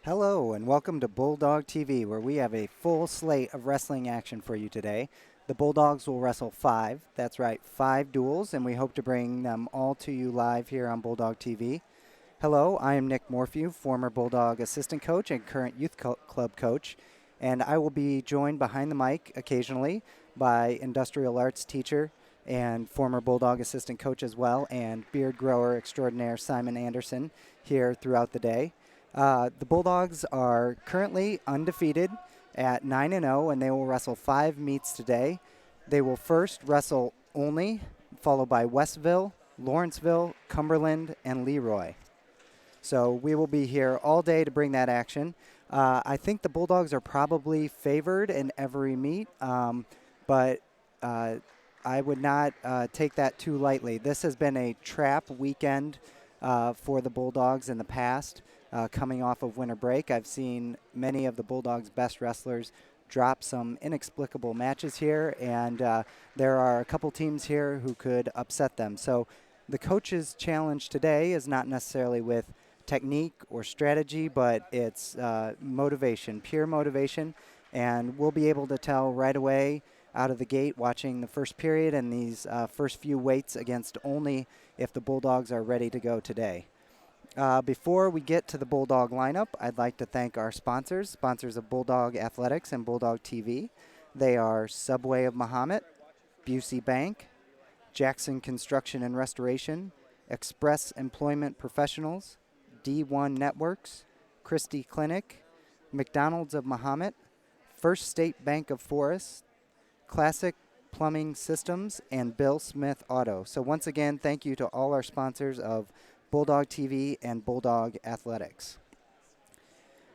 Hello and welcome to Bulldog TV, where we have a full slate of wrestling action for you today. The Bulldogs will wrestle that's right, 5 duels, and we hope to bring them all to you live here on Bulldog TV. Hello, I am Nick Morphew, former Bulldog assistant coach and current youth club coach, and I will be joined behind the mic occasionally by industrial arts teacher and former Bulldog assistant coach as well, and beard grower extraordinaire Simon Anderson here throughout the day. The Bulldogs are currently undefeated at 9-0, and they will wrestle 5 meets today. They will first wrestle Olney, followed by Westville, Lawrenceville, Cumberland, and Leroy. So we will be here all day to bring that action. I think the Bulldogs are probably favored in every meet, but I would not take that too lightly. This has been a trap weekend for the Bulldogs in the past. Coming off of winter break, I've seen many of the Bulldogs' best wrestlers drop some inexplicable matches here, and there are a couple teams here who could upset them. So the coach's challenge today is not necessarily with technique or strategy, but it's motivation, pure motivation, and we'll be able to tell right away out of the gate watching the first period and these first few weights against Olney if the Bulldogs are ready to go today. Before we get to the Bulldog lineup, I'd like to thank our sponsors of Bulldog Athletics and Bulldog TV. They are Subway of Mahomet, Busey Bank, Jackson Construction and Restoration, Express Employment Professionals, D1 Networks, Christie Clinic, McDonald's of Mahomet, First State Bank of Forest, Classic Plumbing Systems, and Bill Smith Auto. So once again, thank you to all our sponsors of Bulldog TV and Bulldog Athletics.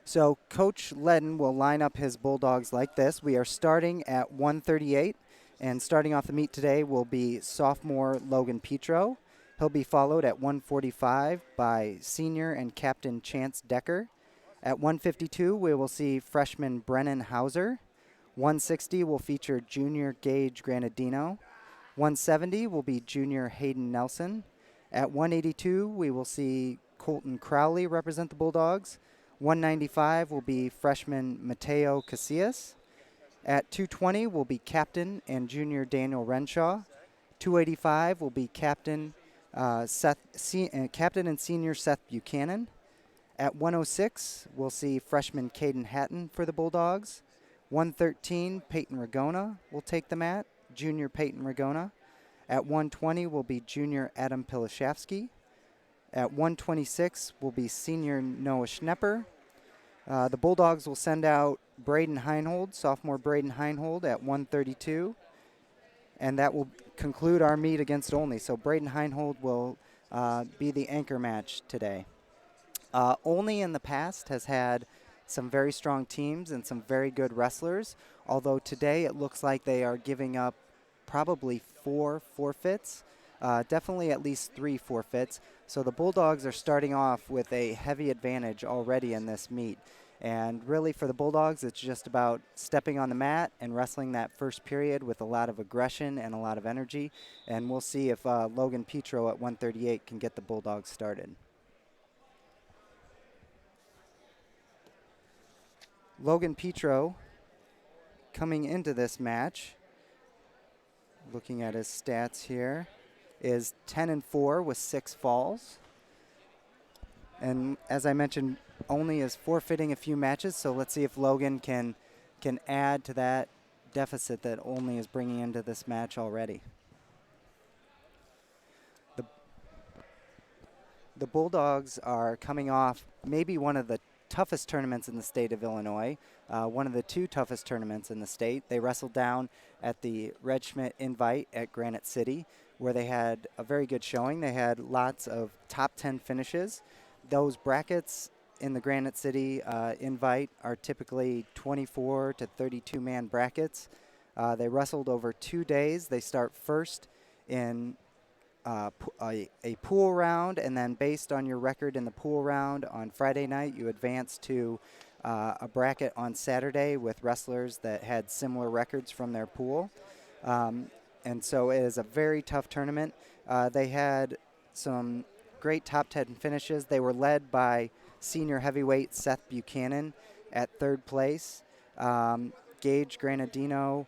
So Coach Ledden will line up his Bulldogs like this. We are starting at 138, and starting off the meet today will be sophomore Logan Petro. He'll be followed at 145 by senior and captain Chance Decker. At 152, we will see freshman Brennan Hauser. 160 will feature junior Gage Granadino. 170 will be junior Hayden Nelson. At 182, we will see Colton Crowley represent the Bulldogs. 195 will be freshman Mateo Casillas. At 220 will be captain and junior Daniel Renshaw. 285 will be captain captain and senior Seth Buchanan. At 106, we'll see freshman Caden Hatton for the Bulldogs. 113, Peyton Ragona will take the mat, junior Peyton Ragona. At 120 will be junior Adam Pilashevsky. At 126 will be senior Noah Schnepper. The Bulldogs will send out Braden Heinhold, sophomore Braden Heinhold at 132. And that will conclude our meet against Olney. So Braden Heinhold will be the anchor match today. Olney in the past has had some very strong teams and some very good wrestlers, although today it looks like they are giving up probably 4 forfeits, definitely at least 3 forfeits. So the Bulldogs are starting off with a heavy advantage already in this meet. And really for the Bulldogs, it's just about stepping on the mat and wrestling that first period with a lot of aggression and a lot of energy. And we'll see if Logan Petro at 138 can get the Bulldogs started. Logan Petro coming into this match, looking at his stats here, is 10-4 with 6 falls. And as I mentioned, Olney is forfeiting a few matches, so let's see if Logan can add to that deficit that Olney is bringing into this match already. The Bulldogs are coming off maybe one of the toughest tournaments in the state of Illinois, one of the 2 toughest tournaments in the state. They wrestled down at the Red Schmidt Invite at Granite City, where they had a very good showing. They had lots of top 10 finishes. Those brackets in the Granite City Invite are typically 24 to 32-man brackets. They wrestled over 2 days. They start first in a pool round, and then based on your record in the pool round on Friday night, you advance to a bracket on Saturday with wrestlers that had similar records from their pool. And so it is a very tough tournament. They had some great top 10 finishes. They were led by senior heavyweight Seth Buchanan at third place. Gage Granadino,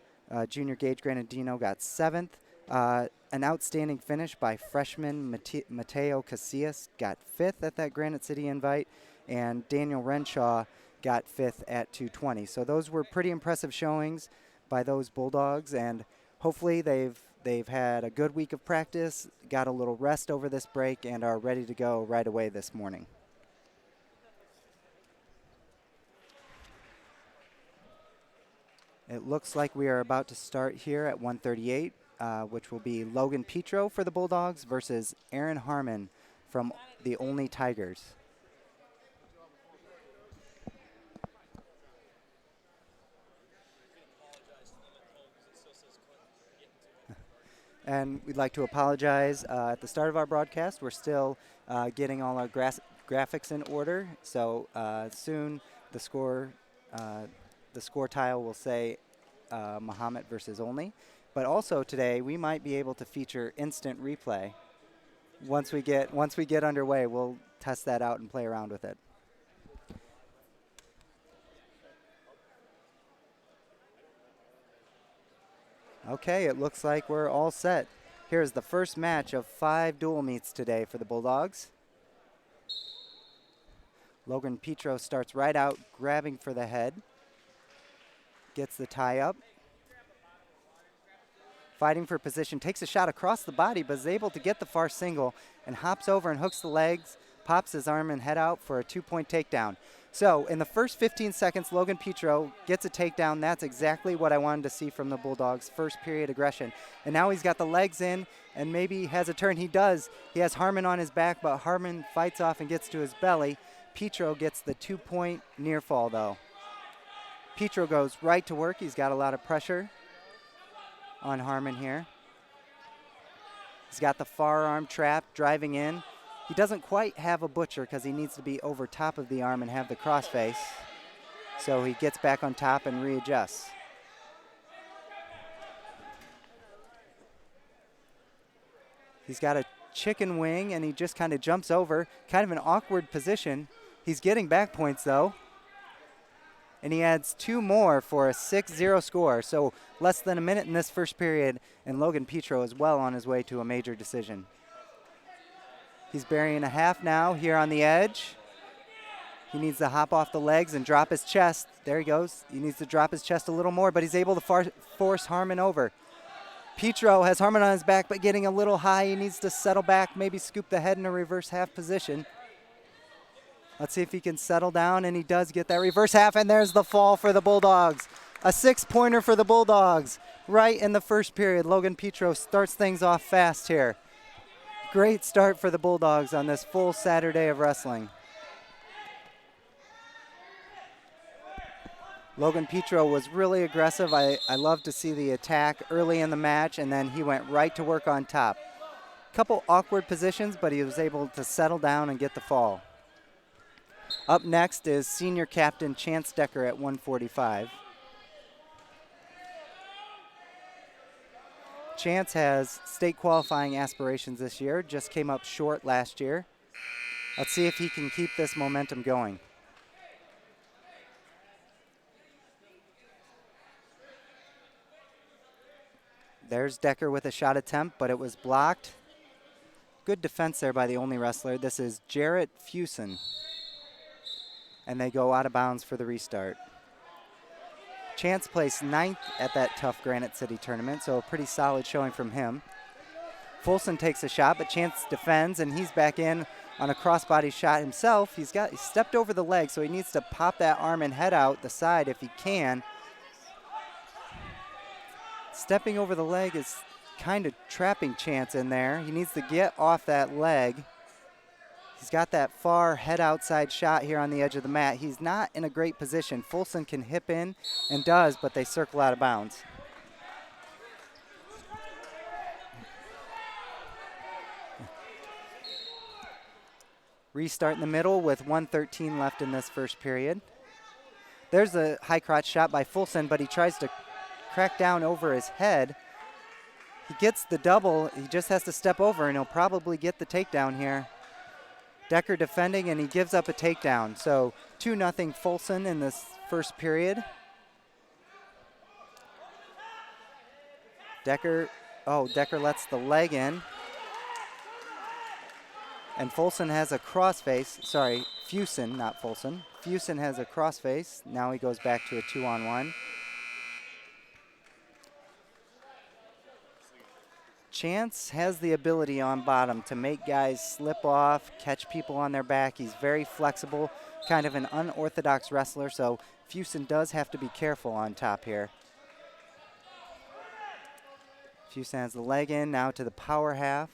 junior Gage Granadino got seventh. An outstanding finish by freshman Mateo Casillas got fifth at that Granite City invite, and Daniel Renshaw got fifth at 220. So those were pretty impressive showings by those Bulldogs, and hopefully they've had a good week of practice, got a little rest over this break, and are ready to go right away this morning. It looks like we are about to start here at 1:38, which will be Logan Petro for the Bulldogs versus Aaron Harmon from the Olney Tigers. And we'd like to apologize at the start of our broadcast. We're still getting all our graphics in order, so soon the score tile will say Mahomet versus Olney. But also today we might be able to feature instant replay. Once we get underway, we'll test that out and play around with it. Okay, it looks like we're all set. Here's the first match of 5 dual meets today for the Bulldogs. Logan Petro starts right out, grabbing for the head. Gets the tie up. Fighting for position, takes a shot across the body, but is able to get the far single and hops over and hooks the legs, pops his arm and head out for a 2-point takedown. So in the first 15 seconds, Logan Petro gets a takedown. That's exactly what I wanted to see from the Bulldogs' first period aggression. And now he's got the legs in and maybe has a turn. He does. He has Harmon on his back, but Harmon fights off and gets to his belly. Petro gets the 2-point near fall, though. Petro goes right to work. He's got a lot of pressure on Harmon here. He's got the far arm trap driving in. He doesn't quite have a butcher because he needs to be over top of the arm and have the crossface. So he gets back on top and readjusts. He's got a chicken wing and he just kind of jumps over. Kind of an awkward position. He's getting back points though. And he adds 2 more for a 6-0 score. So less than a minute in this first period, and Logan Petro is well on his way to a major decision. He's burying a half now here on the edge. He needs to hop off the legs and drop his chest. There he goes. He needs to drop his chest a little more, but he's able to force Harmon over. Petro has Harmon on his back, but getting a little high. He needs to settle back, maybe scoop the head in a reverse half position. Let's see if he can settle down, and he does get that reverse half, and there's the fall for the Bulldogs. A 6-pointer for the Bulldogs right in the first period. Logan Petro starts things off fast here. Great start for the Bulldogs on this full Saturday of wrestling. Logan Petro was really aggressive. I love to see the attack early in the match, and then he went right to work on top. Couple awkward positions, but he was able to settle down and get the fall. Up next is senior captain Chance Decker at 145. Chance has state qualifying aspirations this year, just came up short last year. Let's see if he can keep this momentum going. There's Decker with a shot attempt, but it was blocked. Good defense there by the only wrestler. This is Jarrett Fusen. And they go out of bounds for the restart. Chance placed 9th at that tough Granite City tournament, so a pretty solid showing from him. Folson takes a shot, but Chance defends, and he's back in on a crossbody shot himself. He stepped over the leg, so he needs to pop that arm and head out the side if he can. Stepping over the leg is kind of trapping Chance in there. He needs to get off that leg. He's got that far head outside shot here on the edge of the mat. He's not in a great position. Folson can hip in and does, but they circle out of bounds. Restart in the middle with 1:13 left in this first period. There's a high crotch shot by Folson, but he tries to crack down over his head. He gets the double. He just has to step over, and he'll probably get the takedown here. Decker defending, and he gives up a takedown. So 2-0 Folsom in this first period. Decker lets the leg in. And Folsom has a crossface. Sorry, Fusen, not Folsom. Fusen has a crossface. Now he goes back to a 2-on-1. Chance has the ability on bottom to make guys slip off, catch people on their back. He's very flexible, kind of an unorthodox wrestler, so Fusen does have to be careful on top here. Fusen has the leg in, now to the power half.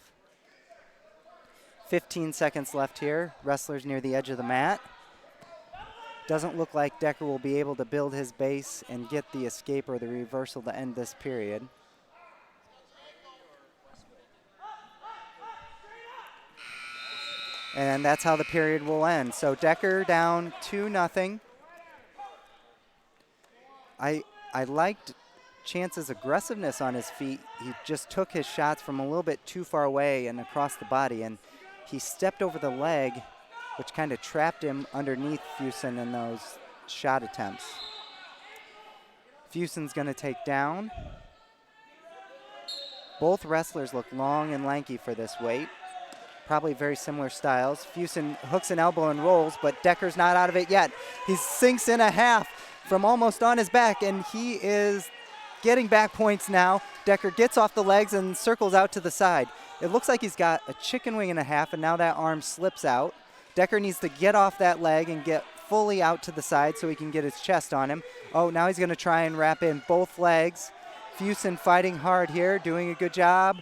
15 seconds left here. Wrestlers near the edge of the mat. Doesn't look like Decker will be able to build his base and get the escape or the reversal to end this period. And that's how the period will end. So Decker down 2-0. I liked Chance's aggressiveness on his feet. He just took his shots from a little bit too far away and across the body, and he stepped over the leg, which kind of trapped him underneath Fusen in those shot attempts. Fusen's going to take down. Both wrestlers look long and lanky for this weight. Probably very similar styles. Fusen hooks an elbow and rolls, but Decker's not out of it yet. He sinks in a half from almost on his back, and he is getting back points now. Decker gets off the legs and circles out to the side. It looks like he's got a chicken wing and a half, and now that arm slips out. Decker needs to get off that leg and get fully out to the side so he can get his chest on him. Oh, now he's going to try and wrap in both legs. Fusen fighting hard here, doing a good job.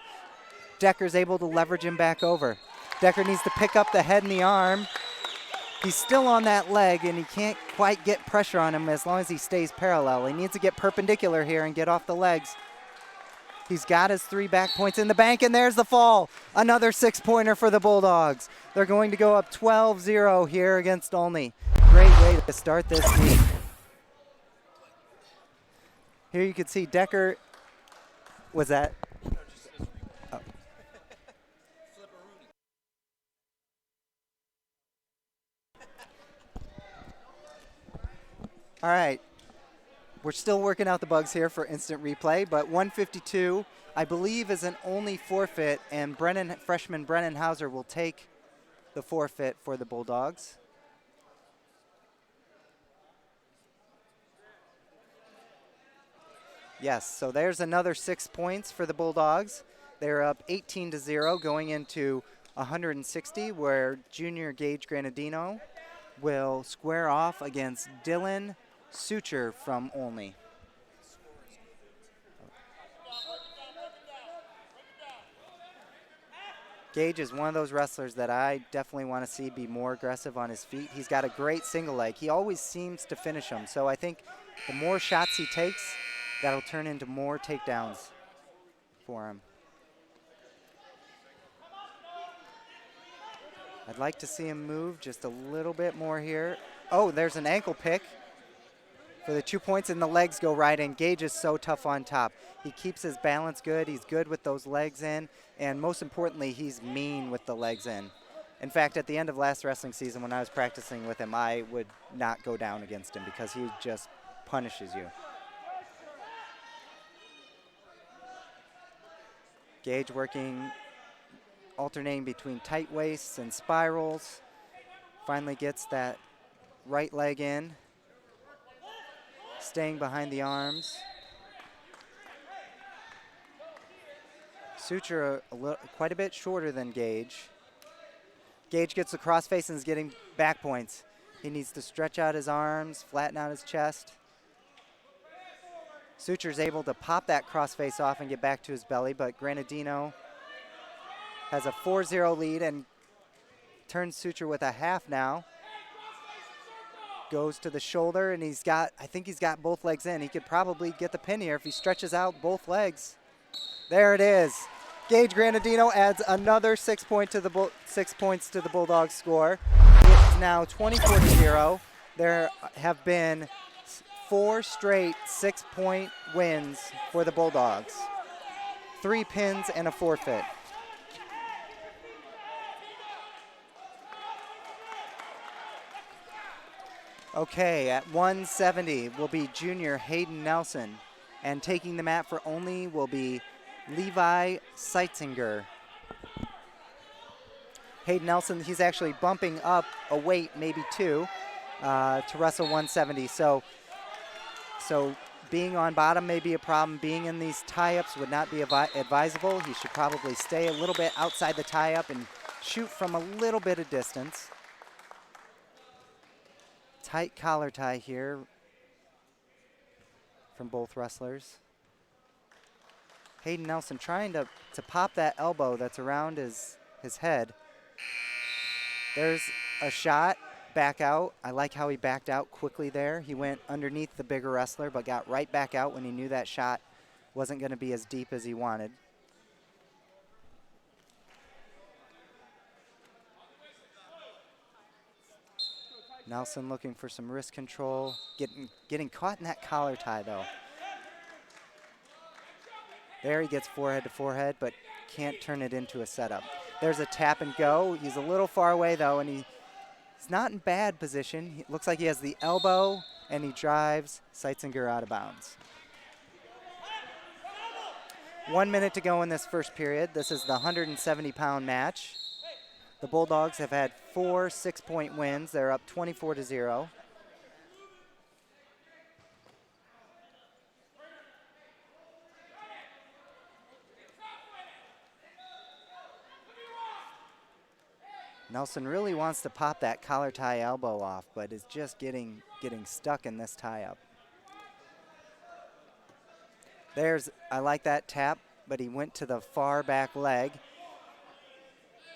Decker's able to leverage him back over. Decker needs to pick up the head and the arm. He's still on that leg, and he can't quite get pressure on him as long as he stays parallel. He needs to get perpendicular here and get off the legs. He's got his 3 back points in the bank, and there's the fall. Another 6-pointer for the Bulldogs. They're going to go up 12-0 here against Olney. Great way to start this week. Here you can see Decker. Was that? Oh. All right. We're still working out the bugs here for instant replay, but 152, I believe, is an only forfeit, and freshman Brennan Hauser will take the forfeit for the Bulldogs. Yes, so there's another 6 points for the Bulldogs. They're up 18-0 going into 160, where junior Gage Granadino will square off against Dylan Suture from Olney. Gage is one of those wrestlers that I definitely want to see be more aggressive on his feet. He's got a great single leg. He always seems to finish them. So I think the more shots he takes, that'll turn into more takedowns for him. I'd like to see him move just a little bit more here. Oh, there's an ankle pick for the 2 points, and the legs go right in. Gage is so tough on top. He keeps his balance good. He's good with those legs in, and most importantly, he's mean with the legs in. In fact, at the end of last wrestling season, when I was practicing with him, I would not go down against him because he just punishes you. Gage working, alternating between tight waists and spirals. Finally gets that right leg in. Staying behind the arms. Suture quite a bit shorter than Gage. Gage gets the crossface and is getting back points. He needs to stretch out his arms, flatten out his chest. Suture's able to pop that crossface off and get back to his belly, but Granadino has a 4-0 lead and turns Suture with a half now. Goes to the shoulder, and I think he's got both legs in. He could probably get the pin here if he stretches out both legs. There it is. Gage Granadino adds another 6 points to the Bulldogs score. It's now 24-0. There have been 4 straight 6-point wins for the Bulldogs. 3 pins and a forfeit. Okay, at 170 will be junior Hayden Nelson. And taking the mat for Olney will be Levi Seitzinger. Hayden Nelson, he's actually bumping up a weight, maybe two, to wrestle 170. So being on bottom may be a problem. Being in these tie-ups would not be advisable. He should probably stay a little bit outside the tie-up and shoot from a little bit of distance. Tight collar tie here from both wrestlers. Hayden Nelson trying to pop that elbow that's around his head. There's a shot, back out. I like how he backed out quickly there. He went underneath the bigger wrestler, but got right back out when he knew that shot wasn't going to be as deep as he wanted. Nelson looking for some wrist control, getting caught in that collar tie though. There he gets forehead to forehead, but can't turn it into a setup. There's a tap and go. He's a little far away though, and he's not in bad position. It looks like he has the elbow, and he drives Seitzinger out of bounds. 1 minute to go in this first period. This is the 170-pound match. The Bulldogs have had 4 6-point wins. They're up 24-0. Nelson really wants to pop that collar tie elbow off, but is just getting stuck in this tie-up. I like that tap, but he went to the far back leg.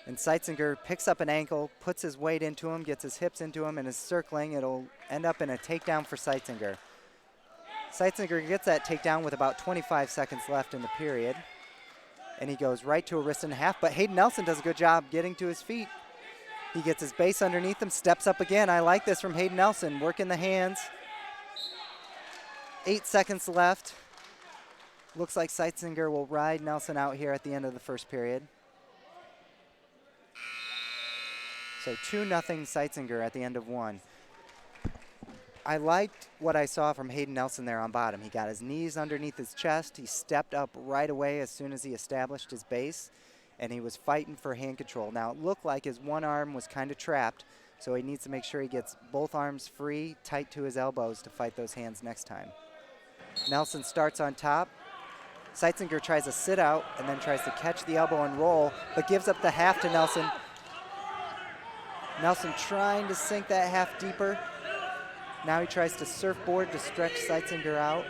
And Seitzinger picks up an ankle, puts his weight into him, gets his hips into him, and is circling. It'll end up in a takedown for Seitzinger. Seitzinger gets that takedown with about 25 seconds left in the period. And he goes right to a wrist and a half, but Hayden Nelson does a good job getting to his feet. He gets his base underneath him, steps up again. I like this from Hayden Nelson, working the hands. 8 seconds left. Looks like Seitzinger will ride Nelson out here at the end of the first period. So 2-0 Seitzinger at the end of one. I liked what I saw from Hayden Nelson there on bottom. He got his knees underneath his chest. He stepped up right away as soon as he established his base, and he was fighting for hand control. Now, it looked like his one arm was kind of trapped, so he needs to make sure he gets both arms free, tight to his elbows to fight those hands next time. Nelson starts on top. Seitzinger tries to sit out and then tries to catch the elbow and roll, but gives up the half to Nelson. Nelson trying to sink that half deeper. Now he tries to surfboard to stretch Seitzinger out.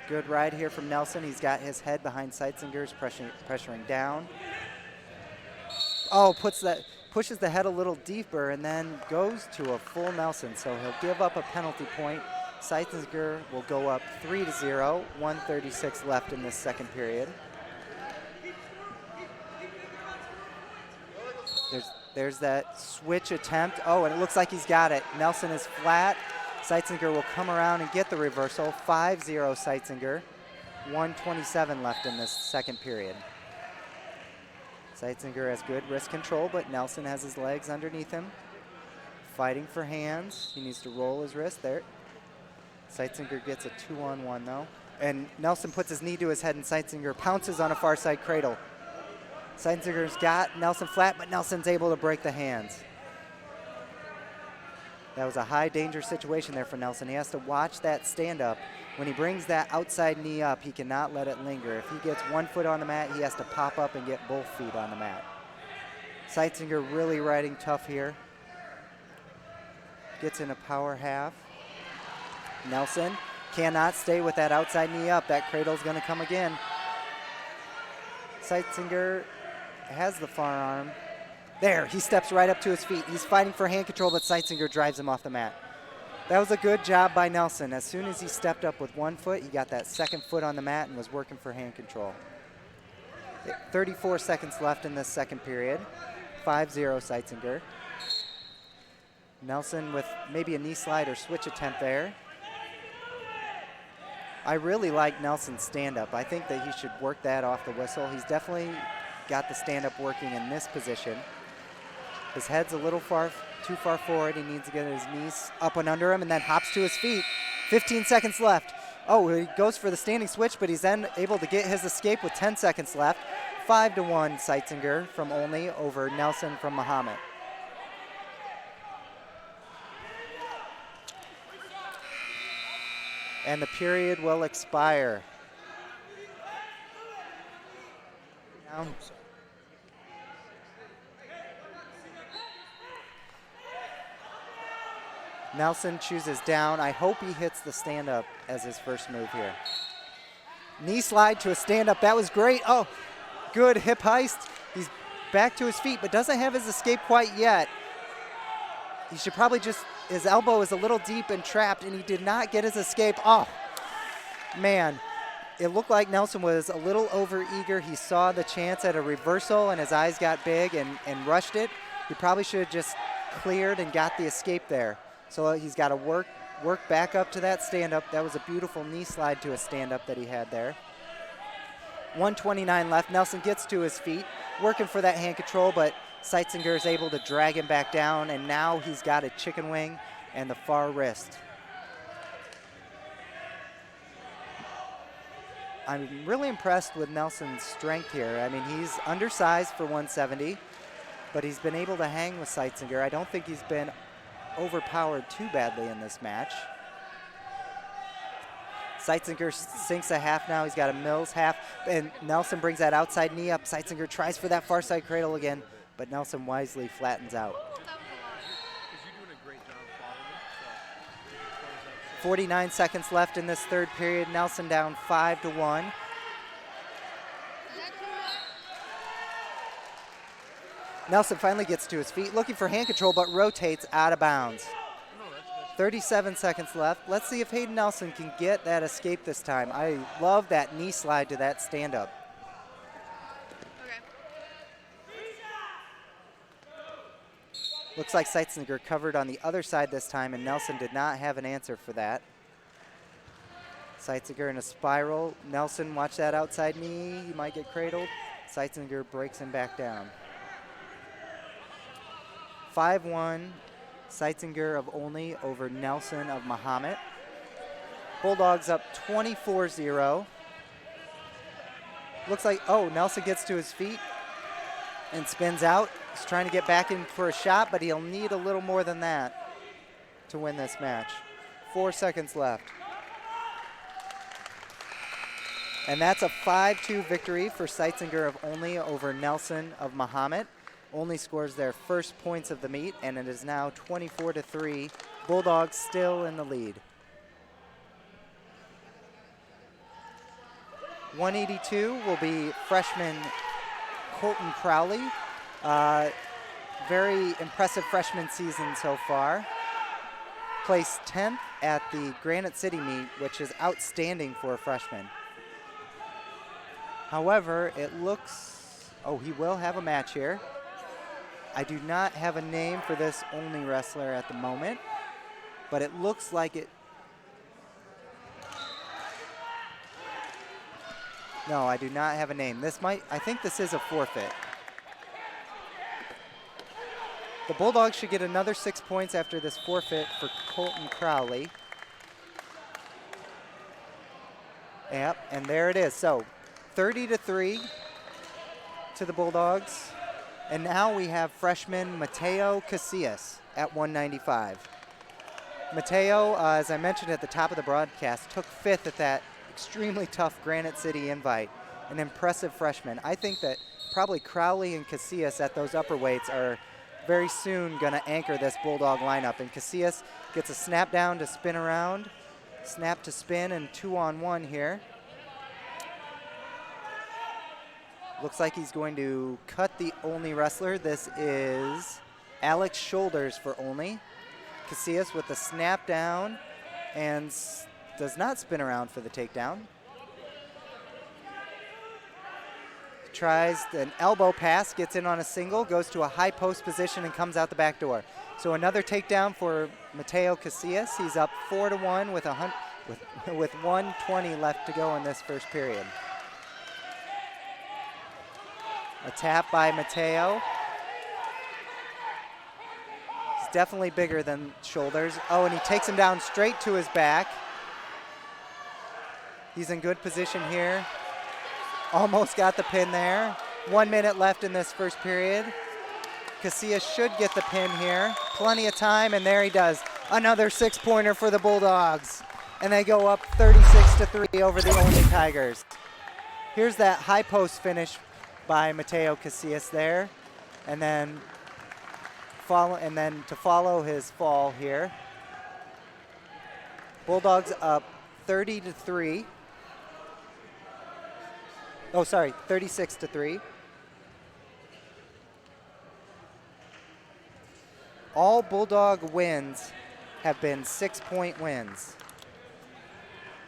Good ride here from Nelson. He's got his head behind Seitzinger's, pressuring down. Oh, pushes the head a little deeper and then goes to a full Nelson. So he'll give up a penalty point. Seitzinger will go up 3-0, 1:36 left in this second period. There's that switch attempt. Oh, and it looks like he's got it. Nelson is flat. Seitzinger will come around and get the reversal. 5-0 Seitzinger. 1:27 left in this second period. Seitzinger has good wrist control, but Nelson has his legs underneath him. Fighting for hands. He needs to roll his wrist there. Seitzinger gets a 2-on-1 though. And Nelson puts his knee to his head and Seitzinger pounces on a far side cradle. Seitzinger's got Nelson flat, but Nelson's able to break the hands. That was a high danger situation there for Nelson. He has to watch that stand up. When he brings that outside knee up, he cannot let it linger. If he gets 1 foot on the mat, he has to pop up and get both feet on the mat. Seitzinger really riding tough here. Gets in a power half. Nelson cannot stay with that outside knee up. That cradle's gonna come again. Seitzinger has the far arm. There, he steps right up to his feet. He's fighting for hand control, but Seitzinger drives him off the mat. That was a good job by Nelson. As soon as he stepped up with 1 foot, he got that second foot on the mat and was working for hand control. 34 seconds left in this second period. 5-0 Seitzinger. Nelson with maybe a knee slide or switch attempt there. I really like Nelson's stand-up. I think that he should work that off the whistle. He's definitely got the stand-up working in this position. His head's a little too far forward. He needs to get his knees up and under him and then hops to his feet. 15 seconds left. Oh, he goes for the standing switch, but he's then able to get his escape with 10 seconds left. 5-1 Seitzinger from Olney over Nelson from Mahomet. And the period will expire. Down. Nelson chooses down. I hope he hits the stand-up as his first move here. Knee slide to a stand-up. That was great. Oh, good hip heist. He's back to his feet, but doesn't have his escape quite yet. He should probably just, his elbow is a little deep and trapped, and he did not get his escape. Oh, man. It looked like Nelson was a little over-eager. He saw the chance at a reversal, and his eyes got big and rushed it. He probably should have just cleared and got the escape there. So he's got to work back up to that stand-up. That was a beautiful knee slide to a stand-up that he had there. 1:29 left. Nelson gets to his feet, working for that hand control, but Seitzinger is able to drag him back down, and now he's got a chicken wing and the far wrist. I'm really impressed with Nelson's strength here. I mean, he's undersized for 170, but he's been able to hang with Seitzinger. I don't think he's been overpowered too badly in this match. Seitzinger sinks a half now. He's got a Mills half, and Nelson brings that outside knee up. Seitzinger tries for that far side cradle again, but Nelson wisely flattens out. 49 seconds left in this third period. Nelson down 5-1. Nelson finally gets to his feet, looking for hand control, but rotates out of bounds. 37 seconds left. Let's see if Hayden Nelson can get that escape this time. I love that knee slide to that stand-up. Okay. Looks like Seitzinger covered on the other side this time, and Nelson did not have an answer for that. Seitzinger in a spiral. Nelson, watch that outside knee. He might get cradled. Seitzinger breaks him back down. 5-1, Seitzinger of Olney over Nelson of Mahomet. Bulldogs up 24-0. Looks like, oh, Nelson gets to his feet and spins out. He's trying to get back in for a shot, but he'll need a little more than that to win this match. 4 seconds left. And that's a 5-2 victory for Seitzinger of Olney over Nelson of Mahomet. Olney scores their first points of the meet, and it is now 24-3. Bulldogs still in the lead. 182 will be freshman Colton Crowley. Very impressive freshman season so far. Placed 10th at the Granite City meet, which is outstanding for a freshman. However, it looks, oh, he will have a match here. I do not have a name for this Olney wrestler at the moment, but it looks like it. No, I do not have a name. This might, I think this is a forfeit. The Bulldogs should get another 6 points after this forfeit for Colton Crowley. Yep, and there it is. So 30-3 to the Bulldogs. And now we have freshman Mateo Casillas at 195. Mateo, as I mentioned at the top of the broadcast, took 5th at that extremely tough Granite City invite. An impressive freshman. I think that probably Crowley and Casillas at those upper weights are very soon going to anchor this Bulldog lineup. And Casillas gets a snap down to spin around, snap to spin, and 2-on-1 here. Looks like he's going to cut the Olney wrestler. This is Alex Shoulders for Olney. Casillas with the snap down and does not spin around for the takedown. Tries an elbow pass, gets in on a single, goes to a high post position and comes out the back door. So another takedown for Mateo Casillas. He's up 4-1 with 120 left to go in this first period. A tap by Mateo. definitely bigger than shoulders. Oh, and he takes him down straight to his back. He's in good position here. Almost got the pin there. 1 minute left in this first period. Casillas should get the pin here. Plenty of time, and there he does. Another 6-pointer for the Bulldogs. And they go up 36-3 over the Olney Tigers. Here's that high post finish by Mateo Casillas there. And then to follow his fall here. Bulldogs up 30-3. Oh, sorry, 36-3. All Bulldog wins have been 6-point wins.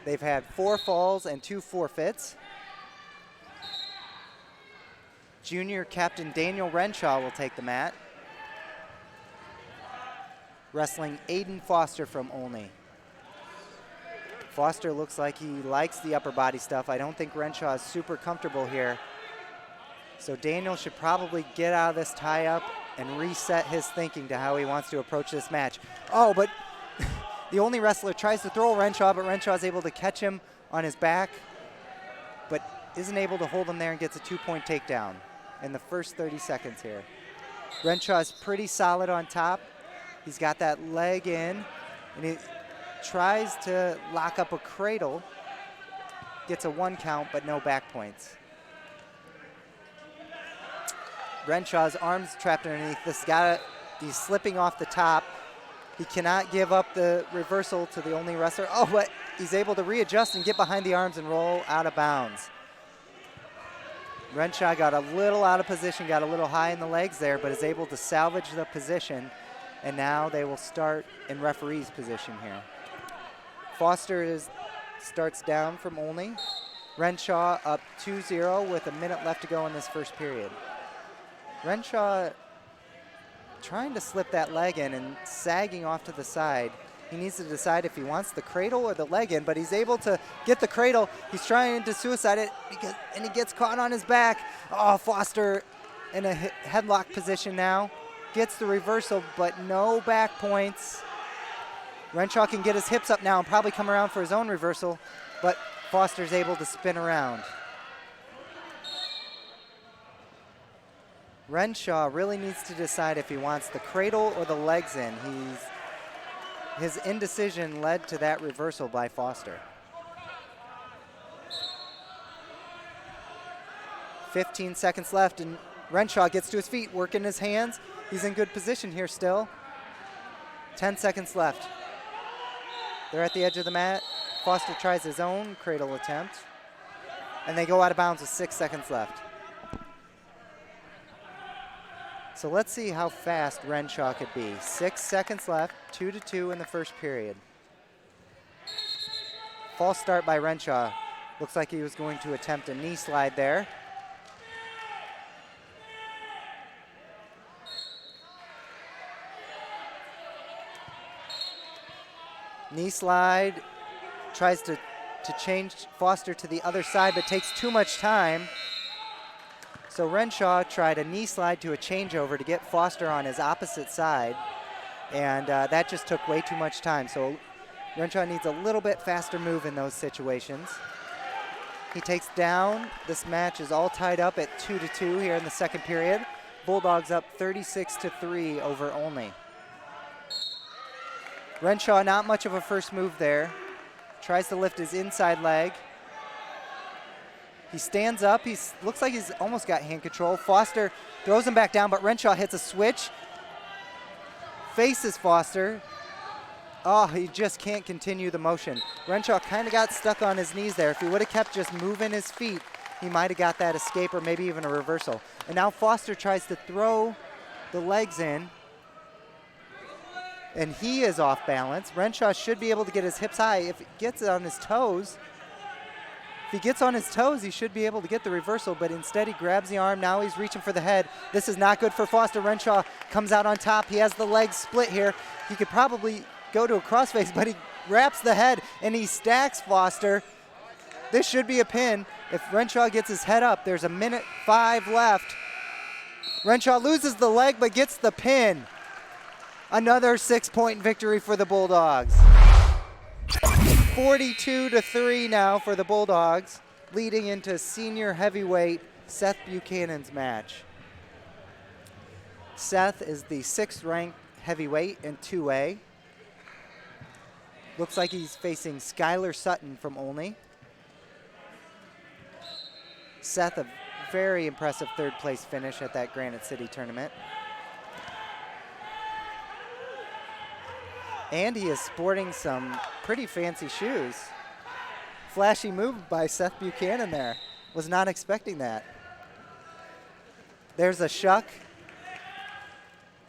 They've had 4 falls and 2 forfeits. Junior captain Daniel Renshaw will take the mat. Wrestling Aiden Foster from Olney. Foster looks like he likes the upper body stuff. I don't think Renshaw is super comfortable here. So Daniel should probably get out of this tie-up and reset his thinking to how he wants to approach this match. Oh, but the Olney wrestler tries to throw Renshaw, but Renshaw is able to catch him on his back, but isn't able to hold him there and gets a 2-point takedown in the first 30 seconds here. Renshaw is pretty solid on top. He's got that leg in, and he tries to lock up a cradle. Gets a 1 count, but no back points. Renshaw's arms trapped underneath. He's slipping off the top. He cannot give up the reversal to the Olney wrestler. Oh, but he's able to readjust and get behind the arms and roll out of bounds. Renshaw got a little out of position, got a little high in the legs there, but is able to salvage the position. And now they will start in referee's position here. Foster starts down from Olney. Renshaw up 2-0 with a minute left to go in this first period. Renshaw trying to slip that leg in and sagging off to the side. He needs to decide if he wants the cradle or the leg in, but he's able to get the cradle. He's trying to suicide it, and he gets caught on his back. Oh, Foster in a headlock position now. Gets the reversal, but no back points. Renshaw can get his hips up now and probably come around for his own reversal, but Foster's able to spin around. Renshaw really needs to decide if he wants the cradle or the legs in. His indecision led to that reversal by Foster. 15 seconds left, and Renshaw gets to his feet, working his hands. He's in good position here still. 10 seconds left. They're at the edge of the mat. Foster tries his own cradle attempt, and they go out of bounds with 6 seconds left. So let's see how fast Renshaw could be. 6 seconds left, 2-2 in the first period. False start by Renshaw. Looks like he was going to attempt a knee slide there. Knee slide, tries to change Foster to the other side, but takes too much time. So Renshaw tried a knee slide to a changeover to get Foster on his opposite side, and that just took way too much time. So Renshaw needs a little bit faster move in those situations. He takes down. This match is all tied up at 2-2 here in the second period. Bulldogs up 36-3 over Olney. Renshaw, not much of a first move there. Tries to lift his inside leg. He stands up. Looks like he's almost got hand control. Foster throws him back down, but Renshaw hits a switch. Faces Foster. Oh, he just can't continue the motion. Renshaw kind of got stuck on his knees there. If he would have kept just moving his feet, he might have got that escape or maybe even a reversal. And now Foster tries to throw the legs in, and he is off balance. Renshaw should be able to get his hips high. If he gets it on his toes, he should be able to get the reversal, but instead he grabs the arm. Now he's reaching for the head. This is not good for Foster. Renshaw comes out on top. He has the legs split here. He could probably go to a crossface, but he wraps the head and he stacks Foster. This should be a pin. If Renshaw gets his head up, there's 1:05 left. Renshaw loses the leg but gets the pin. Another 6-point victory for the Bulldogs. 42-3 now for the Bulldogs, leading into senior heavyweight Seth Buchanan's match. Seth is the 6th ranked heavyweight in 2A. Looks like he's facing Skylar Sutton from Olney. Seth, a very impressive 3rd place finish at that Granite City tournament. And he is sporting some pretty fancy shoes. Flashy move by Seth Buchanan there. Was not expecting that. There's a shuck.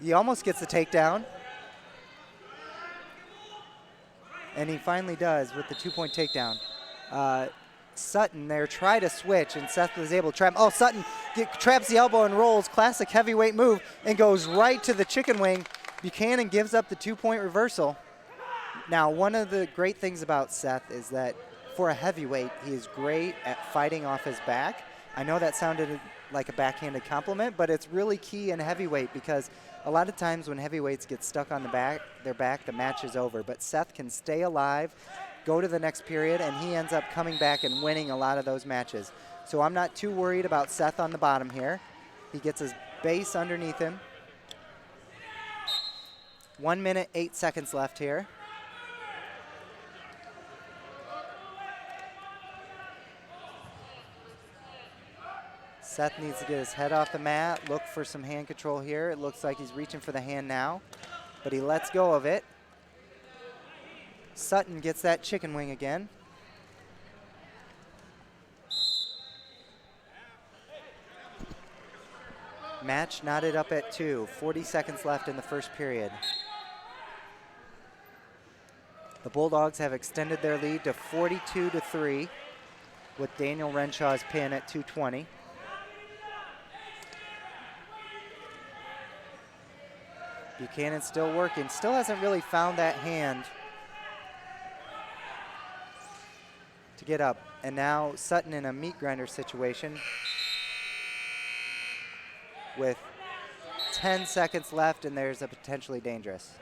He almost gets the takedown. And he finally does with the 2-point takedown. Sutton there tried to switch, and Seth was able to trap. Oh, Sutton traps the elbow and rolls. Classic heavyweight move and goes right to the chicken wing. Buchanan gives up the 2-point reversal. Now, one of the great things about Seth is that for a heavyweight, he is great at fighting off his back. I know that sounded like a backhanded compliment, but it's really key in heavyweight because a lot of times when heavyweights get stuck on their back, the match is over. But Seth can stay alive, go to the next period, and he ends up coming back and winning a lot of those matches. So I'm not too worried about Seth on the bottom here. He gets his base underneath him. 1 minute, 8 seconds left here. Seth needs to get his head off the mat, look for some hand control here. It looks like he's reaching for the hand now, but he lets go of it. Sutton gets that chicken wing again. Match knotted up at 2. 40 seconds left in the first period. The Bulldogs have extended their lead to 42-3 with Daniel Renshaw's pin at 220. Buchanan still working, still hasn't really found that hand to get up. And now Sutton in a meat grinder situation with 10 seconds left, and there's a potentially dangerous.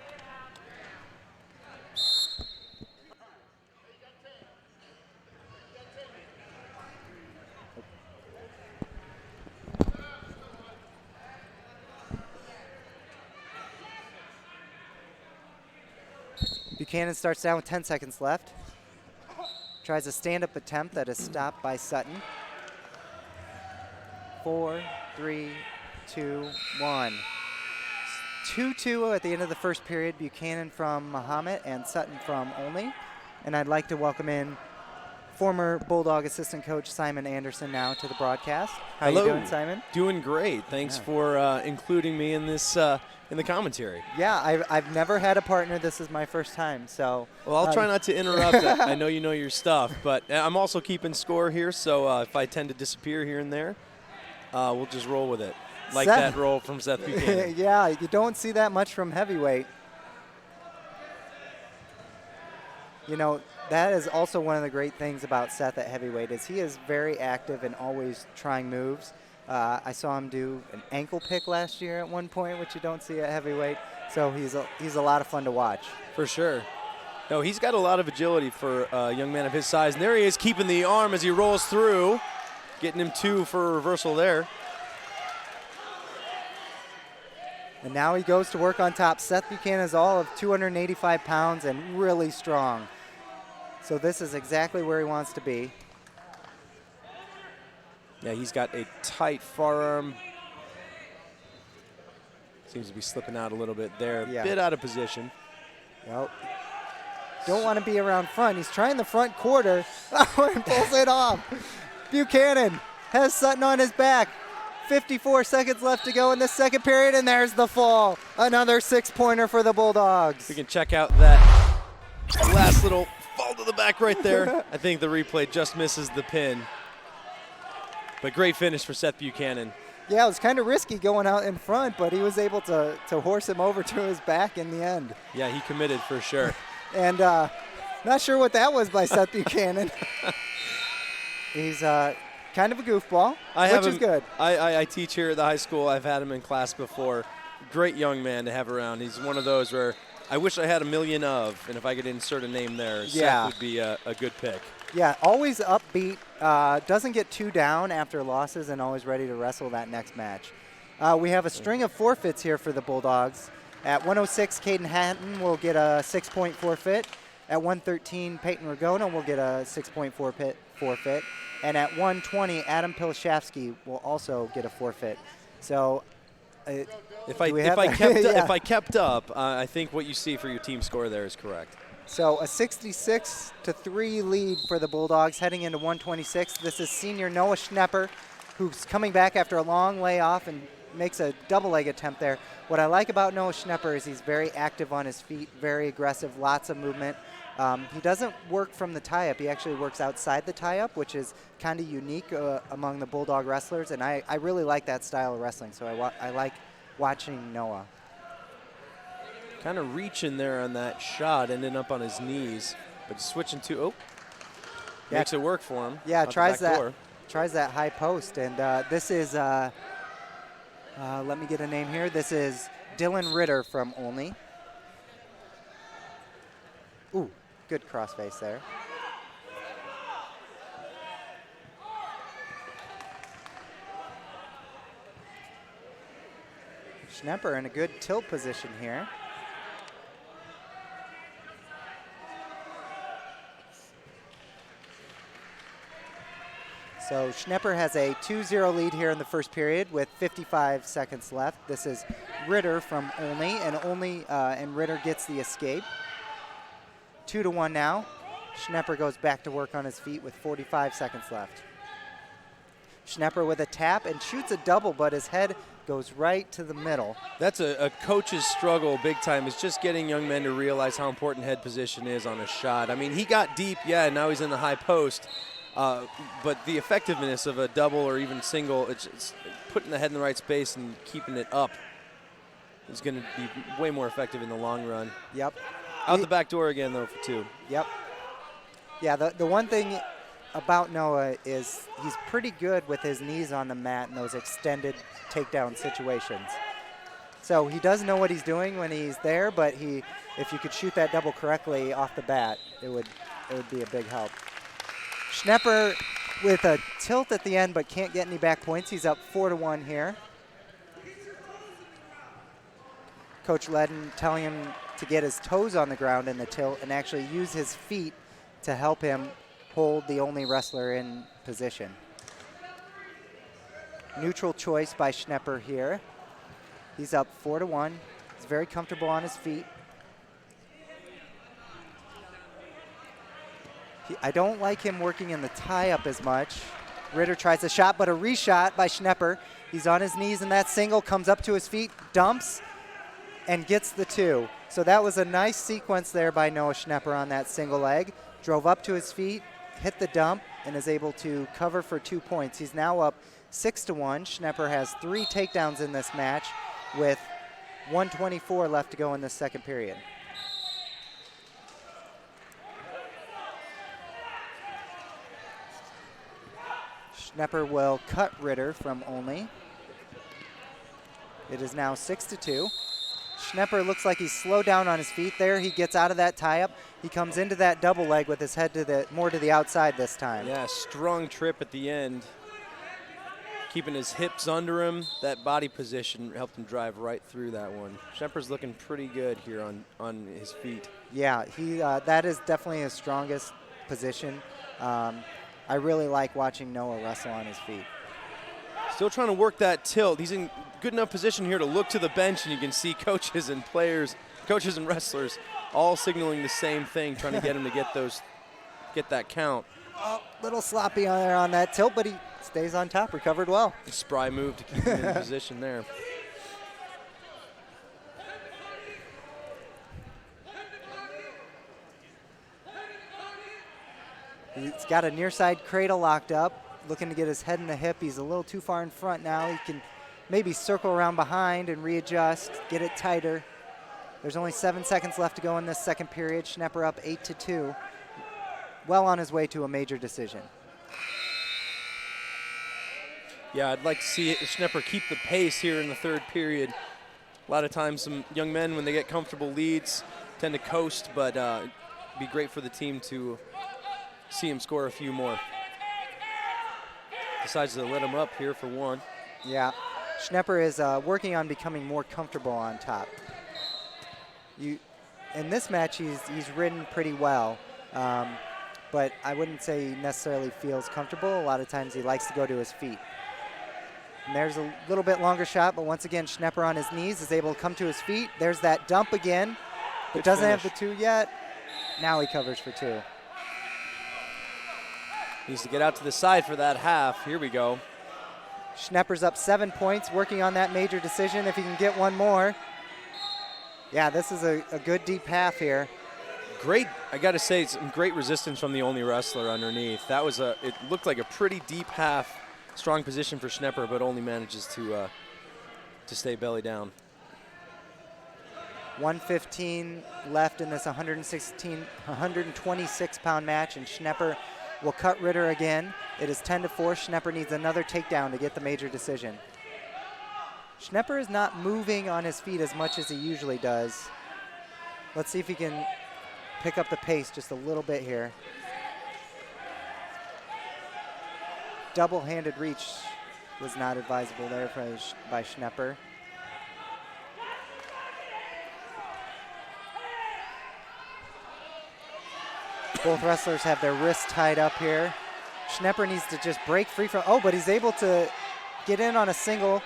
Buchanan starts down with 10 seconds left. Tries a stand-up attempt that is stopped by Sutton. 4, 3, 2, 1. 2-2 at the end of the first period. Buchanan from Mahomet and Sutton from Olney. And I'd like to welcome in former Bulldog assistant coach Simon Anderson now to the broadcast. How Hello. you doing, Simon? Doing great. Thanks for including me in this in the commentary. Yeah, I've never had a partner. This is my first time, so. Well, I'll try not to interrupt. I know you know your stuff, but I'm also keeping score here, so if I tend to disappear here and there, we'll just roll with it. Like that roll from Seth Buchanan. Yeah, you don't see that much from heavyweight. You know, that is also one of the great things about Seth at heavyweight is he is very active and always trying moves. I saw him do an ankle pick last year at one point, which you don't see at heavyweight. So he's a lot of fun to watch. For sure. No, he's got a lot of agility for a young man of his size. And there he is keeping the arm as he rolls through, getting him 2 for a reversal there. And now he goes to work on top. Seth Buchanan is all of 285 pounds and really strong. So this is exactly where he wants to be. Yeah, he's got a tight forearm. Seems to be slipping out a little bit there. Yeah. Bit out of position. Well, don't want to be around front. He's trying the front quarter and pulls it off. Buchanan has Sutton on his back. 54 seconds left to go in the second period, and there's the fall. Another 6-pointer for the Bulldogs. We can check out that last little fall to the back right there. I think the replay just misses the pin. But great finish for Seth Buchanan. Yeah, it was kind of risky going out in front, but he was able to horse him over to his back in the end. Yeah, he committed for sure. And not sure what that was by Seth Buchanan. He's kind of a goofball, which is good. I teach here at the high school. I've had him in class before. great young man to have around. He's one of those where I wish I had a million of, and if I could insert a name there, Yeah. Seth would be a good pick. Yeah, always upbeat, doesn't get too down after losses, and always ready to wrestle that next match. We have a string of forfeits here for the Bulldogs. At 106, Caden Hatton will get a 6-point forfeit. At 113, Peyton Ragona will get a 6-point forfeit. And at 120, Adam Pilshafsky will also get a forfeit. So if I kept up, I think what you see for your team score there is correct. So a 66-3 lead for the Bulldogs heading into 126. This is senior Noah Schnepper, who's coming back after a long layoff and makes a double leg attempt there. What I like about Noah Schnepper is he's very active on his feet, very aggressive, lots of movement. He doesn't work from the tie-up. He actually works outside the tie-up, which is kind of unique among the Bulldog wrestlers, and I really like that style of wrestling, so I like watching Noah. Kind of reaching there on that shot, ending up on his knees, but switching to, makes it work for him. Yeah, tries that high post, and this is, let me get a name here. This is Dylan Ritter from Olney. Ooh, good crossface there. Schnepper in a good tilt position here. So Schnepper has a 2-0 lead here in the first period with 55 seconds left. This is Ritter from Olney, and Ritter gets the escape. 2-1 now. Schnepper goes back to work on his feet with 45 seconds left. Schnepper with a tap and shoots a double, but his head goes right to the middle. That's a coach's struggle big time, is just getting young men to realize how important head position is on a shot. I mean, he got deep, and now he's in the high post. But the effectiveness of a double or even single, it's putting the head in the right space and keeping it up is going to be way more effective in the long run. Yep. Out the back door again, though, for 2. Yep. Yeah, the one thing about Noah is he's pretty good with his knees on the mat in those extended takedown situations. So he does know what he's doing when he's there, but if you could shoot that double correctly off the bat, it would be a big help. Schnepper with a tilt at the end, but can't get any back points. He's up 4-1 here. Coach Ledden telling him to get his toes on the ground in the tilt and actually use his feet to help him hold the only wrestler in position. Neutral choice by Schnepper here. He's up 4-1. He's very comfortable on his feet. I don't like him working in the tie-up as much. Ritter tries a shot, but a reshot by Schnepper. He's on his knees in that single, comes up to his feet, dumps, and gets the 2. So that was a nice sequence there by Noah Schnepper on that single leg. Drove up to his feet, hit the dump, and is able to cover for 2 points. He's now up 6-1. Schnepper has 3 takedowns in this match with 1:24 left to go in this second period. Schnepper will cut Ritter from Olney. It is now 6-2. Schnepper looks like he's slowed down on his feet there. He gets out of that tie-up. He comes into that double leg with his head more to the outside this time. Yeah, strong trip at the end. Keeping his hips under him. That body position helped him drive right through that one. Schnepper's looking pretty good here on his feet. Yeah, that is definitely his strongest position. I really like watching Noah wrestle on his feet. Still trying to work that tilt. He's in good enough position here to look to the bench, and you can see coaches and players, coaches and wrestlers all signaling the same thing, trying to get him to get that count. Oh, little sloppy on that tilt, but he stays on top, recovered well. A spry move to keep him in position there. He's got a near side cradle locked up, looking to get his head in the hip. He's a little too far in front now. He can maybe circle around behind and readjust, get it tighter. There's only 7 seconds left to go in this second period. Schnepper up 8-2. Well on his way to a major decision. Yeah, I'd like to see Schnepper keep the pace here in the third period. A lot of times some young men, when they get comfortable leads, tend to coast, but it'd be great for the team to see him score a few more. Decides to let him up here for one. Yeah, Schnepper is working on becoming more comfortable on top. In this match, he's ridden pretty well, but I wouldn't say he necessarily feels comfortable. A lot of times he likes to go to his feet. And there's a little bit longer shot, but once again, Schnepper on his knees is able to come to his feet. There's that dump again, but doesn't have the 2 yet. Now he covers for 2. Needs to get out to the side for that half. Here we go. Schnepper's up 7 points, working on that major decision if he can get one more. Yeah, this is a good deep half here. Great, I got to say, some great resistance from the Olney wrestler underneath. That was it looked like a pretty deep half. Strong position for Schnepper, but only manages to stay belly down. 1:15 left in this 126-pound match, and Schnepper will cut Ritter again. It is 10-4. Schnepper needs another takedown to get the major decision. Schnepper is not moving on his feet as much as he usually does. Let's see if he can pick up the pace just a little bit here. Double-handed reach was not advisable there by Schnepper. Both wrestlers have their wrists tied up here. Schnepper needs to just break free from, but he's able to get in on a single,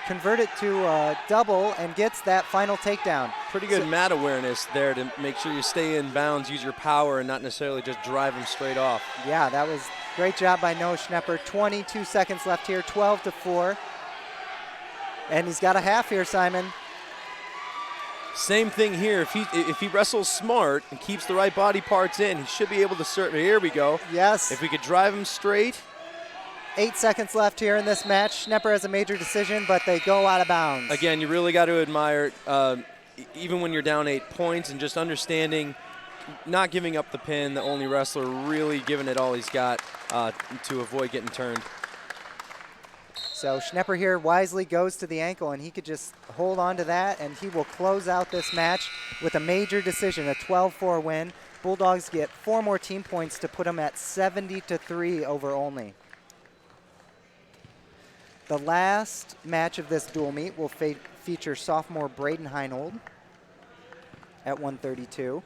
convert it to a double, and gets that final takedown. Pretty good mat awareness there to make sure you stay in bounds, use your power, and not necessarily just drive him straight off. Yeah, that was great job by Noah Schnepper. 22 seconds left here, 12-4. And he's got a half here, Simon. Same thing here. If he wrestles smart and keeps the right body parts in, he should be able to serve. Here we go. Yes. If we could drive him straight. 8 seconds left here in this match. Schnepper has a major decision, but they go out of bounds. Again, you really got to admire, even when you're down 8 points, and just understanding, not giving up the pin, the Olney wrestler really giving it all he's got to avoid getting turned. So Schnepper here wisely goes to the ankle, and he could just hold on to that, and he will close out this match with a major decision, a 12-4 win. Bulldogs get 4 more team points to put them at 70-3 over Olney. The last match of this dual meet will feature sophomore Braden Heinold at 132.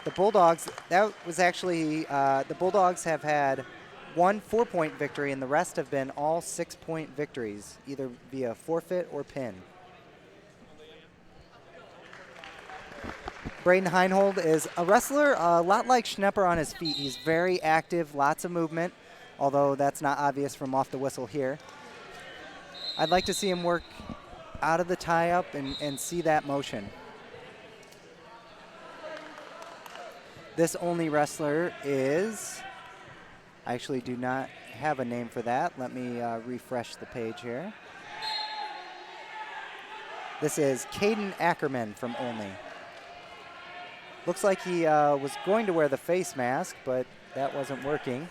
The Bulldogs, that was actually, the Bulldogs have had 1 4-point victory, and the rest have been all 6-point victories, either via forfeit or pin. Braden Heinold is a wrestler a lot like Schnepper on his feet. He's very active, lots of movement, although that's not obvious from off the whistle here. I'd like to see him work out of the tie-up and see that motion. This Olney wrestler is, I actually do not have a name for that. Let me refresh the page here. This is Caden Ackerman from Olney. Looks like he was going to wear the face mask, but that wasn't working.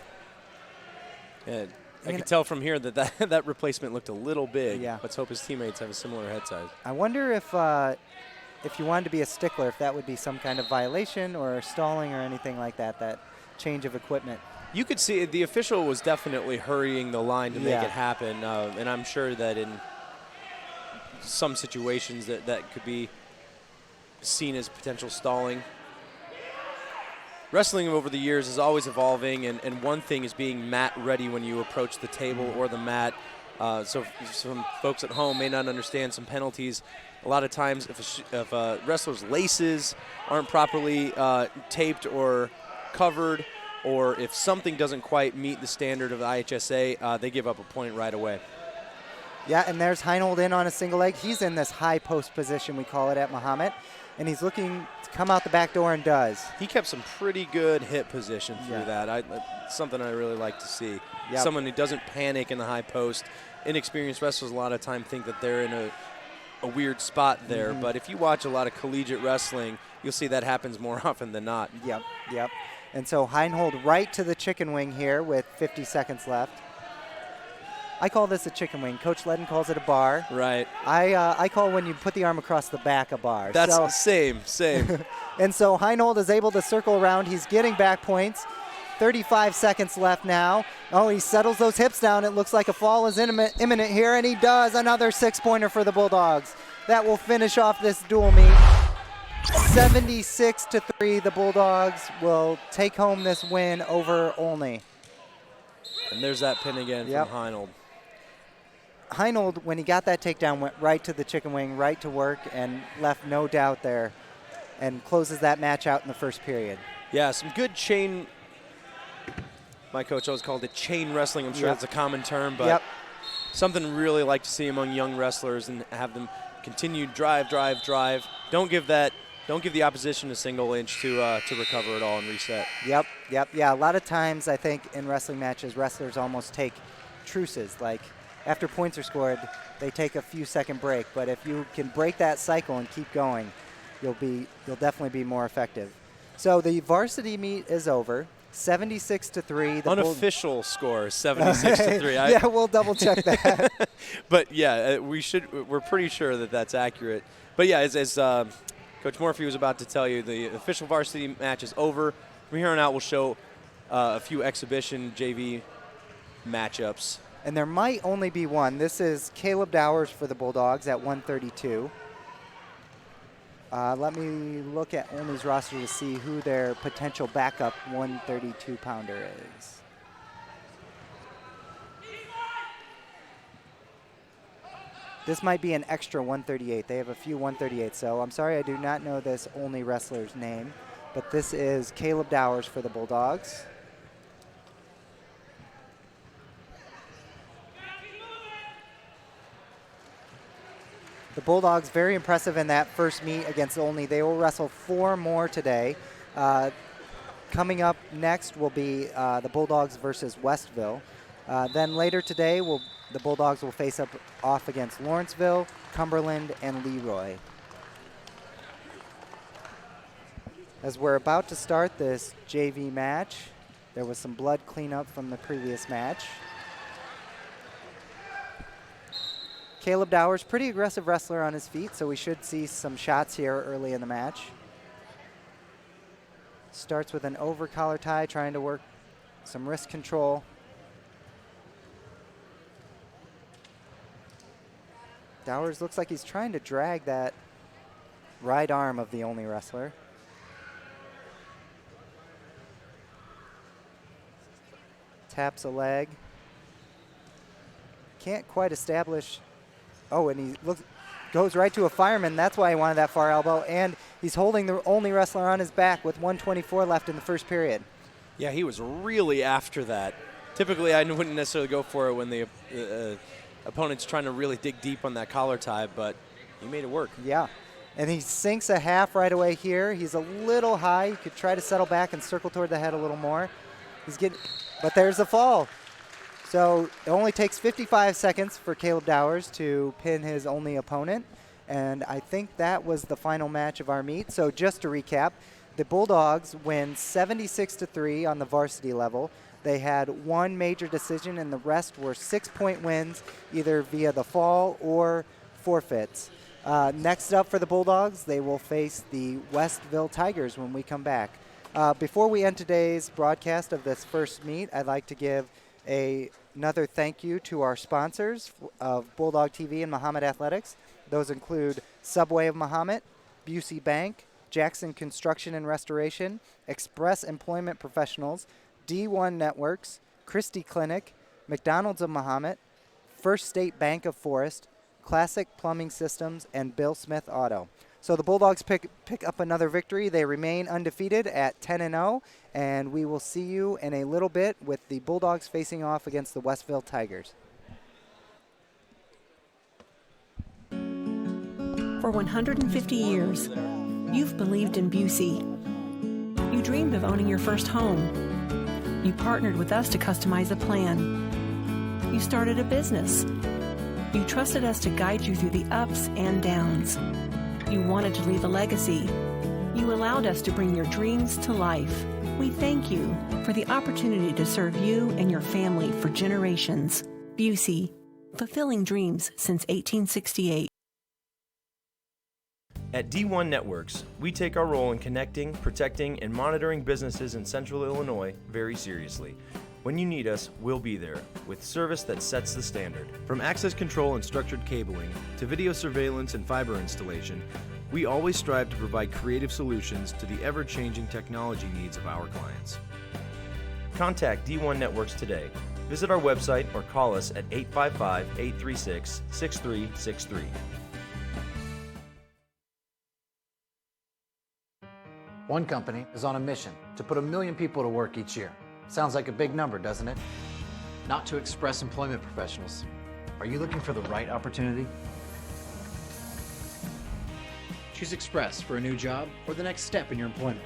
Yeah, I can tell from here that replacement looked a little big. Yeah. Let's hope his teammates have a similar head size. I wonder if you wanted to be a stickler, if that would be some kind of violation or stalling or anything like that, that change of equipment. You could see the official was definitely hurrying the line to make it happen, and I'm sure that in some situations that could be seen as potential stalling. Wrestling over the years is always evolving, and one thing is being mat ready when you approach the table or the mat. So some folks at home may not understand some penalties. A lot of times if a wrestler's laces aren't properly taped or covered, or if something doesn't quite meet the standard of the IHSA, they give up a point right away. Yeah, and there's Heinold in on a single leg. He's in this high post position, we call it at Mahomet, and he's looking to come out the back door and does. He kept some pretty good hip position through that. Something I really like to see. Yep. Someone who doesn't panic in the high post. Inexperienced wrestlers a lot of time think that they're in a weird spot there, but if you watch a lot of collegiate wrestling, you'll see that happens more often than not. Yep. And so Heinold right to the chicken wing here with 50 seconds left. I call this a chicken wing. Coach Ledden calls it a bar. Right. I call when you put the arm across the back a bar. That's so, same. And so Heinold is able to circle around. He's getting back points. 35 seconds left now. Oh, he settles those hips down. It looks like a fall is imminent here, and he does. Another 6-pointer for the Bulldogs. That will finish off this dual meet. 76-3, the Bulldogs will take home this win over Olney. And there's that pin again from Heinold. Heinold, when he got that takedown, went right to the chicken wing, right to work, and left no doubt there, and closes that match out in the first period. Yeah, some good chain. My coach always called it chain wrestling. I'm sure that's a common term, but something really like to see among young wrestlers and have them continue drive. Don't give the opposition a single inch to recover it all and reset. Yeah. A lot of times I think in wrestling matches, wrestlers almost take truces. Like after points are scored, they take a few second break. But if you can break that cycle and keep going, you'll definitely be more effective. So the varsity meet is over. 76-3. The unofficial score is 76-3. Yeah, we'll double check that. But yeah, we're pretty sure that that's accurate. But yeah, as Coach Morphy was about to tell you, the official varsity match is over. From here on out, we'll show a few exhibition JV matchups. And there might only be one. This is Caleb Dowers for the Bulldogs at 132. Let me look at Olney's roster to see who their potential backup 132-pounder is. This might be an extra 138. They have a few 138s, so I'm sorry I do not know this Olney wrestler's name, but this is Caleb Dowers for the Bulldogs. The Bulldogs very impressive in that first meet against Olney. They will wrestle 4 more today. Coming up next will be the Bulldogs versus Westville. Then later today, the Bulldogs will face off against Lawrenceville, Cumberland, and Leroy. As we're about to start this JV match, there was some blood cleanup from the previous match. Caleb Dowers, pretty aggressive wrestler on his feet, so we should see some shots here early in the match. Starts with an over collar tie, trying to work some wrist control. Dowers looks like he's trying to drag that right arm of the Olney wrestler. Taps a leg. Can't quite establish. Oh, and he goes right to a fireman. That's why he wanted that far elbow. And he's holding the Olney wrestler on his back with 1:24 left in the first period. Yeah, he was really after that. Typically, I wouldn't necessarily go for it when the opponent's trying to really dig deep on that collar tie, but he made it work. Yeah, and he sinks a half right away here. He's a little high. He could try to settle back and circle toward the head a little more. But there's the fall. So it only takes 55 seconds for Caleb Dowers to pin his only opponent. And I think that was the final match of our meet. So just to recap, the Bulldogs win 76-3 on the varsity level. They had one major decision, and the rest were 6-point wins, either via the fall or forfeits. Next up for the Bulldogs, they will face the Westville Tigers when we come back. Before we end today's broadcast of this first meet, I'd like to give another thank you to our sponsors of Bulldog TV and Mahomet Athletics. Those include Subway of Mahomet, Busey Bank, Jackson Construction and Restoration, Express Employment Professionals, D1 Networks, Christie Clinic, McDonald's of Mahomet, First State Bank of Forest, Classic Plumbing Systems, and Bill Smith Auto. So the Bulldogs pick up another victory. They remain undefeated at 10-0, and we will see you in a little bit with the Bulldogs facing off against the Westville Tigers. For 150 years, you've believed in Busey. You dreamed of owning your first home. You partnered with us to customize a plan. You started a business. You trusted us to guide you through the ups and downs. You wanted to leave a legacy. You allowed us to bring your dreams to life. We thank you for the opportunity to serve you and your family for generations. Busey, fulfilling dreams since 1868. At D1 Networks, we take our role in connecting, protecting, and monitoring businesses in Central Illinois very seriously. When you need us, we'll be there, with service that sets the standard. From access control and structured cabling, to video surveillance and fiber installation, we always strive to provide creative solutions to the ever-changing technology needs of our clients. Contact D1 Networks today. Visit our website or call us at 855-836-6363. One company is on a mission to put 1 million people to work each year. Sounds like a big number, doesn't it? Not to Express employment professionals. Are you looking for the right opportunity? Choose Express for a new job or the next step in your employment.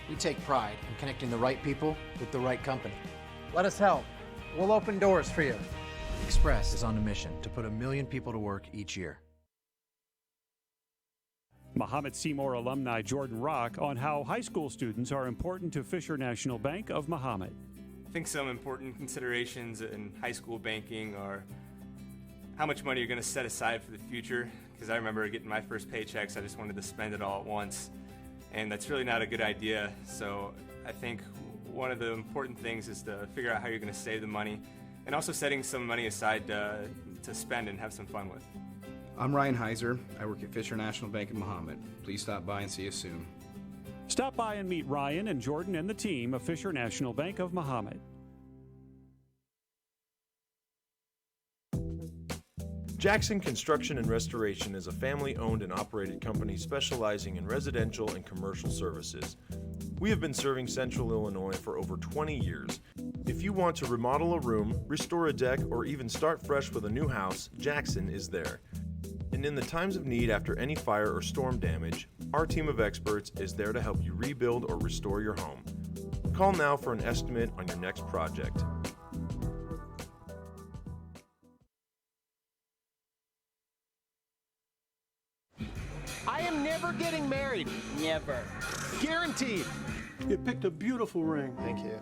We take pride in connecting the right people with the right company. Let us help. We'll open doors for you. Express is on a mission to put 1 million people to work each year. Mahomet-Seymour alumni Jordan Rock on how high school students are important to Fisher National Bank of Mahomet. I think some important considerations in high school banking are how much money you're going to set aside for the future, because I remember getting my first paychecks, I just wanted to spend it all at once, and that's really not a good idea. So I think one of the important things is to figure out how you're going to save the money, and also setting some money aside to spend and have some fun with. I'm Ryan Heiser. I work at Fisher National Bank of Mahomet. Please stop by and see us soon. Stop by and meet Ryan and Jordan and the team of Fisher National Bank of Mahomet. Jackson Construction and Restoration is a family-owned and operated company specializing in residential and commercial services. We have been serving Central Illinois for over 20 years. If you want to remodel a room, restore a deck, or even start fresh with a new house, Jackson is there. And in the times of need after any fire or storm damage, our team of experts is there to help you rebuild or restore your home. Call now for an estimate on your next project. I am never getting married. Never. Guaranteed. You picked a beautiful ring. Thank you.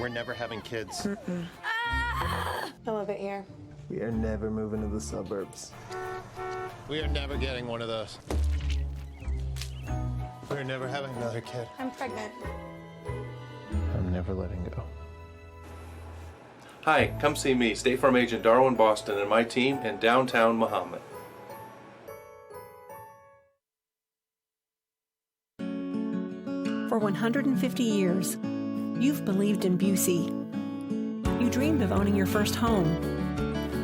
We're never having kids. I love it here. We are never moving to the suburbs. We are never getting one of those. We're never having another kid. I'm pregnant. I'm never letting go. Hi, come see me, State Farm Agent Darwin Boston, and my team in downtown Mahomet. For 150 years, you've believed in Busey. You dreamed of owning your first home.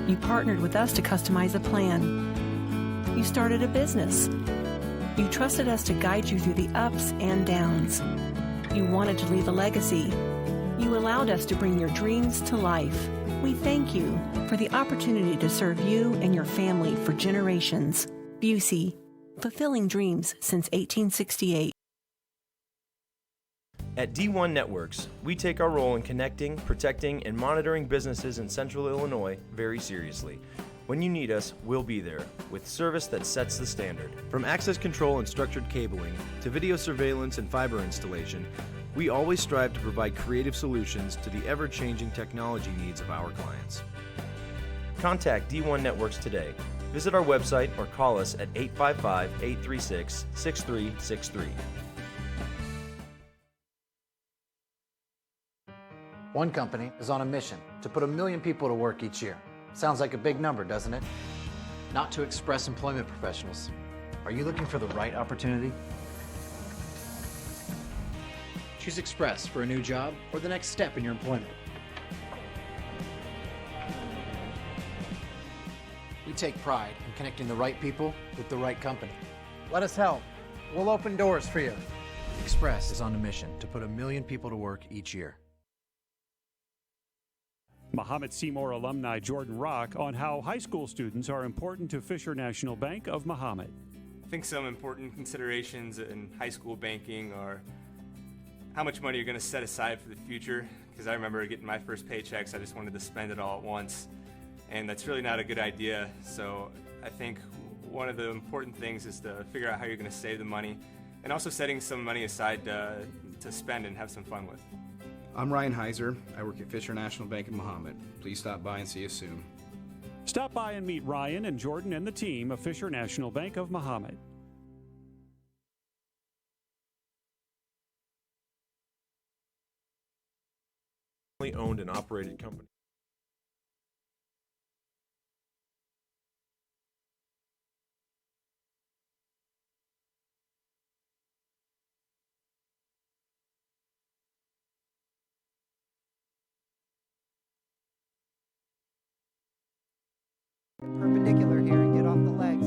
You partnered with us to customize a plan. You started a business. You trusted us to guide you through the ups and downs. You wanted to leave a legacy. You allowed us to bring your dreams to life. We thank you for the opportunity to serve you and your family for generations. Busey, fulfilling dreams since 1868. At D1 Networks, we take our role in connecting, protecting, and monitoring businesses in Central Illinois very seriously. When you need us, we'll be there, with service that sets the standard. From access control and structured cabling, to video surveillance and fiber installation, we always strive to provide creative solutions to the ever-changing technology needs of our clients. Contact D1 Networks today. Visit our website or call us at 855-836-6363. One company is on a mission to put 1 million people to work each year. Sounds like a big number, doesn't it? Not to Express employment professionals. Are you looking for the right opportunity? Choose Express for a new job or the next step in your employment. We take pride in connecting the right people with the right company. Let us help. We'll open doors for you. Express is on a mission to put 1 million people to work each year. Mahomet-Seymour alumni Jordan Rock on how high school students are important to Fisher National Bank of Mahomet. I think some important considerations in high school banking are how much money you're going to set aside for the future, because I remember getting my first paychecks, I just wanted to spend it all at once, and that's really not a good idea. So I think one of the important things is to figure out how you're going to save the money, and also setting some money aside to to spend and have some fun with. I'm Ryan Heiser. I work at Fisher National Bank in Mahomet. Please stop by and see us soon. Stop by and meet Ryan and Jordan and the team of Fisher National Bank of Mahomet. Owned and operated company. Perpendicular here and get off the legs.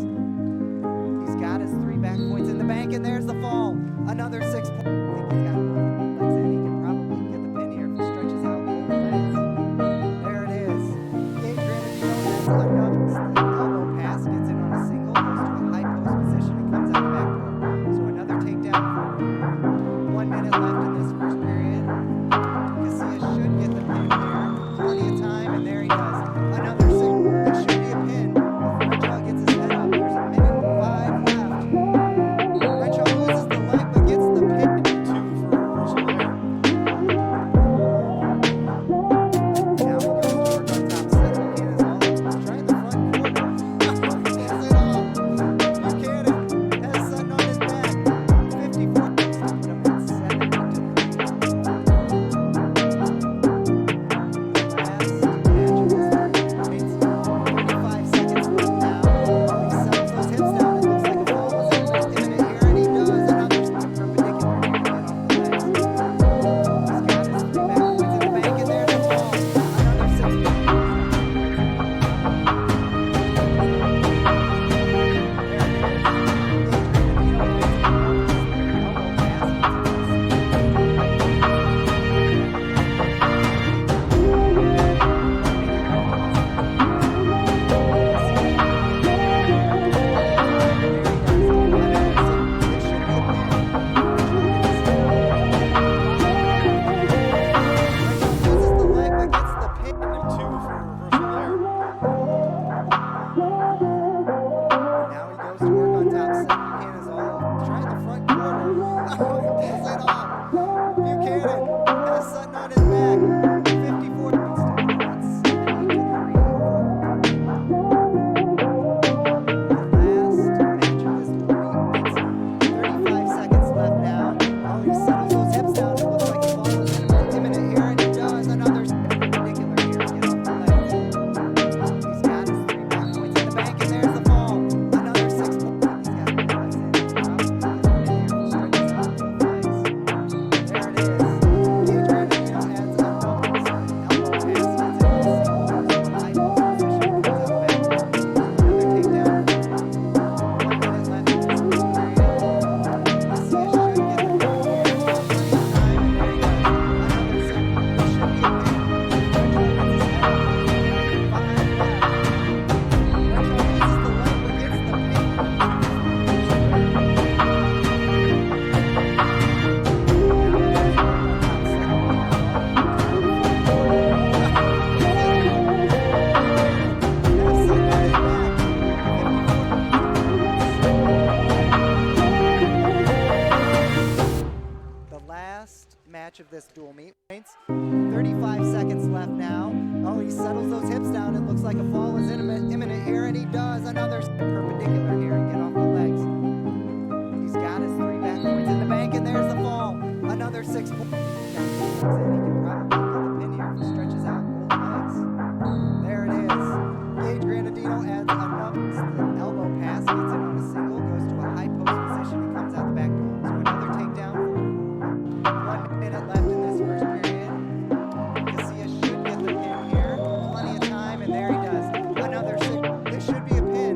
He's got his 3 back points in the bank, and there's the fall. Another 6 points. I think he's got both legs in. He can probably get the pin here if he stretches out both legs. There it is. Gage Granadino has another elbow pass, gets in on a single, goes to a high post position, and comes out the back door. So another takedown for 1 minute left in this first period. Casillas should get the pin here. Plenty of time, and there he does. Another 6. It should be a pin. Renshaw gets his head up. There's a minute and 5 left. Renshaw loses the leg but gets the pin. 2 for a reversal there. Now he goes to work on top. Second Buchanan is all up. Trying the front quarter. Pulls it off. Buchanan has Sutton on his back. 54 points to put him at 7-3. Of this dual meet. 35 seconds left now. Oh, he settles those hips down. It looks like a fall is imminent here, and he does. Another perpendicular here and get off the legs. He's got his 3 back points in the bank, and there's the fall. Another 6 points. He can probably get the pin here if he stretches out both legs. There it is. Gage Granadino adds another elbow pass, gets in on a single, goes to a high post position, and comes out the back door. So another takedown. 1 minute left in this first period. Casillas should get the pin here. Plenty of time, and there he does. Another 6. This should be a pin.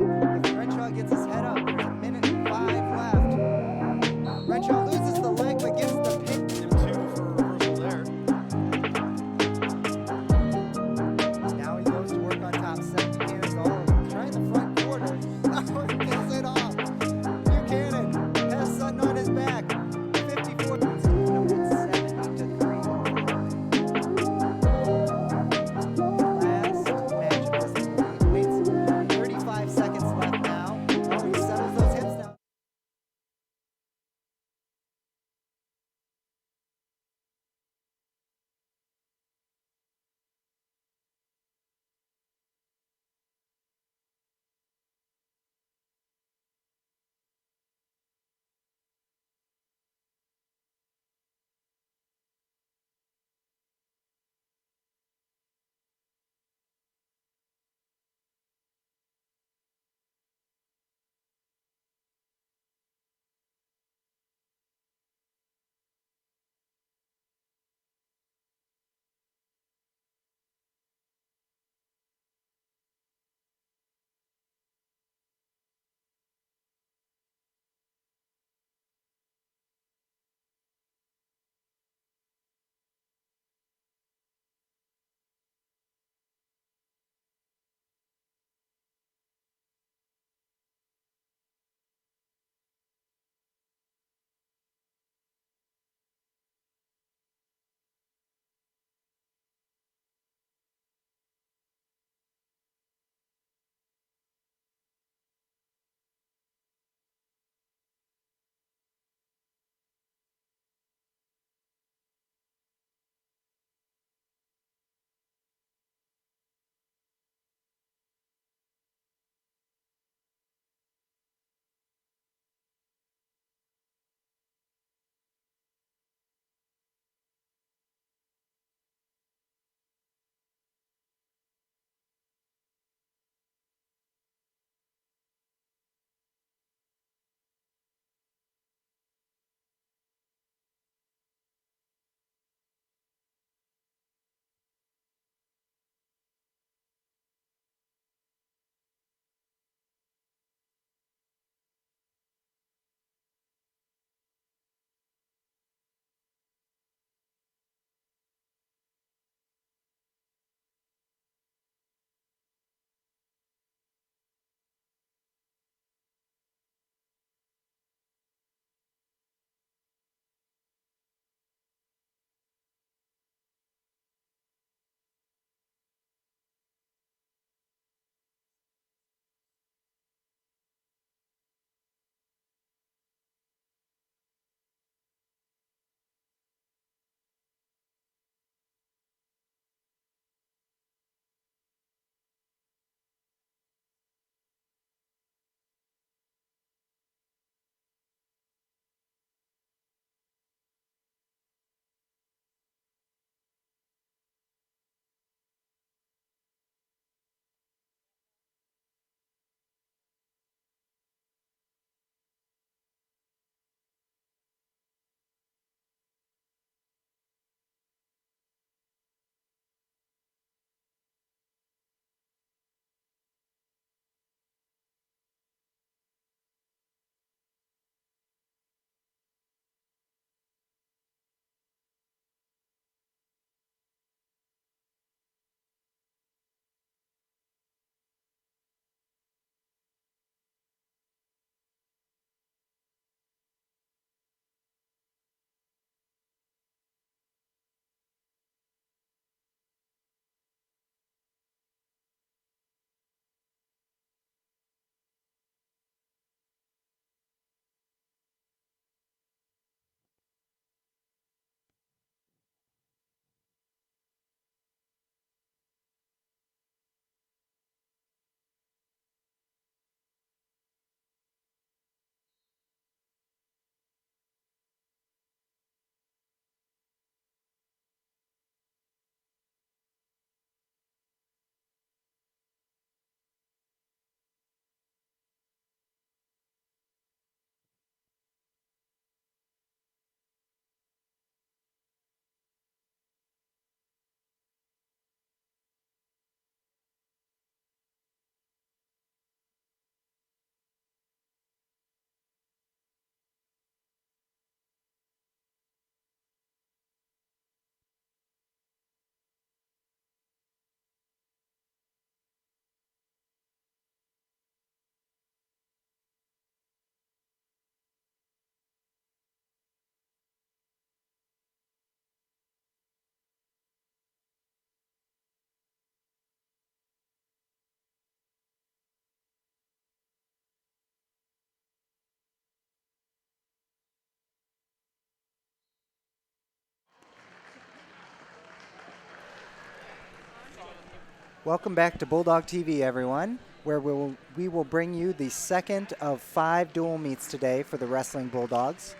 Welcome back to Bulldog TV, everyone, where we will bring you the second of 5 dual meets today for the Wrestling Bulldogs.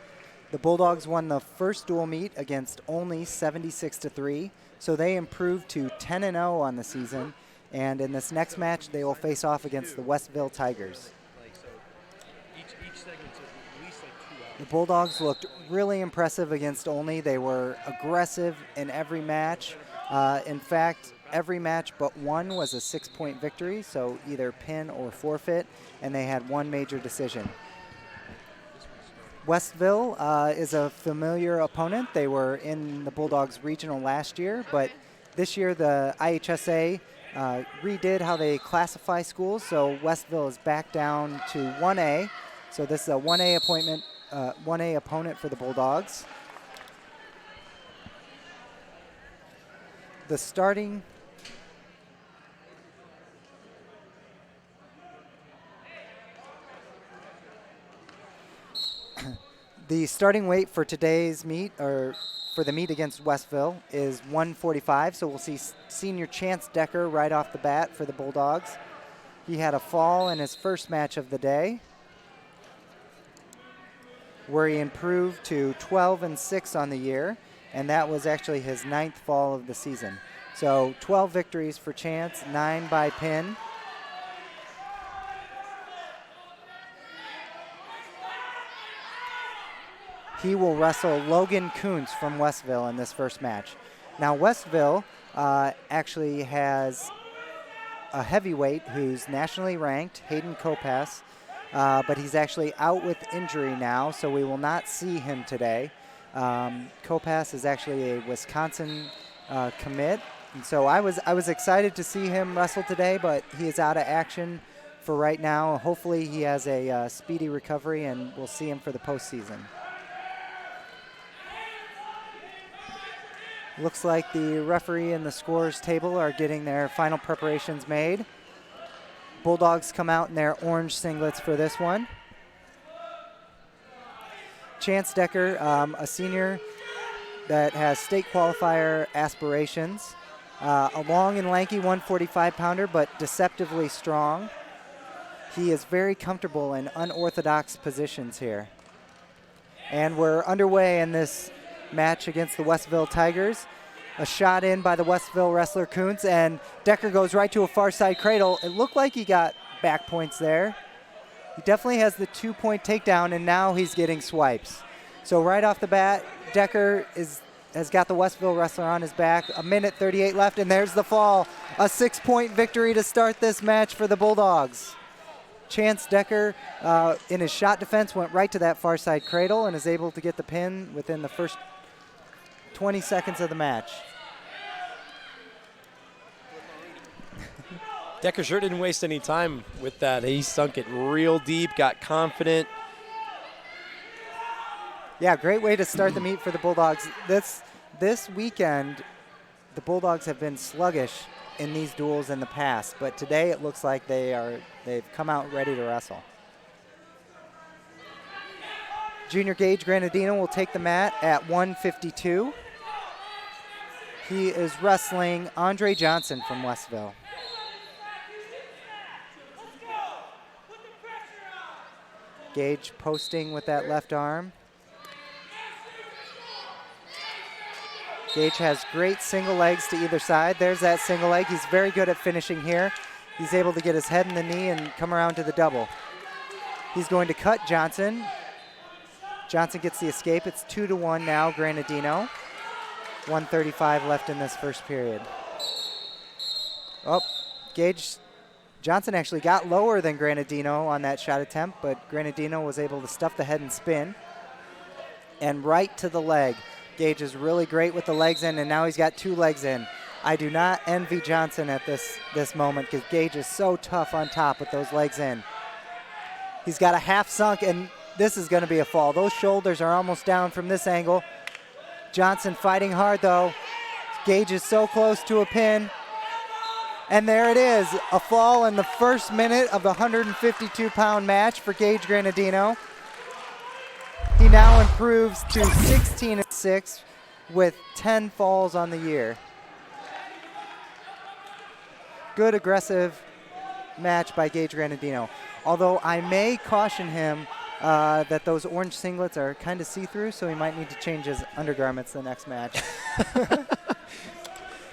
The Bulldogs won the first dual meet against Olney 76-3, so they improved to 10-0 on the season, and in this next match they will face off against the Westville Tigers. The Bulldogs looked really impressive against Olney. They were aggressive in every match. In fact, every match but one was a 6-point victory, so either pin or forfeit, and they had one major decision. Westville is a familiar opponent. They were in the Bulldogs regional last year, but this year the IHSA redid how they classify schools, so Westville is back down to 1A. So this is a 1A appointment. 1A opponent for the Bulldogs. The starting weight for today's meet, or for the meet against Westville, is 145. So we'll see senior Chance Decker right off the bat for the Bulldogs. He had a fall in his first match of the day, where he improved to 12-6 on the year, and that was actually his 9th fall of the season. So 12 victories for Chance, 9 by pin. He will wrestle Logan Kuntz from Westville in this first match. Now Westville actually has a heavyweight who's nationally ranked, Hayden Kopass, but he's actually out with injury now, so we will not see him today. Kopass is actually a Wisconsin commit, and so I was excited to see him wrestle today, but he is out of action for right now. Hopefully he has a speedy recovery, and we'll see him for the postseason. Looks like the referee and the scores table are getting their final preparations made. Bulldogs come out in their orange singlets for this one. Chance Decker, a senior that has state qualifier aspirations. A long and lanky 145-pounder, but deceptively strong. He is very comfortable in unorthodox positions here. And we're underway in this match against the Westville Tigers. A shot in by the Westville wrestler Kuntz, and Decker goes right to a far side cradle. It looked like he got back points there. He definitely has the 2-point takedown, and now he's getting swipes. So right off the bat, Decker has got the Westville wrestler on his back. 1:38 left, and there's the fall. A 6-point victory to start this match for the Bulldogs. Chance Decker, in his shot defense, went right to that far side cradle and is able to get the pin within the first 20 seconds of the match. Decker sure didn't waste any time with that. He sunk it real deep, got confident. Yeah, great way to start the meet for the Bulldogs. This weekend, the Bulldogs have been sluggish in these duels in the past, but today it looks like they've come out ready to wrestle. Junior Gage Granadino will take the mat at 152. He is wrestling Andre Johnson from Westville. Gage posting with that left arm. Gage has great single legs to either side. There's that single leg. He's very good at finishing here. He's able to get his head in the knee and come around to the double. He's going to cut Johnson. Johnson gets the escape. It's 2-1 now, Granadino. 1:35 left in this first period. Oh, Johnson actually got lower than Granadino on that shot attempt, but Granadino was able to stuff the head and spin. And right to the leg. Gage is really great with the legs in, and now he's got 2 legs in. I do not envy Johnson at this moment, because Gage is so tough on top with those legs in. He's got a half sunk, and this is going to be a fall. Those shoulders are almost down from this angle. Johnson fighting hard, though. Gage is so close to a pin. And there it is, a fall in the first minute of the 152-pound match for Gage Granadino. He now improves to 16-6 with 10 falls on the year. good aggressive match by Gage Granadino. Although I may caution him that those orange singlets are kind of see-through, so he might need to change his undergarments the next match.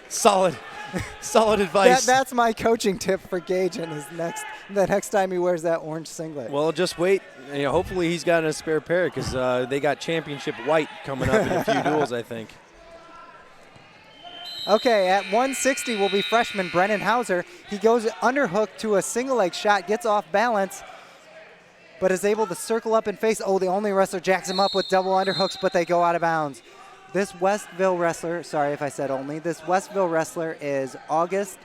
Solid advice. That's my coaching tip for Gage in the next time he wears that orange singlet. Well, just wait. Hopefully he's got a spare pair because they got championship white coming up in a few duels, I think. Okay, at 160 will be freshman Brennan Hauser. He goes underhook to a single leg shot, gets off balance, but is able to circle up and face. Oh, the only wrestler jacks him up with double underhooks, but they go out of bounds. This Westville wrestler, sorry if I said only, this Westville wrestler is August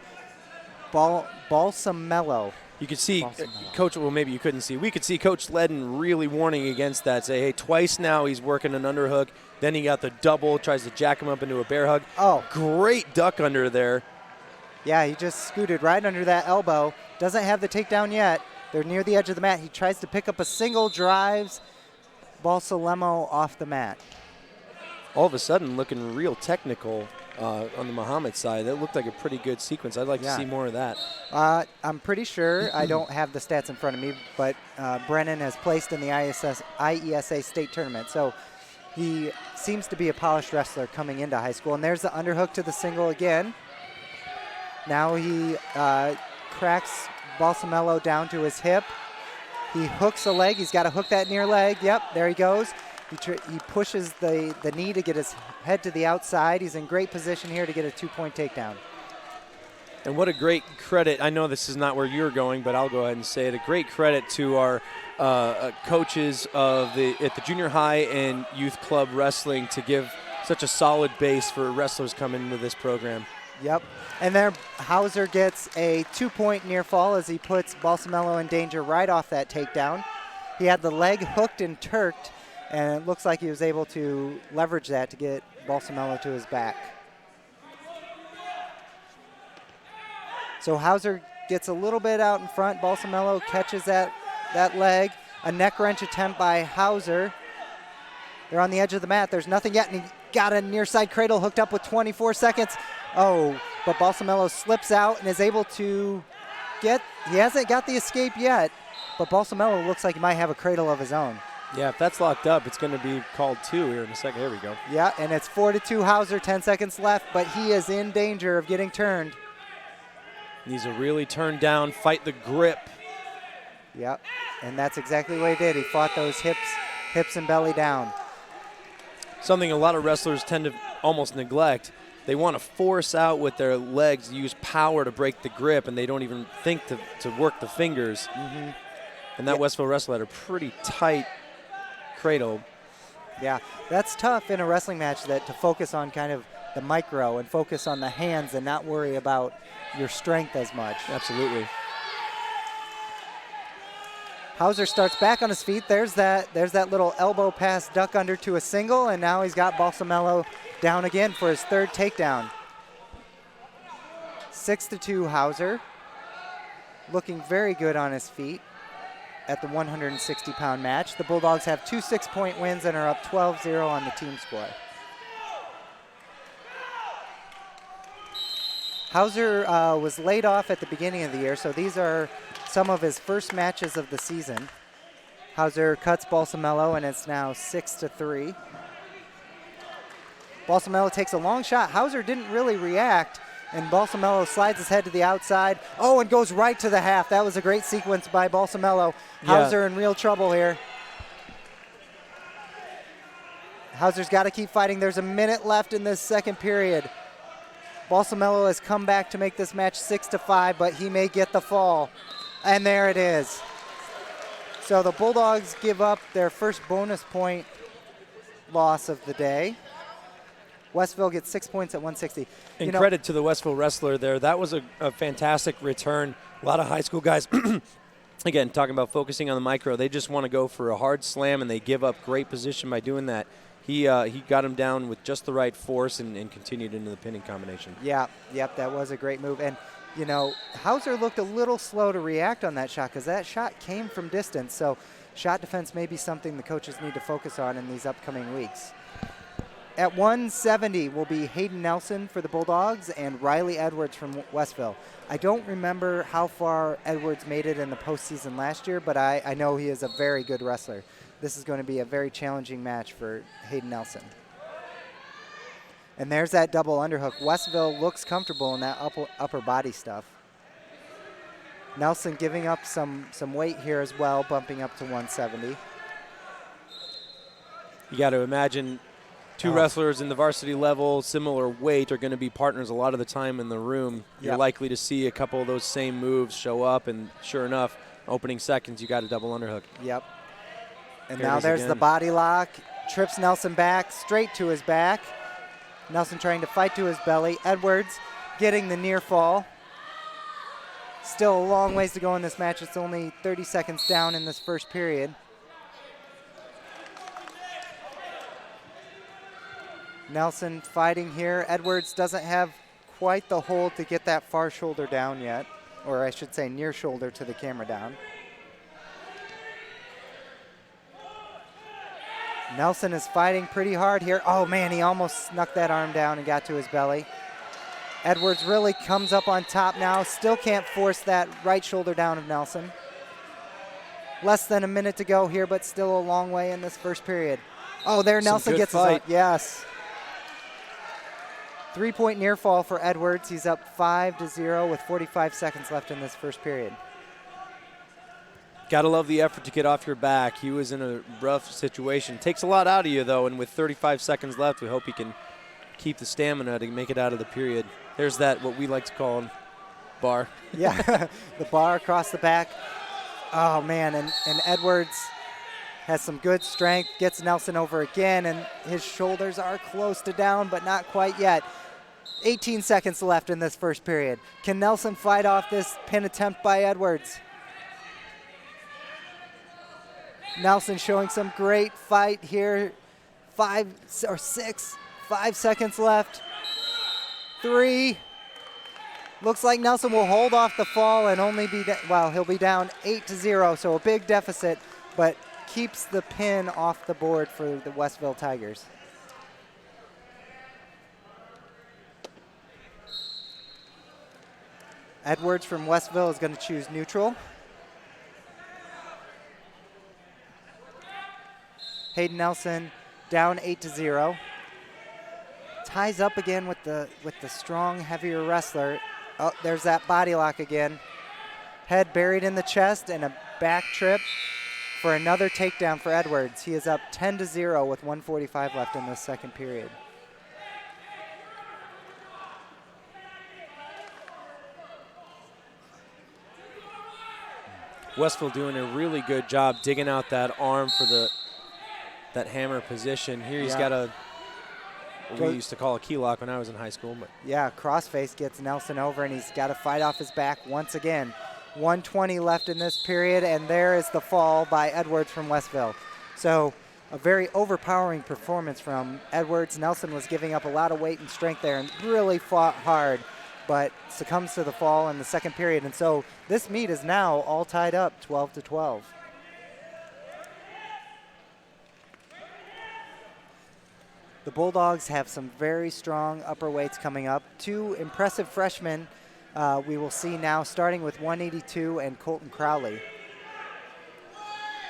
Balsamello. You could see Coach, well, maybe you couldn't see. We could see Coach Ledden really warning against that. Say, hey, twice now he's working an underhook. Then he got the double, tries to jack him up into a bear hug. Oh. Great duck under there. Yeah, he just scooted right under that elbow. Doesn't have the takedown yet. They're near the edge of the mat. He tries to pick up a single, drives Balsalemo off the mat. All of a sudden looking real technical on the Mahomet side. That looked like a pretty good sequence. I'd like to see more of that. I'm pretty sure, I don't have the stats in front of me, but Brennan has placed in the IHSA state tournament. So he seems to be a polished wrestler coming into high school. And there's the underhook to the single again. Now he cracks Balsamello down to his hip. He hooks a leg. He's got to hook that near leg. Yep, there he goes. He pushes the knee to get his head to the outside. He's in great position here to get a 2-point takedown. And what a great credit. I know this is not where you're going, but I'll go ahead and say it. A great credit to our coaches at the junior high and youth club wrestling to give such a solid base for wrestlers coming into this program. Yep. And there, Hauser gets a 2-point near fall as he puts Balsamello in danger right off that takedown. He had the leg hooked and turked, and it looks like he was able to leverage that to get Balsamello to his back. So Hauser gets a little bit out in front. Balsamello catches that leg. A neck wrench attempt by Hauser. They're on the edge of the mat. There's nothing yet, and he got a near side cradle hooked up with 24 seconds. Oh, but Balsamello slips out and is able to he hasn't got the escape yet, but Balsamello looks like he might have a cradle of his own. Yeah, if that's locked up, it's going to be called 2 here in a second. Here we go. Yeah, and it's 4-2 Hauser, 10 seconds left, but he is in danger of getting turned. Needs to really turn down, fight the grip. Yep, and that's exactly what he did. He fought those hips and belly down. Something a lot of wrestlers tend to almost neglect. They want to force out with their legs, use power to break the grip, and they don't even think to work the fingers. Mm-hmm. And that Westville wrestler had a pretty tight cradle. Yeah, that's tough in a wrestling match to focus on kind of the micro and focus on the hands and not worry about your strength as much. Absolutely. Hauser starts back on his feet. There's that little elbow pass duck under to a single, and now he's got Balsamello down again for his third takedown. 6-2 Hauser, looking very good on his feet at the 160-pound match. The Bulldogs have 2 6-point wins and are up 12-0 on the team score. Hauser was laid off at the beginning of the year, so these are some of his first matches of the season. Hauser cuts Balsamello, and it's now 6-3. Balsamello takes a long shot. Hauser didn't really react, and Balsamello slides his head to the outside. Oh, and goes right to the half. That was a great sequence by Balsamello. Hauser in real trouble here. Hauser's got to keep fighting. There's a minute left in this second period. Balsamello has come back to make this match 6-5, but he may get the fall. And there it is. So the Bulldogs give up their first bonus point loss of the day. Westville gets 6 points at 160. And credit to the Westville wrestler there. That was a fantastic return. A lot of high school guys, again, talking about focusing on the micro, they just want to go for a hard slam, and they give up great position by doing that. He got him down with just the right force and continued into the pinning combination. Yeah, yep, that was a great move. And, Hauser looked a little slow to react on that shot because that shot came from distance. So shot defense may be something the coaches need to focus on in these upcoming weeks. At 170 will be Hayden Nelson for the Bulldogs and Riley Edwards from Westville. I don't remember how far Edwards made it in the postseason last year, but I know he is a very good wrestler. This is going to be a very challenging match for Hayden Nelson. And there's that double underhook. Westville looks comfortable in that upper body stuff. Nelson giving up some weight here as well, bumping up to 170. You got to imagine two wrestlers in the varsity level, similar weight, are going to be partners a lot of the time in the room. You're likely to see a couple of those same moves show up, and sure enough, opening seconds, you got a double underhook. Yep. And now there's the body lock. Trips Nelson back, straight to his back. Nelson trying to fight to his belly. Edwards getting the near fall. Still a long ways to go in this match. It's only 30 seconds down in this first period. Nelson fighting here. Edwards doesn't have quite the hold to get that far shoulder down yet, or I should say near shoulder to the camera down. Nelson is fighting pretty hard here. Oh man, he almost snuck that arm down and got to his belly. Edwards really comes up on top now. Still can't force that right shoulder down of Nelson. Less than a minute to go here, but still a long way in this first period. Oh, there Nelson gets his own. Yes. 3-point near fall for Edwards. He's up 5-0 with 45 seconds left in this first period. Got to love the effort to get off your back. He was in a rough situation. Takes a lot out of you, though, and with 35 seconds left, we hope he can keep the stamina to make it out of the period. There's that, what we like to call him, bar. Yeah, the bar across the back. Oh, man, and Edwards has some good strength, gets Nelson over again, and his shoulders are close to down, but not quite yet. 18 seconds left in this first period. Can Nelson fight off this pin attempt by Edwards? Nelson showing some great fight here. 5 seconds left. 3. Looks like Nelson will hold off the fall and only be, he'll be down 8-0, so a big deficit, but keeps the pin off the board for the Westville Tigers. Edwards from Westville is going to choose neutral. Hayden Nelson down 8-0. Ties up again with the strong, heavier wrestler. Oh, there's that body lock again. Head buried in the chest and a back trip for another takedown for Edwards. He is up 10-0 with 1:45 left in this second period. Westville doing a really good job digging out that arm for that hammer position. Here he's got what we used to call a key lock when I was in high school. But yeah, crossface gets Nelson over, and he's got to fight off his back once again. 1:20 left in this period, and there is the fall by Edwards from Westville. So a very overpowering performance from Edwards. Nelson was giving up a lot of weight and strength there and really fought hard, but succumbs to the fall in the second period. And so this meet is now all tied up 12-12. The Bulldogs have some very strong upper weights coming up. 2 impressive freshmen we will see now, starting with 182 and Colton Crowley.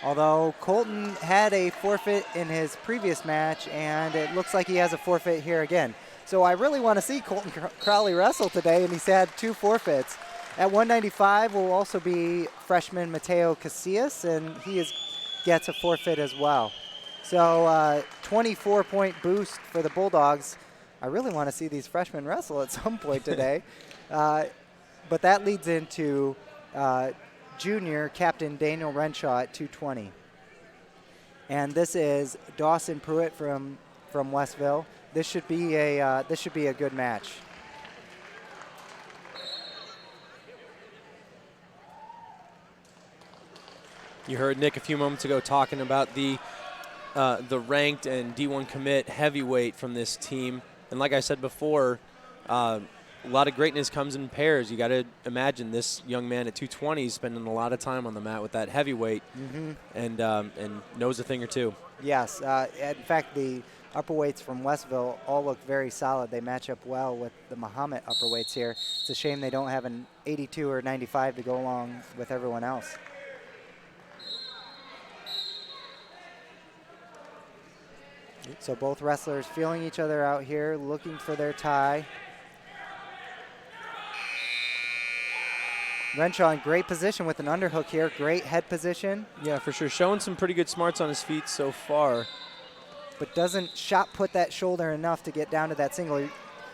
Although Colton had a forfeit in his previous match, and it looks like he has a forfeit here again. So I really want to see Colton Crowley wrestle today, and he's had 2 forfeits. At 195 will also be freshman Mateo Casillas, and he gets a forfeit as well. So 24-point boost for the Bulldogs. I really want to see these freshmen wrestle at some point today. But that leads into junior captain Daniel Renshaw at 220. And this is Dawson Pruitt from Westville. This should be a good match. you heard Nick a few moments ago talking about the ranked and D1 commit heavyweight from this team. And like I said before, a lot of greatness comes in pairs. You got to imagine this young man at 220 spending a lot of time on the mat with that heavyweight, and knows a thing or two. Yes. In fact, the upperweights from Westville all look very solid. They match up well with the Mahomet upperweights here. It's a shame they don't have an 82 or 95 to go along with everyone else. So both wrestlers feeling each other out here, looking for their tie. Renshaw in great position with an underhook here. Great head position. Yeah, for sure. Showing some pretty good smarts on his feet so far. But doesn't shot put that shoulder enough to get down to that single.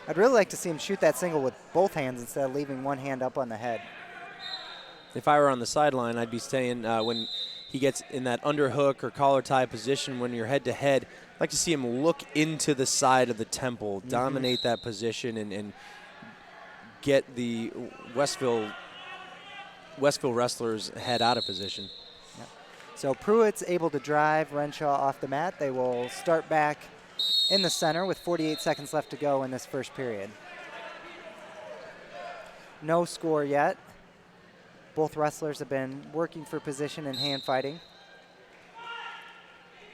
I'd really like to see him shoot that single with both hands instead of leaving one hand up on the head. If I were on the sideline, I'd be saying when he gets in that underhook or collar tie position when you're head to head, I'd like to see him look into the side of the temple, dominate that position, and get the Westville wrestlers head out of position. Yep. So Pruitt's able to drive Renshaw off the mat. They will start back in the center with 48 seconds left to go in this first period. No score yet. Both wrestlers have been working for position and hand fighting.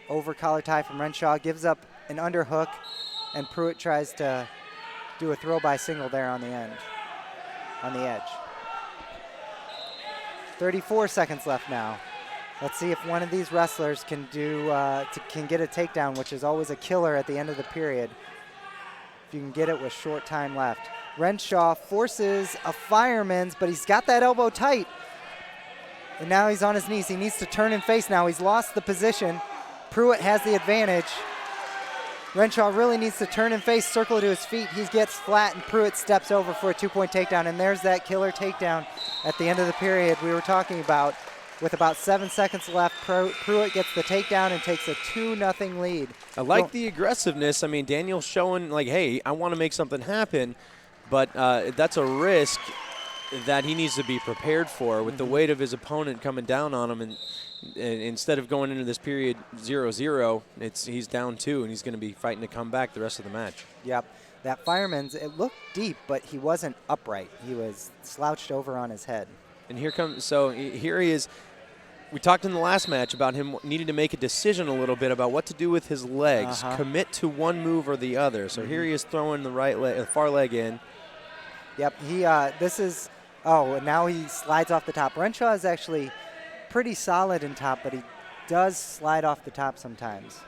Over collar tie from Renshaw, gives up an underhook, and Pruitt tries to do a throw by single there on the end, on the edge. 34 seconds left now. Let's see if one of these wrestlers can get a takedown, which is always a killer at the end of the period. If you can get it with short time left. Renshaw forces a fireman's, but he's got that elbow tight. And now he's on his knees. He needs to turn and face now. He's lost the position. Pruitt has the advantage. Renshaw really needs to turn and face, circle to his feet. He gets flat, and Pruitt steps over for a 2-point takedown. And there's that killer takedown at the end of the period we were talking about. With about 7 seconds left, Pruitt gets the takedown and takes a 2-0 lead. I like the aggressiveness. I mean, Daniel's showing, like, hey, I want to make something happen, but that's a risk that he needs to be prepared for with the weight of his opponent coming down on him. And instead of going into this period 0-0, he's down 2, and he's going to be fighting to come back the rest of the match. Yep. That fireman's, it looked deep, but he wasn't upright. He was slouched over on his head. And here he is. We talked in the last match about him needing to make a decision a little bit about what to do with his legs, commit to one move or the other. So here he is throwing the right leg, far leg in. Yep, and now he slides off the top. Renshaw is actually pretty solid in top, but he does slide off the top sometimes.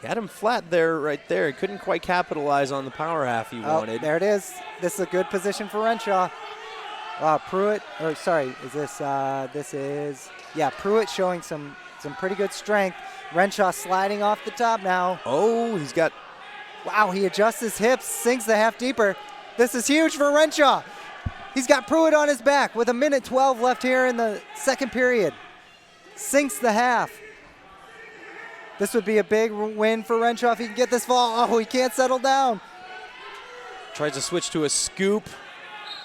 He had him flat there, right there. He couldn't quite capitalize on the power half he wanted. There it is. This is a good position for Renshaw. Pruitt showing some pretty good strength. Renshaw sliding off the top now. Oh, wow, he adjusts his hips, sinks the half deeper. This is huge for Renshaw. He's got Pruitt on his back with 1:12 left here in the second period. Sinks the half. This would be a big win for Renshaw if he can get this fall. Oh, he can't settle down. Tries to switch to a scoop.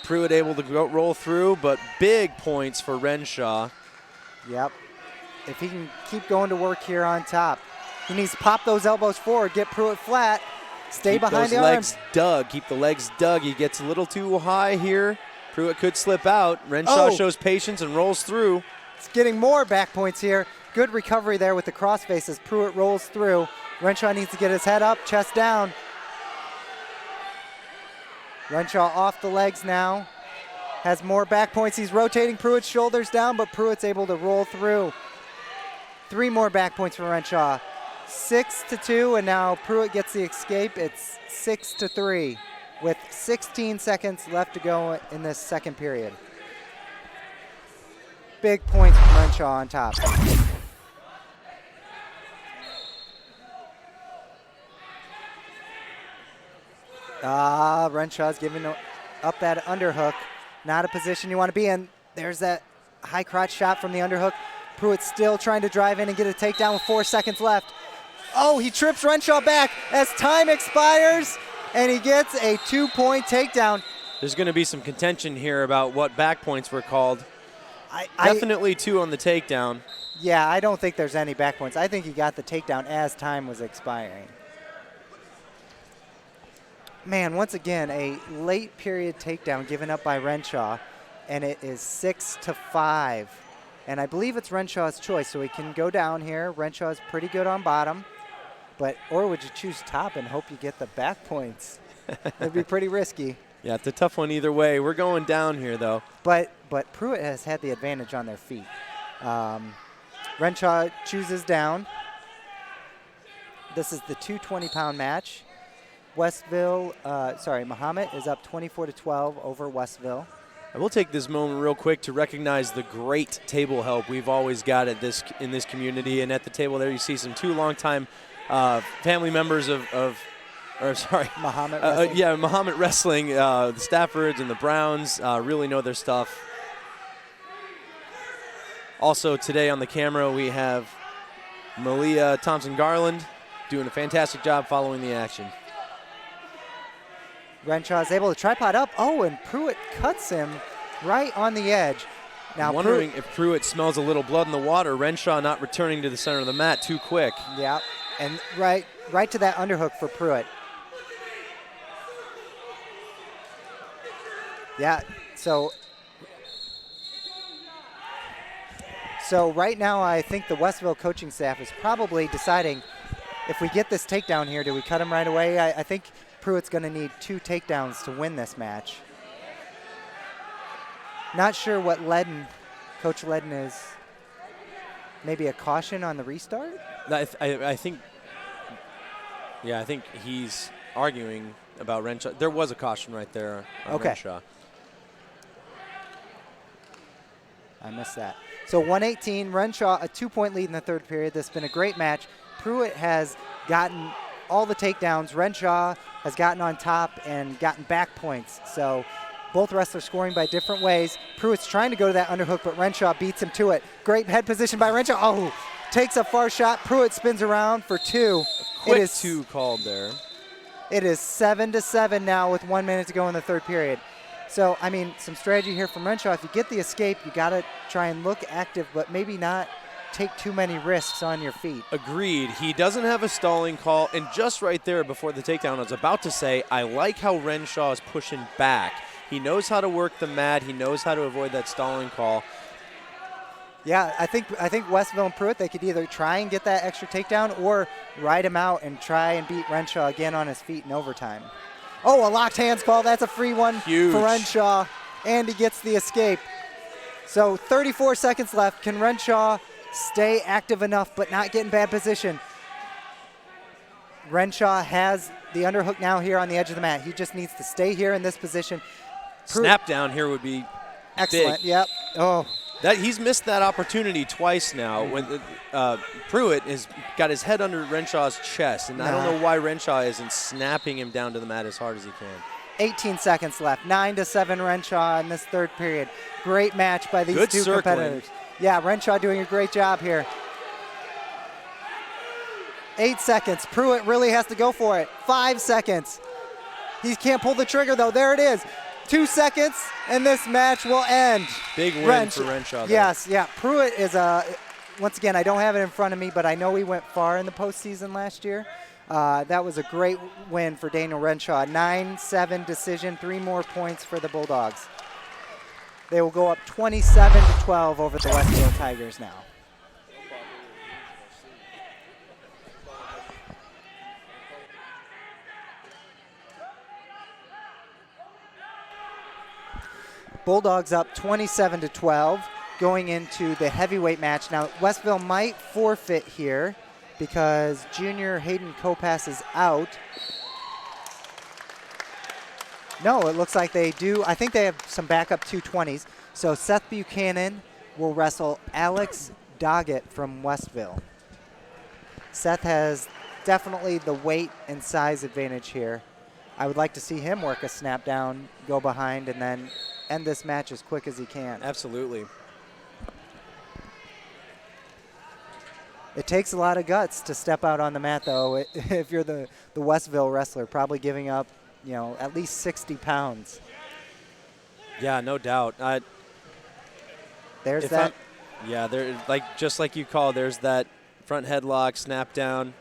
Pruitt able to roll through, but big points for Renshaw. Yep. If he can keep going to work here on top, he needs to pop those elbows forward, get Pruitt flat, stay behind the arms. Keep the legs dug. He gets a little too high here. Pruitt could slip out. Renshaw shows patience and rolls through. It's getting more back points here. Good recovery there with the crossface as Pruitt rolls through. Renshaw needs to get his head up, chest down. Renshaw off the legs now. Has more back points. He's rotating Pruitt's shoulders down, but Pruitt's able to roll through. 3 more back points for Renshaw. 6-2, and now Pruitt gets the escape. It's 6-3 with 16 seconds left to go in this second period. Big points from Renshaw on top. Renshaw's giving up that underhook. Not a position you want to be in. There's that high crotch shot from the underhook. Pruitt's still trying to drive in and get a takedown with 4 seconds left. Oh, he trips Renshaw back as time expires, and he gets a 2-point takedown. There's going to be some contention here about what back points were called. Definitely 2 on the takedown. Yeah, I don't think there's any back points. I think he got the takedown as time was expiring. Man, once again, a late period takedown given up by Renshaw, and it is 6-5. And I believe it's Renshaw's choice, so he can go down here. Renshaw is pretty good on bottom, or would you choose top and hope you get the back points? It'd be pretty risky. Yeah, it's a tough one either way. We're going down here, though. But Pruitt has had the advantage on their feet. Renshaw chooses down. This is the 220-pound match. Mahomet is up 24-12 over Westville. I will take this moment real quick to recognize the great table help we've always got in this community. And at the table there, you see some two longtime family members of Mahomet Wrestling. Mahomet Wrestling. The Staffords and the Browns really know their stuff. Also today on the camera, we have Malia Thompson-Garland doing a fantastic job following the action. Renshaw is able to tripod up. Oh, and Pruitt cuts him right on the edge. Now I'm wondering if Pruitt smells a little blood in the water. Renshaw not returning to the center of the mat too quick. Yeah, and right to that underhook for Pruitt. Yeah, so right now I think the Westville coaching staff is probably deciding if we get this takedown here, do we cut him right away? I think Pruitt's going to need 2 takedowns to win this match. Not sure what Coach Ledden is. Maybe a caution on the restart? I think he's arguing about Renshaw. There was a caution right there on Renshaw. I missed that. So 118, Renshaw, a 2-point lead in the third period. This has been a great match. Pruitt has gotten all the takedowns. Renshaw has gotten on top and gotten back points. So both wrestlers scoring by different ways. Pruitt's trying to go to that underhook, but Renshaw beats him to it. Great head position by Renshaw. Oh, takes a far shot. Pruitt spins around for 2. Quick 2 called there. It is 7-7 now with 1 minute to go in the third period. So, I mean, some strategy here from Renshaw. If you get the escape, you got to try and look active, but maybe not take too many risks on your feet. Agreed. He doesn't have a stalling call, and just right there before the takedown, I was about to say, I like how Renshaw is pushing back. He knows how to work the mat. He knows how to avoid that stalling call. Yeah, I think Westville and Pruitt, they could either try and get that extra takedown or ride him out and try and beat Renshaw again on his feet in overtime. Oh, a locked hands call. That's a free one for Renshaw, and he gets the escape. So 34 seconds left. Can Renshaw stay active enough but not get in bad position? Renshaw has the underhook now here on the edge of the mat. He just needs to stay here in this position. Snap down here would be excellent. Big. Yep. Oh. He's missed that opportunity twice now. When Pruitt has got his head under Renshaw's chest, and I don't know why Renshaw isn't snapping him down to the mat as hard as he can. 18 seconds left. 9-7 Renshaw in this third period. Great match by these two competitors. Yeah, Renshaw doing a great job here. 8 seconds. Pruitt really has to go for it. 5 seconds. He can't pull the trigger, though. There it is. 2 seconds, and this match will end. Big win for Renshaw. Yes, yeah. Pruitt is once again, I don't have it in front of me, but I know he went far in the postseason last year. That was a great win for Daniel Renshaw. 9-7 decision, 3 more points for the Bulldogs. They will go up 27-12 over the Westville Tigers now. Bulldogs up 27-12 going into the heavyweight match. Now, Westville might forfeit here because junior Hayden Kopass is out. No, it looks like they do. I think they have some backup 220s. So Seth Buchanan will wrestle Alex Doggett from Westville. Seth has definitely the weight and size advantage here. I would like to see him work a snap down, go behind, and then end this match as quick as he can. Absolutely. It takes a lot of guts to step out on the mat, though, if you're the Westville wrestler, probably giving up, at least 60 pounds. Yeah, no doubt. There's that. Just like you called, there's that front headlock, snap down.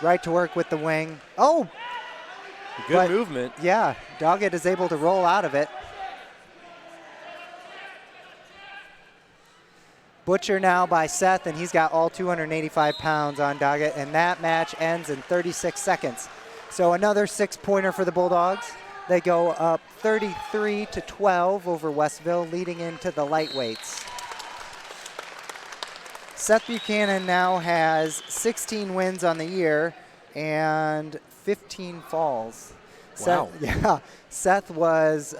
Right to work with the wing. Oh! Good movement. Yeah, Doggett is able to roll out of it. Butcher now by Seth, and he's got all 285 pounds on Doggett, and that match ends in 36 seconds. So another 6-pointer for the Bulldogs. They go up 33-12 over Westville, leading into the lightweights. Seth Buchanan now has 16 wins on the year and 15 falls. Wow. Seth was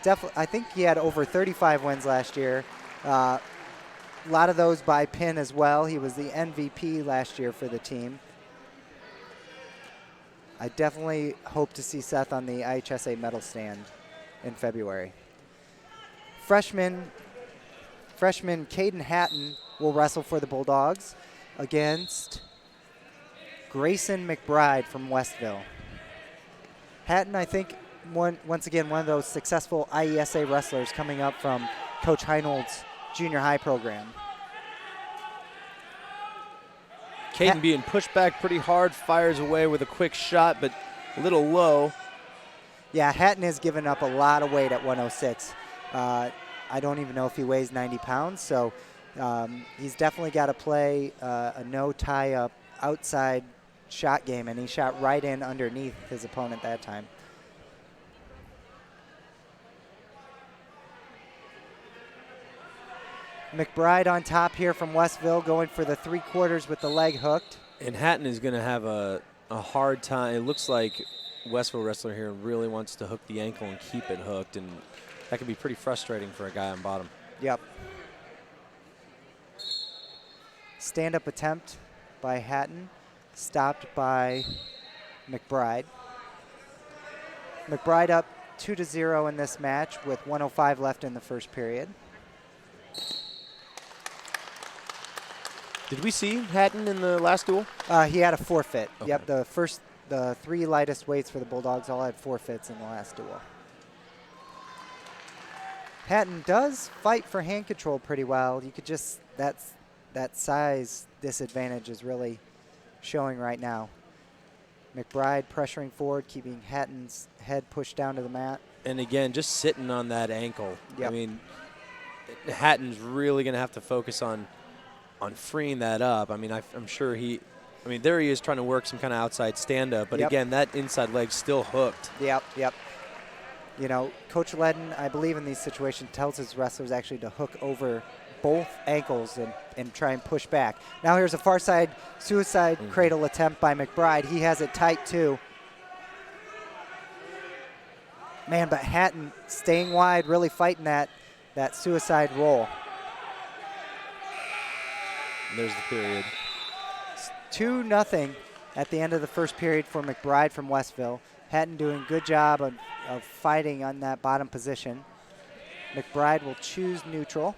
definitely, I think he had over 35 wins last year. A lot of those by pin as well. He was the MVP last year for the team. I definitely hope to see Seth on the IHSA medal stand in February. Freshman Caden Hatton will wrestle for the Bulldogs against Grayson McBride from Westville. Hatton, I think, once again, one of those successful IHSA wrestlers coming up from Coach Heinold's junior high program. Caden being pushed back pretty hard, fires away with a quick shot, but a little low. Yeah, Hatton has given up a lot of weight at 106. I don't even know if he weighs 90 pounds, so he's definitely got to play a no tie-up outside shot game, and he shot right in underneath his opponent that time. McBride on top here from Westville, going for the 3/4 with the leg hooked. And Hatton is going to have a hard time. It looks like Westville wrestler here really wants to hook the ankle and keep it hooked, and that can be pretty frustrating for a guy on bottom. Yep. Stand-up attempt by Hatton, stopped by McBride. McBride up 2-0 in this match with 1:05 left in the first period. Did we see Hatton in the last duel? He had a forfeit. Okay. Yep, the 3 lightest weights for the Bulldogs all had forfeits in the last duel. Hatton does fight for hand control pretty well. You could just, that size disadvantage is really showing right now. McBride pressuring forward, keeping Hatton's head pushed down to the mat. And again, just sitting on that ankle. Yep. I mean, Hatton's really going to have to focus on freeing that up. I mean, I'm sure there he is trying to work some kind of outside stand-up, but again, that inside leg's still hooked. Yep. You know, Coach Ledden, I believe in these situations, tells his wrestlers actually to hook over both ankles and try and push back. Now here's a far side suicide cradle attempt by McBride. He has it tight too. Man, but Hatton staying wide, really fighting that suicide roll. And there's the period. 2-0 at the end of the first period for McBride from Westville. Hatton doing a good job of fighting on that bottom position. McBride will choose neutral.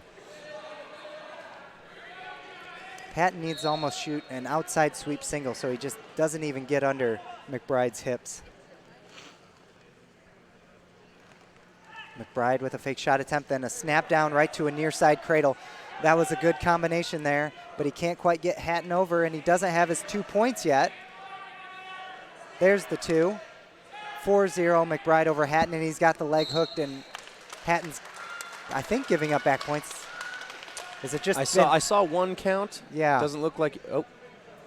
Hatton needs to almost shoot an outside sweep single, so he just doesn't even get under McBride's hips. McBride with a fake shot attempt, then a snap down right to a near side cradle. That was a good combination there, but he can't quite get Hatton over, and he doesn't have his 2 points yet. There's the 2. 4-0 McBride over Hatton, and he's got the leg hooked, and Hatton's, I think, giving up back points. Is it just? I saw one count. Yeah. Doesn't look like. Oh.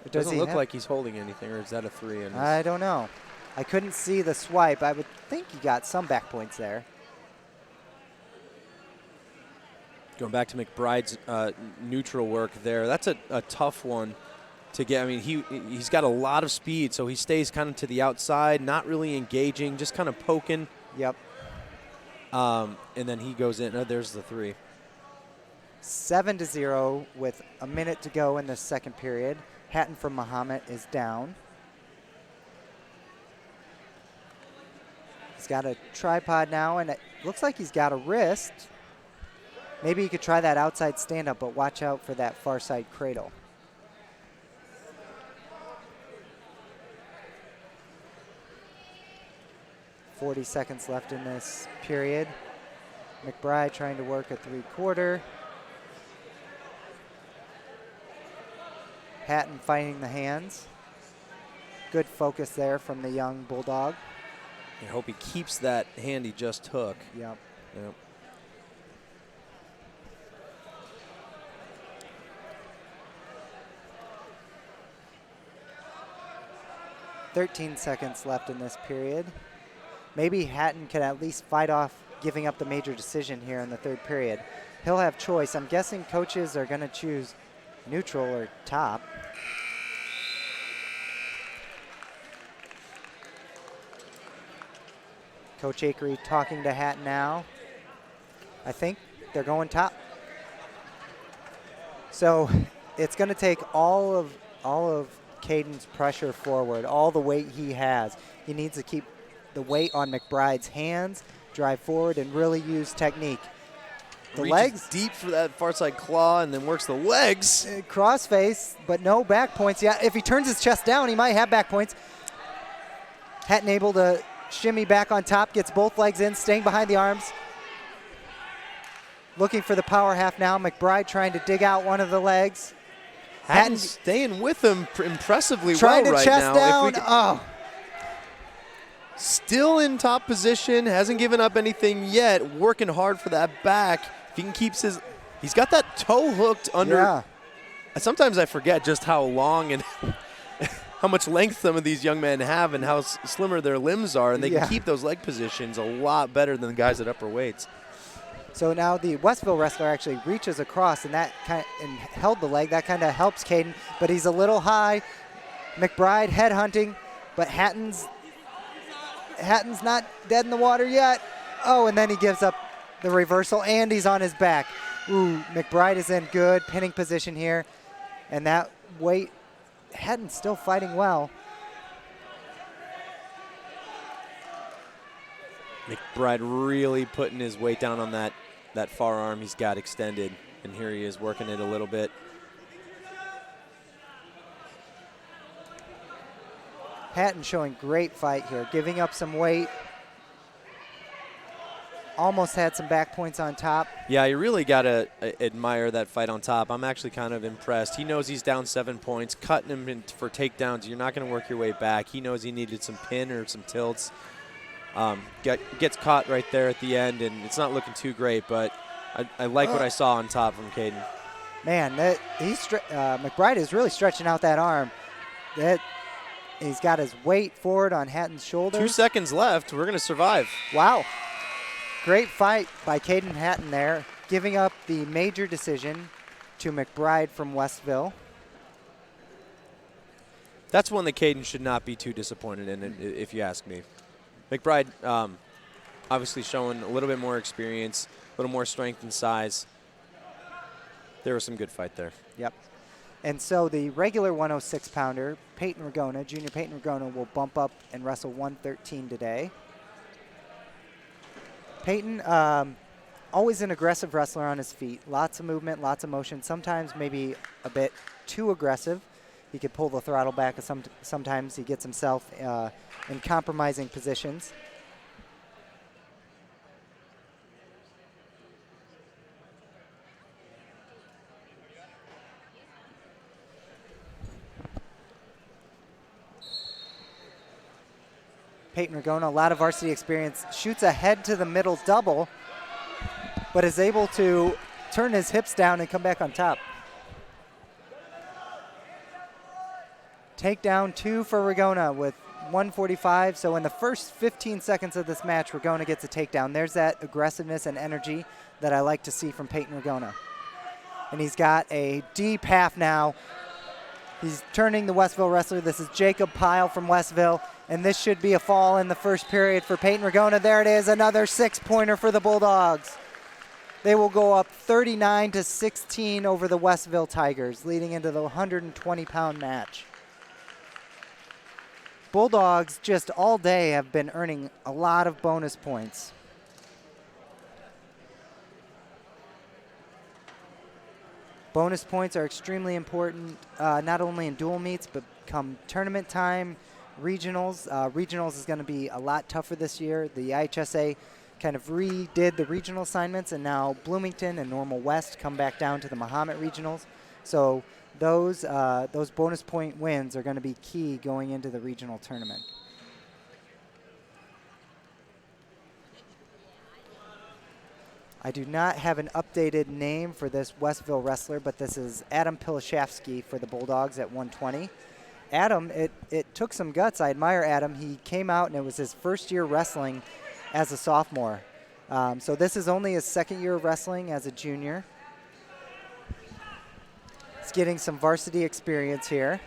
It Does doesn't look like he's holding anything, or is that a 3? I don't know. I couldn't see the swipe. I would think he got some back points there. Going back to McBride's neutral work there, that's a tough one to get. I mean, he's got a lot of speed, so he stays kind of to the outside, not really engaging, just kind of poking. Yep. And then he goes in. Oh, there's the 3. 7-0 with a minute to go in the second period. Hatton from Mahomet is down. He's got a tripod now, and it looks like he's got a wrist. Maybe you could try that outside stand-up, but watch out for that far side cradle. .40 seconds left in this period. McBride trying to work a 3/4. Hatton fighting the hands. Good focus there from the young Bulldog. I hope he keeps that hand he just took. Yep. Yep. "13 seconds left in this period. Maybe Hatton could at least fight off giving up the major decision here in the third period. He'll have choice. I'm guessing coaches are going to choose neutral or top. Coach Akery talking to Hatton now. I think they're going top. So it's going to take all of Caden's pressure forward, all the weight he has. He needs to keep the weight on McBride's hands, drive forward, and really use technique. The Reaches legs deep for that far side claw and then works the legs. Crossface, but no back points. Yeah, if he turns his chest down, he might have back points. Hatton able to shimmy back on top, gets both legs in, staying behind the arms. Looking for the power half now. McBride trying to dig out one of the legs. Hatton staying with him impressively trying well to right chest now. down. If we Oh. Still in top position, hasn't given up anything yet, working hard for that back. If he can keep he's got that toe hooked under. Yeah. Sometimes I forget just how long and how much length some of these young men have and how slimmer their limbs are, and they can keep those leg positions a lot better than the guys at upper weights. So now the Westville wrestler actually reaches across and held the leg. That kind of helps Caden, but he's a little high. McBride head hunting, but Hatton's not dead in the water yet. Oh, and then he gives up the reversal, and he's on his back. Ooh, McBride is in good pinning position here, and that weight, Hatton's still fighting well. McBride really putting his weight down on that far arm he's got extended, and here he is working it a little bit. Hatton showing great fight here, giving up some weight. Almost had some back points on top. Yeah, you really got to admire that fight on top. I'm actually kind of impressed. He knows he's down 7 points, cutting him for takedowns. You're not going to work your way back. He knows he needed some pin or some tilts. Gets caught right there at the end, and it's not looking too great, but I like what I saw on top from Caden. Man, McBride is really stretching out that arm. He's got his weight forward on Hatton's shoulders. 2 seconds left. We're going to survive. Wow. Great fight by Caden Hatton there, giving up the major decision to McBride from Westville. That's one that Caden should not be too disappointed in, if you ask me. McBride obviously showing a little bit more experience, a little more strength and size. There was some good fight there. Yep. And so the regular 106-pounder, Peyton Ragona, junior Peyton Ragona, will bump up and wrestle 113 today. Peyton, always an aggressive wrestler on his feet. Lots of movement, lots of motion. Sometimes maybe a bit too aggressive. He could pull the throttle back. Sometimes he gets himself in compromising positions. Peyton Ragona, a lot of varsity experience, shoots ahead to the middle double, but is able to turn his hips down and come back on top. Takedown 2 for Ragona with 145. So in the first 15 seconds of this match, Ragona gets a takedown. There's that aggressiveness and energy that I like to see from Peyton Ragona. And he's got a deep half now. He's turning the Westville wrestler. This is Jacob Pyle from Westville. And this should be a fall in the first period for Peyton Ragona. There it is, another 6-pointer for the Bulldogs. They will go up 39-16 over the Westville Tigers, leading into the 120-pound match. Bulldogs just all day have been earning a lot of bonus points. Bonus points are extremely important, not only in dual meets, but come tournament time, regionals. Regionals is going to be a lot tougher this year. The IHSA kind of redid the regional assignments, and now Bloomington and Normal West come back down to the Mahomet regionals. So those bonus point wins are going to be key going into the regional tournament. I do not have an updated name for this Westville wrestler, but this is Adam Pilashevsky for the Bulldogs at 120. Adam, it took some guts. I admire Adam. He came out, and it was his first year wrestling as a sophomore. So this is only his second year of wrestling as a junior. He's getting some varsity experience here.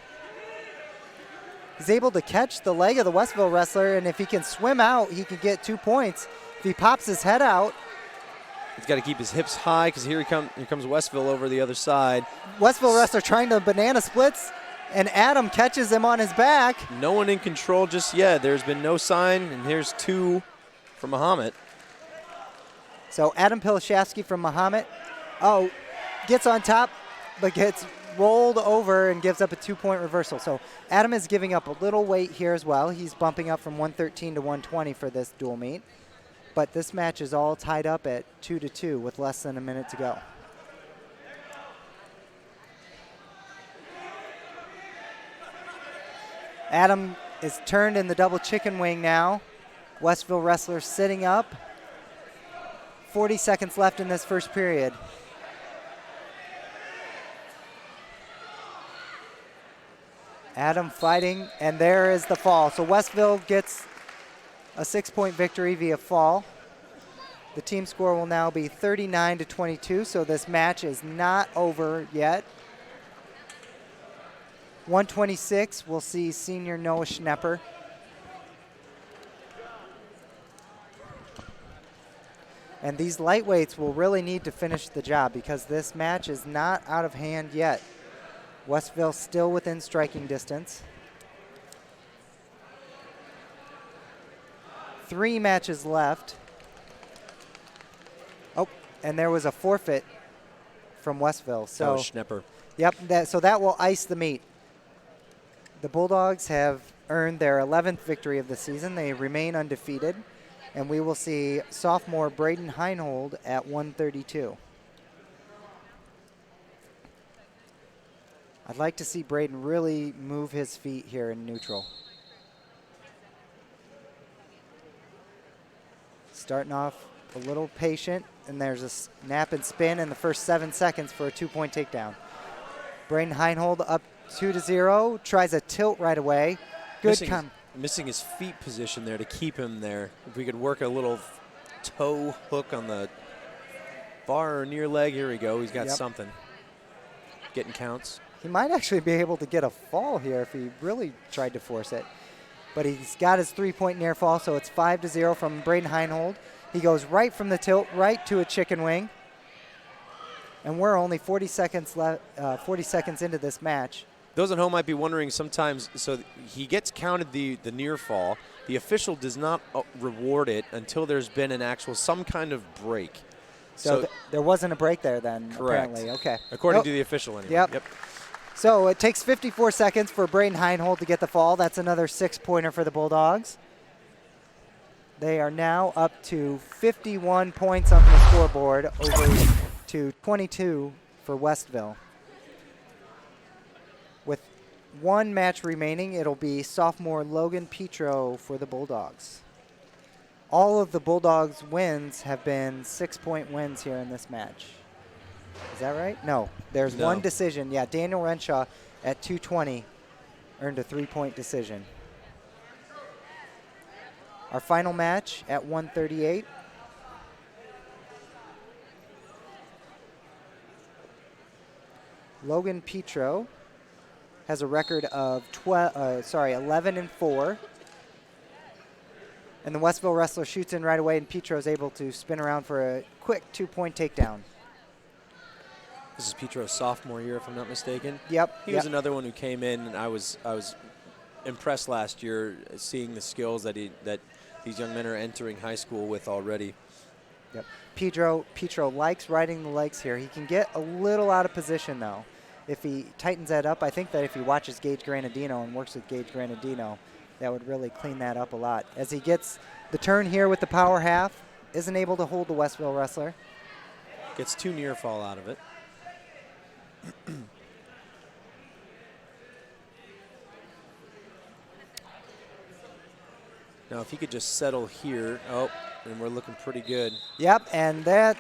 He's able to catch the leg of the Westville wrestler, and if he can swim out, he can get 2 points. If he pops his head out, he's got to keep his hips high because here comes Westville over the other side. Westville wrestler trying to banana splits, and Adam catches him on his back. No one in control just yet. There's been no sign, and here's 2 for Mahomet. So Adam Pilashevsky from Mahomet, gets on top, but gets rolled over and gives up a 2-point reversal. So Adam is giving up a little weight here as well. He's bumping up from 113 to 120 for this dual meet. But this match is all tied up at 2-2 with less than a minute to go. Adam is turned in the double chicken wing now. Westville wrestler sitting up. 40 seconds left in this first period. Adam fighting, and there is the fall. So Westville gets a 6-point victory via fall. The team score will now be 39-22, so this match is not over yet. 126, we'll see senior Noah Schnepper. And these lightweights will really need to finish the job because this match is not out of hand yet. Westville still within striking distance. 3 matches left. Oh, and there was a forfeit from Westville. So that was Schnepper. Yep, so that will ice the meet. The Bulldogs have earned their 11th victory of the season. They remain undefeated. And we will see sophomore Braden Heinhold at 132. I'd like to see Braden really move his feet here in neutral. Starting off a little patient, and there's a snap and spin in the first 7 seconds for a 2-point takedown. Braden Heinhold up 2-0, tries a tilt right away. Good missing his feet position there to keep him there. If we could work a little toe hook on the far or near leg. Here we go. He's got something. Getting counts. He might actually be able to get a fall here if he really tried to force it. But he's got his 3-point near fall, so it's 5-0 from Braden Heinhold. He goes right from the tilt, right to a chicken wing. And we're only 40 seconds into this match. Those at home might be wondering sometimes, so he gets counted the near fall. The official does not reward it until there's been some kind of break. So there wasn't a break there then, correct. Apparently. Okay. According to the official anyway. Yep. So it takes 54 seconds for Braden Heinhold to get the fall. That's another 6-pointer for the Bulldogs. They are now up to 51 points on the scoreboard over to 22 for Westville. With 1 match remaining, it'll be sophomore Logan Petro for the Bulldogs. All of the Bulldogs' wins have been 6-point wins here in this match. Is that right? No. There's one decision. Yeah, Daniel Renshaw at 220 earned a 3-point decision. Our final match at 138. Logan Petro has a record of 11-4. And the Westville wrestler shoots in right away, and Petro is able to spin around for a quick 2-point takedown. This is Petro's sophomore year, if I'm not mistaken. Yep. He was another one who came in, and I was impressed last year seeing the skills that these young men are entering high school with already. Yep. Petro likes riding the legs here. He can get a little out of position, though. If he tightens that up, I think that if he watches Gage Granadino and works with Gage Granadino, that would really clean that up a lot. As he gets the turn here with the power half, isn't able to hold the Westville wrestler. Gets 2 near fall out of it. Now, if he could just settle here. Oh, and we're looking pretty good. Yep, and that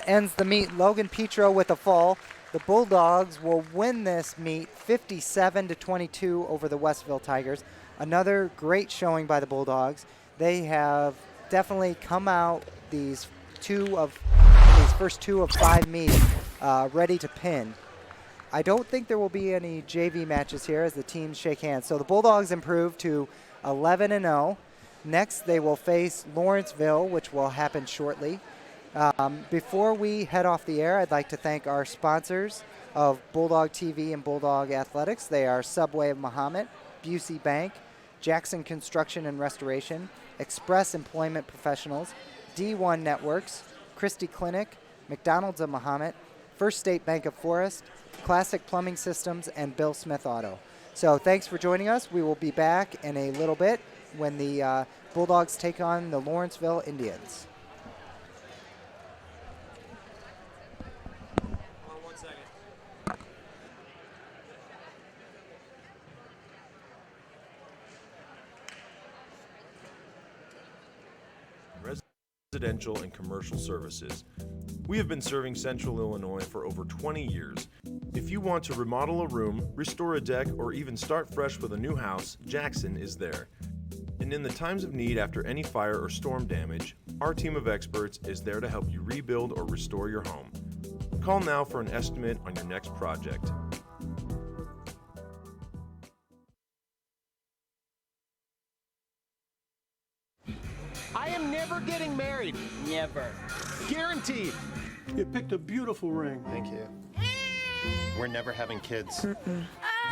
ends the meet. Logan Petro with a fall. The Bulldogs will win this meet 57-22 over the Westville Tigers. Another great showing by the Bulldogs. They have definitely come out these first two of 5 meets ready to pin. I don't think there will be any JV matches here as the teams shake hands. So the Bulldogs improve to 11-0. Next, they will face Lawrenceville, which will happen shortly. Before we head off the air, I'd like to thank our sponsors of Bulldog TV and Bulldog Athletics. They are Subway of Mahomet, Busey Bank, Jackson Construction and Restoration, Express Employment Professionals, D1 Networks, Christie Clinic, McDonald's of Mahomet, First State Bank of Forest, Classic Plumbing Systems, and Bill Smith Auto. So thanks for joining us. We will be back in a little bit when the Bulldogs take on the Lawrenceville Indians. Residential and commercial services. We have been serving Central Illinois for over 20 years. If you want to remodel a room, restore a deck, or even start fresh with a new house, Jackson is there. And in the times of need after any fire or storm damage, our team of experts is there to help you rebuild or restore your home. Call now for an estimate on your next project. I am never getting married. Never. Guaranteed. You picked a beautiful ring. Thank you. We're never having kids.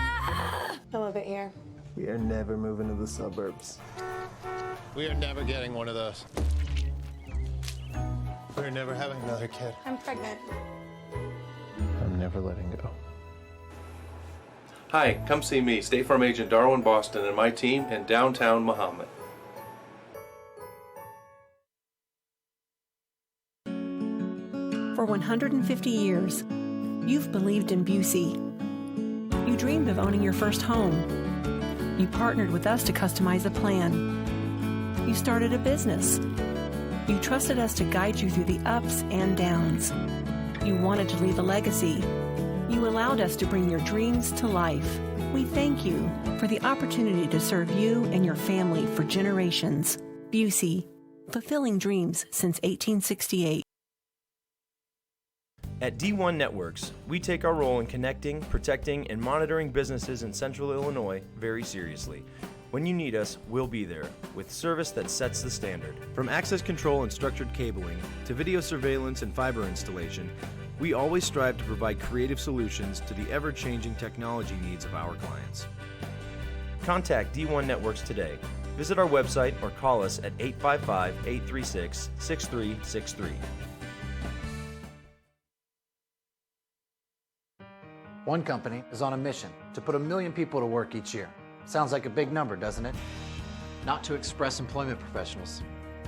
I love it here. We are never moving to the suburbs. We are never getting one of those. We're never having another kid. I'm pregnant. I'm never letting go. Hi, come see me, State Farm Agent Darwin Boston, and my team in downtown Mahomet. For 150 years, you've believed in Busey. You dreamed of owning your first home. You partnered with us to customize a plan. You started a business. You trusted us to guide you through the ups and downs. You wanted to leave a legacy. You allowed us to bring your dreams to life. We thank you for the opportunity to serve you and your family for generations. Busey, fulfilling dreams since 1868. At D1 Networks, we take our role in connecting, protecting, and monitoring businesses in Central Illinois very seriously. When you need us, we'll be there, with service that sets the standard. From access control and structured cabling, to video surveillance and fiber installation, we always strive to provide creative solutions to the ever-changing technology needs of our clients. Contact D1 Networks today. Visit our website or call us at 855-836-6363. One company is on a mission to put 1 million people to work each year. Sounds like a big number, doesn't it? Not to Express Employment Professionals.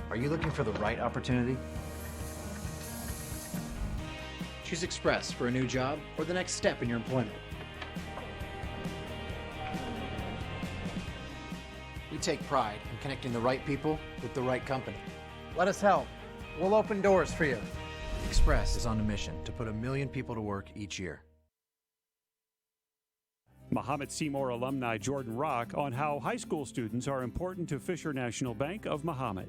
Are you looking for the right opportunity? Choose Express for a new job or the next step in your employment. We take pride in connecting the right people with the right company. Let us help. We'll open doors for you. Express is on a mission to put 1 million people to work each year. Mahomet-Seymour alumni Jordan Rock on how high school students are important to Fisher National Bank of Mahomet.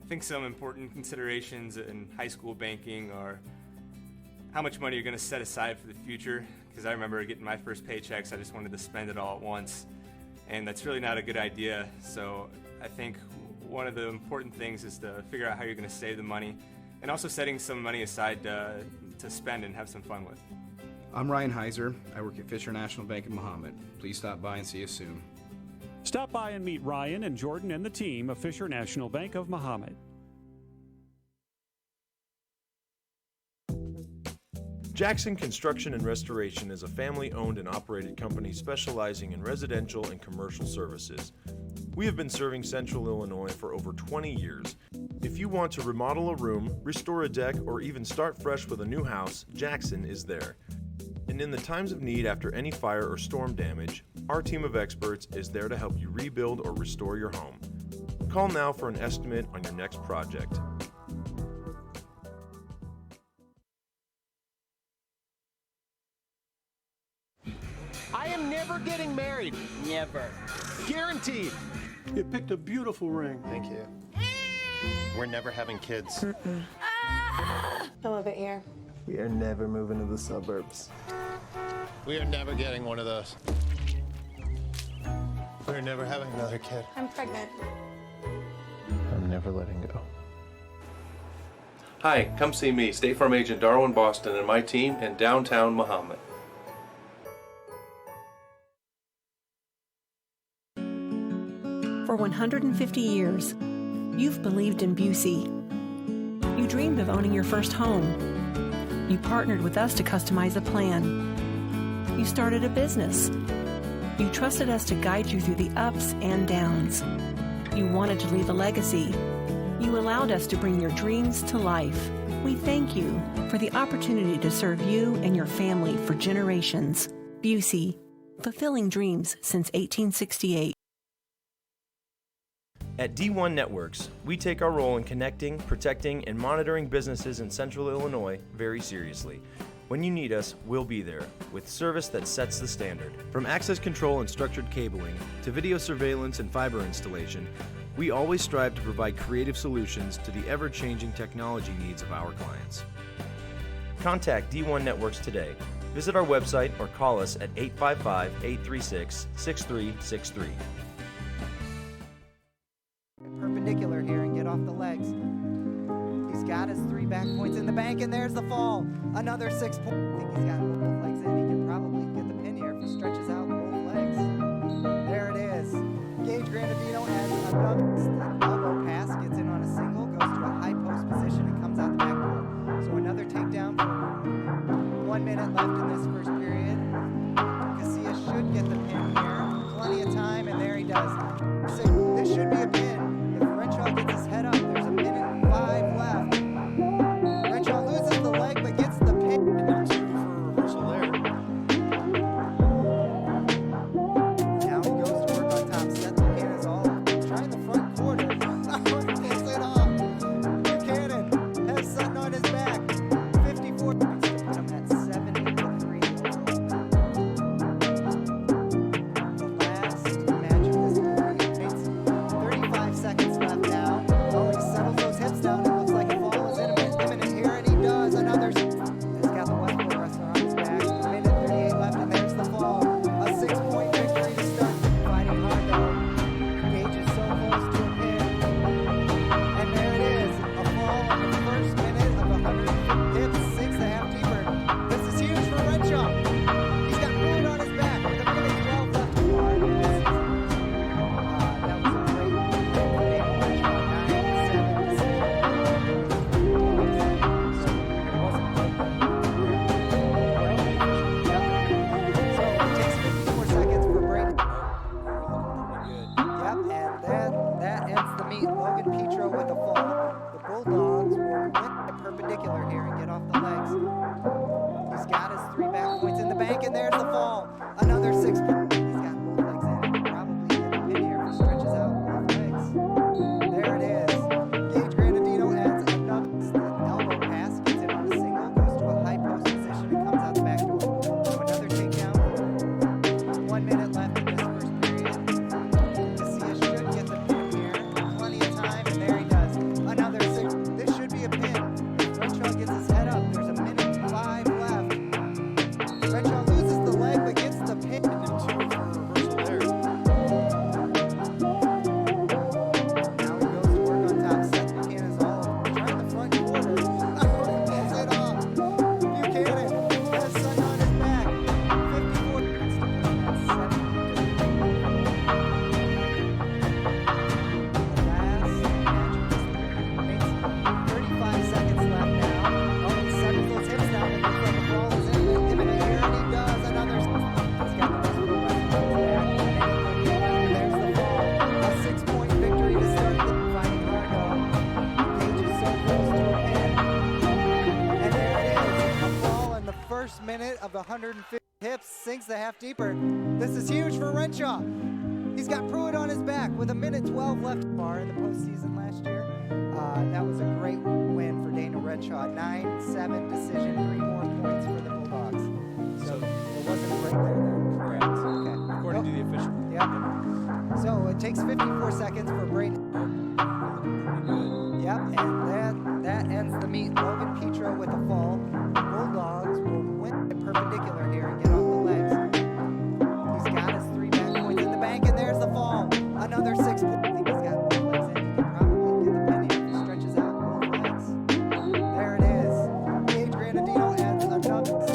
I think some important considerations in high school banking are how much money you're going to set aside for the future, because I remember getting my first paychecks, I just wanted to spend it all at once, and that's really not a good idea. So I think one of the important things is to figure out how you're going to save the money, and also setting some money aside to spend and have some fun with. I'm Ryan Heiser. I work at Fisher National Bank in Mahomet. Please stop by and see us soon. Stop by and meet Ryan and Jordan and the team of Fisher National Bank of Mahomet. Jackson Construction and Restoration is a family-owned and operated company specializing in residential and commercial services. We have been serving Central Illinois for over 20 years. If you want to remodel a room, restore a deck, or even start fresh with a new house, Jackson is there. And in the times of need after any fire or storm damage, our team of experts is there to help you rebuild or restore your home. Call now for an estimate on your next project. never getting married. Never. Guaranteed. You picked a beautiful ring. Thank you. We're never having kids. Come over here. We are never moving to the suburbs. We are never getting one of those. We're never having another kid. I'm pregnant. I'm never letting go. Hi, come see me, State Farm Agent Darwin Boston, and my team in downtown Mahomet. For 150 years, you've believed in Busey. You dreamed of owning your first home. You partnered with us to customize a plan. You started a business. You trusted us to guide you through the ups and downs. You wanted to leave a legacy. You allowed us to bring your dreams to life. We thank you for the opportunity to serve you and your family for generations. Busey, fulfilling dreams since 1868. At D1 Networks, we take our role in connecting, protecting, and monitoring businesses in Central Illinois very seriously. When you need us, we'll be there, with service that sets the standard. From access control and structured cabling, to video surveillance and fiber installation, we always strive to provide creative solutions to the ever-changing technology needs of our clients. Contact D1 Networks today. Visit our website or call us at 855-836-6363. Perpendicular here and get off the legs. He's got his 3 back points in the bank, and there's the fall. Another 6 points. I think he's got both legs in. He can probably get the pin here if he stretches out both legs. There it is. Gage Granadino has another elbow pass, gets in on a single, goes to a high post position, and comes out the back door. So another takedown for 1 minute left in this first period. Casillas should get the pin here. Plenty of time, and there he does. This should be a pin. If Renshaw gets his head up, there's a minute and 5 left. Renshaw loses the leg, but gets the pin. For a reversal there. Now he goes to work on top. Set the pin is all. Trying the front quarter. Pulls it off. Buchanan has Sutton on his back. 54 points to put him at 73. The last match of this movie. 35 seconds left now. Oh, he settles those hips down. It looks like a fall is imminent here, and he does. Another. He's got the Westville wrestler on his back. Minute 38 left, and there's the fall. A 6-point victory to start. Fighting hard though. Gage is so close to a pin. And there it is. A fall in the first minute of 150 hips. 6.5 deeper. This is huge for Renshaw. He's got Wood on his back with a minute 12 left to go. That was a great win for Dana Renshaw. 9-7 seconds for break. Yep, and that ends the meet. Logan Petro with a fall. The Bulldogs will win the perpendicular here and get off the legs. He's got his 3 back points in the bank, and there's the fall. Another 6 points. He's got both legs in. He can probably get the pin here if he stretches out both legs. There it is. Gage Granadino adds another elbow pass, gets in on a single, goes to a high post position, and comes out the back door. So another takedown. 1 minute left in this first period. Casillas should get the pin here. Plenty of time, and there he does. Another 6. This should be a pin. If Renshaw gets his head up, there's a minute 5 left. Renshaw loses the leg, but gets the pin. And 2 for a reversal there. Now he goes to work on top. Seth Buchanan is all trying the front quarter. Pulls it off. Buchanan has Sutton on his back. 54 points to put him at 7. Last match of this period. 35 seconds left now. Oh, he settles those hips down. It looks like a ball is imminent here, and he does. Another. He's got the Westville wrestler on his back. And there's the fall. A 6-point victory to start the fighting hard though. Gage is so close to a pin. And there it is. A fall in the first minute of the 150 hips. Sinks the half deeper. This is huge for Renshaw. He's got Pruitt on his back with a minute 12 left. Far in the postseason last year. That was a great win for Dana Renshaw. 9-7 decision. 3 more points for the Bulldogs. So it wasn't a break there then. Correct. Okay. to do the official. Yep. So it takes 54 seconds for Braden. Yep, and that ends the meet. Logan Petro with a fall. The Bulldogs will win it perpendicular here and get off the legs. He's got his 3 back points in the bank, and there's the fall. Another 6 points. I think he's got both legs in. He can probably get the penny if he stretches out both legs. There it is. Gage Granadino adds another elbow.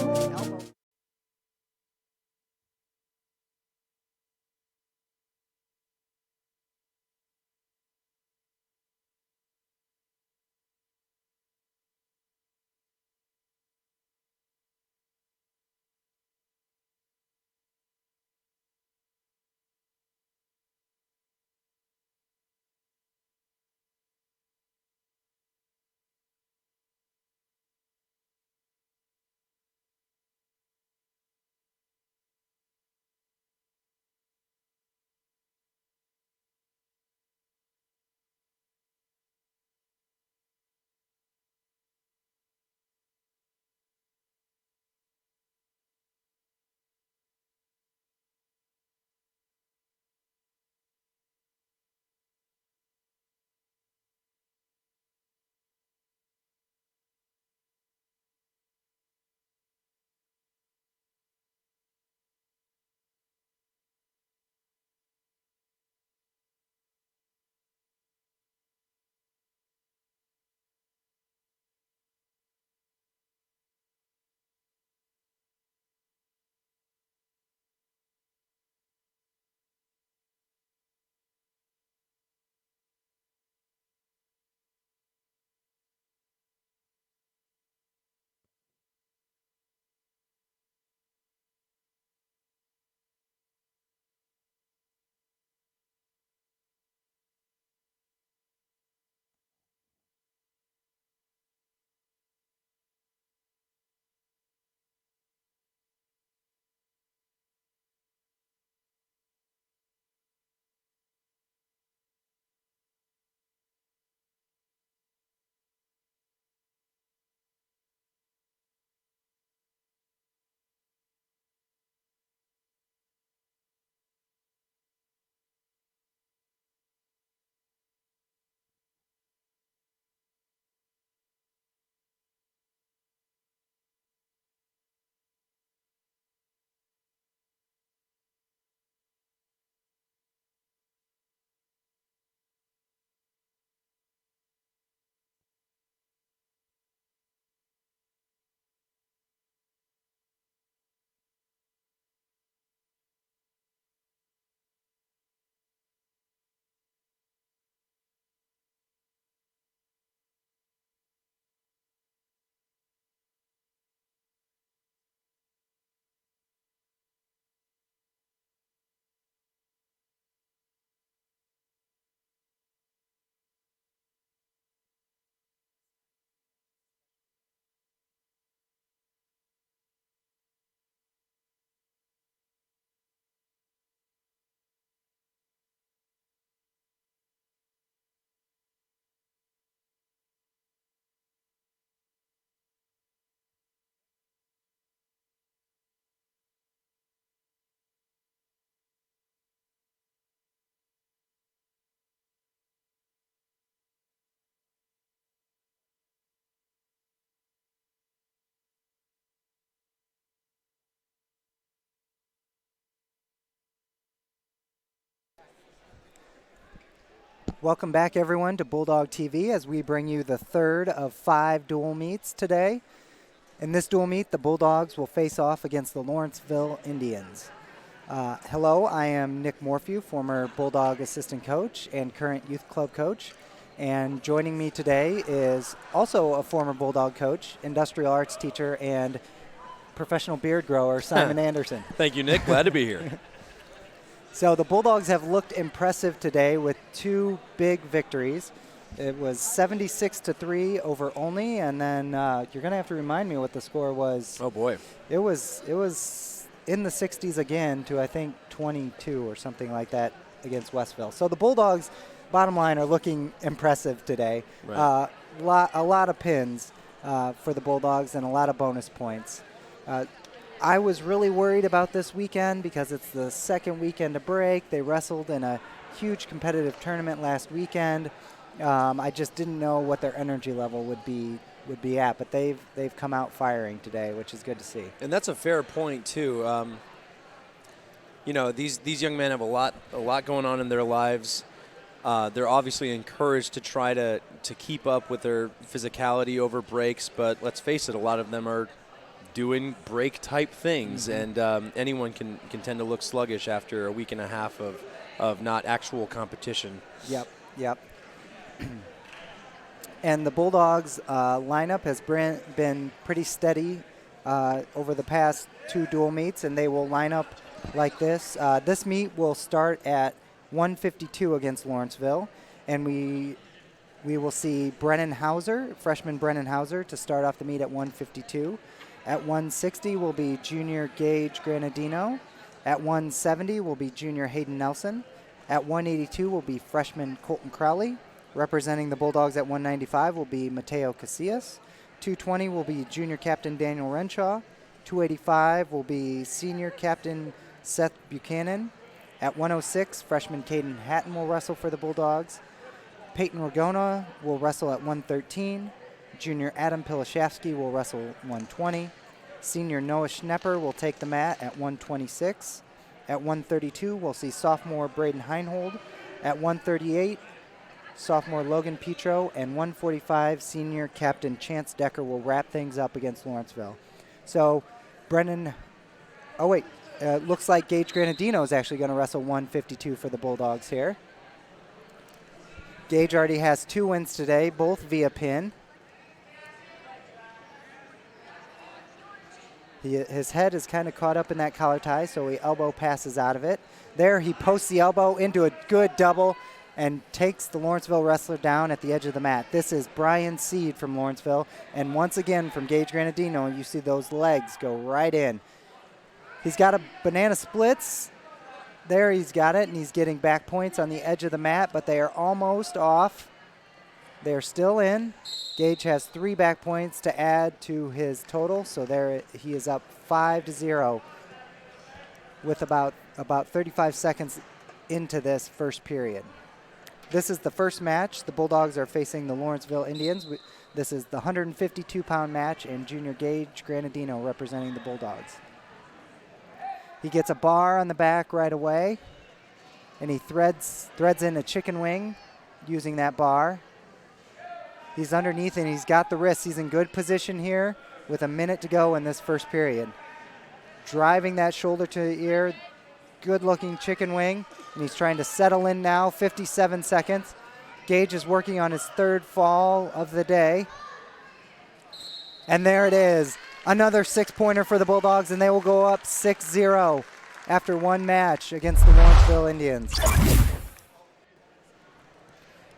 Welcome back, everyone, to Bulldog TV as we bring you the third of 5 dual meets today. In this dual meet, the Bulldogs will face off against the Lawrenceville Indians. Hello, I am Nick Morphew, former Bulldog assistant coach and current youth club coach. And joining me today is also a former Bulldog coach, industrial arts teacher, and professional beard grower, Simon Anderson. Thank you, Nick. Glad to be here. So the Bulldogs have looked impressive today with 2 big victories. It was 76-3 over Olney, and then you're going to have to remind me what the score was. Oh, boy. It was in the 60s again to, I think, 22 or something like that against Westville. So the Bulldogs, bottom line, are looking impressive today. Right. A lot of pins for the Bulldogs and a lot of bonus points. I was really worried about this weekend because it's the second weekend of break. They wrestled in a huge competitive tournament last weekend. I just didn't know what their energy level would be at, but they've come out firing today, which is good to see. And that's a fair point too. These young men have a lot going on in their lives. They're obviously encouraged to try to keep up with their physicality over breaks, but let's face it, a lot of them are doing break-type things, and anyone can tend to look sluggish after a week and a half of not actual competition. Yep. And the Bulldogs lineup has been pretty steady over the past 2 dual meets, and they will line up like this. This meet will start at 152 against Lawrenceville, and we will see freshman Brennan Hauser, to start off the meet at 152. At 160 will be junior Gage Granadino. At 170 will be junior Hayden Nelson. At 182 will be freshman Colton Crowley. Representing the Bulldogs at 195 will be Mateo Casillas. 220 will be junior captain Daniel Renshaw. 285 will be senior captain Seth Buchanan. At 106, freshman Caden Hatton will wrestle for the Bulldogs. Peyton Ragona will wrestle at 113. Junior Adam Pilashevsky will wrestle 120. Senior Noah Schnepper will take the mat at 126. At 132, we'll see sophomore Braden Heinhold. At 138, sophomore Logan Petro. And 145, senior captain Chance Decker will wrap things up against Lawrenceville. So looks like Gage Granadino is actually going to wrestle 152 for the Bulldogs here. Gage already has 2 wins today, both via pin. His head is kind of caught up in that collar tie, so he elbow passes out of it. There he posts the elbow into a good double and takes the Lawrenceville wrestler down at the edge of the mat. This is Brian Seed from Lawrenceville, and once again from Gage Granadino, you see those legs go right in. He's got a banana splits. There he's got it, and he's getting back points on the edge of the mat, but they are almost off. They're still in. Gage has 3 back points to add to his total, so there he is up 5-0 with about 35 seconds into this first period. This is the first match. The Bulldogs are facing the Lawrenceville Indians. This is the 152-pound match, and junior Gage Granadino representing the Bulldogs. He gets a bar on the back right away, and he threads in a chicken wing using that bar. He's underneath, and he's got the wrists. He's in good position here with a minute to go in this first period. Driving that shoulder to the ear, good-looking chicken wing, and he's trying to settle in now, 57 seconds. Gage is working on his 3rd fall of the day. And there it is, another 6-pointer for the Bulldogs, and they will go up 6-0 after 1 match against the Lawrenceville Indians.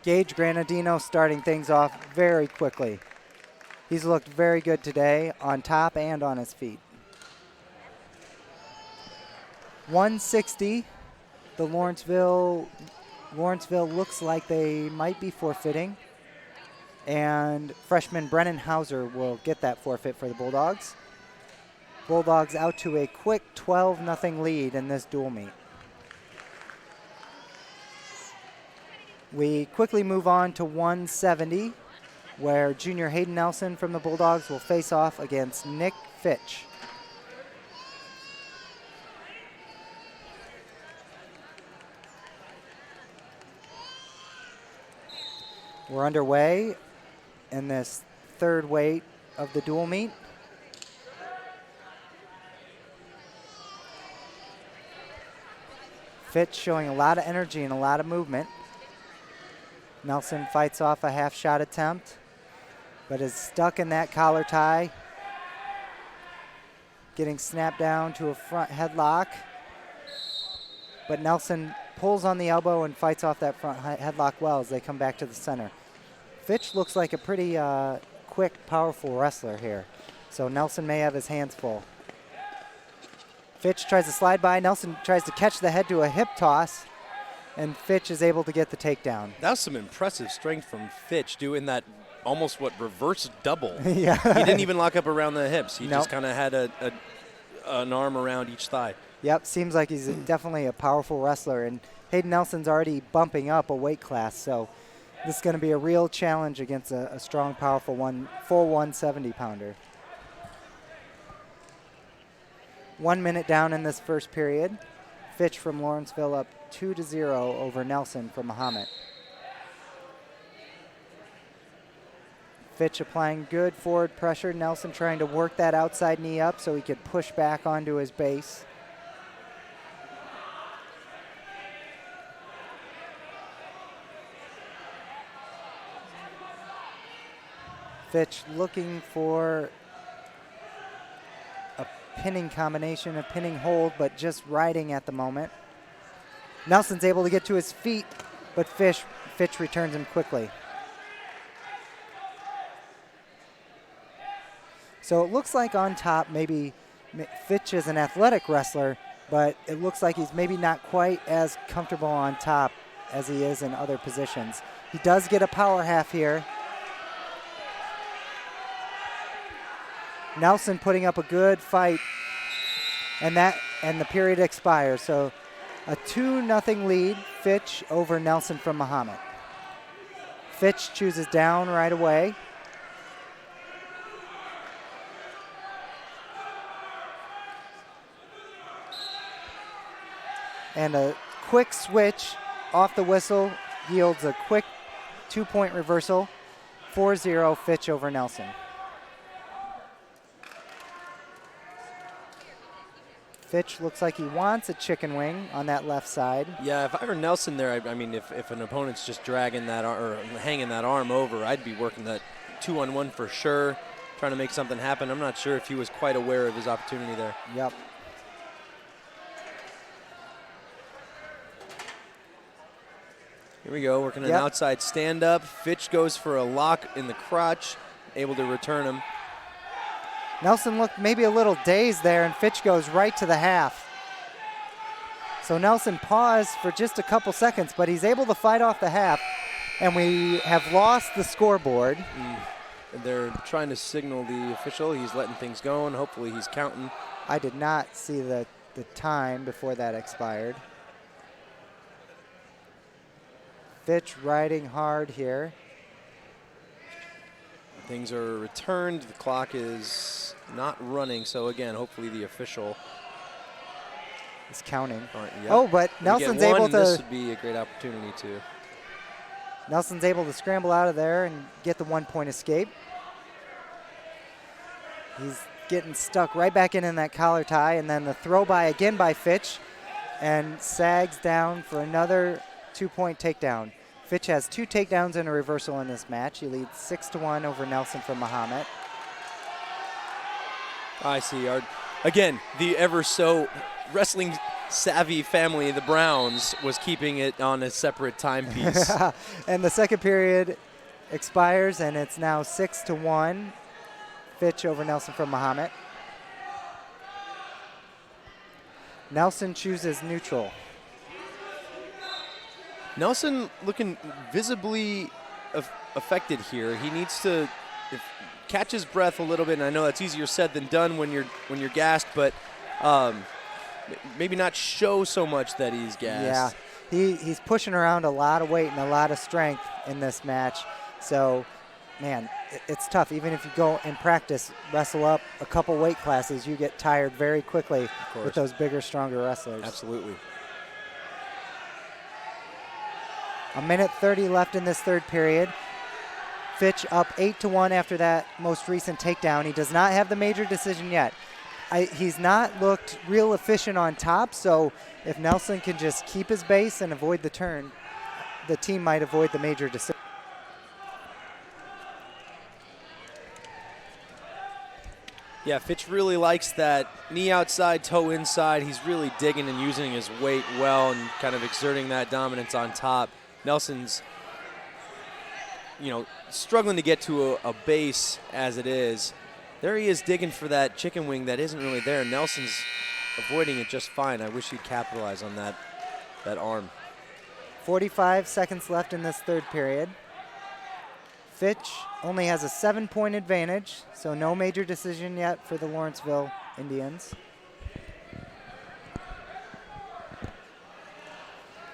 Gage Granadino starting things off very quickly. He's looked very good today on top and on his feet. 160, the Lawrenceville looks like they might be forfeiting, and freshman Brennan Hauser will get that forfeit for the Bulldogs. Bulldogs out to a quick 12-0 lead in this dual meet. We quickly move on to 170, where junior Hayden Nelson from the Bulldogs will face off against Nick Fitch. We're underway in this 3rd weight of the dual meet. Fitch showing a lot of energy and a lot of movement. Nelson fights off a half shot attempt, but is stuck in that collar tie. Getting snapped down to a front headlock. But Nelson pulls on the elbow and fights off that front headlock well as they come back to the center. Fitch looks like a pretty quick, powerful wrestler here. So Nelson may have his hands full. Fitch tries to slide by. Nelson tries to catch the head to a hip toss, and Fitch is able to get the takedown. That was some impressive strength from Fitch, doing that almost reverse double. Yeah. He didn't even lock up around the hips. He just kind of had a an arm around each thigh. Yep, seems like he's definitely a powerful wrestler. And Hayden Nelson's already bumping up a weight class, so this is going to be a real challenge against a strong, powerful full 170-pounder. 1 minute down in this first period. Fitch from Lawrenceville up 2-0 over Nelson from Mahomet. Fitch applying good forward pressure. Nelson trying to work that outside knee up so he could push back onto his base. Fitch looking for a pinning combination, a pinning hold, but just riding at the moment. Nelson's able to get to his feet, but Fitch returns him quickly. So it looks like on top, maybe Fitch is an athletic wrestler, but it looks like he's maybe not quite as comfortable on top as he is in other positions. He does get a power half here. Nelson putting up a good fight, and the period expires. So a 2-0 lead, Fitch over Nelson from Mahomet. Fitch chooses down right away. And a quick switch off the whistle yields a quick 2-point reversal. 4-0 Fitch over Nelson. Fitch looks like he wants a chicken wing on that left side. Yeah, if I were Nelson there, I mean, if an opponent's just dragging that or hanging that arm over, I'd be working that 2-on-1 for sure, trying to make something happen. I'm not sure if he was quite aware of his opportunity there. Yep. Here we go, working an outside stand-up. Fitch goes for a lock in the crotch, able to return him. Nelson looked maybe a little dazed there, and Fitch goes right to the half. So Nelson paused for just a couple seconds, but he's able to fight off the half, and we have lost the scoreboard. They're trying to signal the official. He's letting things go, and hopefully he's counting. I did not see the time before that expired. Fitch riding hard here. Things are returned. The clock is not running, so again, hopefully the official is counting. Yep. Oh, but Nelson's able to. This would be a great opportunity too. Nelson's able to scramble out of there and get the 1-point escape. He's getting stuck right back in that collar tie, and then the throw by again by Fitch, and sags down for another 2-point takedown. Fitch has 2 takedowns and a reversal in this match. He leads 6-1 over Nelson from Mahomet. I see. Again, the ever so wrestling savvy family, the Browns, was keeping it on a separate timepiece. And the second period expires, and it's now 6-1. Fitch over Nelson from Mahomet. Nelson chooses neutral. Nelson looking visibly affected here. He needs to catch his breath a little bit, and I know that's easier said than done when you're gassed, but maybe not show so much that he's gassed. Yeah, he's pushing around a lot of weight and a lot of strength in this match. So, man, it's tough. Even if you go in practice, wrestle up a couple weight classes, you get tired very quickly with those bigger, stronger wrestlers. Absolutely. A minute 30 left in this third period. Fitch up 8-1 after that most recent takedown. He does not have the major decision yet. He's not looked real efficient on top, so if Nelson can just keep his base and avoid the turn, the team might avoid the major decision. Yeah, Fitch really likes that knee outside, toe inside. He's really digging and using his weight well and kind of exerting that dominance on top. Nelson's, struggling to get to a base as it is. There he is digging for that chicken wing that isn't really there. Nelson's avoiding it just fine. I wish he'd capitalize on that arm. 45 seconds left in this third period. Fitch only has a 7-point advantage, so no major decision yet for the Lawrenceville Indians.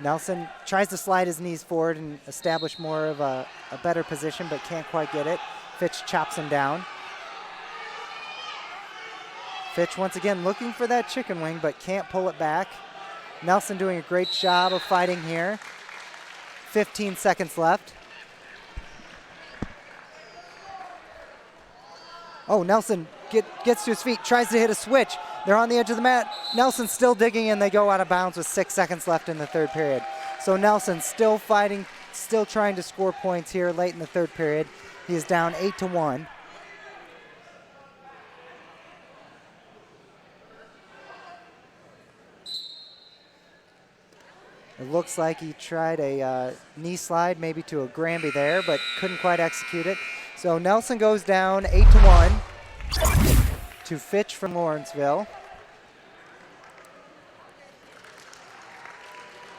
Nelson tries to slide his knees forward and establish more of a better position, but can't quite get it. Fitch chops him down. Fitch once again looking for that chicken wing, but can't pull it back. Nelson doing a great job of fighting here. 15 seconds left. Oh, Nelson gets to his feet, tries to hit a switch. They're on the edge of the mat. Nelson's still digging, and they go out of bounds with 6 seconds left in the third period. So Nelson still fighting, still trying to score points here late in the third period. He is down 8-1. It looks like he tried a knee slide maybe to a Granby there, but couldn't quite execute it. So Nelson goes down 8-1 to Fitch from Lawrenceville.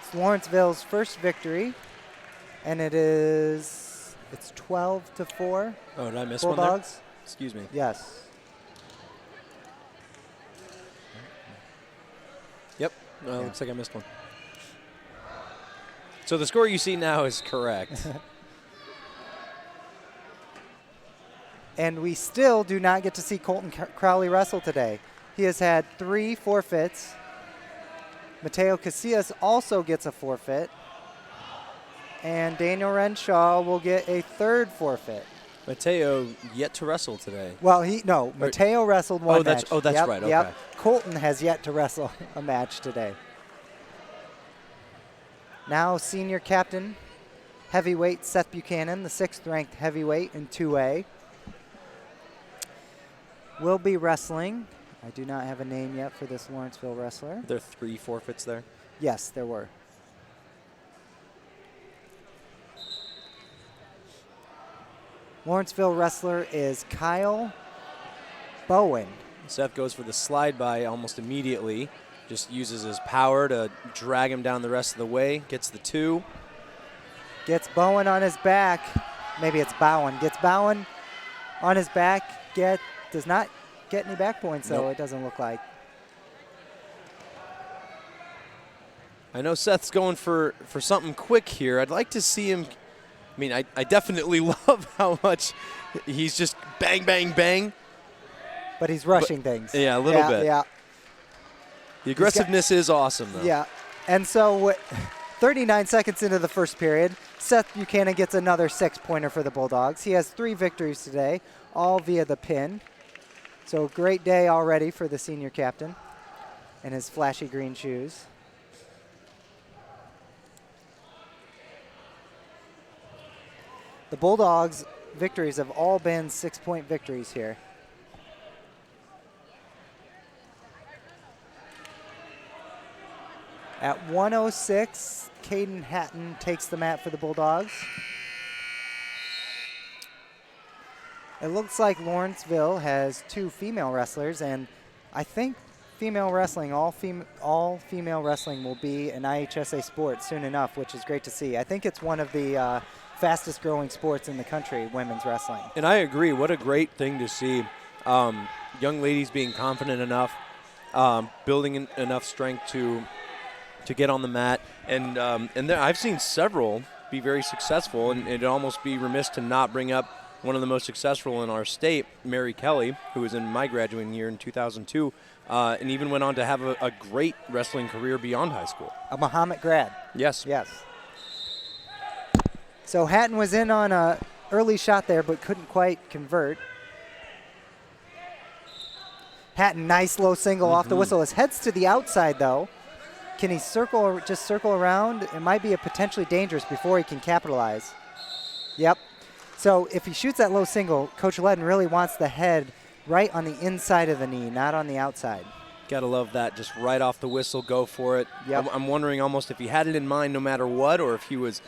It's Lawrenceville's first victory, and it's 12-4. Oh, did I miss Bulldogs. one there? Excuse me. Yes. Yep. Looks like I missed one. So the score you see now is correct. And we still do not get to see Colton Crowley wrestle today. He has had 3 forfeits. Mateo Casillas also gets a forfeit. And Daniel Renshaw will get a 3rd forfeit. Mateo yet to wrestle today. Well, Mateo wrestled one match. That's Yep, right. Okay. Yep. Colton has yet to wrestle a match today. Now senior captain, heavyweight Seth Buchanan, the 6th ranked heavyweight in 2A. Will be wrestling. I do not have a name yet for this Lawrenceville wrestler. There are 3 forfeits there? Yes, there were. Lawrenceville wrestler is Kyle Bowen. Seth goes for the slide by almost immediately. Just uses his power to drag him down the rest of the way. Gets the 2. Gets Bowen on his back. Maybe it's Bowen. Gets Bowen on his back. Does not get any back points, though, it doesn't look like. I know Seth's going for something quick here. I'd like to see him. I mean, I definitely love how much he's just bang, bang, bang. But he's rushing things. Yeah, a little bit. Yeah. The aggressiveness is awesome, though. Yeah. And so 39 seconds into the first period, Seth Buchanan gets another 6-pointer for the Bulldogs. He has 3 victories today, all via the pin. So great day already for the senior captain and his flashy green shoes. The Bulldogs' victories have all been 6-point victories here. At 1:06, Caden Hatton takes the mat for the Bulldogs. It looks like Lawrenceville has 2 female wrestlers, and I think female wrestling, all female wrestling will be an IHSA sport soon enough, which is great to see. I think it's one of the fastest growing sports in the country, women's wrestling. And I agree. What a great thing to see. Young ladies being confident enough, building enough strength to get on the mat. And there, I've seen several be very successful, and it'd almost be remiss to not bring up one of the most successful in our state, Mary Kelly, who was in my graduating year in 2002, and even went on to have a great wrestling career beyond high school. A Mahomet grad. Yes. Yes. So Hatton was in on an early shot there, but couldn't quite convert. Hatton, nice low single off the whistle. His head's to the outside, though. Can he just circle around? It might be potentially dangerous before he can capitalize. Yep. So if he shoots that low single, Coach Ledden really wants the head right on the inside of the knee, not on the outside. Gotta love that. Just right off the whistle, go for it. Yep. I'm wondering almost if he had it in mind no matter what, or if he was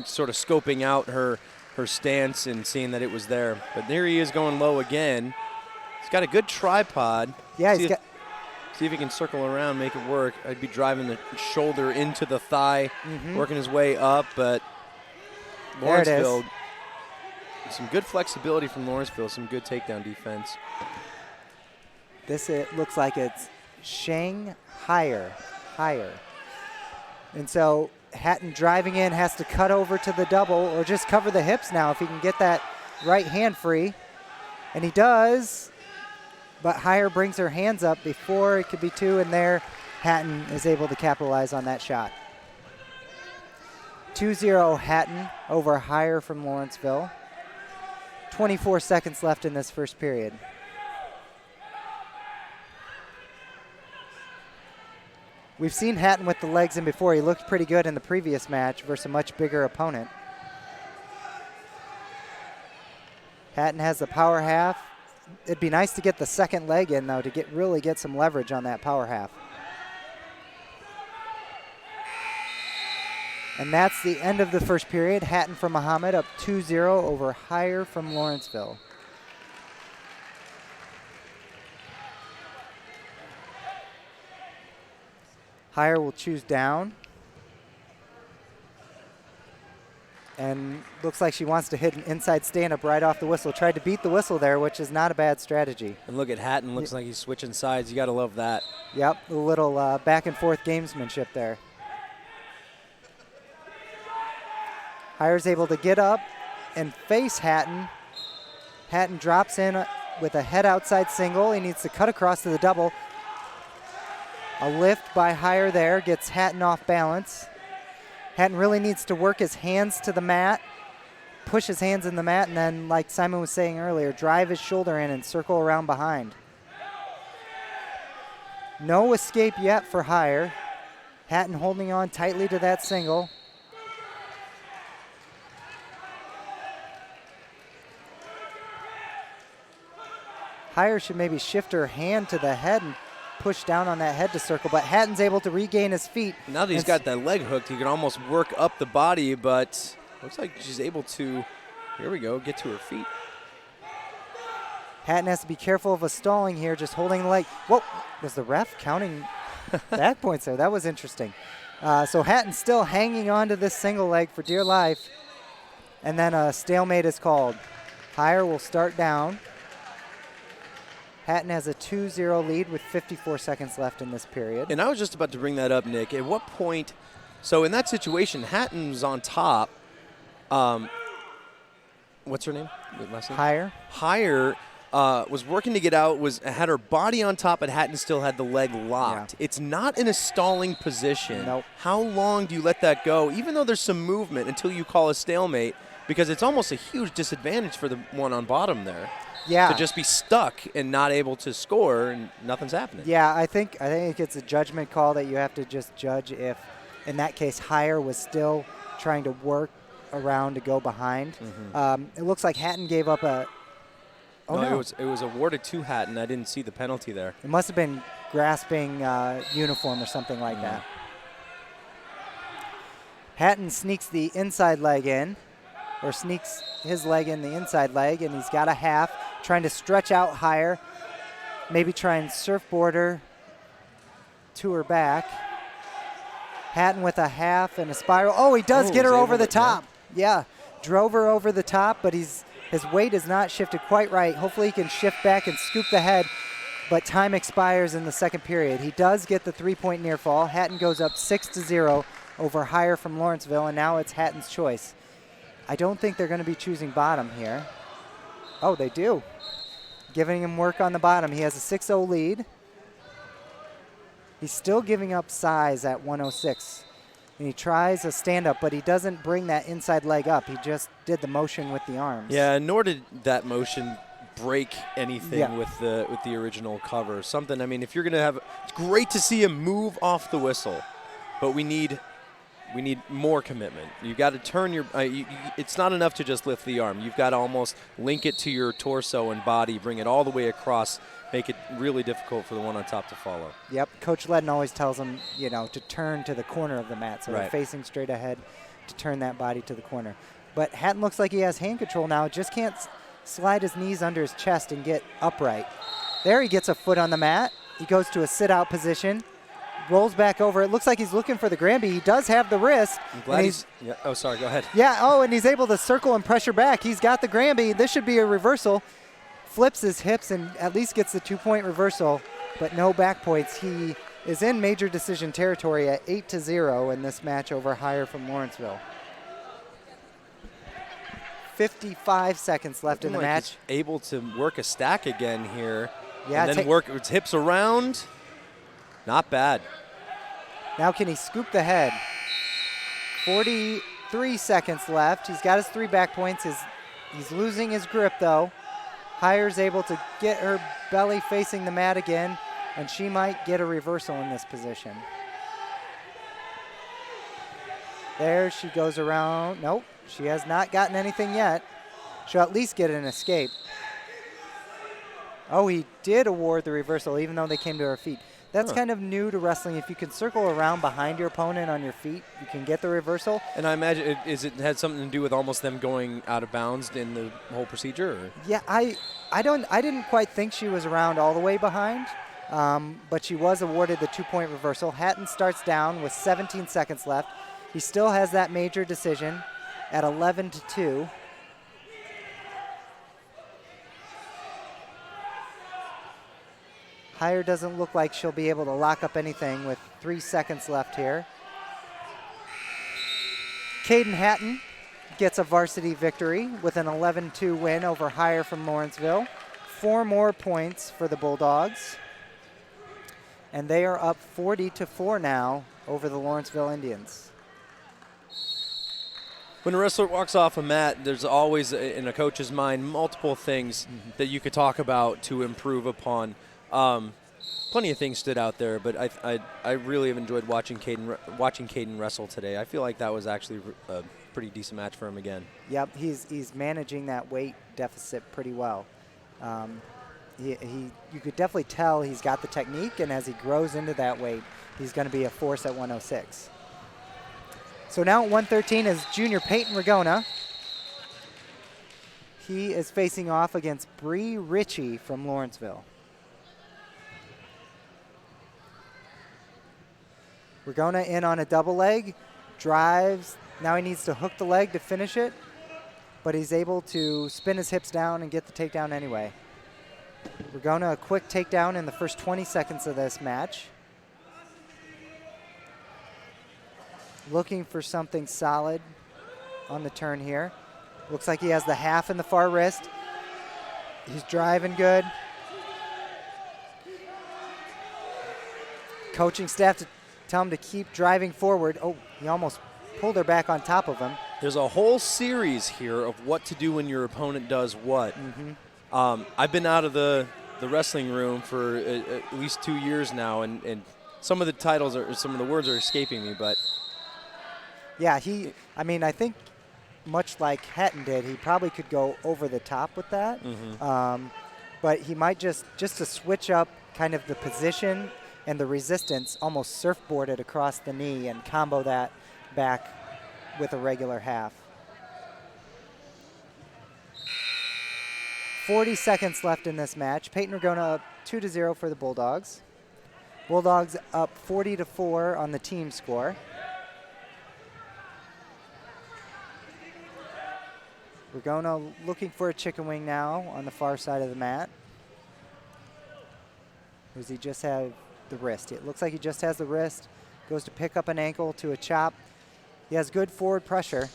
sort of scoping out her stance and seeing that it was there. But there he is going low again. He's got a good tripod. Yeah, See if he can circle around, make it work. I'd be driving the shoulder into the thigh, working his way up, but Lawrenceville, some good flexibility from Lawrenceville, some good takedown defense. It looks like it's Shang higher. And so Hatton driving in, has to cut over to the double or just cover the hips now if he can get that right hand free. And he does, but Heyer brings her hands up before it could be 2, and there Hatton is able to capitalize on that shot. 2-0 Hatton over Heyer from Lawrenceville. 24 seconds left in this first period. We've seen Hatton with the legs in before. He looked pretty good in the previous match versus a much bigger opponent. Hatton has the power half. It'd be nice to get the second leg in, though, to really get some leverage on that power half. And that's the end of the first period. Hatton from Mahomet up 2-0 over Heyer from Lawrenceville. Heyer will choose down. And looks like she wants to hit an inside stand-up right off the whistle. Tried to beat the whistle there, which is not a bad strategy. And look at Hatton. Looks like he's switching sides. You got to love that. Yep, a little back-and-forth gamesmanship there. Heyer's able to get up and face Hatton. Hatton drops in with a head outside single. He needs to cut across to the double. A lift by Heyer there gets Hatton off balance. Hatton really needs to work his hands to the mat, push his hands in the mat, and then, like Simon was saying earlier, drive his shoulder in and circle around behind. No escape yet for Heyer. Hatton holding on tightly to that single. Heyer should maybe shift her hand to the head and push down on that head to circle, but Hatton's able to regain his feet. Now that he's got that leg hooked, he can almost work up the body, but looks like she's able to, here we go, get to her feet. Hatton has to be careful of a stalling here, just holding the leg. Whoa, was the ref counting back points there? That was interesting. So Hatton's still hanging on to this single leg for dear life, and then a stalemate is called. Heyer will start down. Hatton has a 2-0 lead with 54 seconds left in this period. And I was just about to bring that up, Nick. At what point, so in that situation, Hatton's on top. What's her name? Last name? Heyer. Heyer was working to get out, had her body on top, but Hatton still had the leg locked. Yeah. It's not in a stalling position. Nope. How long do you let that go, even though there's some movement, until you call a stalemate? Because it's almost a huge disadvantage for the one on bottom there. Yeah. To just be stuck and not able to score and nothing's happening. Yeah, I think it's a judgment call that you have to just judge if, in that case, Heyer was still trying to work around to go behind. Mm-hmm. It looks like Hatton gave up a. Oh no! It was awarded to Hatton. I didn't see the penalty there. It must have been grasping uniform or something like that. Hatton sneaks the inside leg in, or sneaks his leg in the inside leg, and he's got a half, trying to stretch out Heyer, maybe try and surfboard her to her back. Hatton with a half and a spiral. Oh, he does get her over the top. Yeah, drove her over the top, but his weight is not shifted quite right. Hopefully he can shift back and scoop the head, but time expires in the second period. He does get the 3-point near fall. Hatton goes up 6-0 over Heyer from Lawrenceville, and now it's Hatton's choice. I don't think they're going to be choosing bottom here. Oh, they do. Giving him work on the bottom. He has a 6-0 lead. He's still giving up size at 106. And he tries a stand-up, but he doesn't bring that inside leg up. He just did the motion with the arms. Yeah, nor did that motion break anything with the original cover. Something, I mean, if you're going to have, it's great to see him move off the whistle, but we need more commitment. You've got to turn your, it's not enough to just lift the arm. You've got to almost link it to your torso and body, bring it all the way across, make it really difficult for the one on top to follow. Yep, Coach Ledden always tells them, to turn to the corner of the mat. So they're facing straight ahead to turn that body to the corner. But Hatton looks like he has hand control now. Just can't slide his knees under his chest and get upright. There he gets a foot on the mat. He goes to a sit-out position. Rolls back over. It looks like he's looking for the Granby. He does have the wrist. I'm glad he's oh, sorry, go ahead. Yeah, and he's able to circle and pressure back. He's got the Granby. This should be a reversal. Flips his hips and at least gets the 2-point reversal, but no back points. He is in major decision territory at 8-0 in this match over Hire from Lawrenceville. 55 seconds left in the match. He's able to work a stack again here. Yeah, and then work its hips around. Not bad. Now can he scoop the head? 43 seconds left. He's got his 3 back points. He's losing his grip though. Hire's able to get her belly facing the mat again, and she might get a reversal in this position. There she goes around. Nope, she has not gotten anything yet. She'll at least get an escape. Oh, he did award the reversal even though they came to her feet. That's kind of new to wrestling. If you can circle around behind your opponent on your feet, you can get the reversal. And I imagine it had something to do with almost them going out of bounds in the whole procedure? Or? Yeah, I didn't quite think she was around all the way behind, but she was awarded the 2-point reversal. Hatton starts down with 17 seconds left. He still has that major decision at 11-2. Hire doesn't look like she'll be able to lock up anything with 3 seconds left here. Caden Hatton gets a varsity victory with an 11-2 win over Hire from Lawrenceville. 4 more points for the Bulldogs. And they are up 40-4 now over the Lawrenceville Indians. When a wrestler walks off a mat, there's always, in a coach's mind, multiple things that you could talk about to improve upon. Plenty of things stood out there, but I really have enjoyed watching Caden wrestle today. I feel like that was actually a pretty decent match for him again. Yep, he's managing that weight deficit pretty well. You could definitely tell he's got the technique, and as he grows into that weight, he's going to be a force at 106. So now at 113 is junior Peyton Ragona. He is facing off against Bree Ritchie from Lawrenceville. Ragona in on a double leg, drives. Now he needs to hook the leg to finish it, but he's able to spin his hips down and get the takedown anyway. Ragona a quick takedown in the first 20 seconds of this match. Looking for something solid on the turn here. Looks like he has the half in the far wrist. He's driving good. Coaching staff to tell him to keep driving forward. Oh, he almost pulled her back on top of him. There's a whole series here of what to do when your opponent does what. I've been out of the wrestling room for at least 2 years now, and some of the titles some of the words are escaping me, but. Yeah, I think much like Hatton did, he probably could go over the top with that. But he might just to switch up kind of the position and the resistance, almost surfboard it across the knee and combo that back with a regular half. 40 seconds left in this match. Peyton Ragona up 2-0 for the Bulldogs. Bulldogs up 40-4 on the team score. Ragona looking for a chicken wing now on the far side of the mat. Or does he just have the wrist? It looks like he just has the wrist. Goes to pick up an ankle to a chop. He has good forward pressure.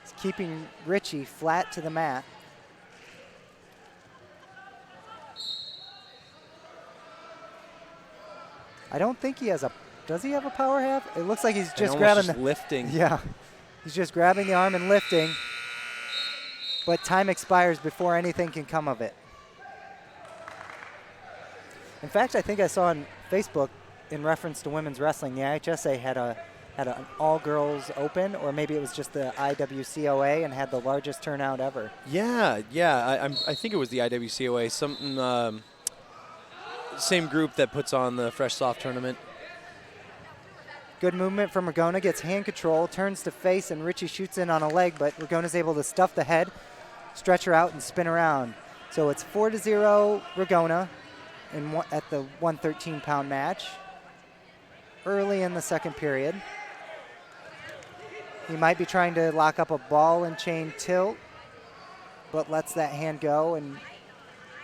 He's keeping Ritchie flat to the mat. I don't think he has a, does he have a power half? It looks like he's just grabbing the, lifting. Yeah, he's just grabbing the arm and lifting. But time expires before anything can come of it. In fact, I think I saw on Facebook in reference to women's wrestling, the IHSA had an all-girls open, or maybe it was just the IWCOA and had the largest turnout ever. Yeah. I think it was the IWCOA, something, same group that puts on the Fresh Soft tournament. Good movement from Ragona, gets hand control, turns to face, and Ritchie shoots in on a leg, but Ragona's able to stuff the head, stretch her out, and spin around. So it's 4-0 Ragona at the 113-pound match. Early in the second period. He might be trying to lock up a ball and chain tilt, but lets that hand go and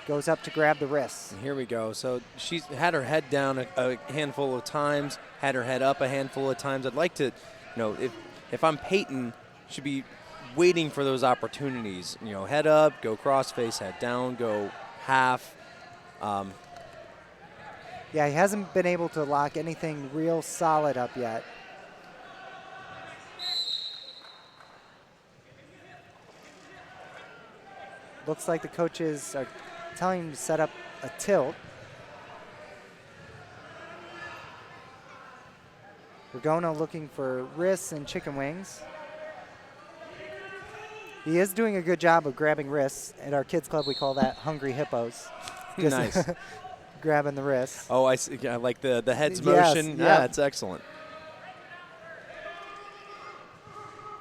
goes up to grab the wrists. And here we go. So she's had her head down a handful of times, had her head up a handful of times. I'd like to, if I'm Peyton, should be waiting for those opportunities. Head up, go crossface, head down, go half. Yeah, he hasn't been able to lock anything real solid up yet. Looks like the coaches are telling him to set up a tilt. Ragona looking for wrists and chicken wings. He is doing a good job of grabbing wrists. At our kids club, we call that hungry hippos. Just nice. Grabbing the wrists. Oh, I see. Yeah, like the head's Yes, motion. yep. Yeah, it's excellent.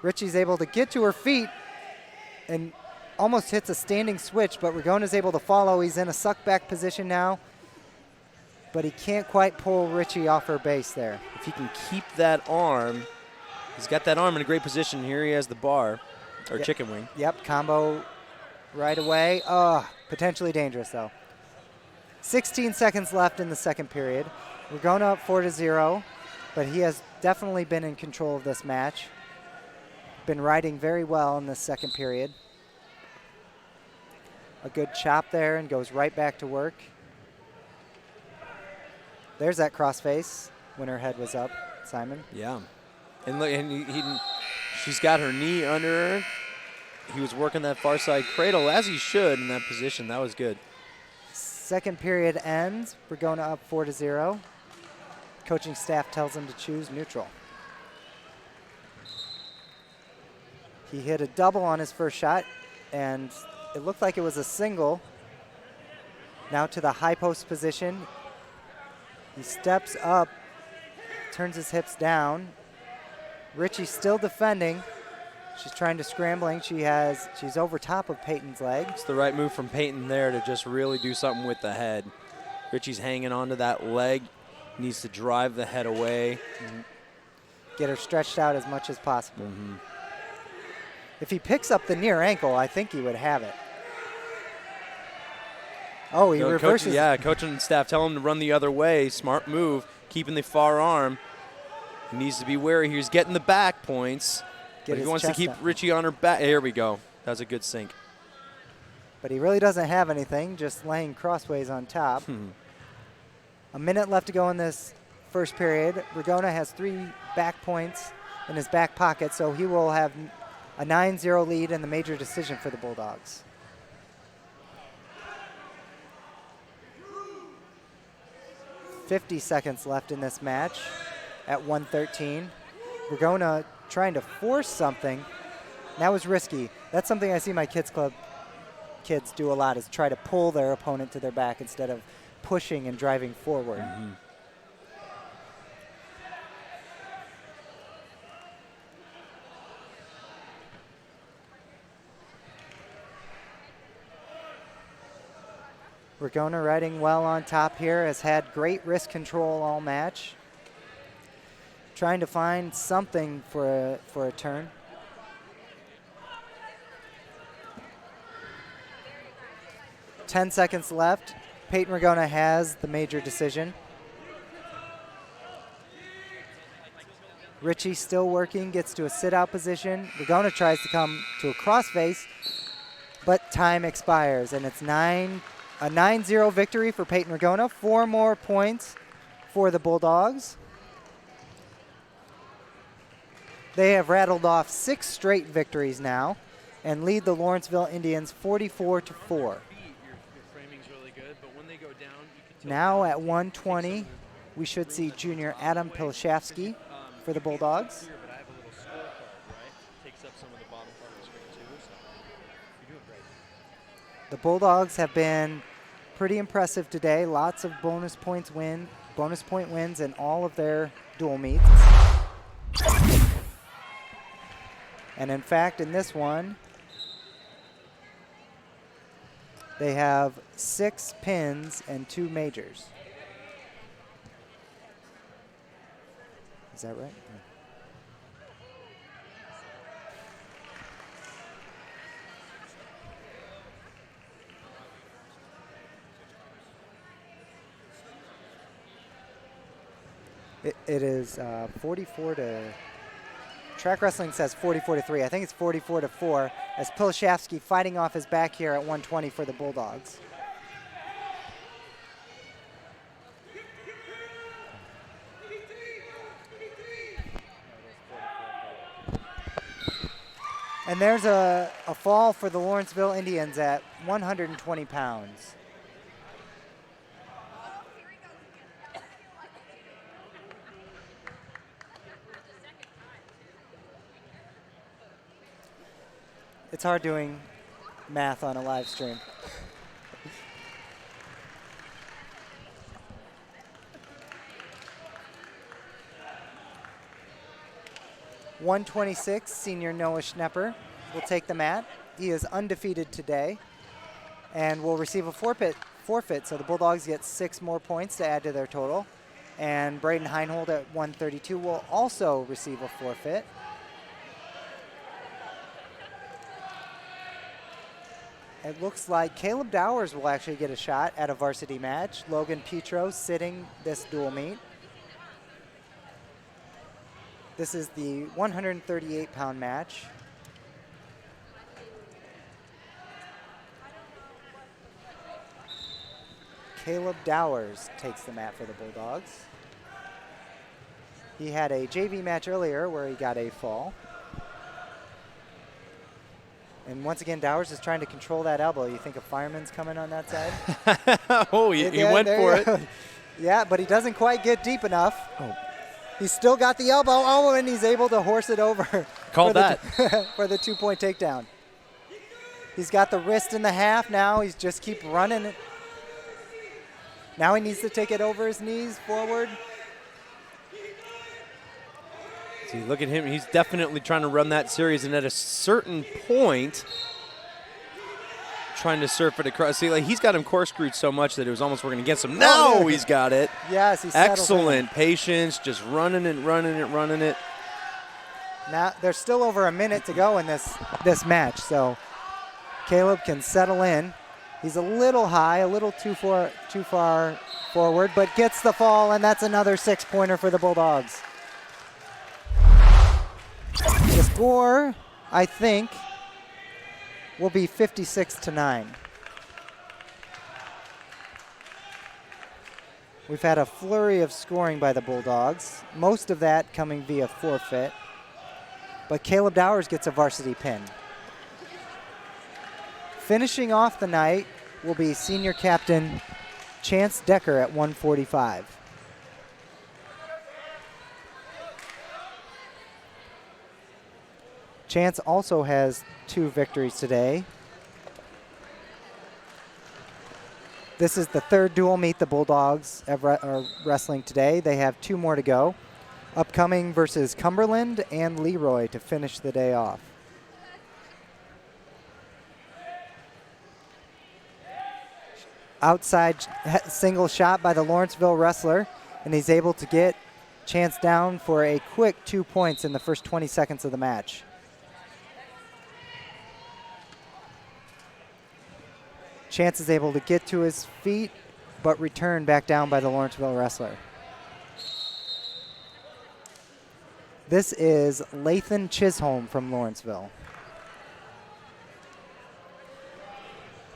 Richie's able to get to her feet and almost hits a standing switch, but Ragona's able to follow. He's in a suck back position now, but he can't quite pull Richie off her base there. If he can keep that arm, he's got that arm in a great position. Here he has the bar, or chicken wing. Yep, combo right away. Potentially dangerous though. 16 seconds left in the second period. Ragona up 4-0, but he has definitely been in control of this match. Been riding very well in this second period. A good chop there and goes right back to work. There's that crossface when her head was up, Simon. Yeah. And look, and she's got her knee under her. He was working that far side cradle as he should in that position. That was good. Second period ends. Ragona up 4-0. Coaching staff tells him to choose neutral. He hit a double on his first shot, and it looked like it was a single. Now to the high post position. He steps up, turns his hips down. Richie still defending. She's trying to scrambling. She's over top of Peyton's leg. It's the right move from Peyton there to just really do something with the head. Richie's hanging onto that leg. Needs to drive the head away. Get her stretched out as much as possible. If he picks up the near ankle, I think he would have it. Oh, he reverses. Coach and staff tell him to run the other way. Smart move, keeping the far arm. He needs to be wary. He's getting the back points. But he wants to keep Richie on her back. Here we go. That was a good sink. But he really doesn't have anything, just laying crossways on top. A minute left to go in this first period. Ragona has 3 back points in his back pocket, so he will have a 9-0 lead in the major decision for the Bulldogs. .50 seconds left in this match at 1:13. Ragona trying to force something. That was risky. That's something I see my kids club kids do a lot, is try to pull their opponent to their back instead of pushing and driving forward. Ragona riding well on top here, has had great wrist control all match. Trying to find something for a turn. Ten seconds left. Peyton Ragona has the major decision. Richie still working, gets to a sit-out position. Ragona tries to come to a crossface, but time expires, and it's a 9-0 victory for Peyton Ragona. 4 more points for the Bulldogs. They have rattled off 6 straight victories now and lead the Lawrenceville Indians 44-4. Now at 1:20, we should see junior Adam Pilashevsky for the Bulldogs. The Bulldogs have been pretty impressive today. Lots of bonus point wins in all of their dual meets. And in fact, in this one, they have 6 pins and 2 majors. Is that right? It is 44 to, track wrestling says 44 to 3. I think it's 44 to 4 as Pilashevsky fighting off his back here at 120 for the Bulldogs. And there's a fall for the Lawrenceville Indians at 120 pounds. It's hard doing math on a live stream. .126, senior Noah Schnepper will take the mat. He is undefeated today and will receive a forfeit, so the Bulldogs get 6 more points to add to their total. And Braden Heinhold at 132 will also receive a forfeit. It looks like Caleb Dowers will actually get a shot at a varsity match. Logan Petro sitting this dual meet. This is the 138-pound match. Caleb Dowers takes the mat for the Bulldogs. He had a JV match earlier where he got a fall. And once again, Dowers is trying to control that elbow. You think a fireman's coming on that side? Oh, he went for it. Yeah, but he doesn't quite get deep enough. Oh. He's still got the elbow. Oh, and he's able to horse it over. Call that. For the 2-point takedown. He's got the wrist in the half now. He's just keep running it. Now he needs to take it over his knees forward. See, look at him. He's definitely trying to run that series, and at a certain point, trying to surf it across. See, like he's got him corkscrewed so much that it was almost working against him. No, he's got it. Yes, he's excellent patience, just running it, running it, running it. Now there's still over a minute to go in this match, so Caleb can settle in. He's a little high, a little too far forward, but gets the fall, and that's another 6-pointer for the Bulldogs. The score, I think, will be 56-9. We've had a flurry of scoring by the Bulldogs, most of that coming via forfeit, but Caleb Dowers gets a varsity pin. Finishing off the night will be senior captain Chance Decker at 145. Chance also has 2 victories today. This is the 3rd dual meet the Bulldogs are wrestling today. They have 2 more to go. Upcoming versus Cumberland and Leroy to finish the day off. Outside single shot by the Lawrenceville wrestler, and he's able to get Chance down for a quick 2 points in the first 20 seconds of the match. Chance is able to get to his feet, but return back down by the Lawrenceville wrestler. This is Lathan Chisholm from Lawrenceville.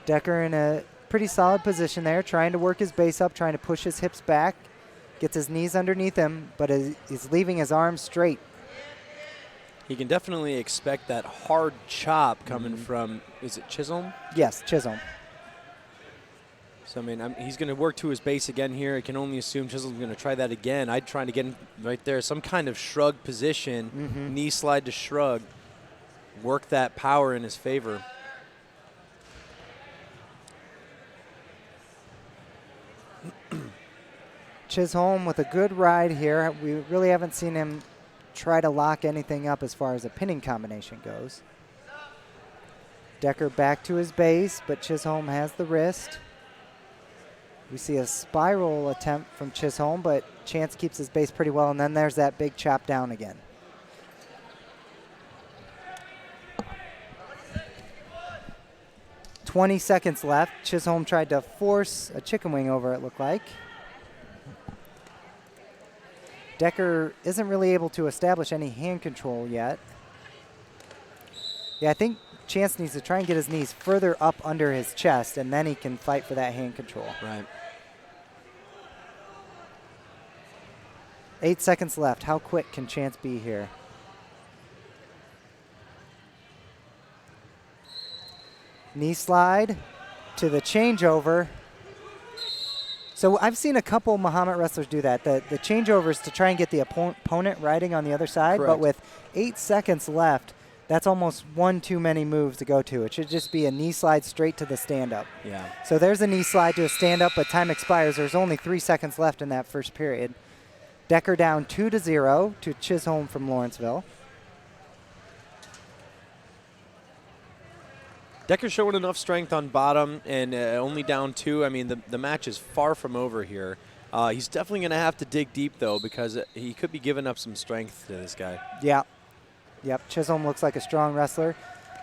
Decker in a pretty solid position there, trying to work his base up, trying to push his hips back, gets his knees underneath him, but is leaving his arms straight. He can definitely expect that hard chop coming from, is it Chisholm? Yes, Chisholm. So, I mean, he's going to work to his base again here. I can only assume Chisholm's going to try that again. I'd try to get him right there, some kind of shrug position, knee slide to shrug, work that power in his favor. Chisholm with a good ride here. We really haven't seen him try to lock anything up as far as a pinning combination goes. Decker back to his base, but Chisholm has the wrist. We see a spiral attempt from Chisholm, but Chance keeps his base pretty well, and then there's that big chop down again. "20 seconds left. Chisholm tried to force a chicken wing over, it looked like. Decker isn't really able to establish any hand control yet. Yeah, I think Chance needs to try and get his knees further up under his chest, and then he can fight for that hand control. Right. 8 seconds left. How quick can Chance be here? Knee slide to the changeover. So I've seen a couple Mahomet wrestlers do that. The changeover is to try and get the opponent riding on the other side, Correct. but with 8 seconds left, that's almost one too many moves to go to. It should just be a knee slide straight to the stand-up. Yeah. So there's a knee slide to a stand-up, but time expires. There's only 3 seconds left in that first period. Decker down 2-0 to Chisholm from Lawrenceville. Decker's showing enough strength on bottom and only down 2. I mean, the match is far from over here. He's definitely going to have to dig deep, though, because he could be giving up some strength to this guy. Yeah. Yep, Chisholm looks like a strong wrestler.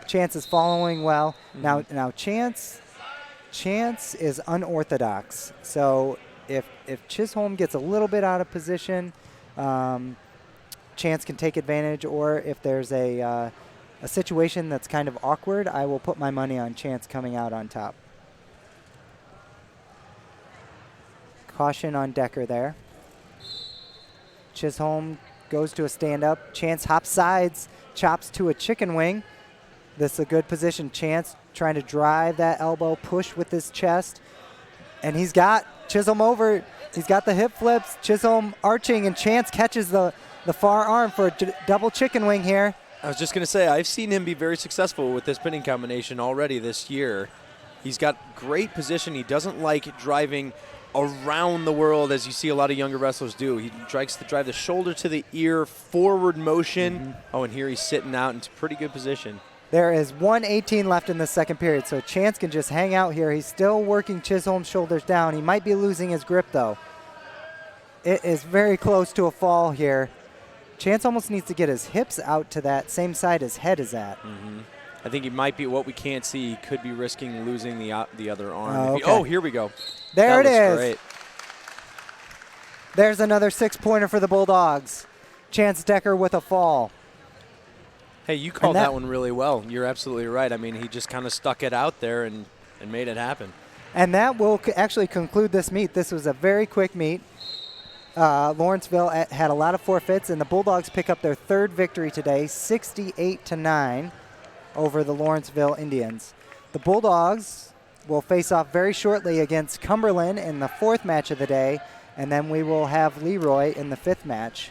Chance is following well. Now Chance is unorthodox. So if Chisholm gets a little bit out of position, Chance can take advantage, or if there's a situation that's kind of awkward, I will put my money on Chance coming out on top. Caution on Decker there. Chisholm goes to a stand-up. Chance hops sides, chops to a chicken wing. This is a good position. Chance trying to drive that elbow, push with his chest. And he's got Chisholm over. He's got the hip flips. Chisholm arching, and Chance catches the far arm for a double chicken wing here. I was just going to say, I've seen him be very successful with this pinning combination already this year. He's got great position. He doesn't like driving around the world as you see a lot of younger wrestlers do. He tries to drive the shoulder to the ear, forward motion. Oh, and here he's sitting out into pretty good position. There is 1:18 left in the second period, so Chance can just hang out here. He's still working Chisholm's shoulders down. He might be losing his grip, though. It is very close to a fall here. Chance almost needs to get his hips out to that same side his head is at. I think he might be, what we can't see, he could be risking losing the other arm. Oh, okay. Oh, here we go. There it is. Great. There's another 6-pointer for the Bulldogs. Chance Decker with a fall. Hey, you called that one really well. You're absolutely right. I mean, he just kind of stuck it out there and made it happen. And that will actually conclude this meet. This was a very quick meet. Lawrenceville had a lot of forfeits, and the Bulldogs pick up their third victory today, 68-9 over the Lawrenceville Indians. The Bulldogs will face off very shortly against Cumberland in the fourth match of the day, and then we will have Leroy in the fifth match.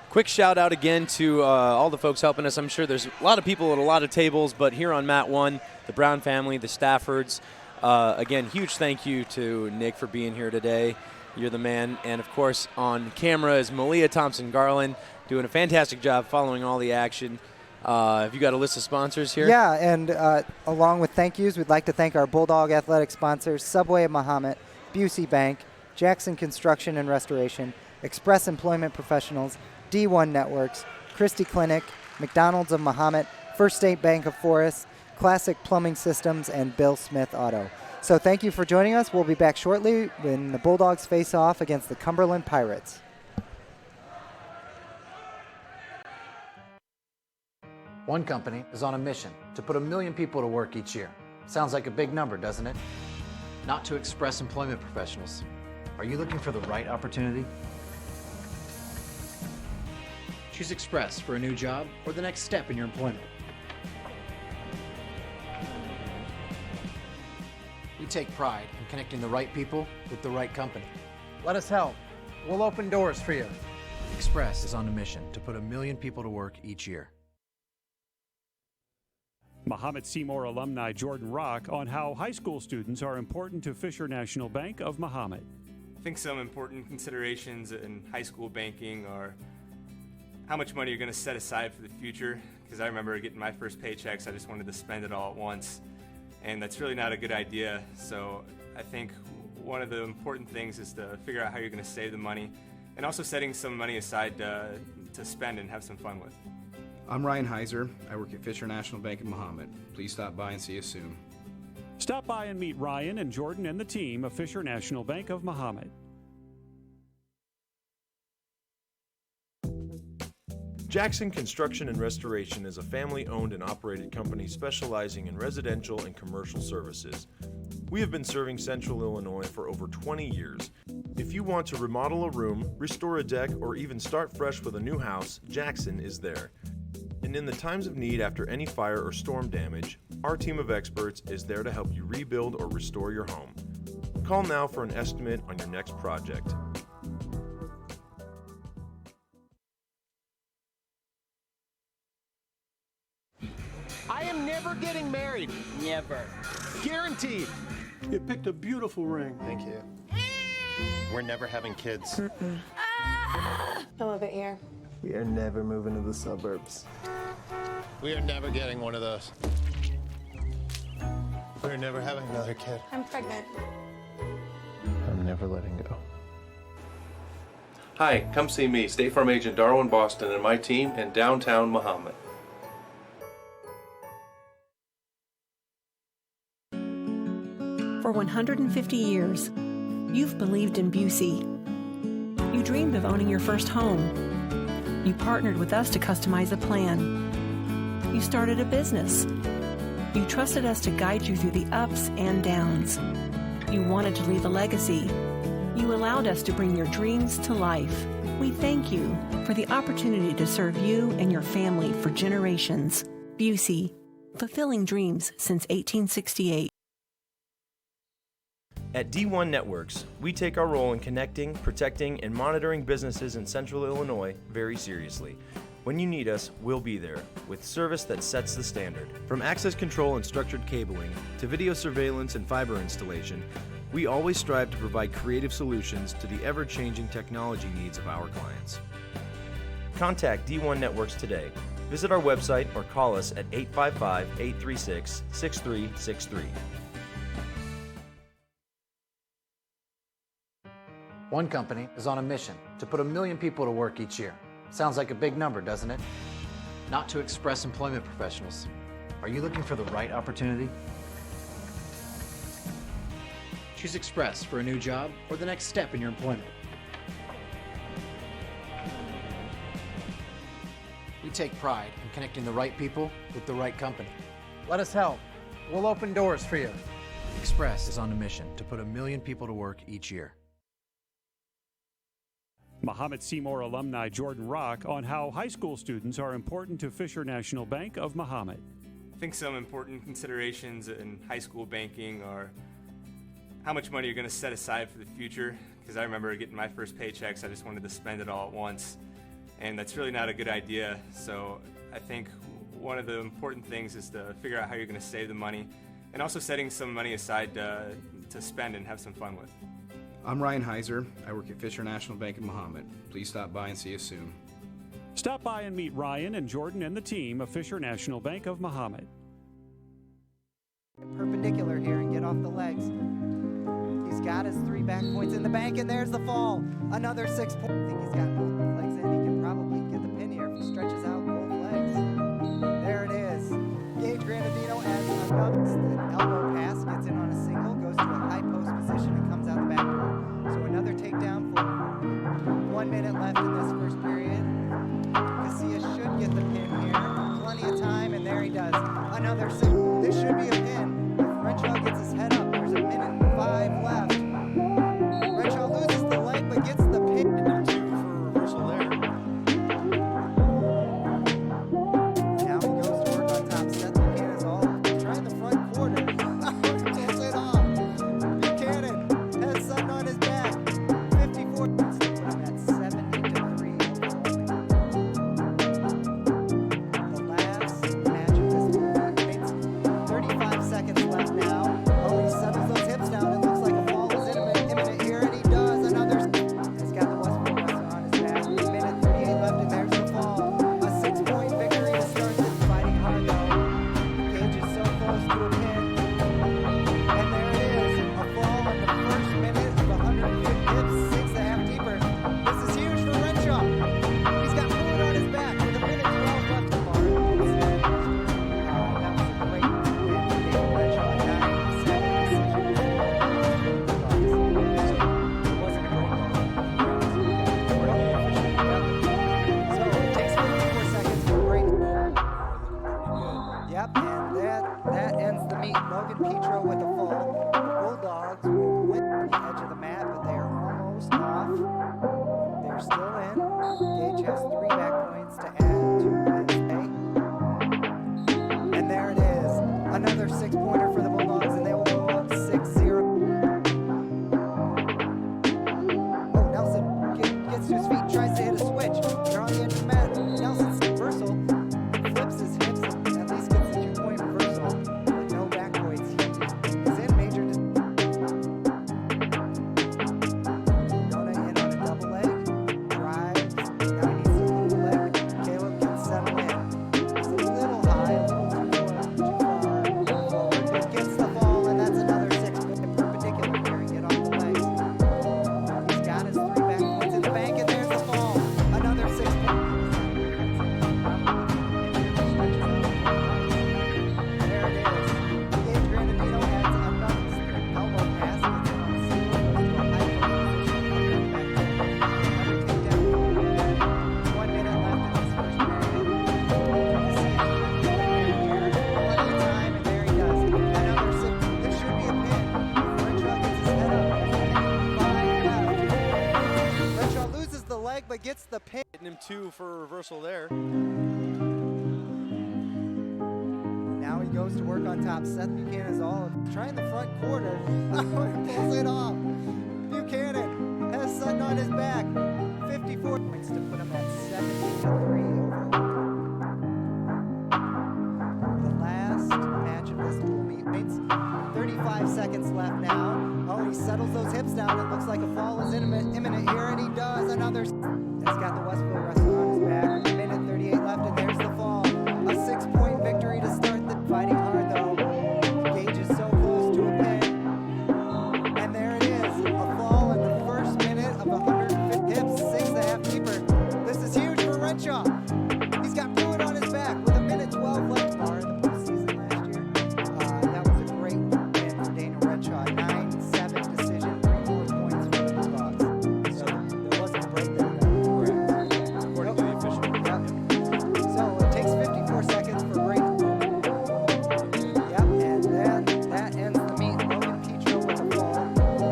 Quick shout out again to all the folks helping us. I'm sure there's a lot of people at a lot of tables, but here on Mat 1, the Brown family, the Staffords, again, huge thank you to Nick for being here today. You're the man. And, of course, on camera is Malia Thompson-Garland doing a fantastic job following all the action. Have you got a list of sponsors here? Yeah, and along with thank yous, we'd like to thank our Bulldog athletic sponsors, Subway of Mahomet, Busey Bank, Jackson Construction and Restoration, Express Employment Professionals, D1 Networks, Christie Clinic, McDonald's of Mahomet, First State Bank of Forest, Classic Plumbing Systems, and Bill Smith Auto. So thank you for joining us. We'll be back shortly when the Bulldogs face off against the Cumberland Pirates. One company is on a mission to put 1 million people to work each year. Sounds like a big number, doesn't it? Not to Express Employment Professionals. Are you looking for the right opportunity? Choose Express for a new job or the next step in your employment. We take pride in connecting the right people with the right company. Let us help. We'll open doors for you. Express is on a mission to put 1 million people to work each year. Mahomet-Seymour alumni Jordan Rock on how high school students are important to Fisher National Bank of Mahomet. I think some important considerations in high school banking are how much money you're going to set aside for the future, because I remember getting my first paychecks, I just wanted to spend it all at once, and that's really not a good idea. So I think one of the important things is to figure out how you're going to save the money, and also setting some money aside to spend and have some fun with. I'm Ryan Heiser. I work at Fisher National Bank in Mahomet. Please stop by and see us soon. Stop by and meet Ryan and Jordan and the team of Fisher National Bank of Mahomet. Jackson Construction and Restoration is a family-owned and operated company specializing in residential and commercial services. We have been serving Central Illinois for over 20 years. If you want to remodel a room, restore a deck, or even start fresh with a new house, Jackson is there. And in the times of need after any fire or storm damage, our team of experts is there to help you rebuild or restore your home. Call now for an estimate on your next project. I am never getting married. Never. Guaranteed. You picked a beautiful ring. Thank you. We're never having kids. I love it here. We are never moving to the suburbs. We are never getting one of those. We're never having another kid. I'm pregnant. I'm never letting go. Hi, come see me, State Farm Agent Darwin Boston, and my team in downtown Mahomet. For 150 years, you've believed in Busey. You dreamed of owning your first home. You partnered with us to customize a plan. You started a business. You trusted us to guide you through the ups and downs. You wanted to leave a legacy. You allowed us to bring your dreams to life. We thank you for the opportunity to serve you and your family for generations. Busey, fulfilling dreams since 1868. At D1 Networks, we take our role in connecting, protecting, and monitoring businesses in Central Illinois very seriously. When you need us, we'll be there, with service that sets the standard. From access control and structured cabling, to video surveillance and fiber installation, we always strive to provide creative solutions to the ever-changing technology needs of our clients. Contact D1 Networks today. Visit our website or call us at 855-836-6363. One company is on a mission to put 1 million people to work each year. Sounds like a big number, doesn't it? Not to express employment professionals. Are you looking for the right opportunity? Choose Express for a new job or the next step in your employment. We take pride in connecting the right people with the right company. Let us help. We'll open doors for you. Express is on a mission to put 1 million people to work each year. Mahomet-Seymour alumni Jordan Rock on how high school students are important to Fisher National Bank of Mahomet. I think some important considerations in high school banking are how much money you're going to set aside for the future, because I remember getting my first paychecks, I just wanted to spend it all at once, and that's really not a good idea. So I think one of the important things is to figure out how you're going to save the money, and also setting some money aside to spend and have some fun with. I'm Ryan Heiser. I work at Fisher National Bank in Mahomet. Please stop by and see us soon. Stop by and meet Ryan and Jordan and the team of Fisher National Bank of Mahomet. Perpendicular here and get off the legs. He's got his 3 back points in the bank, and there's the fall. Another 6 points. I think he's got both legs in. He can probably get the pin here if he stretches out both legs. There it is. Gage Granadino has another elbow pass, gets in on a single, goes to a high post position, and comes out the back door. So another takedown for 1 minute left in this first period. Casillas should get the pin here. Plenty of time, and there he does. Another single. This should be a pin. If Renshaw gets his head up, there's 1 minute and 5 left. Renshaw loses the leg, but gets the pin. Number 2 for a reversal there. Now he goes to work on top. Seth Buchanan is all trying the front quarter. Pulls it off. Buchanan has something on his back. 54. That's 70-3. The last match of this game. 35 seconds left now. Olney Yep, and that ends the meet. Logan Petro with a fall. The Bulldogs will win on the edge of the mat, but they are almost off. They're still in. Gage has 3 back points to add to his pay. And there it is. Another 6-pointer for the Bulldogs, and they will go up 6-0. Oh, Nelson gets to his feet, tries to hit a switch. They're on the edge of the mat. Nelson's reversal, flips his hips, and at least gets a 2-point reversal. But no back points. He's in major. Gonna in on a double leg. Drives. Now he needs to move the leg. Caleb can settle in. He's a little high, a little too far forward, but gets the ball, and that's another 6-point perpendicular here and get off the legs. He's got his 3 back points in the bank, and there's the fall. Another 6 points. There it is. Gage Granadino adds another elbow pass. Gets in on a single, goes to a high post position. Another takedown. 1 minute left in this first period. Plenty of time, and there he does. Another 6. This should be a pin. Renshaw gets his head up. There's 5 left. Renshaw loses the leg, but gets the pin. Hitting him 2 for a reversal there. Now he goes to work on top. Seth Buchanan is all trying the front quarter. Pulls it off. Buchanan has Sutton on his back. 54 points to put him at 7-3 over. The last match of this dual meet. 35 seconds left now. Oh, he settles those hips down. It looks like a fall is imminent here, and he does. Another. He's got the Westville wrestler on his back. 1:38 left, and there's the fall. A 6-point victory to start the fighting hard, though. Gage is so close to a pin. And there it is. A fall in the first minute of 150 hips, 6.5 deeper. This is huge for Renshaw. He's got Pruitt on his back with 1:12 left. Bar in the postseason last year. That was a great win for Daniel Renshaw. 9-7 decision, 3 more points for the Bulldogs. So there wasn't a break there. According to the official. Yep. So it takes 54 seconds for break. Yep, and then that ends the meet. Logan Petro with a fall.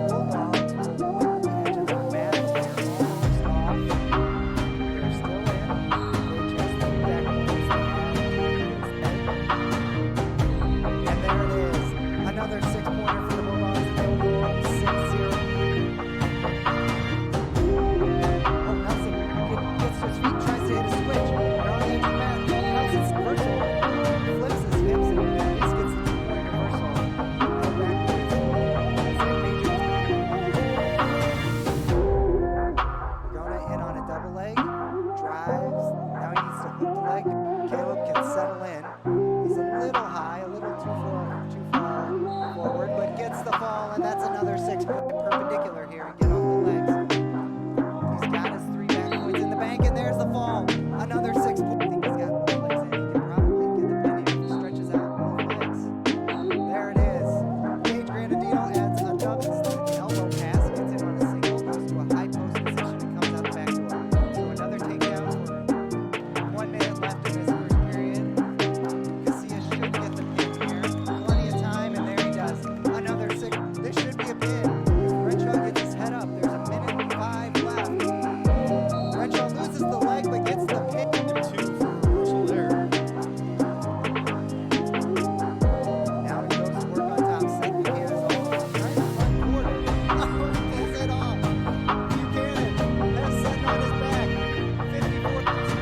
Bulldogs will win the edge of the mat. They're almost off. They're still in. Gage has 3 back points to add to his pay. And there it is. Another 6-pointer for the Bulldogs, and they will go up 6-0. Oh, Nelson gets to his feet, tries to hit a switch. They're on the edge of the mat. Nelson's reversal flips his hips, and at least gets the 2-point reversal. No back points. It's in major. Gonna in on a double leg. Drives. Now he needs to hook the leg. Caleb can settle in. He's a little high, a little too far forward, but gets the fall, and that's another 6-point perpendicular here and get off the legs. He's got his 3 back points in the bank, and there's the fall. Another 6 points. I think he's got both legs in. He can probably get the pin if he stretches out both legs. There it is. Gage Granadino adds another elbow pass, gets in on a single, goes to a high post position, and comes out the back door. So another takedown for 1 minute left in this first period. Casillas should get the pin here. Plenty of time, and there he does. Another 6. This should be a pin. Renshaw gets his head up. There's 1:05 left. Renshaw loses the leg, but gets the pin. 2 for a reversal there. Now he goes to work on top. Seth Buchanan is all trying the front quarter. Pulls it off. Buchanan has Sutton on his back. 54 points.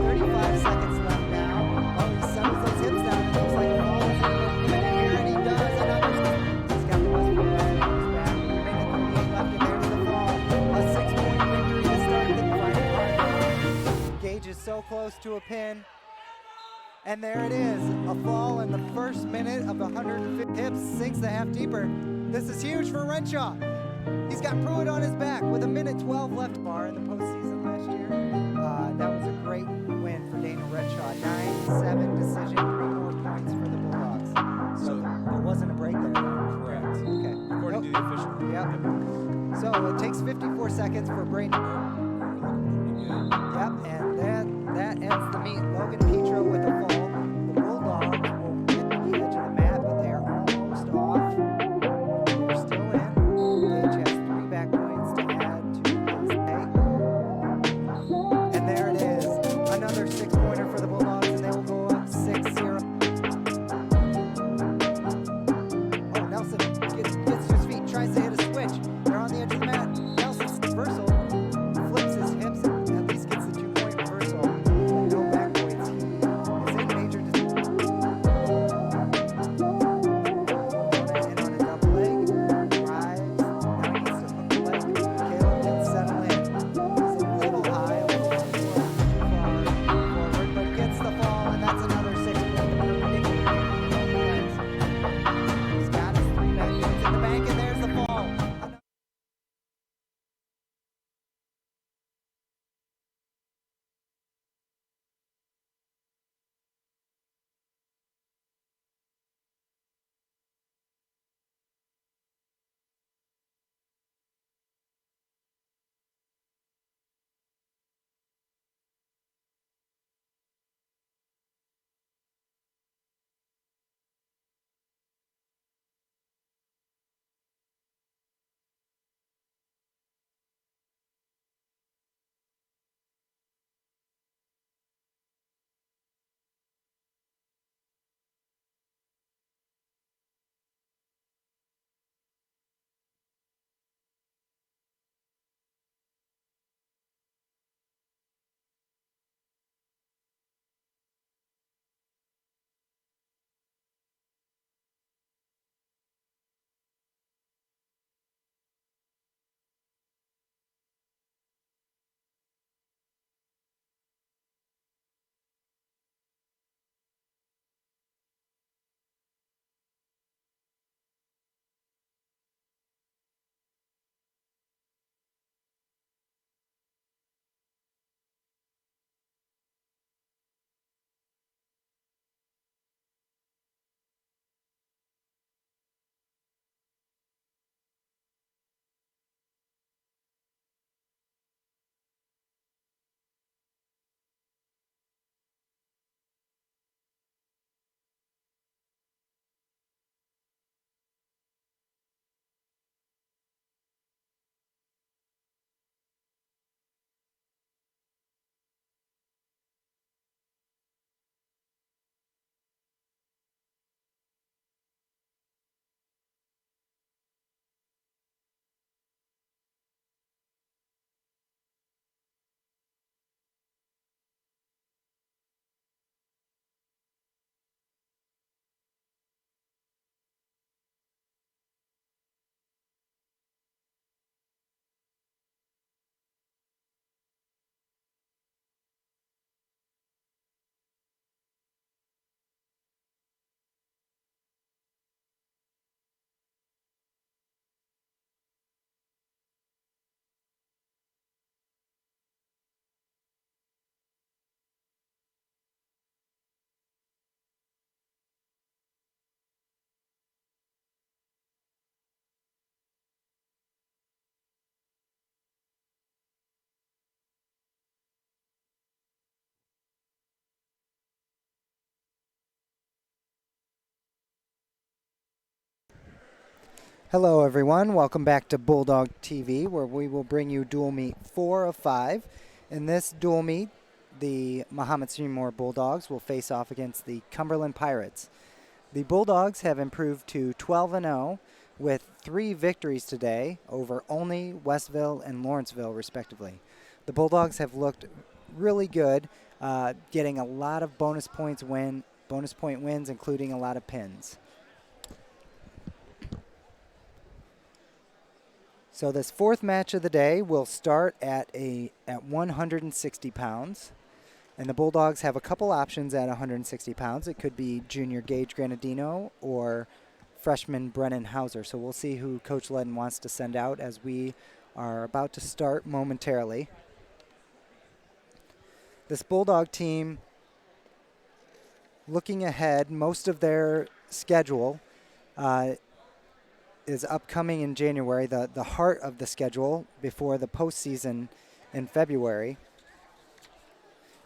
35 seconds left now. Oh, he settles those hips down. It looks like a ball is imminent here, and he does. Another. He's got the Westville wrestler on his back. 1:38 left, and there's the fall. A 6-point victory to start the fighting hard. Gage is so close to a pin. And there it is, a fall in the first minute of the 150 hips, 6.5 deeper. This is huge for Renshaw. He's got Pruitt on his back with 1:12 left. Bar in the postseason last year. That was a great win for Daniel Renshaw. 9-7 decision, 3 more points for the Bulldogs. So there wasn't a break there, though. Correct. Okay. According to the official. Yep. So it takes 54 seconds for Brayden. Yep, and that ends the meet. Logan Petro with a fall. The Bulldogs will get the edge of the mat, but they are almost off. They're still in. Gage has 3 back points to add to his pay. And there it is. Another 6-pointer for the Bulldogs, and they will go up 6-0. Oh, Nelson gets to his feet, tries to hit a switch. They're on the edge of the mat. Nelson's reversal, flips his hips, at least gets the 2-point reversal. And no back points. He is in major in on a double leg. Drives. Now he needs to hook the leg. Caleb can settle in. He's a little high, a little too far forward, but gets the fall, and that's another 6-point. He's got his 3 back points in the bank, and there's the fall. Hello, everyone. Welcome back to Bulldog TV, where we will bring you dual meet 4 of 5. In this dual meet, the Mahomet-Seymour Bulldogs will face off against the Cumberland Pirates. The Bulldogs have improved to 12-0 with 3 victories today over Olney, Westville, and Lawrenceville, respectively. The Bulldogs have looked really good, getting a lot of bonus point wins, including a lot of pins. So this 4th match of the day will start at 160 pounds. And the Bulldogs have a couple options at 160 pounds. It could be junior Gage Granadino or freshman Brennan Hauser. So we'll see who Coach Ledden wants to send out as we are about to start momentarily. This Bulldog team, looking ahead, most of their schedule is upcoming in January, the heart of the schedule before the postseason in February.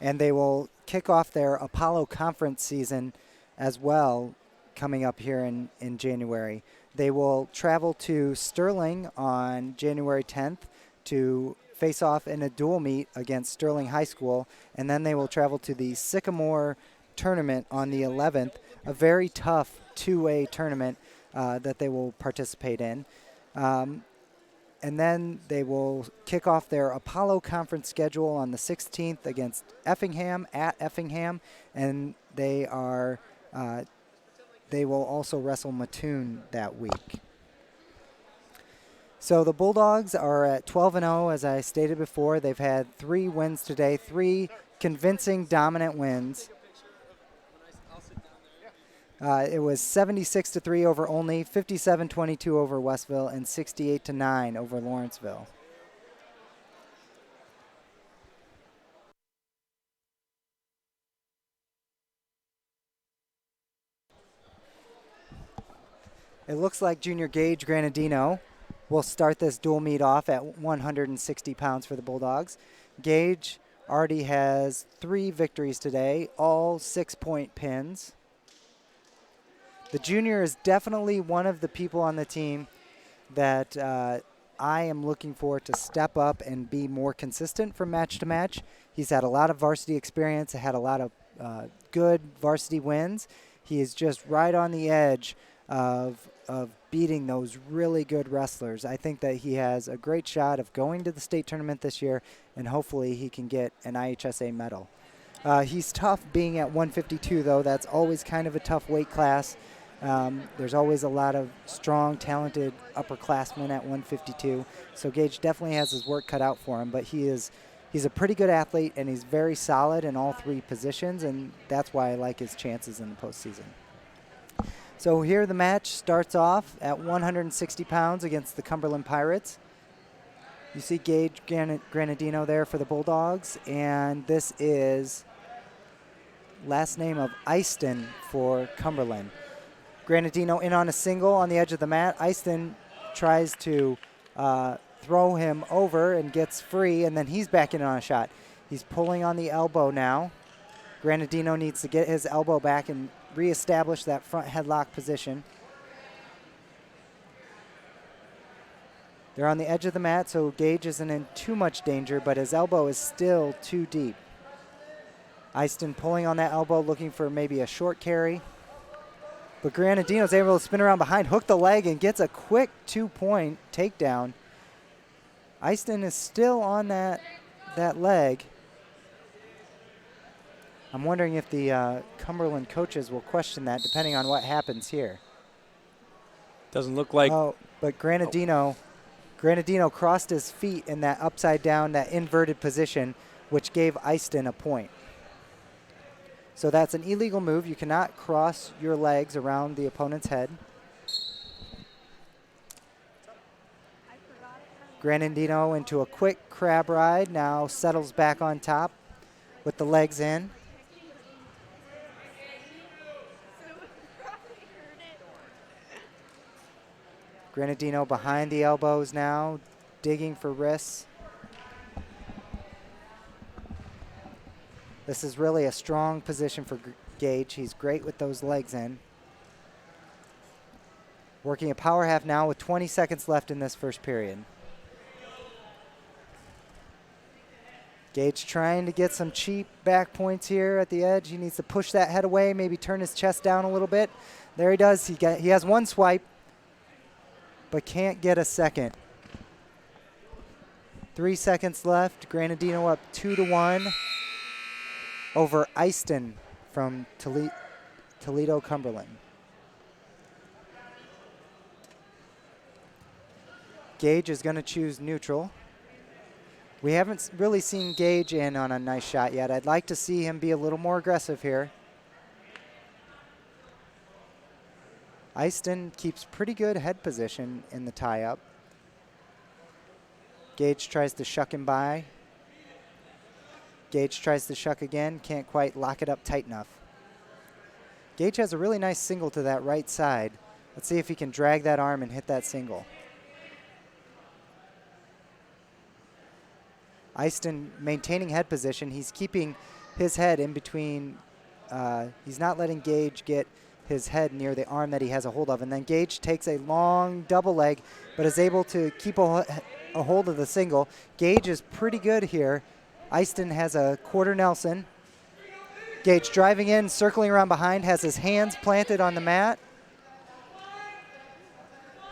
And they will kick off their Apollo Conference season as well coming up here in January. They will travel to Sterling on January 10th to face off in a dual meet against Sterling High School, and then they will travel to the Sycamore tournament on the 11th, a very tough 2A tournament that they will participate in. And then they will kick off their Apollo Conference schedule on the 16th against Effingham at Effingham, and they will also wrestle Mattoon that week. So the Bulldogs are at 12-0, as I stated before. They've had 3 wins today, 3 convincing, dominant wins. It was 76-3 over Olney, 57-22 over Westville, and 68-9 over Lawrenceville. It looks like junior Gage Granadino will start this dual meet off at 160 pounds for the Bulldogs. Gage already has 3 victories today, all 6-point pins. The junior is definitely one of the people on the team that I am looking for to step up and be more consistent from match to match. He's had a lot of varsity experience, had a lot of good varsity wins. He is just right on the edge of beating those really good wrestlers. I think that he has a great shot of going to the state tournament this year, and hopefully he can get an IHSA medal. He's tough being at 152, though. That's always kind of a tough weight class. There's always a lot of strong, talented upperclassmen at 152. So Gage definitely has his work cut out for him, but he's a pretty good athlete, and he's very solid in all 3 positions, and that's why I like his chances in the postseason. So here the match starts off at 160 pounds against the Cumberland Pirates. You see Gage Granadino there for the Bulldogs, and this is last name of Easton for Cumberland. Granadino in on a single on the edge of the mat. Easton tries to throw him over and gets free, and then he's back in on a shot. He's pulling on the elbow now. Granadino needs to get his elbow back and reestablish that front headlock position. They're on the edge of the mat, so Gage isn't in too much danger, but his elbow is still too deep. Easton pulling on that elbow, looking for maybe a short carry. But Granadino's able to spin around behind, hook the leg, and gets a quick 2-point takedown. Easton is still on that leg. I'm wondering if the Cumberland coaches will question that, depending on what happens here. Doesn't look like. Oh, but Granadino crossed his feet in that upside down, that inverted position, which gave Easton a point. So that's an illegal move. You cannot cross your legs around the opponent's head. Granadino into a quick crab ride, now settles back on top with the legs in. Granadino behind the elbows now, digging for wrists. This is really a strong position for Gage. He's great with those legs in. Working a power half now with 20 seconds left in this first period. Gage trying to get some cheap back points here at the edge. He needs to push that head away, maybe turn his chest down a little bit. There he does. He has 1 swipe, but can't get a second. 3 seconds left. Granadino up 2-1 over Easton from Toledo, Cumberland. Gage is going to choose neutral. We haven't really seen Gage in on a nice shot yet. I'd like to see him be a little more aggressive here. Easton keeps pretty good head position in the tie-up. Gage tries to shuck him by. Gage tries to shuck again, can't quite lock it up tight enough. Gage has a really nice single to that right side, Let's see if he can drag that arm and hit that single. Eiston maintaining head position. He's keeping his head in between. He's not letting Gage get his head near the arm that he has a hold of. And then Gage takes a long double leg, but is able to keep a hold of the single. Gage is pretty good here. Eiston has a quarter Nelson. Gage driving in, circling around behind, has his hands planted on the mat.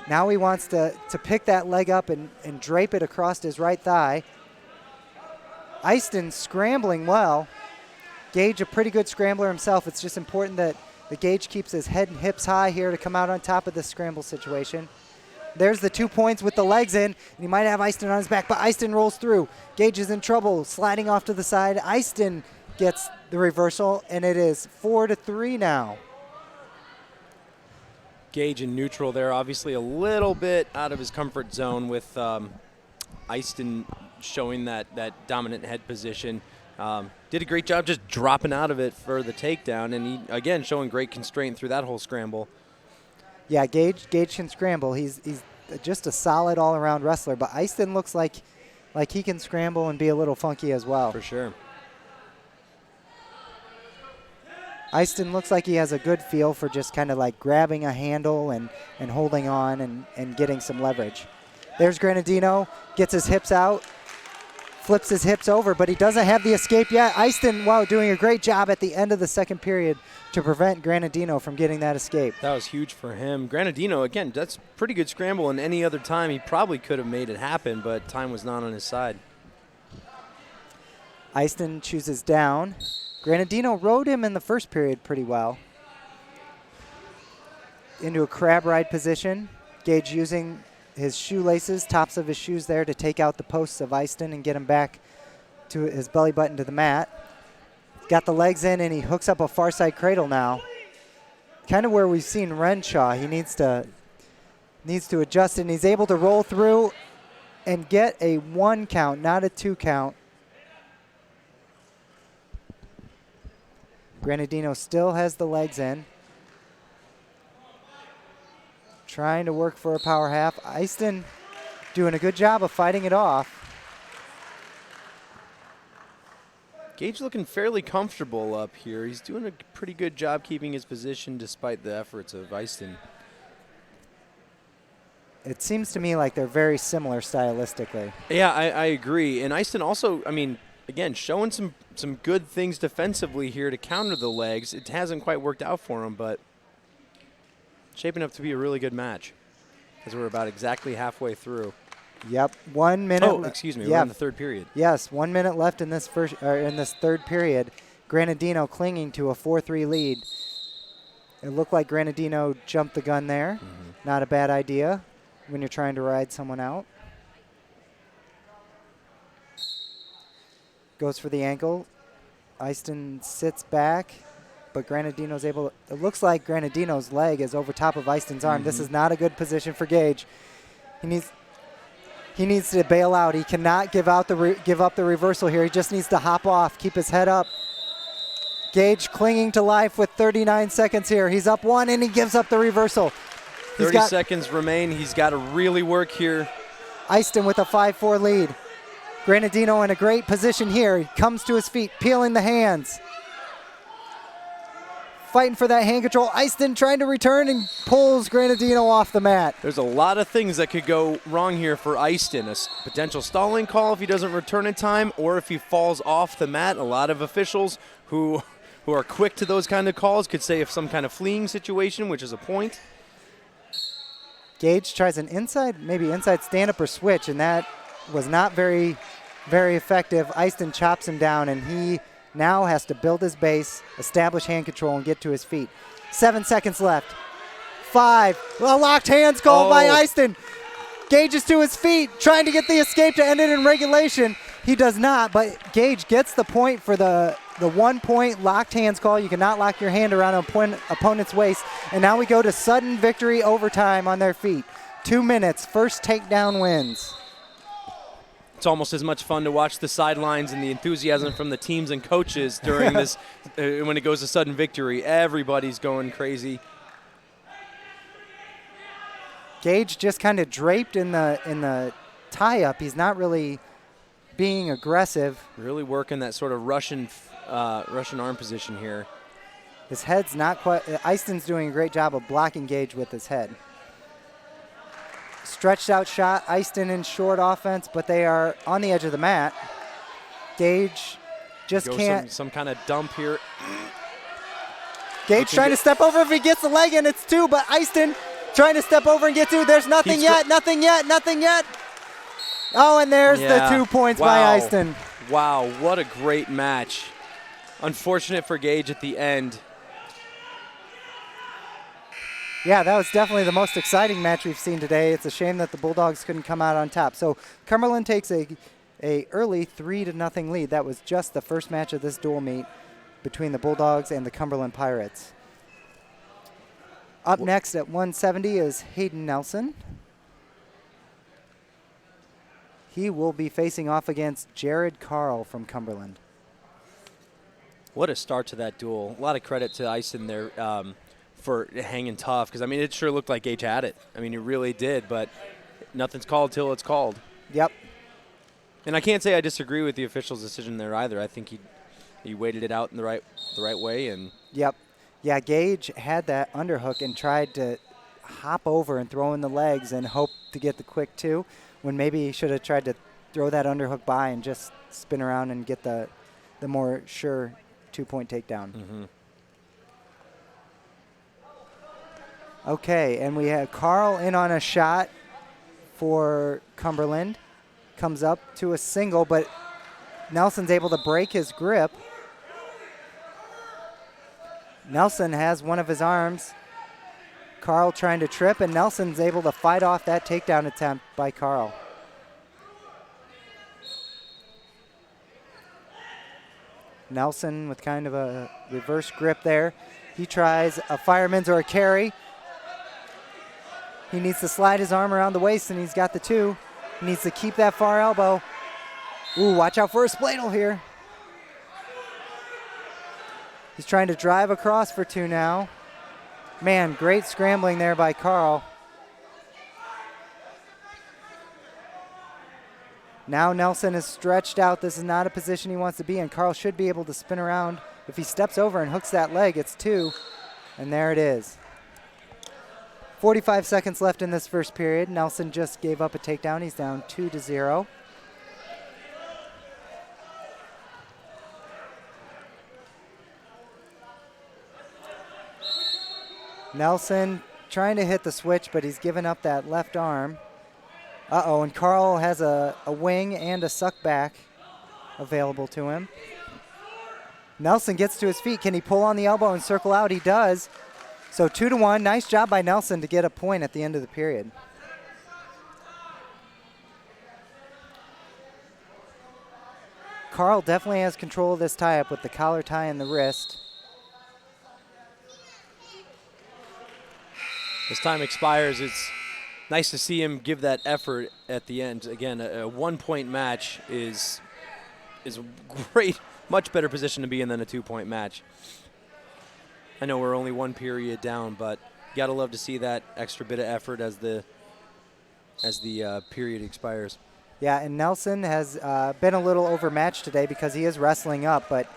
Now he wants to pick that leg up and drape it across his right thigh. Eiston scrambling well. Gage a pretty good scrambler himself. It's just important that the Gage keeps his head and hips high here to come out on top of this scramble situation. There's the 2 points with the legs in, and he might have Eiston on his back, but Eiston rolls through. Gage is in trouble, sliding off to the side. Eiston gets the reversal, and it is 4-3 now. Gage in neutral there, obviously a little bit out of his comfort zone with Eiston showing that dominant head position. Did a great job just dropping out of it for the takedown, and he, again, showing great constraint through that whole scramble. Yeah, Gage can scramble. He's just a solid all-around wrestler, but Eiston looks like he can scramble and be a little funky as well. For sure. Eiston looks like he has a good feel for just kind of like grabbing a handle and holding on and getting some leverage. There's Granadino, gets his hips out, flips his hips over, but he doesn't have the escape yet. Eiston, wow, doing a great job at the end of the second period to prevent Granadino from getting that escape. That was huge for him. Granadino, again, that's pretty good scramble, and any other time he probably could have made it happen, but time was not on his side. Eiston chooses down. Granadino rode him in the first period pretty well. Into a crab ride position. Gage using his shoelaces, tops of his shoes there to take out the posts of Eiston and get him back to his belly button to the mat. Got the legs in, and he hooks up a far side cradle now. Kind of where we've seen Renshaw. He needs to adjust, and he's able to roll through and get a 1 count, not a 2 count. Granadino still has the legs in. Trying to work for a power half. Eiston doing a good job of fighting it off. Gage looking fairly comfortable up here. He's doing a pretty good job keeping his position despite the efforts of Eiston. It seems to me like they're very similar stylistically. Yeah, I agree. And Eiston also, I mean, again, showing some good things defensively here to counter the legs. It hasn't quite worked out for him, but shaping up to be a really good match as we're about exactly halfway through. Yep, 1 minute. Oh, excuse me, we're in the third period. Yes, 1 minute left in this third period. Granadino clinging to a 4-3 lead. It looked like Granadino jumped the gun there. Not a bad idea when you're trying to ride someone out. Goes for the ankle. Eiston sits back, but Granadino's able to, it looks like Granadino's leg is over top of Eiston's arm. This is not a good position for Gage. He needs to bail out. He cannot give up the reversal here. He just needs to hop off, keep his head up. Gage clinging to life with 39 seconds here. He's up 1, and he gives up the reversal. 30 seconds remain. He's got to really work here. Eiston with a 5-4 lead. Granadino in a great position here. He comes to his feet, peeling the hands. Fighting for that hand control. Eiston trying to return and pulls Granadino off the mat. There's a lot of things that could go wrong here for Eiston. A potential stalling call if he doesn't return in time, or if he falls off the mat. A lot of officials who are quick to those kind of calls could say if some kind of fleeing situation, which is a point. Gage tries an maybe inside stand-up or switch, and that was not very effective. Eiston chops him down, and he now has to build his base, establish hand control, and get to his feet. 7 seconds left. 5. A locked hands called by Eiston. Gage is to his feet, trying to get the escape to end it in regulation. He does not, but Gage gets the point for the 1 point locked hands call. You cannot lock your hand around an opponent's waist. And now we go to sudden victory overtime on their feet. 2 minutes, first takedown wins. It's almost as much fun to watch the sidelines and the enthusiasm from the teams and coaches during this when it goes to sudden victory. Everybody's going crazy. Gage just kind of draped in the tie-up. He's not really being aggressive. Really working that sort of Russian arm position here. His head's not quite. Eiston's doing a great job of blocking Gage with his head. Stretched out shot. Eiston in short offense, but they are on the edge of the mat. Gage just can't. Some kind of dump here. Gage trying to step over. If he gets the leg in, it's 2, but Eiston trying to step over and get 2. There's nothing yet, nothing yet. Oh, and there's the 2 points by Eiston. Wow, what a great match. Unfortunate for Gage at the end. Yeah, that was definitely the most exciting match we've seen today. It's a shame that the Bulldogs couldn't come out on top. So Cumberland takes a early 3-0 lead. That was just the first match of this dual meet between the Bulldogs and the Cumberland Pirates. Up next at 170 is Hayden Nelson. He will be facing off against Jared Carl from Cumberland. What a start to that duel. A lot of credit to Eiston there for hanging tough, because, I mean, it sure looked like Gage had it. I mean, he really did, but nothing's called till it's called. Yep. And I can't say I disagree with the official's decision there either. I think he waited it out in the right way. And yep. Yeah, Gage had that underhook and tried to hop over and throw in the legs and hope to get the quick 2, when maybe he should have tried to throw that underhook by and just spin around and get the more sure 2-point takedown. Mm-hmm. Okay, and we have Carl in on a shot for Cumberland. Comes up to a single, but Nelson's able to break his grip. Nelson has one of his arms. Carl trying to trip, and Nelson's able to fight off that takedown attempt by Carl. Nelson with kind of a reverse grip there. He tries a fireman's or a carry. He needs to slide his arm around the waist, and he's got the 2. He needs to keep that far elbow. Ooh, watch out for a spladle here. He's trying to drive across for 2 now. Man, great scrambling there by Carl. Now Nelson is stretched out. This is not a position he wants to be in. Carl should be able to spin around. If he steps over and hooks that leg, it's 2. And there it is. 45 seconds left in this first period. Nelson just gave up a takedown. He's down 2-0. Nelson trying to hit the switch, but he's given up that left arm. Uh-oh, and Carl has a wing and a suck back available to him. Nelson gets to his feet. Can he pull on the elbow and circle out? He does. So 2-1. Nice job by Nelson to get a point at the end of the period. Carl definitely has control of this tie-up with the collar tie and the wrist. As time expires, it's nice to see him give that effort at the end. Again, a 1-point match is a great, much better position to be in than a 2-point match. I know we're only 1 period down, but you gotta love to see that extra bit of effort as the period expires. Yeah, and Nelson has been a little overmatched today because he is wrestling up, but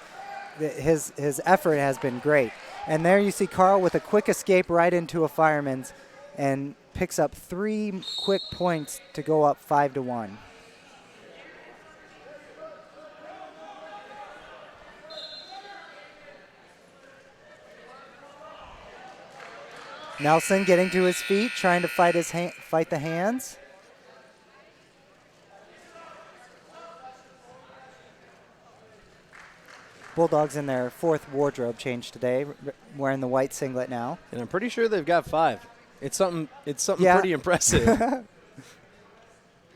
his effort has been great. And there you see Carl with a quick escape right into a fireman's and picks up 3 quick points to go up 5-1. Nelson getting to his feet, trying to fight the hands. Bulldogs in their 4th wardrobe change today, wearing the white singlet now. And I'm pretty sure they've got 5. It's something pretty impressive.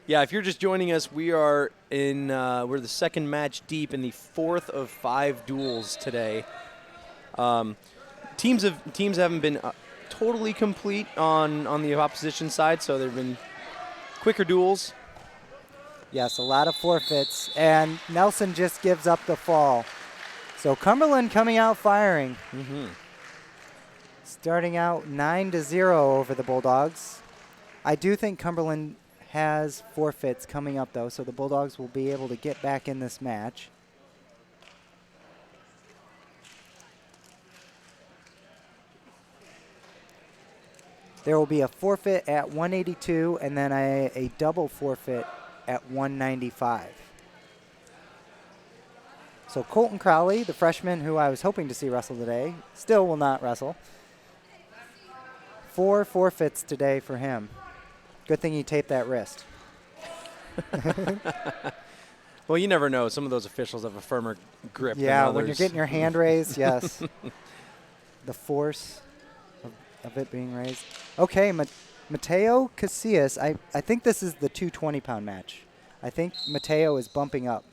Yeah, if you're just joining us, we are we're the second match deep in the 4th of 5 duels today. Teams haven't been totally complete on the opposition side, so there have been quicker duels. Yes, a lot of forfeits, and Nelson just gives up the fall. So Cumberland coming out firing. Mm-hmm. Starting out 9-0 over the Bulldogs. I do think Cumberland has forfeits coming up, though, so the Bulldogs will be able to get back in this match. There will be a forfeit at 182 and then a double forfeit at 195. So Colton Crowley, the freshman who I was hoping to see wrestle today, still will not wrestle. 4 forfeits today for him. Good thing he taped that wrist. Well, you never know. Some of those officials have a firmer grip than Yeah, others. when you're getting your hand raised, yes. The force of it being raised. Okay, Mateo Casillas, I think this is the 220-pound match. I think Mateo is bumping up.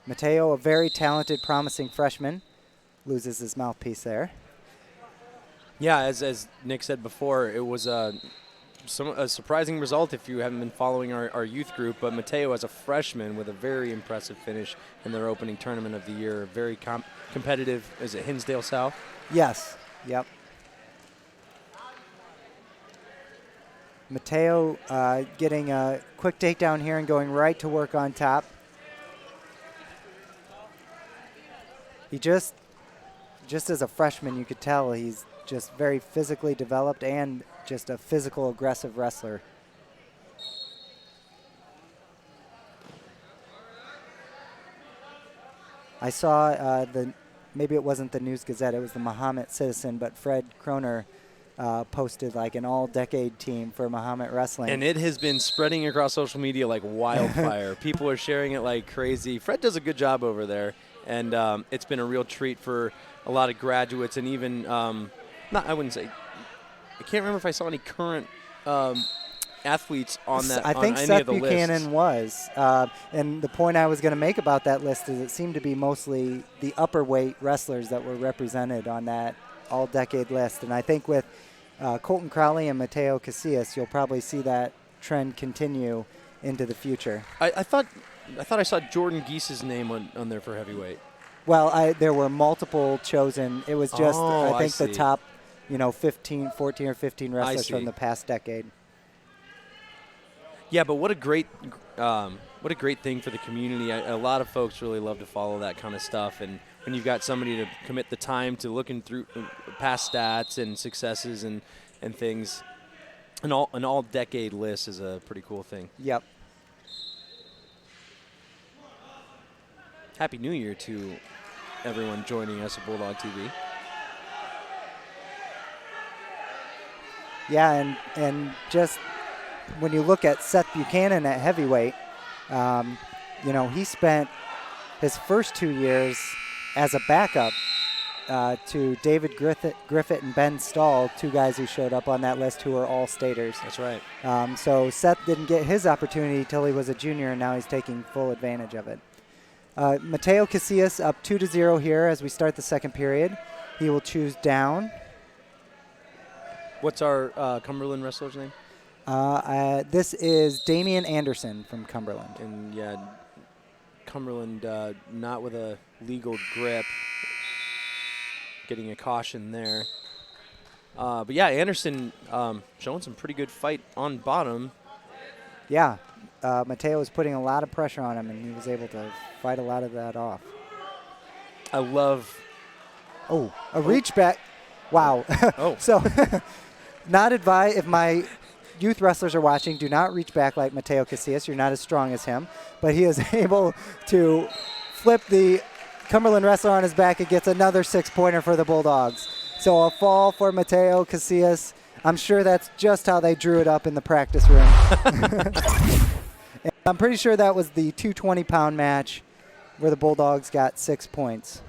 Mateo, a very talented, promising freshman, loses his mouthpiece there. Yeah, as Nick said before, it was a surprising result if you haven't been following our youth group, but Mateo as a freshman with a very impressive finish in their opening tournament of the year. Very competitive. Is it Hinsdale South? Yes, yep. Mateo getting a quick takedown here and going right to work on top. He just as a freshman, you could tell he's just very physically developed and just a physical, aggressive wrestler. I saw maybe it wasn't the News Gazette, it was the Mahomet Citizen, but Fred Kroner posted like an all-decade team for Mahomet Wrestling. And it has been spreading across social media like wildfire. People are sharing it like crazy. Fred does a good job over there, and it's been a real treat for a lot of graduates and even, I wouldn't say, I can't remember if I saw any current athletes on that. I think on any Seth of the Buchanan lists. was. And the point I was going to make about that list is it seemed to be mostly the upper weight wrestlers that were represented on that all-decade list. And I think with Colton Crowley and Mateo Casillas, you'll probably see that trend continue into the future. I thought I saw Jordan Geese's name on there for heavyweight. Well, there were multiple chosen. It was just, I think, the see. top, 14 or 15 wrestlers from the past decade. Yeah, but what a great thing for the community. A lot of folks really love to follow that kind of stuff, and when you've got somebody to commit the time to looking through past stats and successes and things, an all-decade list is a pretty cool thing. Yep. Happy New Year to everyone joining us at Bulldog TV. Yeah, and just when you look at Seth Buchanan at heavyweight, he spent his first 2 years as a backup to David Griffith and Ben Stahl, 2 guys who showed up on that list who are all staters. That's right. So Seth didn't get his opportunity until he was a junior, and now he's taking full advantage of it. Mateo Casillas up 2-0 here as we start the second period. He will choose down. What's our Cumberland wrestler's name? This is Damian Anderson from Cumberland. And yeah, Cumberland not with a legal grip, getting a caution there. But yeah, Anderson showing some pretty good fight on bottom. Yeah, Mateo was putting a lot of pressure on him, and he was able to fight a lot of that off. I love... a reach back. Wow. So not advised, if my youth wrestlers are watching, do not reach back like Mateo Casillas. You're not as strong as him. But he is able to flip the Cumberland wrestler on his back and gets another 6-pointer for the Bulldogs. So a fall for Mateo Casillas. I'm sure that's just how they drew it up in the practice room. I'm pretty sure that was the 220-pound match where the Bulldogs got 6 points.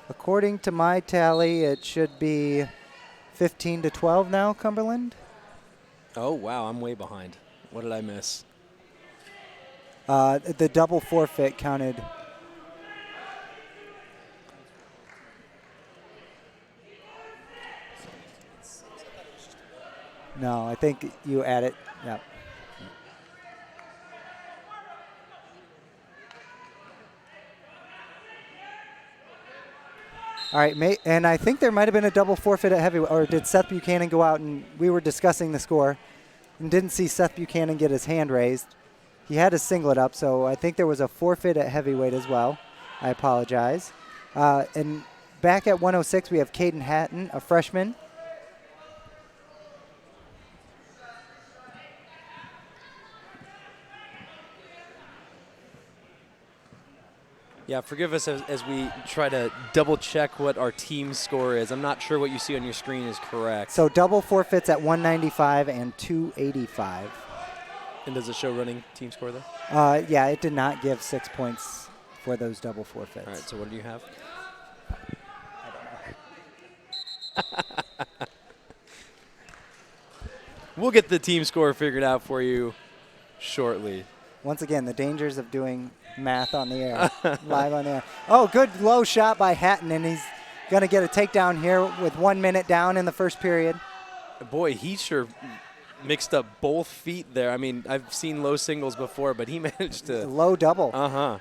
According to my tally, it should be 15-12 now, Cumberland. Oh, wow, I'm way behind. What did I miss? The double forfeit counted. No, I think you add it. Yep. All right, and I think there might have been a double forfeit at heavyweight, or did Seth Buchanan go out and we were discussing the score and didn't see Seth Buchanan get his hand raised. He had his singlet up, so I think there was a forfeit at heavyweight as well. I apologize. And back at 106, we have Caden Hatton, a freshman. Yeah, forgive us as we try to double check what our team score is. I'm not sure what you see on your screen is correct. So double forfeits at 195 and 285. And does it show running team score there? Yeah, it did not give 6 points for those double forfeits. All right, so what do you have? I don't know. We'll get the team score figured out for you shortly. Once again, the dangers of doing math on the air, live on the air. Oh, good low shot by Hatton, and he's going to get a takedown here with 1 minute down in the first period. Boy, he sure mixed up both feet there. I mean, I've seen low singles before, but he managed to. Low double. Uh-huh.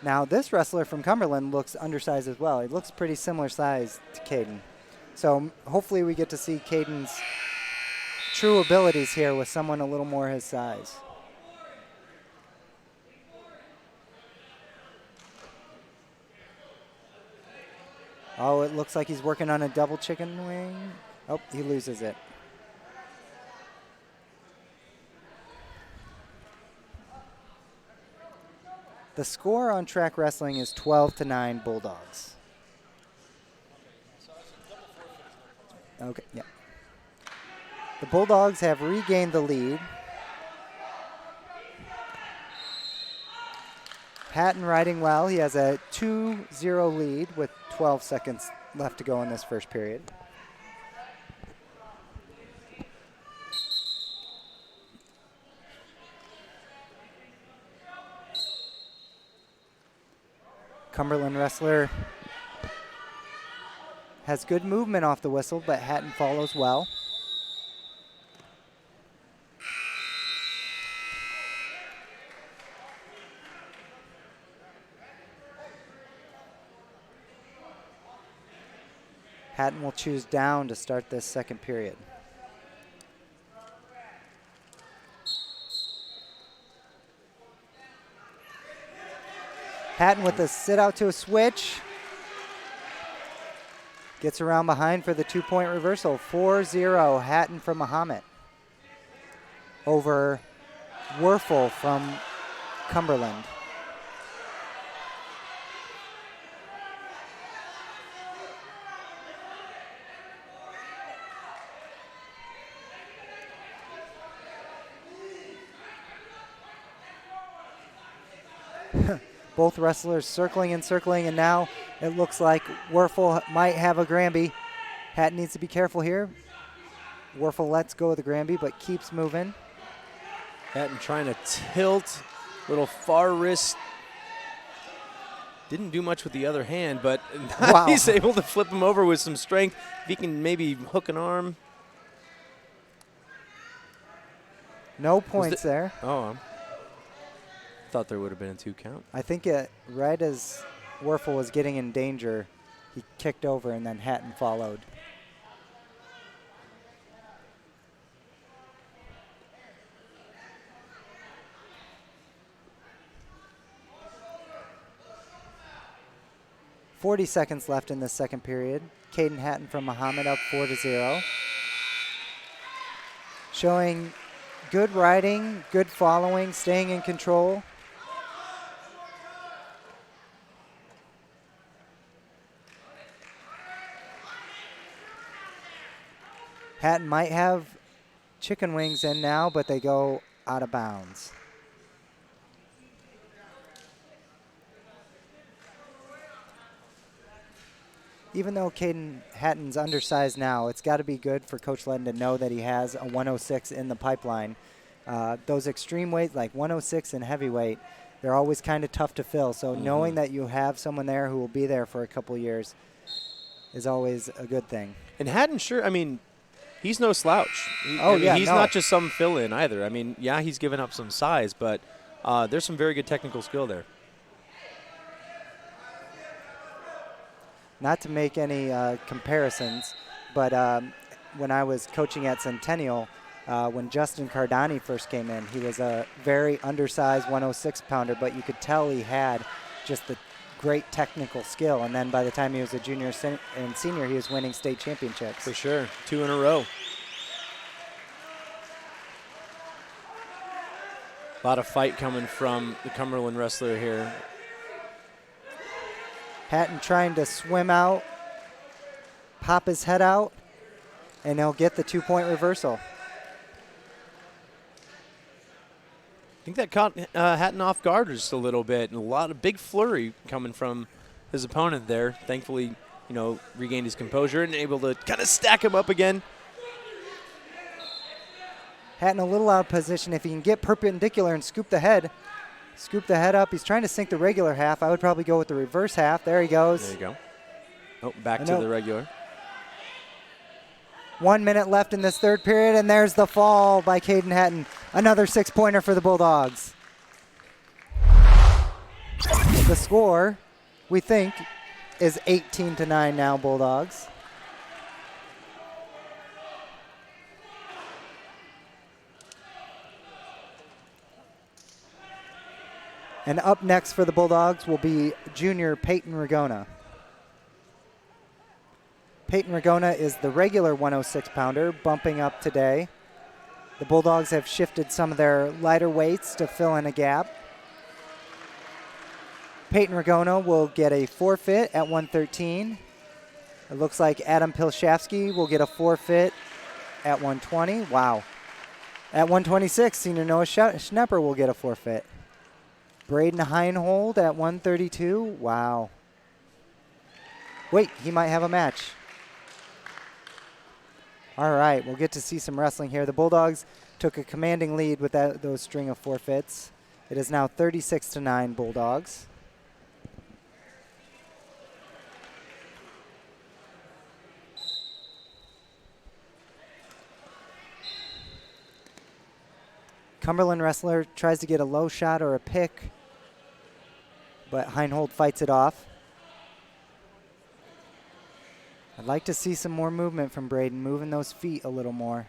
Now, this wrestler from Cumberland looks undersized as well. He looks pretty similar size to Caden. So hopefully we get to see Caden's true abilities here with someone a little more his size. Oh, it looks like he's working on a double chicken wing. Oh, he loses it. The score on track wrestling is 12-9 Bulldogs. Okay, yeah. The Bulldogs have regained the lead. Hatton riding well. He has a 2-0 lead with 12 seconds left to go in this first period. Cumberland wrestler has good movement off the whistle, but Hatton follows well. Hatton will choose down to start this second period. Hatton with a sit out to a switch. Gets around behind for the 2-point reversal. 4-0 Hatton from Mahomet over Westville from Cumberland. Both wrestlers circling and circling, and now it looks like Westville might have a Granby. Hatton needs to be careful here. Westville lets go of the Granby, but keeps moving. Hatton trying to tilt, little far wrist. Didn't do much with the other hand, but wow. He's able to flip him over with some strength. If he can maybe hook an arm. No points there. Oh, thought there would have been a 2 count. I think right as Westville was getting in danger, he kicked over and then Hatton followed. .40 seconds left in this second period. Caden Hatton from Mahomet up 4-0. Showing good riding, good following, staying in control. Hatton might have chicken wings in now, but they go out of bounds. Even though Caden Hatton's undersized now, it's got to be good for Coach Ledden to know that he has a 106 in the pipeline. Those extreme weights, like 106 and heavyweight, they're always kind of tough to fill. So knowing that you have someone there who will be there for a couple years is always a good thing. And Hatton, sure, I mean, he's no slouch. He's not just some fill-in either. I mean, yeah, he's given up some size, but there's some very good technical skill there. not to make any comparisons, but when I was coaching at Centennial, when Justin Cardani first came in, he was a very undersized 106-pounder, but you could tell he had just the great technical skill. And then by the time he was a junior and senior, he was winning state championships. For sure, 2 in a row. A lot of fight coming from the Cumberland wrestler here. Hatton trying to swim out, pop his head out, and he'll get the 2-point reversal. I think that caught Hatton off guard just a little bit, and a lot of big flurry coming from his opponent there. Thankfully, regained his composure and able to kind of stack him up again. Hatton a little out of position. If he can get perpendicular and scoop the head up. He's trying to sink the regular half. I would probably go with the reverse half. There he goes. There you go. Oh, back to the regular. 1 minute left in this third period, and there's the fall by Caden Hatton. Another 6-pointer for the Bulldogs. The score, we think, is 18-9 now, Bulldogs. And up next for the Bulldogs will be junior Peyton Ragona. Peyton Ragona is the regular 106-pounder, bumping up today. The Bulldogs have shifted some of their lighter weights to fill in a gap. Peyton Ragona will get a forfeit at 113. It looks like Adam Pilshafsky will get a forfeit at 120. Wow. At 126, senior Noah Schnepper will get a forfeit. Braden Heinhold at 132. Wow. Wait, he might have a match. All right, we'll get to see some wrestling here. The Bulldogs took a commanding lead with those string of forfeits. It is now 36-9 Bulldogs. Cumberland wrestler tries to get a low shot or a pick, but Heinhold fights it off. I'd like to see some more movement from Braden, moving those feet a little more.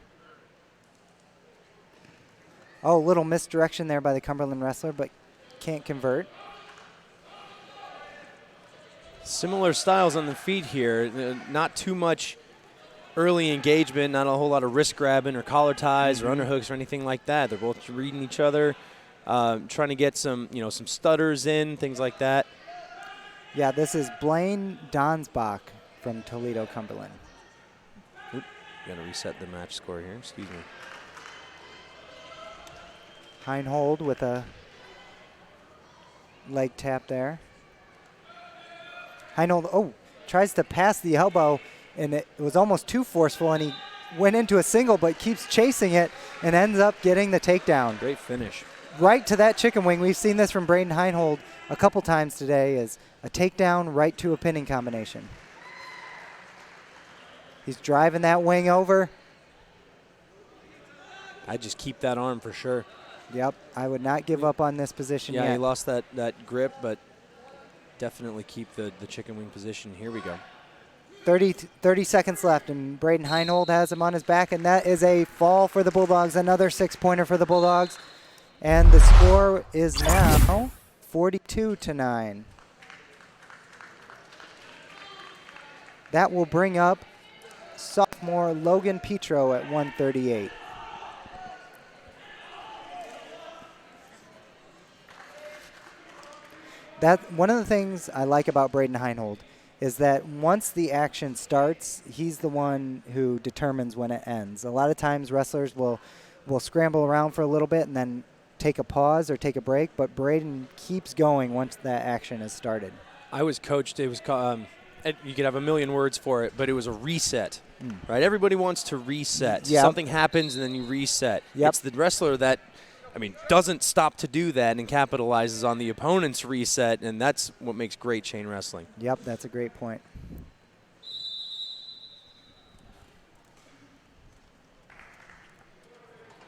Oh, a little misdirection there by the Cumberland wrestler, but can't convert. Similar styles on the feet here. Not too much early engagement, not a whole lot of wrist grabbing or collar ties or underhooks or anything like that. They're both reading each other, trying to get some, some stutters in, things like that. Yeah, this is Blaine Donsbach from Toledo, Cumberland. Oop, got to reset the match score here. Excuse me. Heinhold with a leg tap there. Heinhold, tries to pass the elbow, and it was almost too forceful, and he went into a single but keeps chasing it and ends up getting the takedown. Great finish. Right to that chicken wing. We've seen this from Braden Heinhold a couple times today, is a takedown right to a pinning combination. He's driving that wing over. I'd just keep that arm for sure. Yep, I would not give up on this position yet. Yeah, he lost that grip, but definitely keep the chicken wing position. Here we go. 30 seconds left, and Braden Heinhold has him on his back, and that is a fall for the Bulldogs, another 6-pointer for the Bulldogs. And the score is now 42-9. That will bring up sophomore Logan Petro at 138. One of the things I like about Braden Heinhold is that once the action starts, he's the one who determines when it ends. A lot of times wrestlers will scramble around for a little bit and then take a pause or take a break, but Braden keeps going once that action has started. I was coached, it was you could have a million words for it, but it was a reset, right? Everybody wants to reset. Yep. Something happens and then you reset. Yep. It's the wrestler that, doesn't stop to do that and capitalizes on the opponent's reset, and that's what makes great chain wrestling. Yep, that's a great point.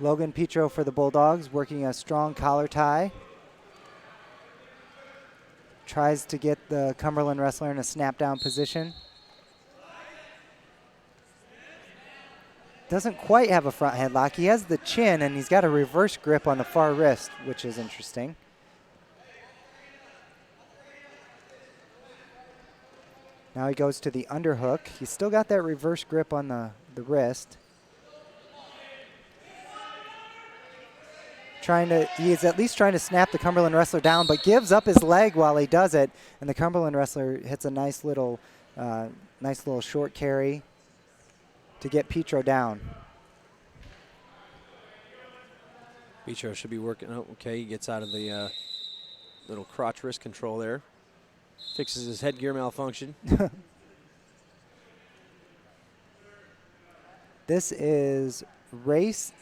Logan Petro for the Bulldogs, working a strong collar tie. tries to get the Cumberland wrestler in a snap down position. Doesn't quite have a front headlock. He has the chin, and he's got a reverse grip on the far wrist, which is interesting. Now he goes to the underhook. He's still got that reverse grip on the wrist. He is at least trying to snap the Cumberland wrestler down, but gives up his leg while he does it, and the Cumberland wrestler hits a nice little short carry to get Petro down. Petro should be working. Oh, okay, he gets out of the little crotch wrist control there. Fixes his headgear malfunction. This is Race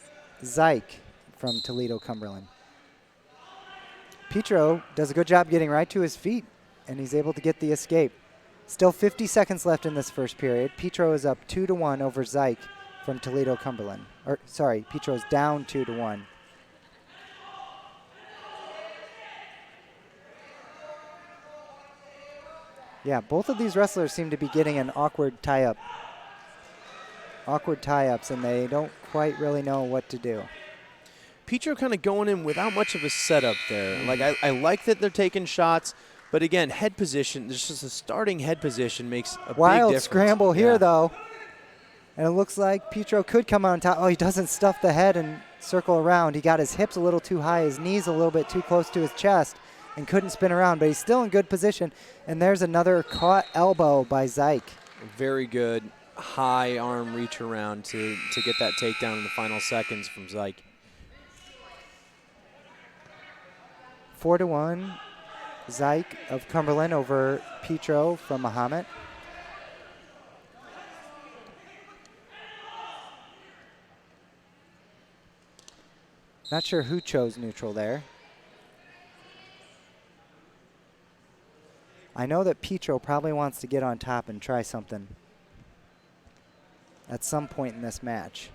Zyke from Toledo, Cumberland. Petro does a good job getting right to his feet, and he's able to get the escape. Still 50 seconds left in this first period. Petro is up 2-1 over Zyke from Toledo, Cumberland. Or sorry, Petro's down 2-1. Yeah, both of these wrestlers seem to be getting an awkward tie-up. Awkward tie-ups, and they don't quite really know what to do. Petro kind of going in without much of a setup there. Like, I like that they're taking shots, but again, head position, there's just a starting head position makes a big difference. Scramble here, though. And it looks like Petro could come on top. Oh, he doesn't stuff the head and circle around. He got his hips a little too high, his knees a little bit too close to his chest, and couldn't spin around, but he's still in good position. And there's another caught elbow by Zyke. Very good high arm reach around to get that takedown in the final seconds from Zyke. 4-1, Zyke of Cumberland over Petro from Mahomet. Not sure who chose neutral there. I know that Petro probably wants to get on top and try something at some point in this match.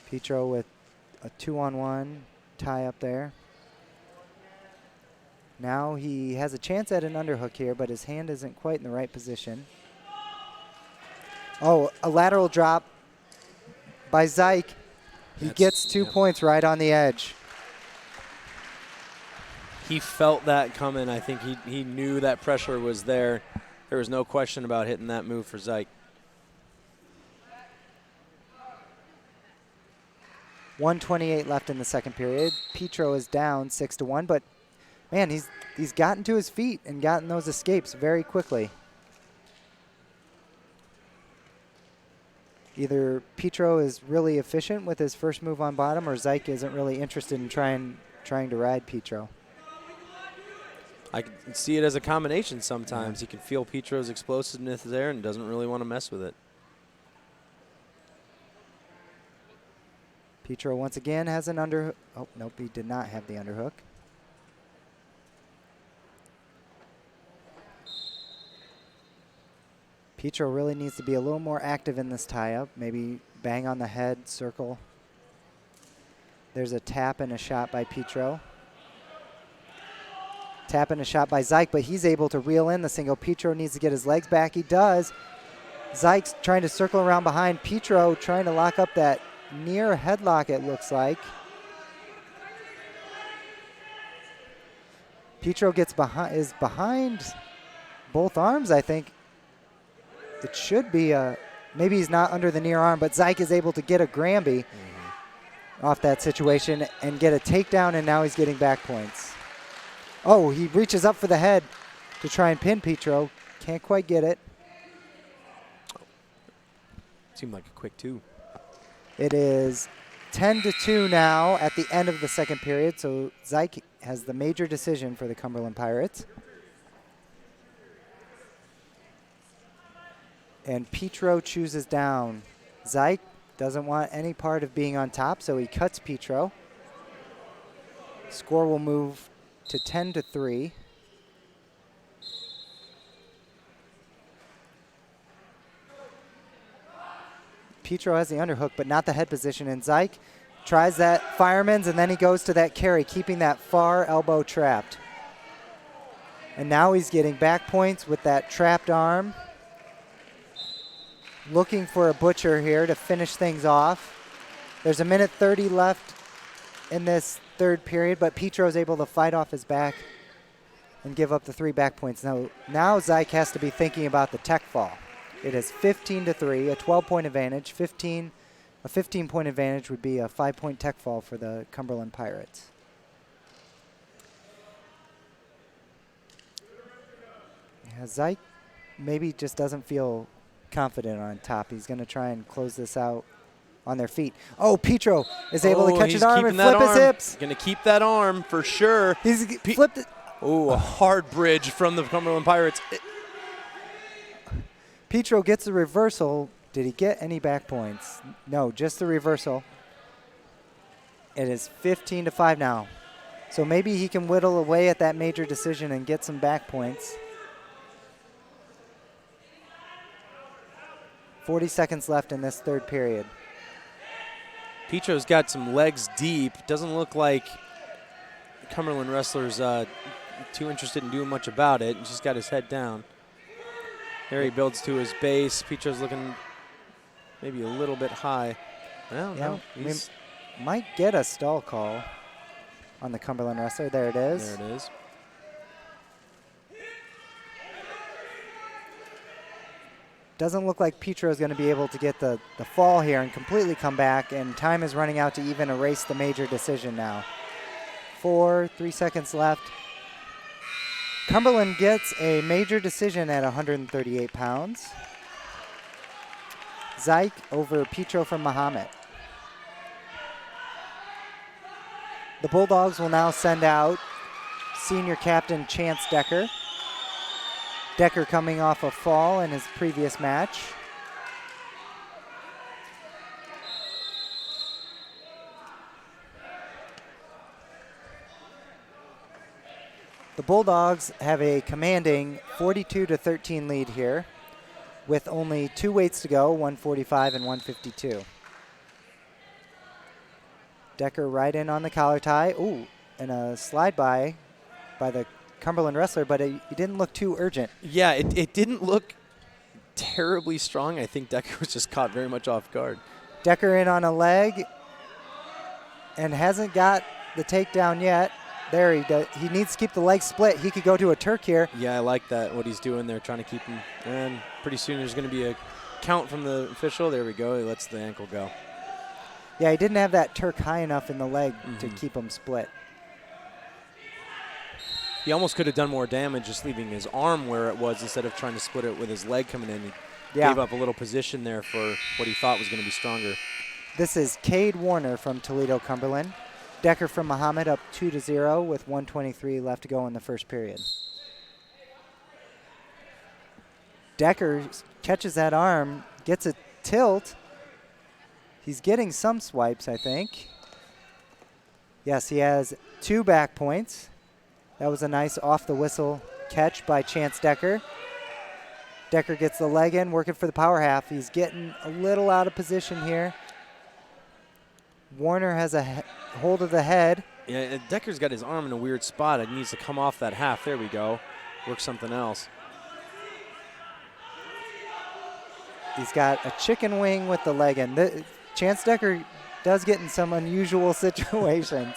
Petro with a 2-on-1 tie up there. Now he has a chance at an underhook here, but his hand isn't quite in the right position. Oh, a lateral drop by Zyke. He gets 2 points right on the edge. He felt that coming. I think he knew that pressure was there. There was no question about hitting that move for Zyke. 1:28 left in the second period. Petro is down 6-1, but man, he's gotten to his feet and gotten those escapes very quickly. Either Petro is really efficient with his first move on bottom, or Zyke isn't really interested in trying to ride Petro. I can see it as a combination sometimes. You can feel Petro's explosiveness there and doesn't really want to mess with it. Petro once again has an underhook. Oh, nope, he did not have the underhook. Petro really needs to be a little more active in this tie-up. Maybe bang on the head, circle. There's a tap and a shot by Petro. Tap and a shot by Zyke, but he's able to reel in the single. Petro needs to get his legs back. He does. Zyke's trying to circle around behind. Petro trying to lock up that near headlock, it looks like. Petro is behind both arms, I think. It should be maybe he's not under the near arm, but Zyke is able to get a Granby off that situation and get a takedown, and now he's getting back points. Oh, he reaches up for the head to try and pin Petro. Can't quite get it. Seemed like a quick two. It is 10-2 now at the end of the second period, so Zyke has the major decision for the Cumberland Pirates. And Petro chooses down. Zyke doesn't want any part of being on top, so he cuts Petro. Score will move to 10-3. Petro has the underhook, but not the head position, and Zyke Tries that fireman's, and then he goes to that carry, keeping that far elbow trapped. And now he's getting back points with that trapped arm. Looking for a butcher here to finish things off. There's 1:30 left in this third period, but Petro's able to fight off his back and give up the 3 back points. Now Zyke has to be thinking about the tech fall. It is 15-3, a 12-point advantage. A 15-point advantage would be a 5-point tech fall for the Cumberland Pirates. Yeah, Zyke maybe just doesn't feel confident on top. He's going to try and close this out on their feet. Oh, Petro is able to catch his arm and flip his hips. Going to keep that arm for sure. He's flipped it. Oh, a hard bridge from the Cumberland Pirates. Petro gets the reversal. Did he get any back points? No, just the reversal. It is 15-5 now. So maybe he can whittle away at that major decision and get some back points. 40 seconds left in this third period. Petro's got some legs deep. Doesn't look like Cumberland wrestlers too interested in doing much about it. He's just got his head down. There he builds to his base. Petro's looking maybe a little bit high. Well, yeah, no, we might get a stall call on the Cumberland wrestler. There it is. There it is. Doesn't look like Petro is going to be able to get the fall here and completely come back, and time is running out to even erase the major decision now. 3 seconds left. Cumberland gets a major decision at 138 pounds. Zyke over Petro from Mahomet. The Bulldogs will now send out senior captain Chance Decker. Decker coming off a fall in his previous match. The Bulldogs have a commanding 42-13 lead here with only 2 weights to go, 145 and 152. Decker right in on the collar tie. Ooh, and a slide by the Cumberland wrestler, but he didn't look too urgent. Yeah, it didn't look terribly strong. I think Decker was just caught very much off guard. Decker in on a leg and hasn't got the takedown yet. There he needs to keep the leg split. He could go to a Turk here. Yeah, I like that, what he's doing there, trying to keep him. And pretty soon there's going to be a count from the official. There we go. He lets the ankle go. Yeah, he didn't have that Turk high enough in the leg to keep him split. He almost could have done more damage just leaving his arm where it was instead of trying to split it with his leg coming in. He gave up a little position there for what he thought was going to be stronger. This is Cade Warner from Toledo, Cumberland. Decker from Mahomet up 2-0 with 1:23 left to go in the first period. Decker catches that arm, gets a tilt. He's getting some swipes, I think. Yes, he has 2 back points. That was a nice off-the-whistle catch by Chance Decker. Decker gets the leg in, working for the power half. He's getting a little out of position here. Warner has a hold of the head. Yeah, Decker's got his arm in a weird spot. It needs to come off that half. There we go. Work something else. He's got a chicken wing with the leg in. Chance Decker does get in some unusual situations.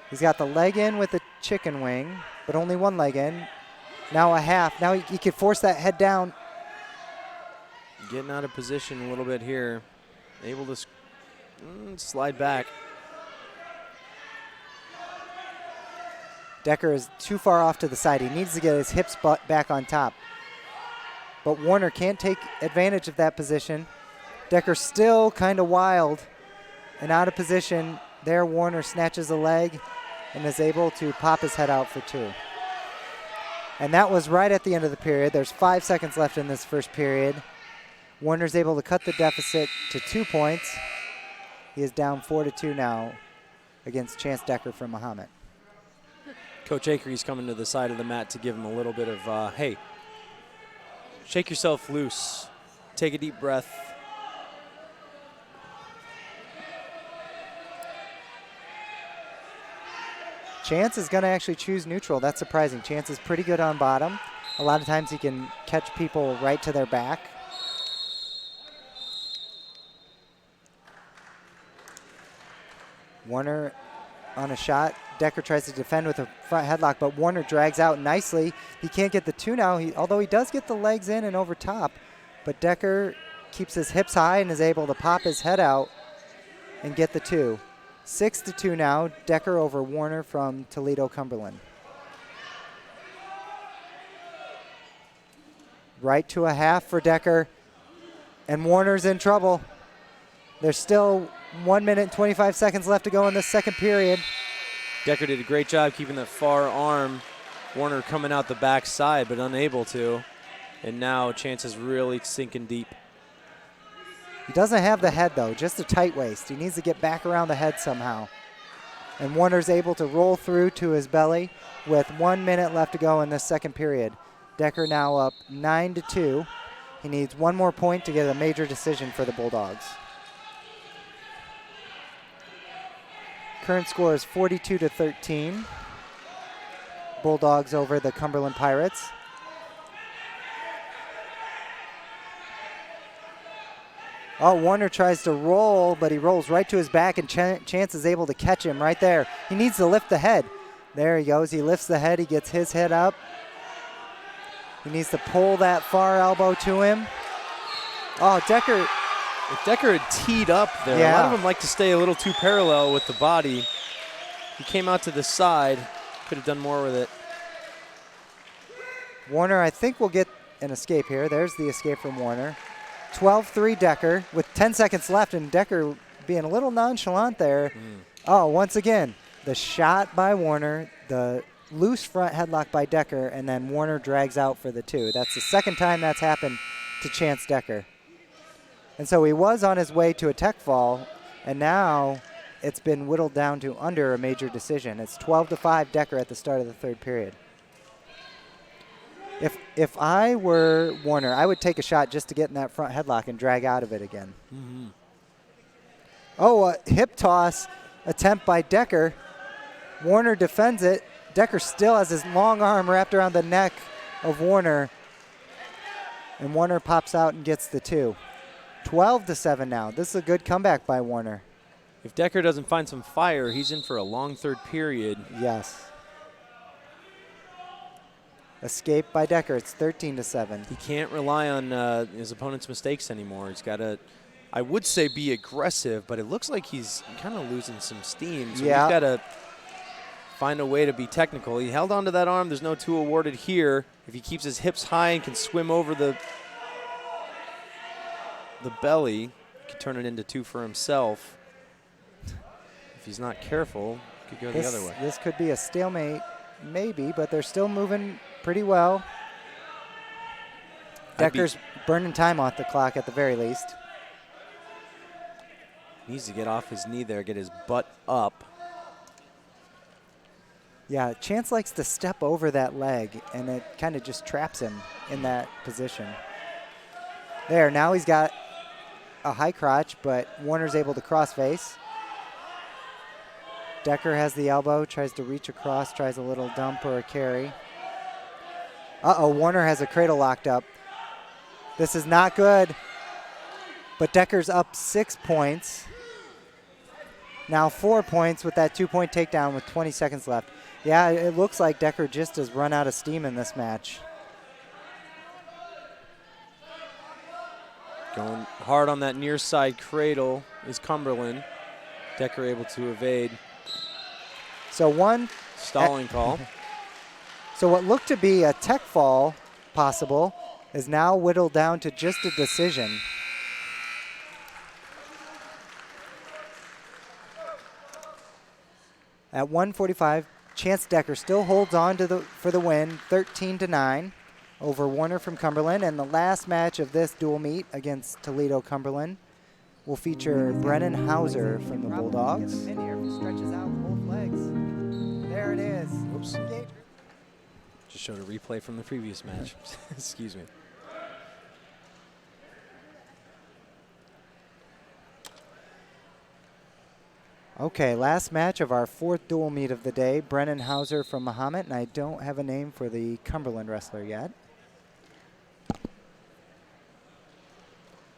He's got the leg in with the chicken wing, but only 1 leg in. Now a half. Now he could force that head down. Getting out of position a little bit here. Able to slide back. Decker is too far off to the side. He needs to get his hips back on top. But Warner can't take advantage of that position. Decker still kind of wild and out of position. There, Warner snatches a leg and is able to pop his head out for 2. And that was right at the end of the period. There's 5 seconds left in this first period. Warner's able to cut the deficit to 2 points. He is down 4-2 now against Chance Decker from Mahomet. Coach Akery's coming to the side of the mat to give him a little bit of, hey, shake yourself loose. Take a deep breath. Chance is going to actually choose neutral. That's surprising. Chance is pretty good on bottom. A lot of times he can catch people right to their back. Warner on a shot. Decker tries to defend with a front headlock, but Warner drags out nicely. He can't get the 2 now, although he does get the legs in and over top. But Decker keeps his hips high and is able to pop his head out and get the 2. 6-2 now. Decker over Warner from Toledo, Cumberland. Right to a half for Decker, and Warner's in trouble. There's still 1 minute and 25 seconds left to go in the second period. Decker did a great job keeping that far arm. Warner coming out the backside, but unable to. And now Chance is really sinking deep. He doesn't have the head, though, just a tight waist. He needs to get back around the head somehow. And Warner's able to roll through to his belly with 1 minute left to go in this second period. Decker now up 9-2. He needs one more point to get a major decision for the Bulldogs. Current score is 42-13. Bulldogs over the Cumberland Pirates. Oh, Warner tries to roll, but he rolls right to his back, and Chance is able to catch him right there. He needs to lift the head. There he goes. He lifts the head. He gets his head up. He needs to pull that far elbow to him. Oh, Decker. If Decker had teed up there, a lot of them like to stay a little too parallel with the body. He came out to the side. Could have done more with it. Warner, I think, will get an escape here. There's the escape from Warner. 12-3 Decker with 10 seconds left, and Decker being a little nonchalant there. Oh, once again, the shot by Warner, the loose front headlock by Decker, and then Warner drags out for the 2. That's the second time that's happened to Chance Decker. And so he was on his way to a tech fall, and now it's been whittled down to under a major decision. It's 12-5 Decker at the start of the third period. If I were Warner, I would take a shot just to get in that front headlock and drag out of it again. Oh, a hip toss attempt by Decker. Warner defends it. Decker still has his long arm wrapped around the neck of Warner. And Warner pops out and gets the 2. 12-7 now. This is a good comeback by Warner. If Decker doesn't find some fire, he's in for a long third period. Yes. Escape by Decker. It's 13-7. He can't rely on his opponent's mistakes anymore. He's got to, I would say, be aggressive, but it looks like he's kind of losing some steam. So he's got to find a way to be technical. He held onto that arm. There's no 2 awarded here. If he keeps his hips high and can swim over the belly, he could turn it into 2 for himself. If he's not careful, he could go the other way. This could be a stalemate, maybe, but they're still moving pretty well. Decker's burning time off the clock at the very least. Needs to get off his knee there, get his butt up. Yeah, Chance likes to step over that leg, and it kind of just traps him in that position. There, now he's got a high crotch, but Warner's able to cross-face. Decker has the elbow, tries to reach across, tries a little dump or a carry. Uh-oh, Warner has a cradle locked up. This is not good, but Decker's up 6 points. Now 4 points with that 2-point takedown with 20 seconds left. Yeah, it looks like Decker just has run out of steam in this match. Going hard on that near side cradle is Cumberland. Decker able to evade. So one stalling call. So what looked to be a tech fall possible is now whittled down to just a decision. At 1:45, Chance Decker still holds on to for the win, 13-9 over Warner from Cumberland. And the last match of this dual meet against Toledo Cumberland will feature Brennan Hauser from the Bulldogs. Stretches out both legs. There it is. Oops. Just showed a replay from the previous match. Excuse me. Okay, last match of our 4th dual meet of the day. Brennan Hauser from Mahomet, and I don't have a name for the Cumberland wrestler yet.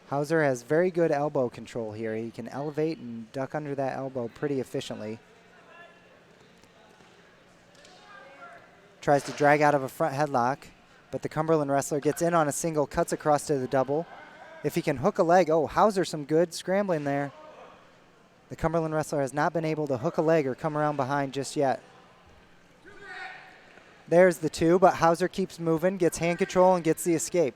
Hauser has very good elbow control here. He can elevate and duck under that elbow pretty efficiently. Tries to drag out of a front headlock, but the Cumberland wrestler gets in on a single, cuts across to the double. If he can hook a leg, oh, Hauser some good scrambling there. The Cumberland wrestler has not been able to hook a leg or come around behind just yet. There's the 2, but Hauser keeps moving, gets hand control, and gets the escape.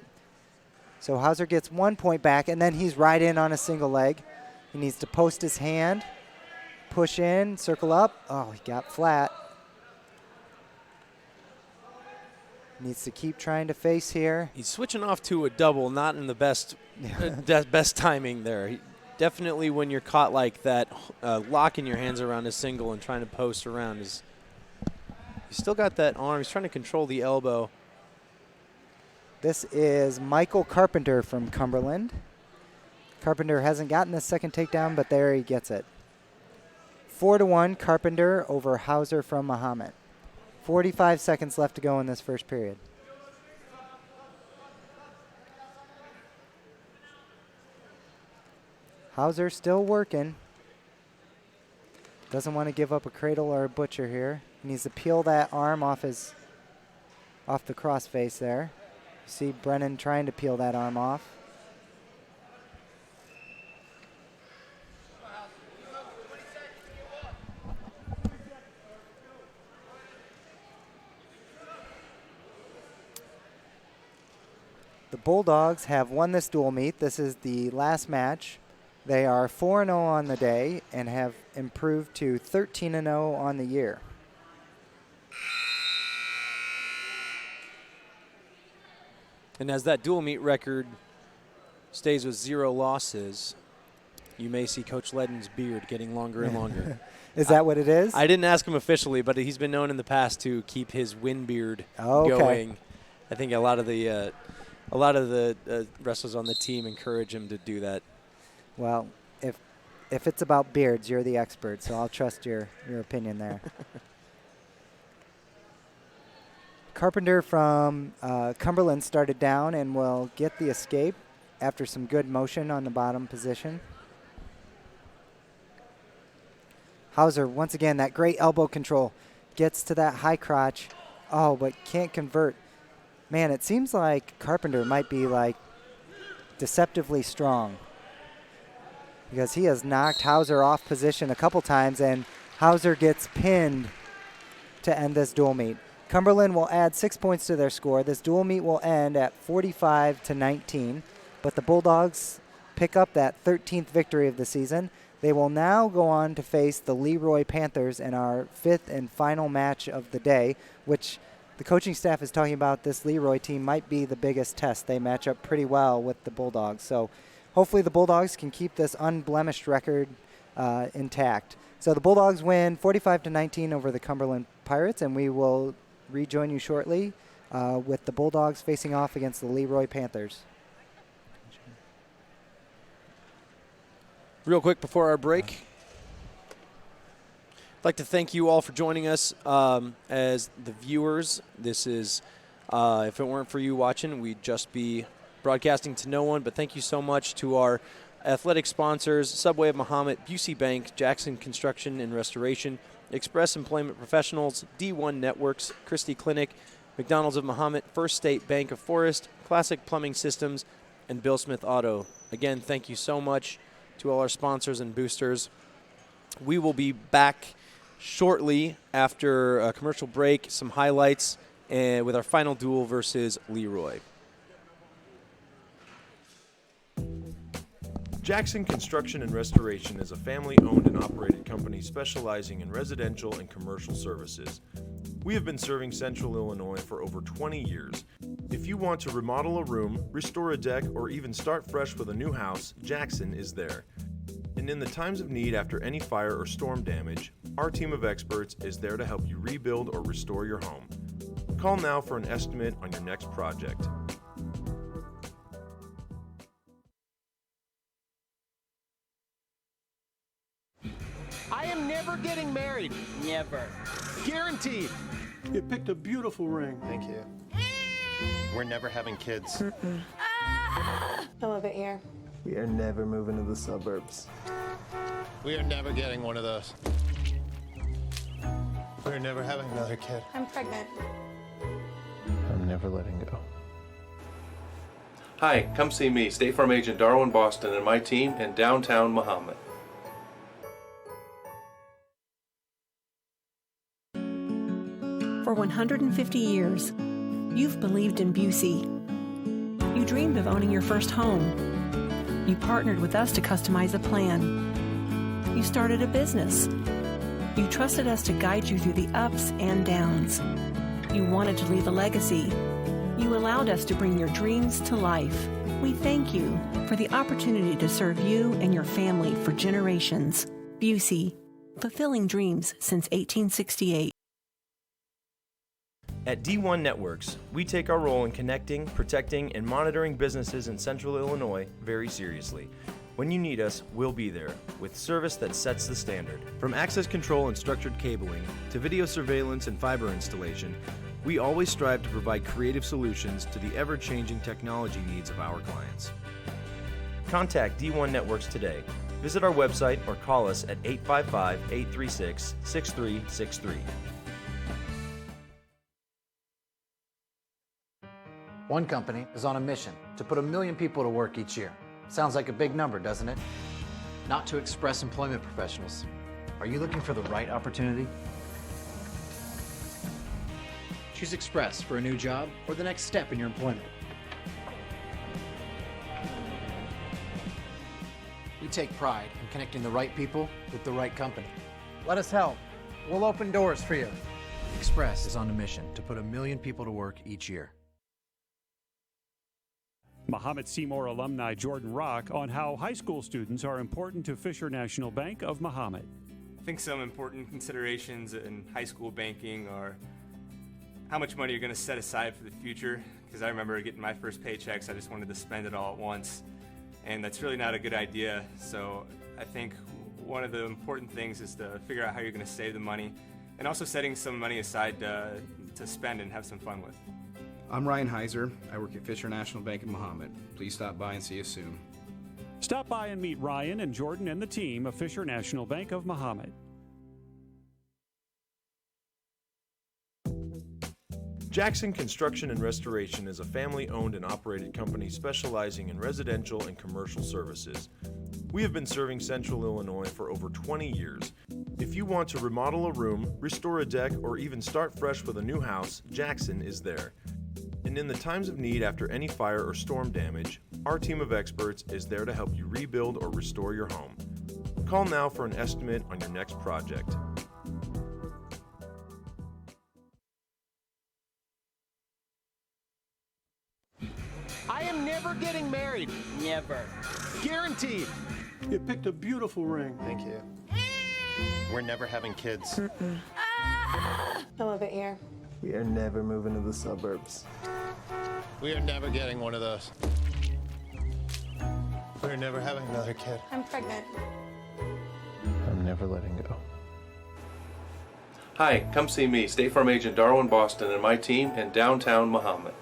So Hauser gets 1 point back, and then he's right in on a single leg. He needs to post his hand, push in, circle up. Oh, he got flat. Needs to keep trying to face here. He's switching off to a double, not in the best best timing there. Definitely when you're caught like that, locking your hands around a single and trying to post around is. He's still got that arm. He's trying to control the elbow. This is Michael Carpenter from Cumberland. Carpenter hasn't gotten the second takedown, but there he gets it. 4-1 Carpenter over Hauser from Mahomet. 45 seconds left to go in this first period. Hauser still working. Doesn't want to give up a cradle or a butcher here. He needs to peel that arm off the crossface there. See Brennan trying to peel that arm off. The Bulldogs have won this dual meet. This is the last match. They are 4-0 on the day and have improved to 13-0 on the year. And as that dual meet record stays with 0 losses, you may see Coach Ledden's beard getting longer and longer. Is that what it is? I didn't ask him officially, but he's been known in the past to keep his wind beard going. I think a lot of the wrestlers on the team encourage him to do that. Well, if it's about beards, you're the expert, so I'll trust your opinion there. Carpenter from Cumberland started down and will get the escape after some good motion on the bottom position. Hauser, once again, that great elbow control. Gets to that high crotch. Oh, but can't convert. Man, it seems like Carpenter might be like deceptively strong, because he has knocked Hauser off position a couple times, and Hauser gets pinned to end this dual meet. Cumberland will add 6 points to their score. This dual meet will end at 45-19, but the Bulldogs pick up that 13th victory of the season. They will now go on to face the Leroy Panthers in our 5th and final match of the day, which the coaching staff is talking about. This Leroy team might be the biggest test. They match up pretty well with the Bulldogs. So hopefully the Bulldogs can keep this unblemished record intact. So the Bulldogs win 45-19 over the Cumberland Pirates, and we will rejoin you shortly with the Bulldogs facing off against the Leroy Panthers. Real quick before our break, I'd like to thank you all for joining us as the viewers. This is, if it weren't for you watching, we'd just be broadcasting to no one, but thank you so much to our athletic sponsors, Subway of Mahomet, Busey Bank, Jackson Construction and Restoration, Express Employment Professionals, D1 Networks, Christie Clinic, McDonald's of Mahomet, First State Bank of Forest, Classic Plumbing Systems, and Bill Smith Auto. Again, thank you so much to all our sponsors and boosters. We will be back shortly after a commercial break, some highlights, and with our final duel versus Leroy. Jackson Construction and Restoration is a family-owned and operated company specializing in residential and commercial services. We have been serving Central Illinois for over 20 years. If you want to remodel a room, restore a deck, or even start fresh with a new house, Jackson is there. And in the times of need after any fire or storm damage, our team of experts is there to help you rebuild or restore your home. Call now for an estimate on your next project. I am getting married. Never. Guaranteed. You picked a beautiful ring. Thank you. We're never having kids. I love it here. We are never moving to the suburbs. We are never getting one of those. We're never having another kid. I'm pregnant. I'm never letting go. Hi, come see me, State Farm Agent Darwin Boston, and my team in downtown Mahomet. For 150 years, you've believed in Busey. You dreamed of owning your first home. You partnered with us to customize a plan. You started a business. You trusted us to guide you through the ups and downs. You wanted to leave a legacy. You allowed us to bring your dreams to life. We thank you for the opportunity to serve you and your family for generations. Busey, fulfilling dreams since 1868. At D1 Networks, we take our role in connecting, protecting, and monitoring businesses in Central Illinois very seriously. When you need us, we'll be there, with service that sets the standard. From access control and structured cabling, to video surveillance and fiber installation, we always strive to provide creative solutions to the ever-changing technology needs of our clients. Contact D1 Networks today. Visit our website or call us at 855-836-6363. One company is on a mission to put 1 million people to work each year. Sounds like a big number, doesn't it? Not to express employment professionals. Are you looking for the right opportunity? Choose Express for a new job or the next step in your employment. We take pride in connecting the right people with the right company. Let us help. We'll open doors for you. Express is on a mission to put 1 million people to work each year. Mahomet-Seymour alumni Jordan Rock on how high school students are important to Fisher National Bank of Mahomet. I think some important considerations in high school banking are how much money you're going to set aside for the future, because I remember getting my first paychecks, I just wanted to spend it all at once, and that's really not a good idea. So I think one of the important things is to figure out how you're going to save the money, and also setting some money aside to spend and have some fun with. I'm Ryan Heiser. I work at Fisher National Bank in Mahomet. Please stop by and see us soon. Stop by and meet Ryan and Jordan and the team of Fisher National Bank of Mahomet. Jackson Construction and Restoration is a family-owned and operated company specializing in residential and commercial services. We have been serving Central Illinois for over 20 years. If you want to remodel a room, restore a deck, or even start fresh with a new house, Jackson is there. And in the times of need after any fire or storm damage, our team of experts is there to help you rebuild or restore your home. Call now for an estimate on your next project. I am never getting married. Never. Guaranteed. You picked a beautiful ring. Thank you. We're never having kids. I love it here. We are never moving to the suburbs. We are never getting one of those. We're never having another kid. I'm pregnant. I'm never letting go. Hi, come see me, State Farm Agent Darwin Boston, and my team in downtown Mahomet.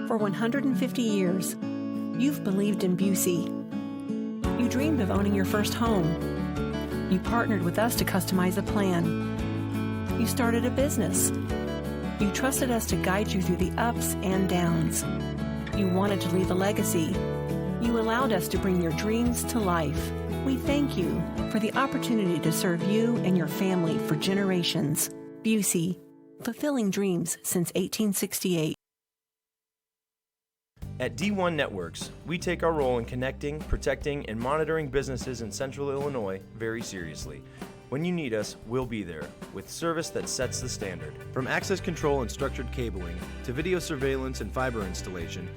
For 150 years, you've believed in Busey. You dreamed of owning your first home. You partnered with us to customize a plan. You started a business. You trusted us to guide you through the ups and downs. You wanted to leave a legacy. You allowed us to bring your dreams to life. We thank you for the opportunity to serve you and your family for generations. Busey, fulfilling dreams since 1868. At D1 Networks, we take our role in connecting, protecting, and monitoring businesses in Central Illinois very seriously. When you need us, we'll be there, with service that sets the standard. From access control and structured cabling, to video surveillance and fiber installation,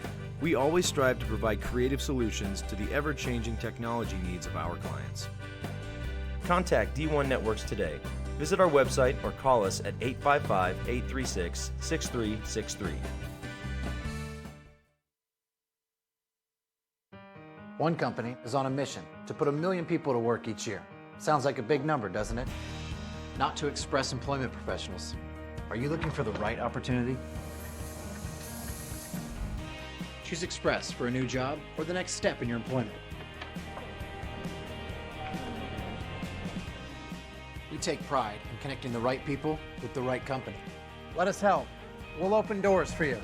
we always strive to provide creative solutions to the ever-changing technology needs of our clients. Contact D1 Networks today. Visit our website or call us at 855-836-6363. One company is on a mission to put 1 million people to work each year. Sounds like a big number, doesn't it? Not to express employment professionals. Are you looking for the right opportunity? Choose Express for a new job or the next step in your employment. We take pride in connecting the right people with the right company. Let us help. We'll open doors for you.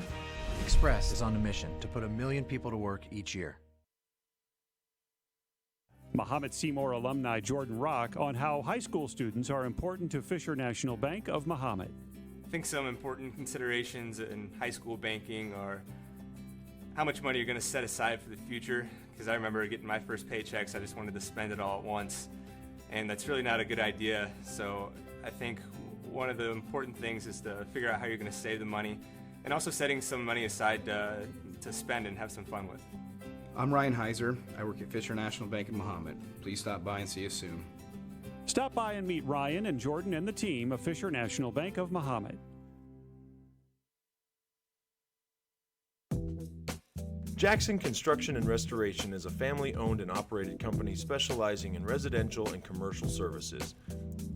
Express is on a mission to put 1 million people to work each year. Mahomet-Seymour alumni Jordan Rock on how high school students are important to Fisher National Bank of Mahomet. I think some important considerations in high school banking are how much money you're going to set aside for the future, because I remember getting my first paychecks, I just wanted to spend it all at once, and that's really not a good idea. So I think one of the important things is to figure out how you're going to save the money, and also setting some money aside to spend and have some fun with. I'm Ryan Heiser. I work at Fisher National Bank in Mahomet. Please stop by and see us soon. Stop by and meet Ryan and Jordan and the team of Fisher National Bank of Mahomet. Jackson Construction and Restoration is a family-owned and operated company specializing in residential and commercial services.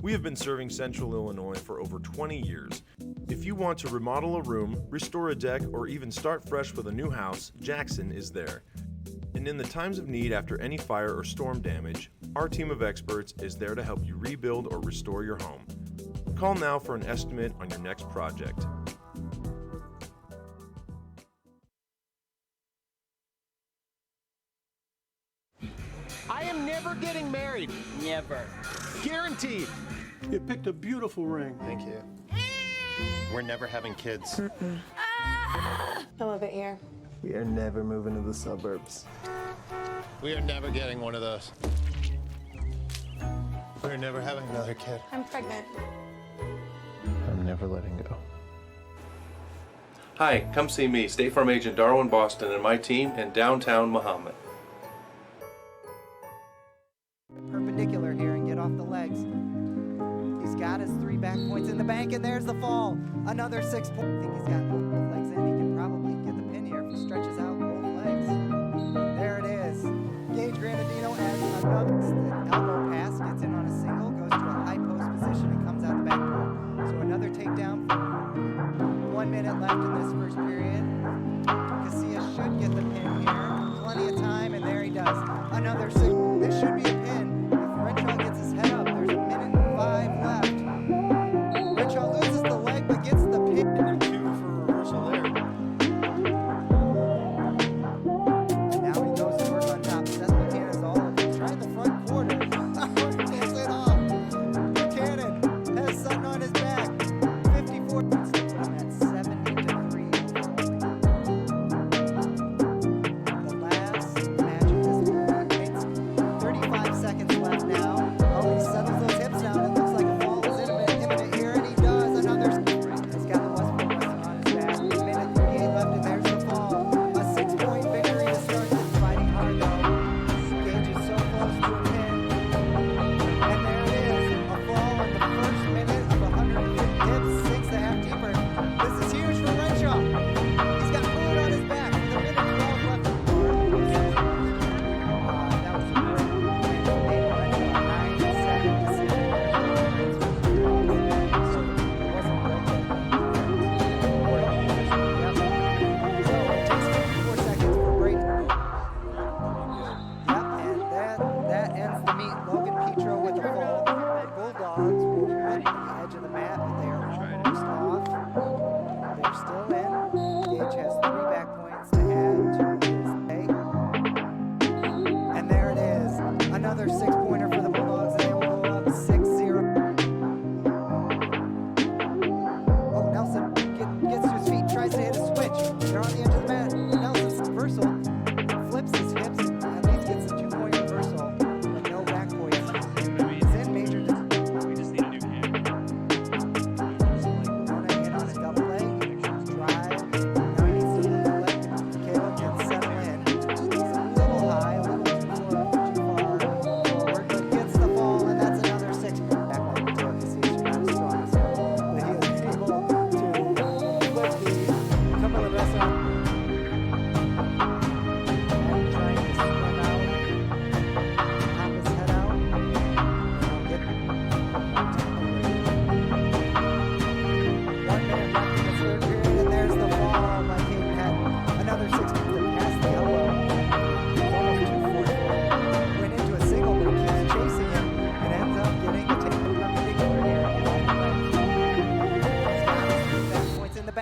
We have been serving Central Illinois for over 20 years. If you want to remodel a room, restore a deck, or even start fresh with a new house, Jackson is there. And in the times of need after any fire or storm damage, our team of experts is there to help you rebuild or restore your home. Call now for an estimate on your next project. I am never getting married. Never. Guaranteed. You picked a beautiful ring. Thank you. We're never having kids. I love it here. We are never moving to the suburbs. We are never getting one of those. We're never having another kid. I'm pregnant. I'm never letting go. Hi, come see me, State Farm Agent Darwin Boston, and my team in downtown Mahomet. Perpendicular here and get off the legs. He's got his 3 back points in the bank, and there's the fall. Another 6 points. I think he's got both legs in. He can probably get the pin here if he stretches out both legs. There it is. Gage Granadino has another elbow pass, gets in on a single, goes to a high post position, and comes out the back door. So another takedown. 1 minute left in this first period. Casillas should get the pin here. Plenty of time, and there he does. Another 6. This should be a pin. If Renshaw gets his head up, there's 1 minute and 5 left. Renshaw loses the leg, but gets the pin. And 2 for reversal there. And now he goes to work on top. Seth Buchanan's all trying the front quarter. Takes it off. Buchanan has Sutton on his back. 54 points to put him at 70-3. The last match of this game, it's 35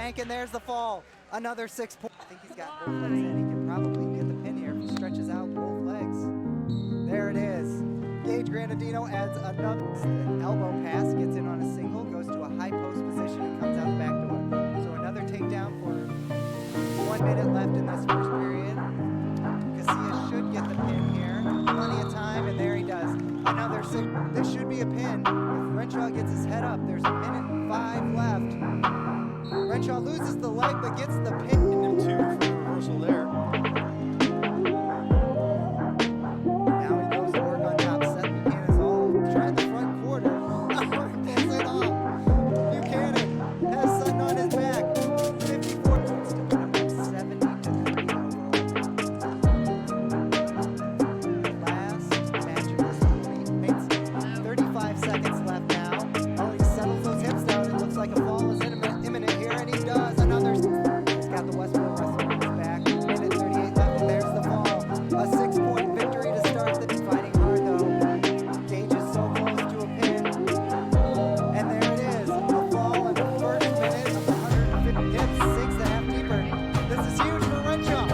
bank, and there's the fall. Another 6 point. I think he's got both legs in. He can probably get the pin here if he stretches out both legs. There it is. Gage Granadino adds another elbow pass, gets in on a single, goes to a high post position, and comes out the back door. So another takedown for 1 minute left in this first period. Casillas should get the pin here. Plenty of time, and there he does. Another 6. This should be a pin. If Renshaw gets his head up, there's 1:05 left. Renshaw loses the leg, but gets the pin. And 2 for the reversal there. Now he goes to work on top. Seth Buchanan is all trying the front quarter. Pulls it off. Buchanan has Sutton on his back. 54. 70-3. Last match of this week. 35 seconds left now. Oh, he settles those hips down. It looks like a fall is imminent here, and he does. Another. He's got the Westville wrestler on his back. 1:38 left, and there's the fall. A 6-point victory to start the fighting hard, though. Gage is so close to a pin. And there it is. A fall in the first minute of the 150 hits. Sinks the half deeper. This is huge for Renshaw.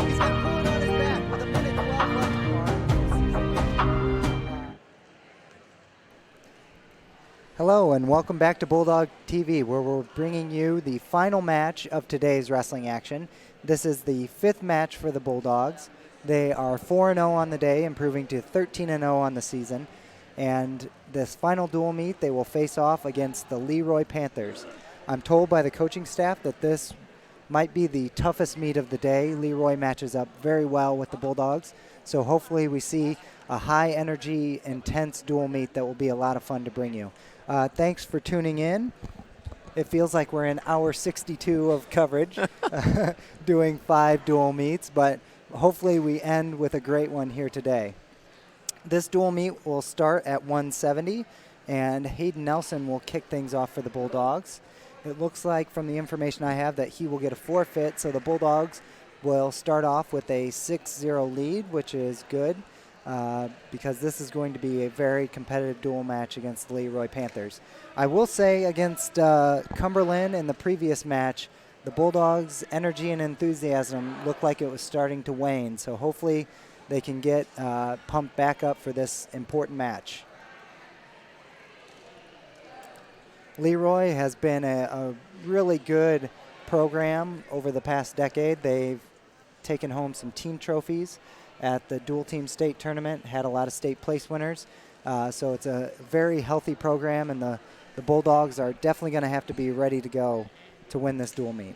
He's got Coolin on his back with 1:12 left. Hello and welcome back to Bulldog TV, where we're bringing you the final match of today's wrestling action. This is the 5th match for the Bulldogs. They are 4-0 on the day, improving to 13-0 on the season. And this final dual meet, they will face off against the Leroy Panthers. I'm told by the coaching staff that this might be the toughest meet of the day. Leroy matches up very well with the Bulldogs, so hopefully we see a high-energy, intense dual meet that will be a lot of fun to bring you. Thanks for tuning in. It feels like we're in hour 62 of coverage, doing 5 dual meets, but hopefully we end with a great one here today. This dual meet will start at 170, and Hayden Nelson will kick things off for the Bulldogs. It looks like from the information I have that he will get a forfeit, so the Bulldogs will start off with a 6-0 lead, which is good. Because this is going to be a very competitive dual match against the Leroy Panthers. I will say against Cumberland in the previous match, the Bulldogs' energy and enthusiasm looked like it was starting to wane, so hopefully they can get pumped back up for this important match. Leroy has been a really good program over the past decade. They've taken home some team trophies at the dual team state tournament, had a lot of state place winners. So it's a very healthy program, and the Bulldogs are definitely going to have to be ready to go to win this dual meet.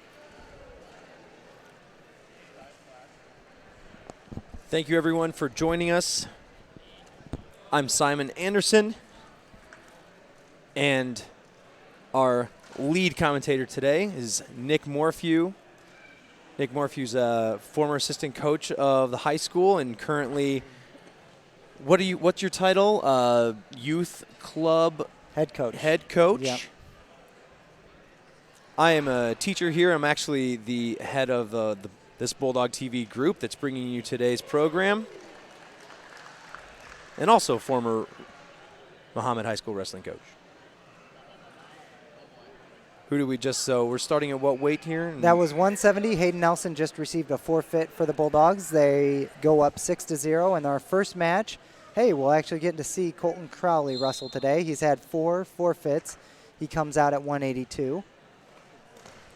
Thank you, everyone, for joining us. I'm Simon Anderson, and our lead commentator today is Nick Morphew. Nick Morphew's a former assistant coach of the high school and currently, what's your title? Youth club head coach. Head coach. Yep. I am a teacher here. I'm actually the head of this Bulldog TV group that's bringing you today's program, and also former Mahomet High School wrestling coach. Who do we so we're starting at what weight here? That was 170. Hayden Nelson just received a forfeit for the Bulldogs. They go up 6-0 in our first match. Hey, we'll actually get to see Colton Crowley wrestle today. He's had 4 forfeits. He comes out at 182.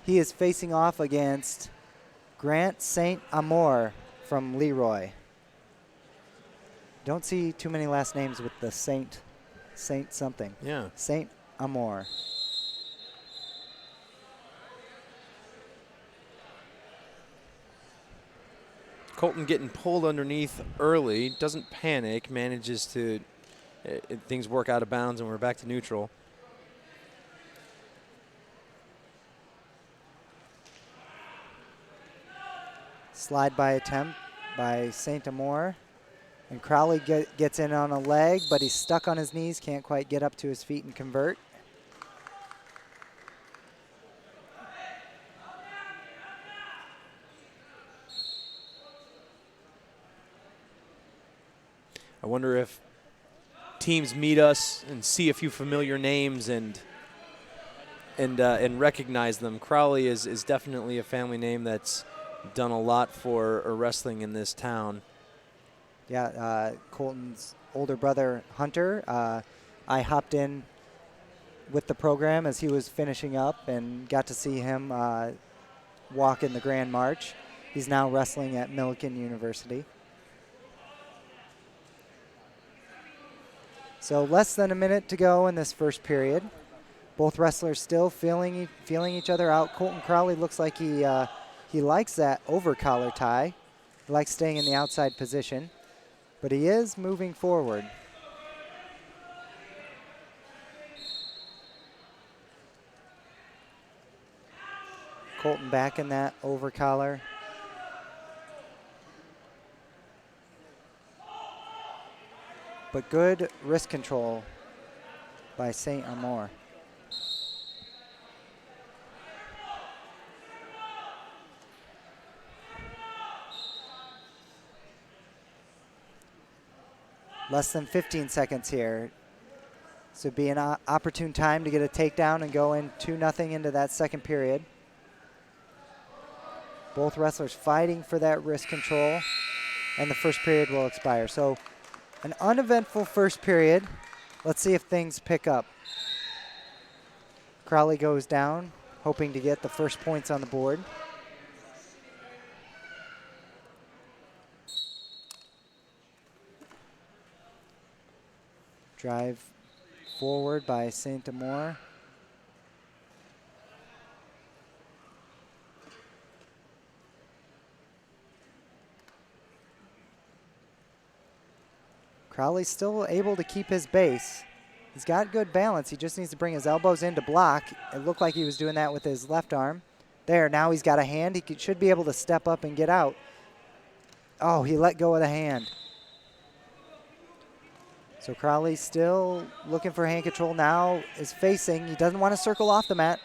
He is facing off against Grant St. Amour from Leroy. Don't see too many last names with the Saint something. Yeah. St. Amour. Colton getting pulled underneath early, doesn't panic, manages to, things work out of bounds, and we're back to neutral. Slide by attempt by St. Amour. And Crowley gets in on a leg, but he's stuck on his knees, can't quite get up to his feet and convert. I wonder if teams meet us and see a few familiar names and and recognize them. Crowley is definitely a family name that's done a lot for wrestling in this town. Yeah, Colton's older brother, Hunter, I hopped in with the program as he was finishing up and got to see him walk in the Grand March. He's now wrestling at Millikan University. So less than a minute to go in this first period. Both wrestlers still feeling each other out. Colton Crowley looks like he likes that over collar tie. He likes staying in the outside position, but he is moving forward. Colton back in that over collar. But good wrist control by St. Amour. Less than 15 seconds here. So it'd be an opportune time to get a takedown and go in 2-0 into that second period. Both wrestlers fighting for that wrist control, and the first period will expire. So an uneventful first period. Let's see if things pick up. Crowley goes down, hoping to get the first points on the board. Drive forward by St. Amour. Crowley's still able to keep his base. He's got good balance. He just needs to bring his elbows in to block. It looked like he was doing that with his left arm. There, now he's got a hand. He should be able to step up and get out. Oh, he let go of the hand. So Crowley still looking for hand control now, is facing. He doesn't want to circle off the mat,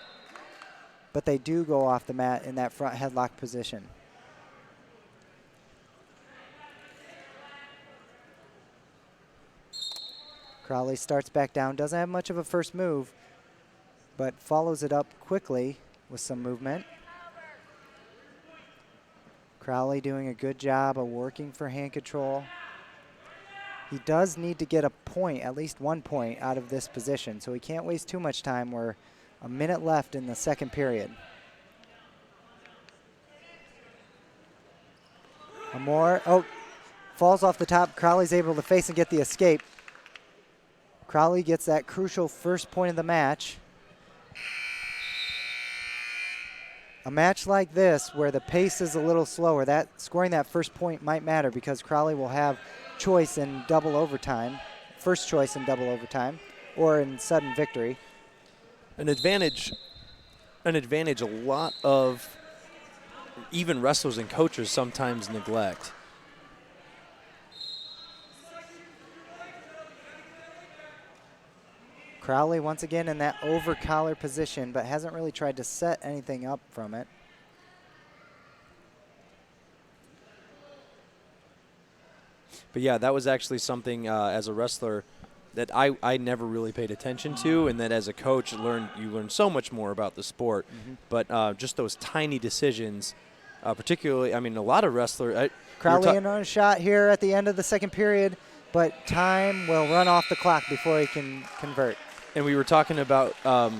but they do go off the mat in that front headlock position. Crowley starts back down, doesn't have much of a first move, but follows it up quickly with some movement. Crowley doing a good job of working for hand control. He does need to get a point, at least 1 point, out of this position, so he can't waste too much time. We're a minute left in the second period. Amour, oh, falls off the top. Crowley's able to face and get the escape. Crowley gets that crucial first point of the match. A match like this, where the pace is a little slower, scoring that first point might matter because Crowley will have choice in double overtime, first choice in double overtime, or in sudden victory. An advantage a lot of even wrestlers and coaches sometimes neglect. Crowley once again in that over collar position, but hasn't really tried to set anything up from it. But yeah, that was actually something as a wrestler that I never really paid attention to, and that as a coach you learn so much more about the sport. Mm-hmm. But just those tiny decisions, particularly, I mean, a lot of wrestlers. Crowley in on a shot here at the end of the second period, but time will run off the clock before he can convert. And we were talking about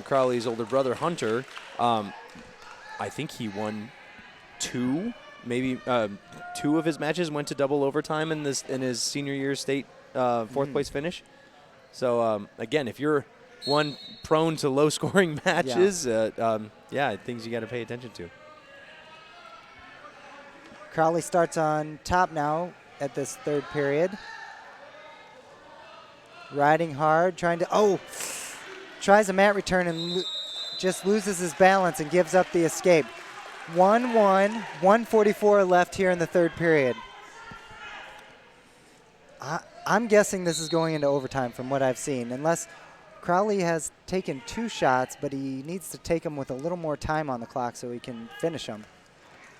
Crowley's older brother, Hunter. I think he won two of his matches went to double overtime in his senior year state fourth place finish. So again, if you're one prone to low scoring matches, things you got to pay attention to. Crowley starts on top now at this third period. Riding hard, tries a mat return and just loses his balance and gives up the escape. 1-1, 1:44 left here in the third period. I'm guessing this is going into overtime from what I've seen, unless Crowley has taken 2 shots, but he needs to take them with a little more time on the clock so he can finish them.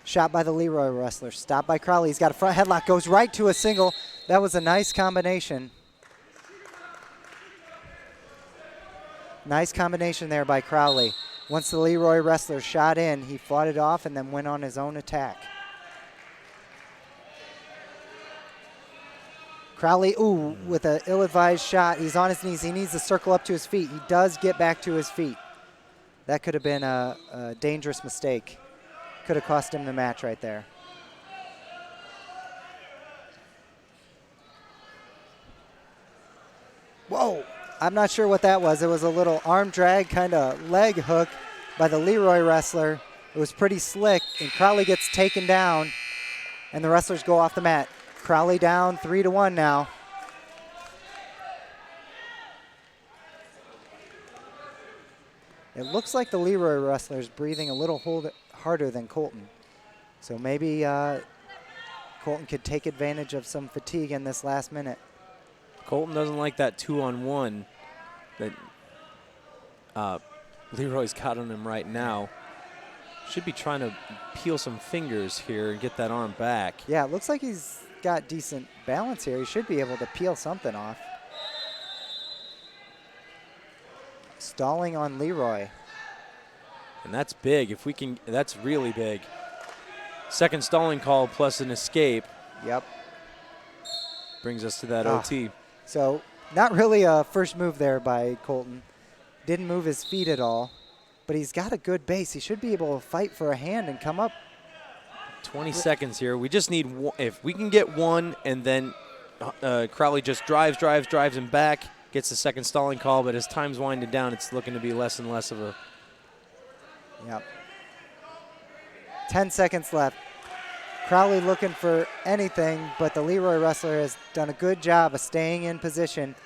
Shot by the Leroy wrestler, stopped by Crowley. He's got a front headlock, goes right to a single. That was a nice combination. Nice combination there by Crowley. Once the Leroy wrestler shot in, he fought it off and then went on his own attack. Crowley, with an ill-advised shot. He's on his knees. He needs to circle up to his feet. He does get back to his feet. That could have been a dangerous mistake. Could have cost him the match right there. Whoa. I'm not sure what that was. It was a little arm drag, kind of leg hook by the Leroy wrestler. It was pretty slick, and Crowley gets taken down, and the wrestlers go off the mat. Crowley down 3-1 now. It looks like the Leroy wrestler is breathing a little harder than Colton. So maybe Colton could take advantage of some fatigue in this last minute. Colton doesn't like that 2-on-1 that Leroy's got on him right now. Should be trying to peel some fingers here and get that arm back. Yeah, it looks like he's got decent balance here. He should be able to peel something off. Stalling on Leroy. And that's big. If we can, that's really big. Second stalling call plus an escape. Yep. Brings us to that OT. So not really a first move there by Colton. Didn't move his feet at all, but he's got a good base. He should be able to fight for a hand and come up. 20 seconds here. We just need one. If we can get one and then Crowley just drives him back, gets the second stalling call, but as time's winding down, it's looking to be less and less of a. Yep. 10 seconds left. Crowley looking for anything, but the Leroy wrestler has done a good job of staying in position.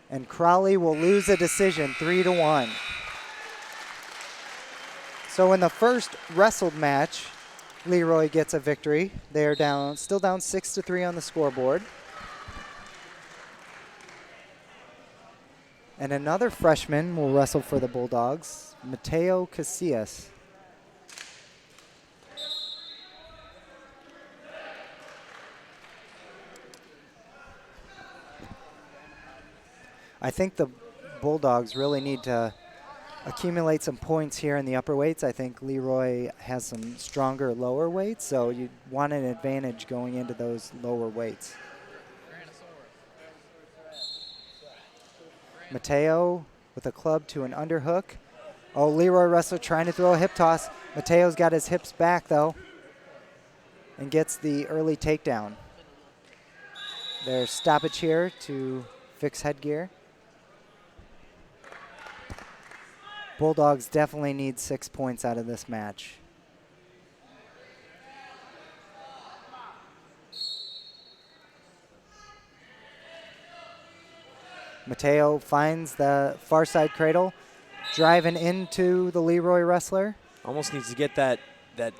And Crowley will lose a decision 3-1. So in the first wrestled match, Leroy gets a victory. They are still down 6-3 on the scoreboard. And another freshman will wrestle for the Bulldogs, Mateo Casillas. I think the Bulldogs really need to accumulate some points here in the upper weights. I think Leroy has some stronger lower weights, so you want an advantage going into those lower weights. Mateo with a club to an underhook. Oh, Leroy wrestler trying to throw a hip toss. Mateo's got his hips back, though, and gets the early takedown. There's stoppage here to fix headgear. Bulldogs definitely need 6 points out of this match. Mateo finds the far side cradle, driving into the Leroy wrestler. Almost needs to get that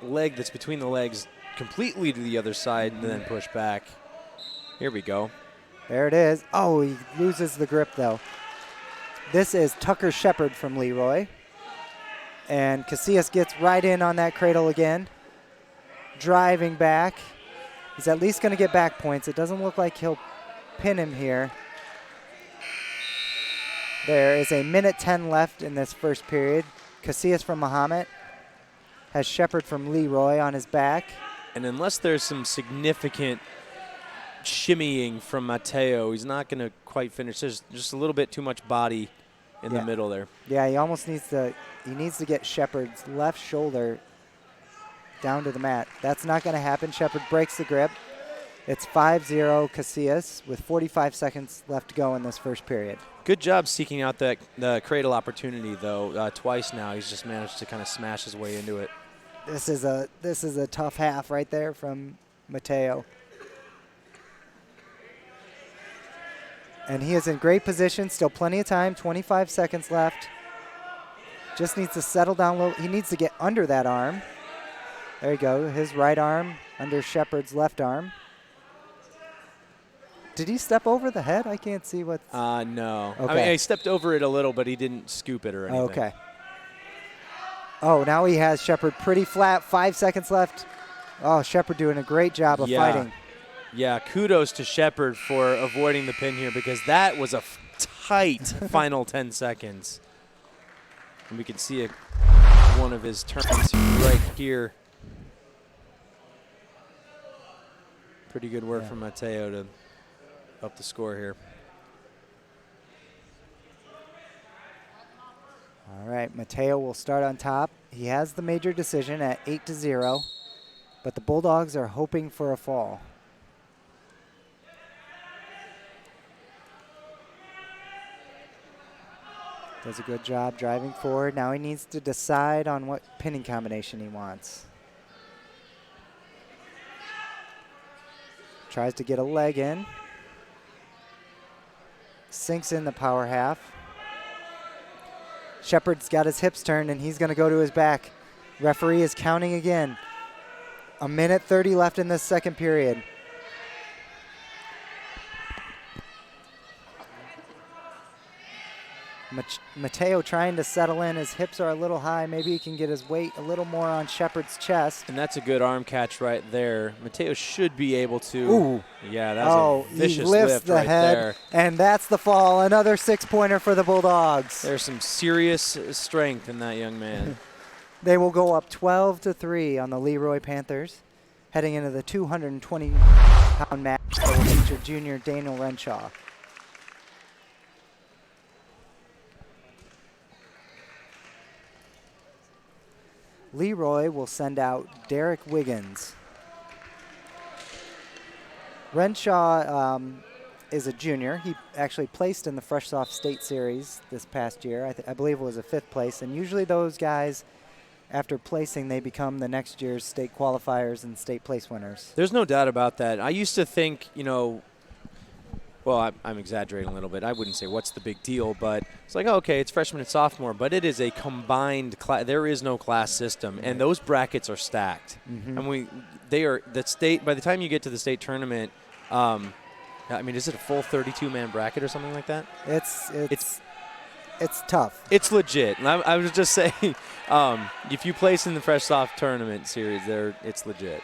leg that's between the legs completely to the other side and then push back. Here we go. There it is. Oh, he loses the grip, though. This is Tucker Shepard from Leroy. And Casillas gets right in on that cradle again. Driving back. He's at least going to get back points. It doesn't look like he'll pin him here. There is 1:10 left in this first period. Casillas from Mahomet has Shepard from Leroy on his back. And unless there's some significant shimmying from Mateo, he's not going to quite finish. There's just a little bit too much body in the middle there. Yeah, he almost needs to get Shepard's left shoulder down to the mat. That's not going to happen. Shepard breaks the grip. It's 5-0 Casillas with 45 seconds left to go in this first period. Good job seeking out the cradle opportunity, though. Twice now he's just managed to kind of smash his way into it. This is a tough half right there from Mateo. And he is in great position, still plenty of time, 25 seconds left. Just needs to settle down a little. He needs to get under that arm. There you go, his right arm under Shepard's left arm. Did he step over the head? I can't see what. No. Okay. I mean, he stepped over it a little, but he didn't scoop it or anything. Okay. Oh, now he has Shepard pretty flat, 5 seconds left. Oh, Shepard doing a great job of fighting. Yeah, kudos to Shepard for avoiding the pin here because that was a tight final 10 seconds. And we can see one of his turns right here. Pretty good work from Mateo to up the score here. All right, Mateo will start on top. He has the major decision at 8-0, but the Bulldogs are hoping for a fall. Does a good job driving forward. Now he needs to decide on what pinning combination he wants. Tries to get a leg in. Sinks in the power half. Shepard's got his hips turned, and he's going to go to his back. Referee is counting again. 1:30 left in this second period. Mateo trying to settle in. His hips are a little high. Maybe he can get his weight a little more on Shepard's chest. And that's a good arm catch right there. Mateo should be able to. Ooh. Yeah, that was a vicious he lifts lift the right head, there. And that's the fall. Another 6-pointer for the Bulldogs. There's some serious strength in that young man. They will go up 12-3 on the Leroy Panthers, heading into the 220-pound match that will feature junior Daniel Renshaw. Leroy will send out Derek Wiggins. Renshaw is a junior. He actually placed in the Fresh Soft State Series this past year. I believe it was a 5th place. And usually those guys, after placing, they become the next year's state qualifiers and state place winners. There's no doubt about that. I used to think, well, I'm exaggerating a little bit. I wouldn't say what's the big deal, but it's like, okay, it's freshman and sophomore, but it is a combined class. There is no class system, and those brackets are stacked. Mm-hmm. And they are the state. By the time you get to the state tournament, is it a full 32-man bracket or something like that? It's tough. It's legit. And I was just saying, if you place in the Fresh Soft tournament series, it's legit.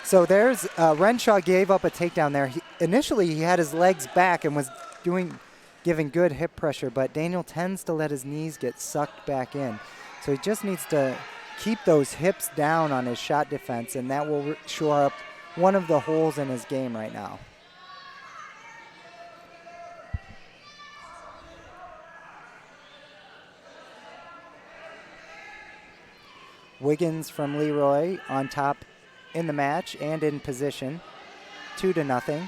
So there's Renshaw gave up a takedown there. Initially, he had his legs back and was giving good hip pressure, but Daniel tends to let his knees get sucked back in. So he just needs to keep those hips down on his shot defense, and that will shore up one of the holes in his game right now. Wiggins from Leroy on top in the match and in position, 2-0.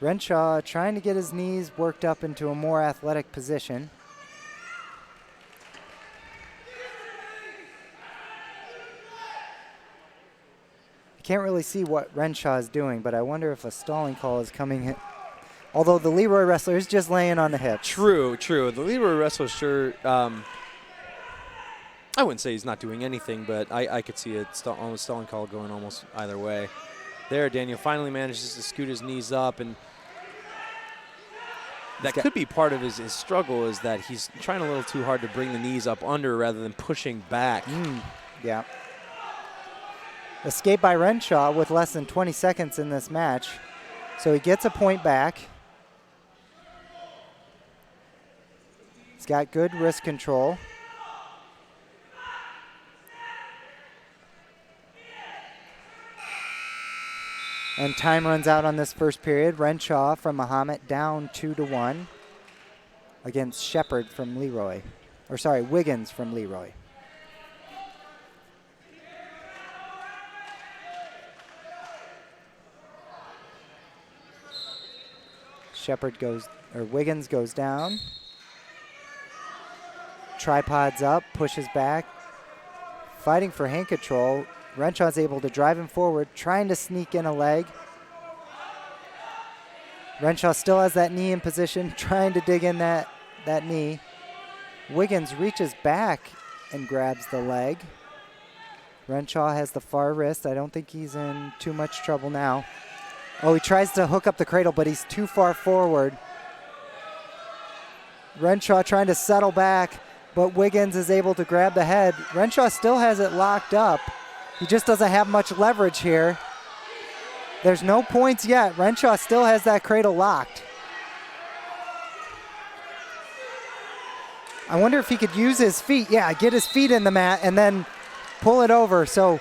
Renshaw trying to get his knees worked up into a more athletic position. I can't really see what Renshaw is doing, but I wonder if a stalling call is coming. Although the Leroy wrestler is just laying on the hips. True. The Leroy wrestler sure, I wouldn't say he's not doing anything, but I could see a stalling call going almost either way. There, Daniel finally manages to scoot his knees up, and that could be part of his struggle, is that he's trying a little too hard to bring the knees up under rather than pushing back. Yeah. Escape by Renshaw with less than 20 seconds in this match. So he gets a point back. He's got good wrist control. And time runs out on this first period. Renshaw from Mahomet down 2-1 against Shepard from Leroy. Wiggins from Leroy. Wiggins goes down. Tripods up, pushes back. Fighting for hand control. Renshaw's able to drive him forward, trying to sneak in a leg. Renshaw still has that knee in position, trying to dig in that knee. Wiggins reaches back and grabs the leg. Renshaw has the far wrist. I don't think he's in too much trouble now. Oh, he tries to hook up the cradle, but he's too far forward. Renshaw trying to settle back, but Wiggins is able to grab the head. Renshaw still has it locked up. He just doesn't have much leverage here. There's no points yet. Renshaw still has that cradle locked. I wonder if he could use his feet. Yeah, get his feet in the mat and then pull it over. So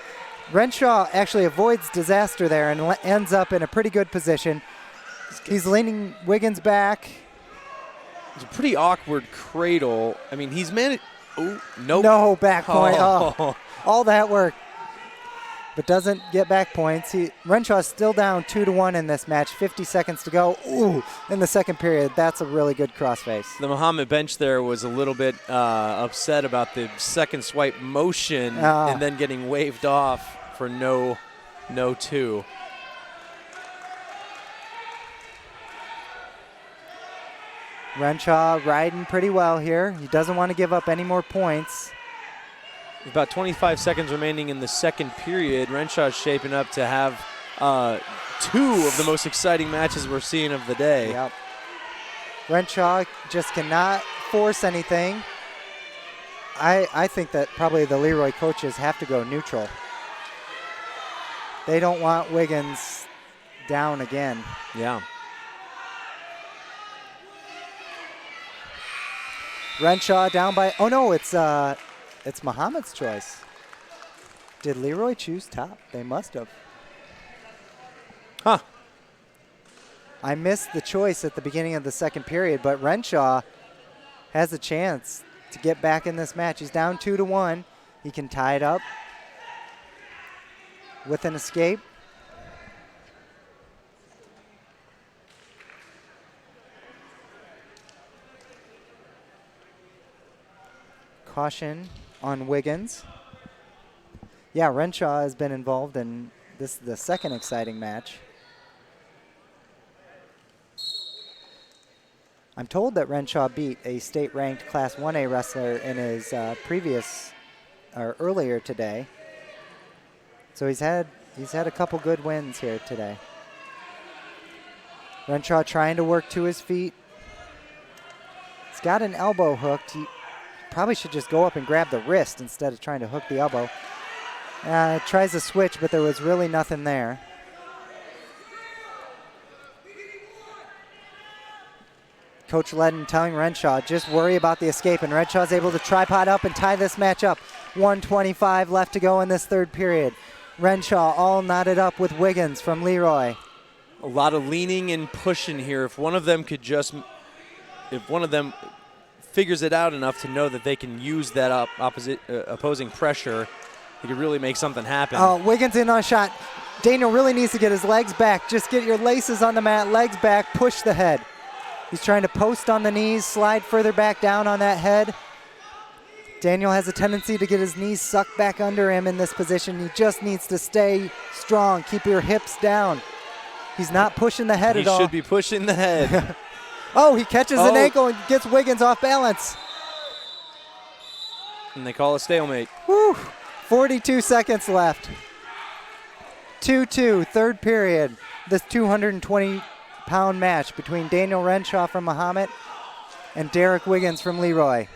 Renshaw actually avoids disaster there and ends up in a pretty good position. He's leaning Wiggins back. It's a pretty awkward cradle. I mean, he's managed. Oh, nope. No back point. Oh. Oh, all that work, but doesn't get back points. Renshaw's still down 2-1 in this match. 50 seconds to go. Ooh, in the second period. That's a really good crossface. The Mahomet bench there was a little bit upset about the second swipe motion and then getting waved off for no two. Renshaw riding pretty well here. He doesn't want to give up any more points. About 25 seconds remaining in the second period. Renshaw's shaping up to have two of the most exciting matches we're seeing of the day. Yep. Renshaw just cannot force anything. I think that probably the Leroy coaches have to go neutral. They don't want Wiggins down again. Yeah. Renshaw down by, oh no, it's Mahomet's choice. Did Leroy choose top? They must have. Huh. I missed the choice at the beginning of the second period, but Renshaw has a chance to get back in this match. He's down 2-1. He can tie it up with an escape. Caution on Wiggins. Yeah, Renshaw has been involved in this, the second exciting match. I'm told that Renshaw beat a state-ranked Class 1A wrestler in his earlier today. So he's had a couple good wins here today. Renshaw trying to work to his feet. He's got an elbow hooked. He probably should just go up and grab the wrist instead of trying to hook the elbow. Tries to switch, but there was really nothing there. Coach Ledden telling Renshaw, just worry about the escape, and Renshaw's able to tripod up and tie this match up. 1:25 left to go in this third period. Renshaw all knotted up with Wiggins from Leroy. A lot of leaning and pushing here. If one of them figures it out enough to know that they can use that opposing pressure, he could really make something happen. Oh, Wiggins in on a shot. Daniel really needs to get his legs back. Just get your laces on the mat, legs back, push the head. He's trying to post on the knees, slide further back down on that head. Daniel has a tendency to get his knees sucked back under him in this position. He just needs to stay strong. Keep your hips down. He's not pushing the head at all. He should be pushing the head. Oh, he catches an ankle and gets Wiggins off balance. And they call a stalemate. Whew. 42 seconds left. 2-2, third period. This 220-pound match between Daniel Renshaw from Mahomet and Derek Wiggins from Leroy.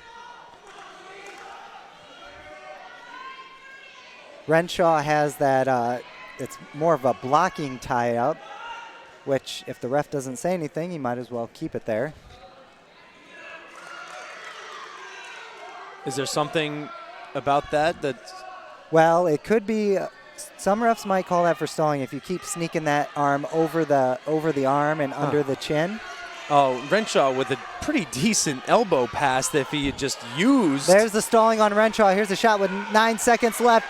Renshaw has that, it's more of a blocking tie-up, which if the ref doesn't say anything, he might as well keep it there. Is there something about that that's... Well, it could be, some refs might call that for stalling if you keep sneaking that arm over the arm and under the chin. Oh, Renshaw with a pretty decent elbow pass that if he had just used. There's the stalling on Renshaw. Here's a shot with 9 seconds left.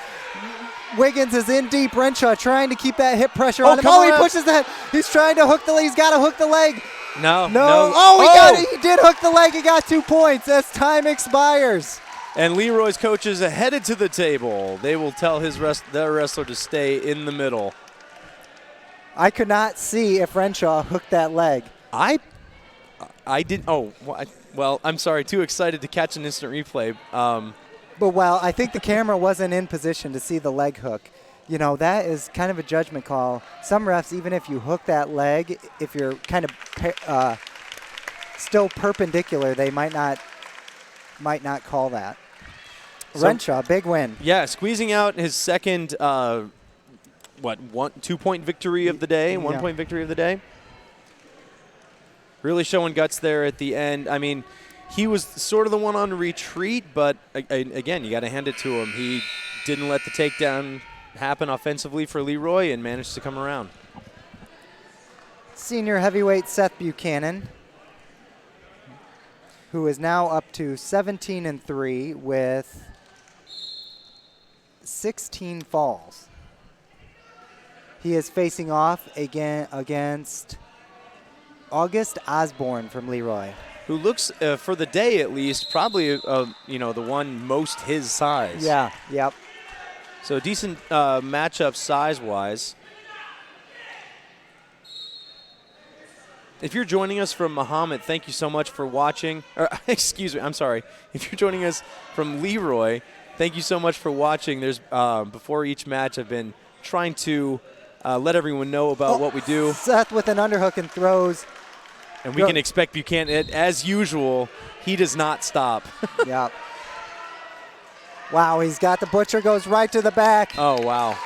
Wiggins is in deep. Renshaw trying to keep that hip pressure on him. Oh, he pushes that. He's trying to hook the leg. He's got to hook the leg. No. Oh, he got it. He did hook the leg. He got 2 points as time expires. And Leroy's coaches are headed to the table. They will tell their wrestler to stay in the middle. I could not see if Renshaw hooked that leg. I did. Oh, well, I'm sorry. Too excited to catch an instant replay. But I think the camera wasn't in position to see the leg hook. You know, that is kind of a judgment call. Some refs, even if you hook that leg, if you're kind of still perpendicular, they might not call that. So, Renshaw, big win. Yeah, squeezing out his second 2-point victory of the day, 1-point victory of the day. Really showing guts there at the end. I mean, he was sort of the one on retreat, but again, you got to hand it to him. He didn't let the takedown happen offensively for Leroy and managed to come around. Senior heavyweight Seth Buchanan, who is now up to 17-3 with 16 falls. He is facing off again against August Osborne from Leroy, who looks, for the day at least, probably the one most his size. Yeah, yep. So decent matchup size-wise. If you're joining us from Mahomet, thank you so much for watching. Or, excuse me, I'm sorry. If you're joining us from Leroy, thank you so much for watching. There's before each match, I've been trying to let everyone know about what we do. Seth with an underhook and throws. And we can expect Buchanan, as usual, he does not stop. Yep. Wow, he's got the butcher, goes right to the back. Oh, wow.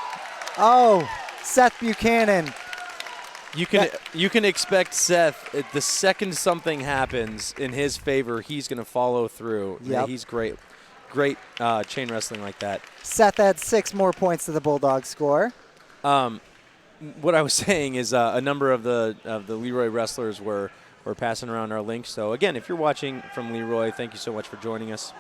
Oh, Seth Buchanan. You can expect Seth, the second something happens in his favor, he's going to follow through. Yep. Yeah, he's great. Great chain wrestling like that. Seth adds 6 more points to the Bulldog score. What I was saying is a number of the Leroy wrestlers were passing around our link. So, again, if you're watching from Leroy, thank you so much for joining us.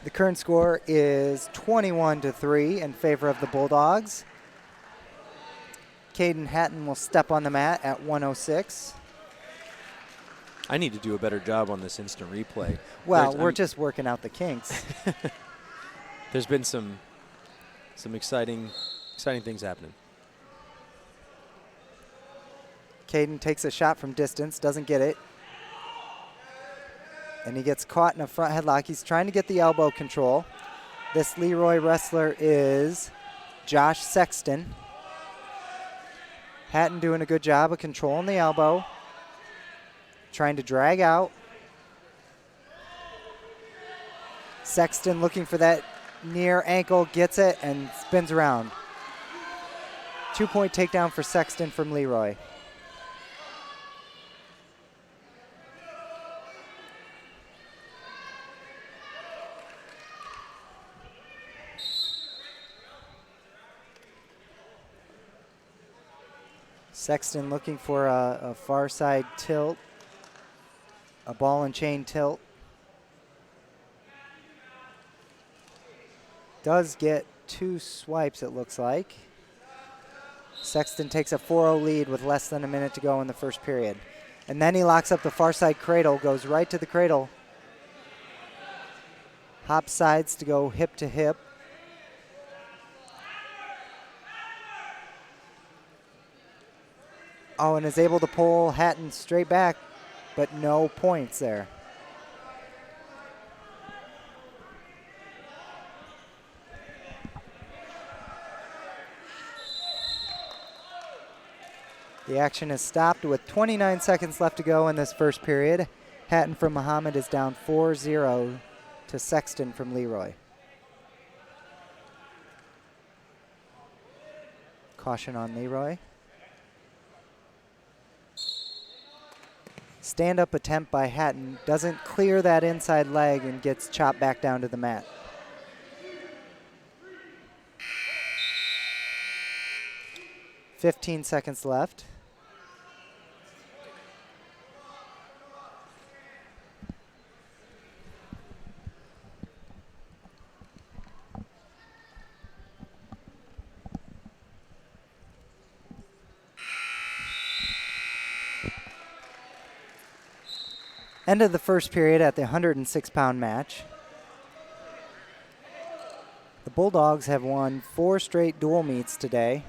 The current score is 21-3 in favor of the Bulldogs. Caden Hatton will step on the mat at 106. I need to do a better job on this instant replay. Well, we're just working out the kinks. There's been some exciting things happening. Caden takes a shot from distance, doesn't get it. And he gets caught in a front headlock. He's trying to get the elbow control. This Leroy wrestler is Josh Sexton. Hatton doing a good job of controlling the elbow. Trying to drag out. Sexton looking for that near ankle, gets it, and spins around. 2-point takedown for Sexton from Leroy. Sexton looking for a far side tilt, a ball and chain tilt. Does get 2 swipes, it looks like. Sexton takes a 4-0 lead with less than a minute to go in the first period. And then he locks up the far side cradle, goes right to the cradle. Hop sides to go hip to hip. Oh, and is able to pull Hatton straight back, but no points there. The action is stopped with 29 seconds left to go in this first period. Hatton from Mahomet is down 4-0 to Sexton from Leroy. Caution on Leroy. Stand-up attempt by Hatton, doesn't clear that inside leg and gets chopped back down to the mat. "15 seconds left. End of the first period at the 106-pound match. The Bulldogs have won 4 straight dual meets today.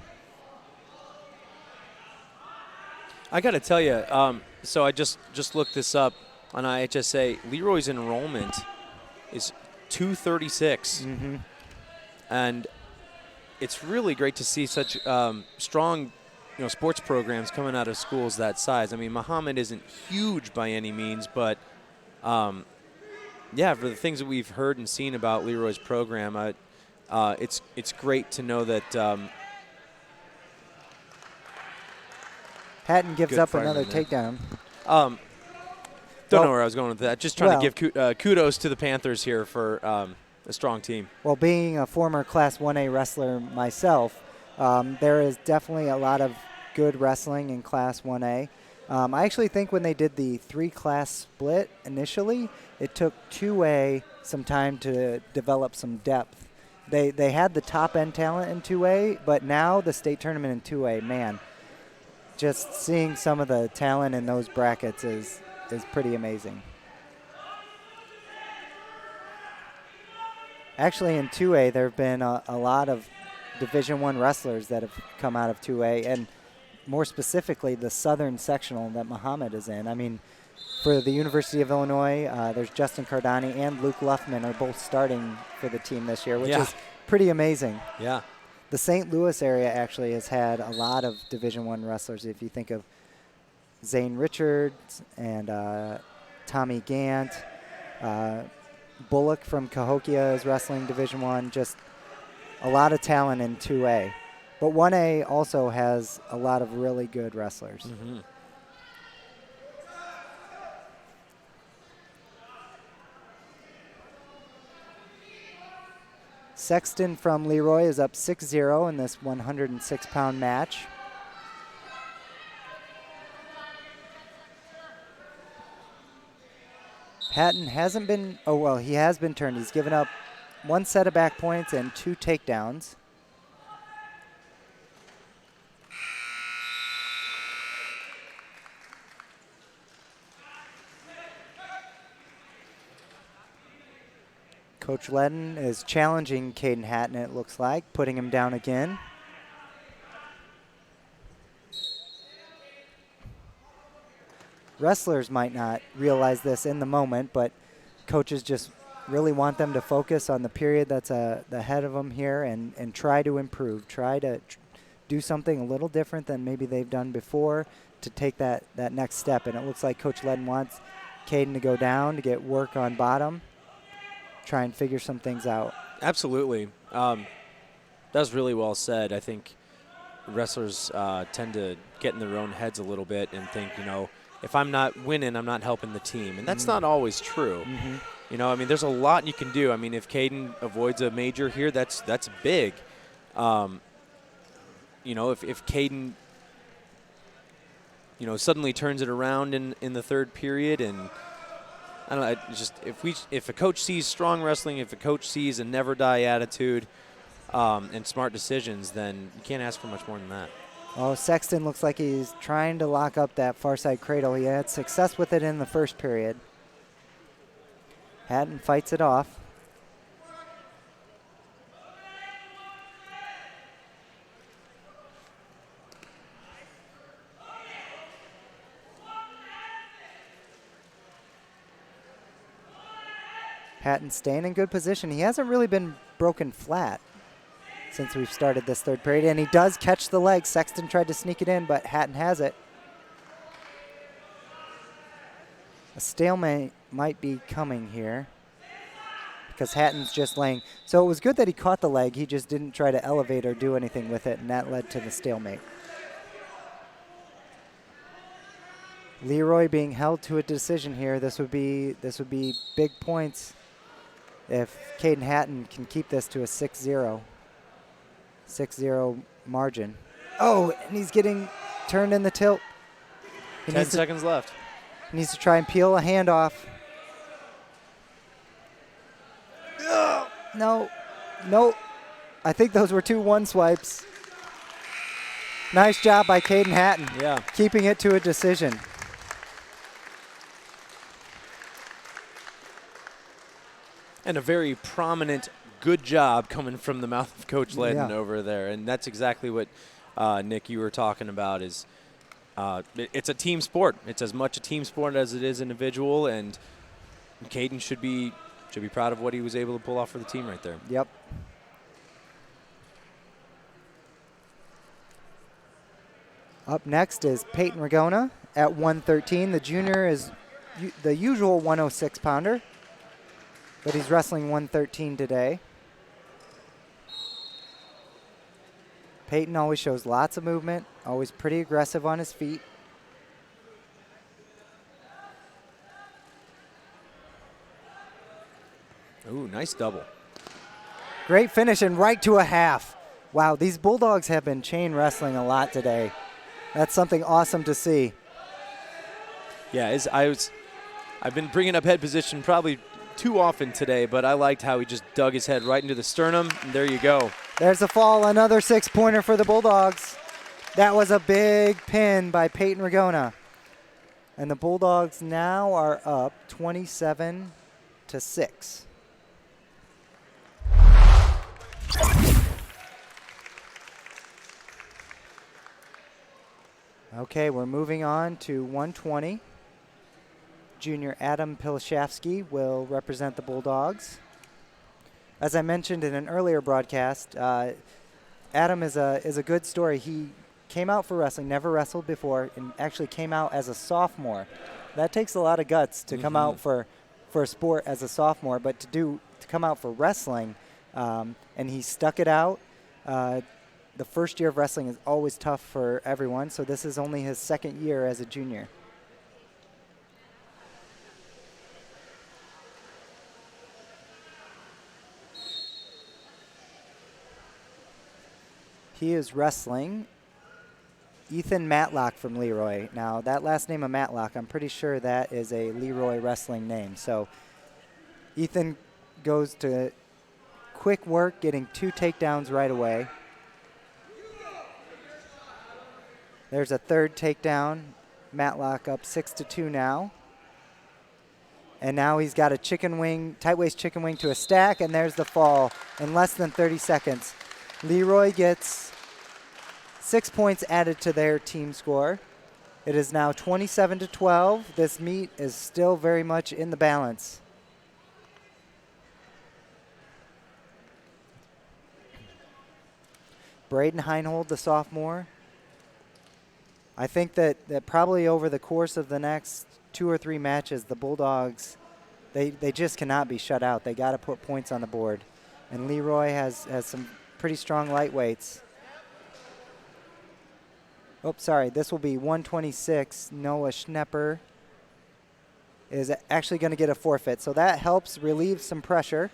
I got to tell you, so I just looked this up on IHSA. Leroy's enrollment is 236. Mm-hmm. And it's really great to see such strong sports programs coming out of schools that size. I mean, Mahomet isn't huge by any means, but yeah, for the things that we've heard and seen about Leroy's program, it's great to know that. Hatton gives up another takedown. Don't know where I was going with that. Just trying to give kudos to the Panthers here for a strong team. Well, being a former Class 1A wrestler myself, there is definitely a lot of good wrestling in Class 1A. I actually think when they did the 3-class split initially, it took 2A some time to develop some depth. They had the top-end talent in 2A, but now the state tournament in 2A, man, just seeing some of the talent in those brackets is pretty amazing. Actually, in 2A, there have been a lot of Division I wrestlers that have come out of 2A, and more specifically, the Southern Sectional that Mahomet is in. I mean, for the University of Illinois, there's Justin Cardani and Luke Luffman are both starting for the team this year, which is pretty amazing. Yeah. The St. Louis area actually has had a lot of Division I wrestlers. If you think of Zane Richards and Tommy Gant, Bullock from Cahokia is wrestling Division I. Just a lot of talent in 2A. But 1A also has a lot of really good wrestlers. Mm-hmm. Sexton from Leroy is up 6-0 in this 106-pound match. Hatton hasn't been, he has been turned. He's given up 1 set of back points and 2 takedowns. Coach Ledden is challenging Caden Hatton, it looks like, putting him down again. Wrestlers might not realize this in the moment, but coaches just really want them to focus on the period that's ahead of them here and try to improve, try to do something a little different than maybe they've done before to take that next step. And it looks like Coach Ledden wants Caden to go down to get work on bottom, try and figure some things out. Absolutely. That was really well said. I think wrestlers tend to get in their own heads a little bit and think, if I'm not winning, I'm not helping the team. And that's not always true. Mm-hmm. I mean, there's a lot you can do. I mean, if Caden avoids a major here, that's big. If Caden, suddenly turns it around in the third period, and I don't know, if a coach sees strong wrestling, if a coach sees a never die attitude and smart decisions, then you can't ask for much more than that. Oh, Sexton looks like he's trying to lock up that far side cradle. He had success with it in the first period. Hatton fights it off. Hatton staying in good position. He hasn't really been broken flat since we've started this third period, and he does catch the leg. Sexton tried to sneak it in, but Hatton has it. A stalemate might be coming here because Hatton's just laying. So it was good that he caught the leg. He just didn't try to elevate or do anything with it, and that led to the stalemate. Leroy being held to a decision here. This would be big points if Caden Hatton can keep this to a 6-0 margin. Oh, and he's getting turned in the tilt. 10 seconds left. He needs to try and peel a hand off. No. I think those were 2 1 swipes. Nice job by Caden Hatton. Yeah. Keeping it to a decision. And a very prominent good job coming from the mouth of Coach Ledden over there. And that's exactly what, Nick, you were talking about is it's a team sport. It's as much a team sport as it is individual, and Caden should be proud of what he was able to pull off for the team right there. Yep. Up next is Peyton Ragona at 113. The junior is the usual 106-pounder, but he's wrestling 113 today. Peyton always shows lots of movement, always pretty aggressive on his feet. Ooh, nice double. Great finish and right to a half. Wow, these Bulldogs have been chain wrestling a lot today. That's something awesome to see. Yeah, I've been bringing up head position probably too often today, but I liked how he just dug his head right into the sternum, and there you go. There's the fall, another 6-pointer for the Bulldogs. That was a big pin by Peyton Ragona. And the Bulldogs now are up 27-6. Okay, we're moving on to 120. Junior Adam Pilashevsky will represent the Bulldogs. As I mentioned in an earlier broadcast, Adam is a good story. He came out for wrestling, never wrestled before, and actually came out as a sophomore. That takes a lot of guts to come out for a sport as a sophomore, but to come out for wrestling, and he stuck it out. The first year of wrestling is always tough for everyone, so this is only his second year as a junior. He is wrestling Ethan Matlock from Leroy. Now, that last name of Matlock, I'm pretty sure that is a Leroy wrestling name. So Ethan goes to quick work, getting 2 takedowns right away. There's a third takedown. Matlock up 6-2 now. And now he's got a chicken wing, tight waist chicken wing to a stack, and there's the fall in less than 30 seconds. Leroy gets 6 points added to their team score. It is now 27-12. This meet is still very much in the balance. Braden Heinhold, the sophomore. I think that probably over the course of the next 2 or 3 matches, the Bulldogs, they just cannot be shut out. They got to put points on the board. And Leroy has some pretty strong lightweights. Oh, sorry. This will be 126. Noah Schnepper is actually going to get a forfeit. So that helps relieve some pressure.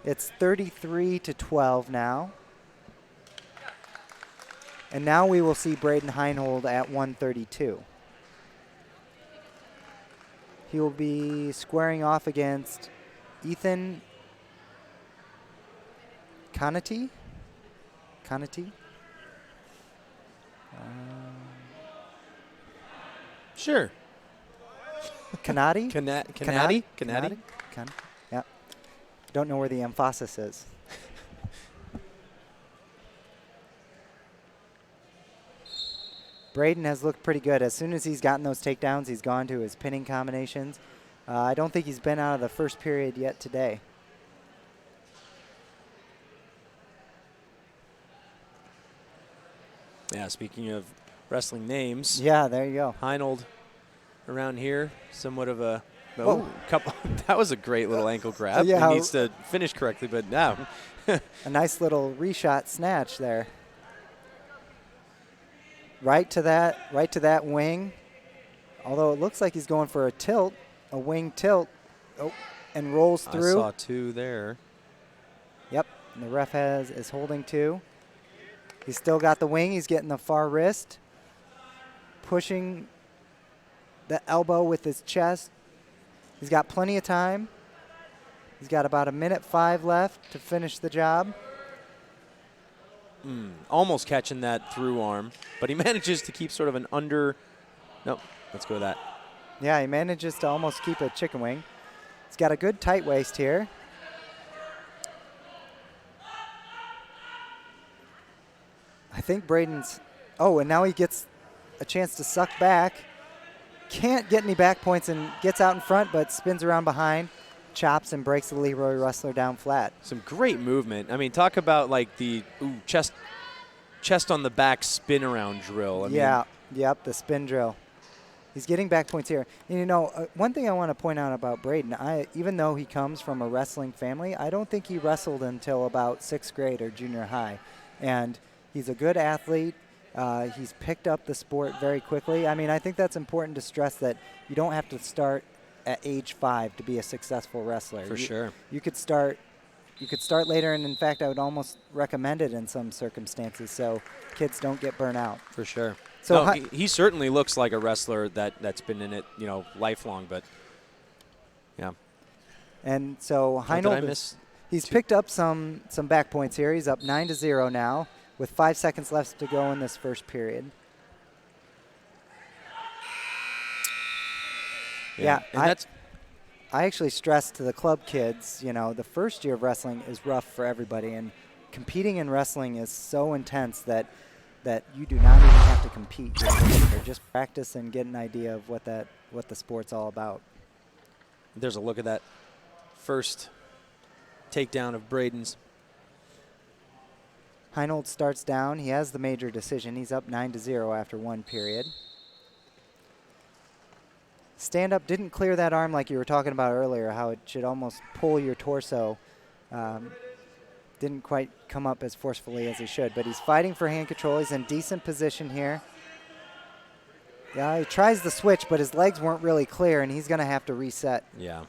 It's 33-12 now. And now we will see Braden Heinhold at 132. He will be squaring off against Ethan Conati? Sure. Canati? Canati? Yeah. Don't know where the emphasis is. Braden has looked pretty good. As soon as he's gotten those takedowns, he's gone to his pinning combinations. I don't think he's been out of the first period yet today. Yeah, speaking of wrestling names. Yeah, there you go. Heinold around here, somewhat of a couple. That was a great little ankle grab. Yeah. He needs to finish correctly, but now. A nice little reshot snatch there. Right to that wing. Although it looks like he's going for a wing tilt. Oh, and rolls through. I saw 2 there. Yep, and the ref is holding 2. He's still got the wing. He's getting the far wrist. Pushing the elbow with his chest. He's got plenty of time. He's got about 1:05 left to finish the job. Almost catching that through arm, but he manages to keep sort of an under. Nope, let's go with that. Yeah, he manages to almost keep a chicken wing. He's got a good tight waist here. I think Braden's. Oh, and now he gets a chance to suck back. Can't get any back points and gets out in front, but spins around behind. Chops and breaks the Leroy wrestler down flat. Some great movement. I mean, talk about like the chest on the back spin around drill. Yep, the spin drill. He's getting back points here. And, you know, one thing I want to point out about Braden, even though he comes from a wrestling family, I don't think he wrestled until about 6th grade or junior high. And he's a good athlete. He's picked up the sport very quickly. I mean, I think that's important to stress that you don't have to start at age 5 to be a successful wrestler. For sure. You could start later, and in fact, I would almost recommend it in some circumstances so kids don't get burnt out. For sure. So no, he certainly looks like a wrestler that's been in it, you know, lifelong, but yeah. And so Heinold, he's picked up some back points here. He's up 9-0 now with 5 seconds left to go in this first period. Yeah, I actually stress to the club kids, you know, the first year of wrestling is rough for everybody, and competing in wrestling is so intense that you do not even have to compete. Or just practice and get an idea of what the sport's all about. There's a look at that first takedown of Braden's. Heinold starts down. He has the major decision. He's up 9-0 after 1 period. Stand up didn't clear that arm like you were talking about earlier, how it should almost pull your torso. Didn't quite come up as forcefully as he should, but he's fighting for hand control. He's in decent position here. Yeah, he tries the switch, but his legs weren't really clear, and he's going to have to reset. Yeah.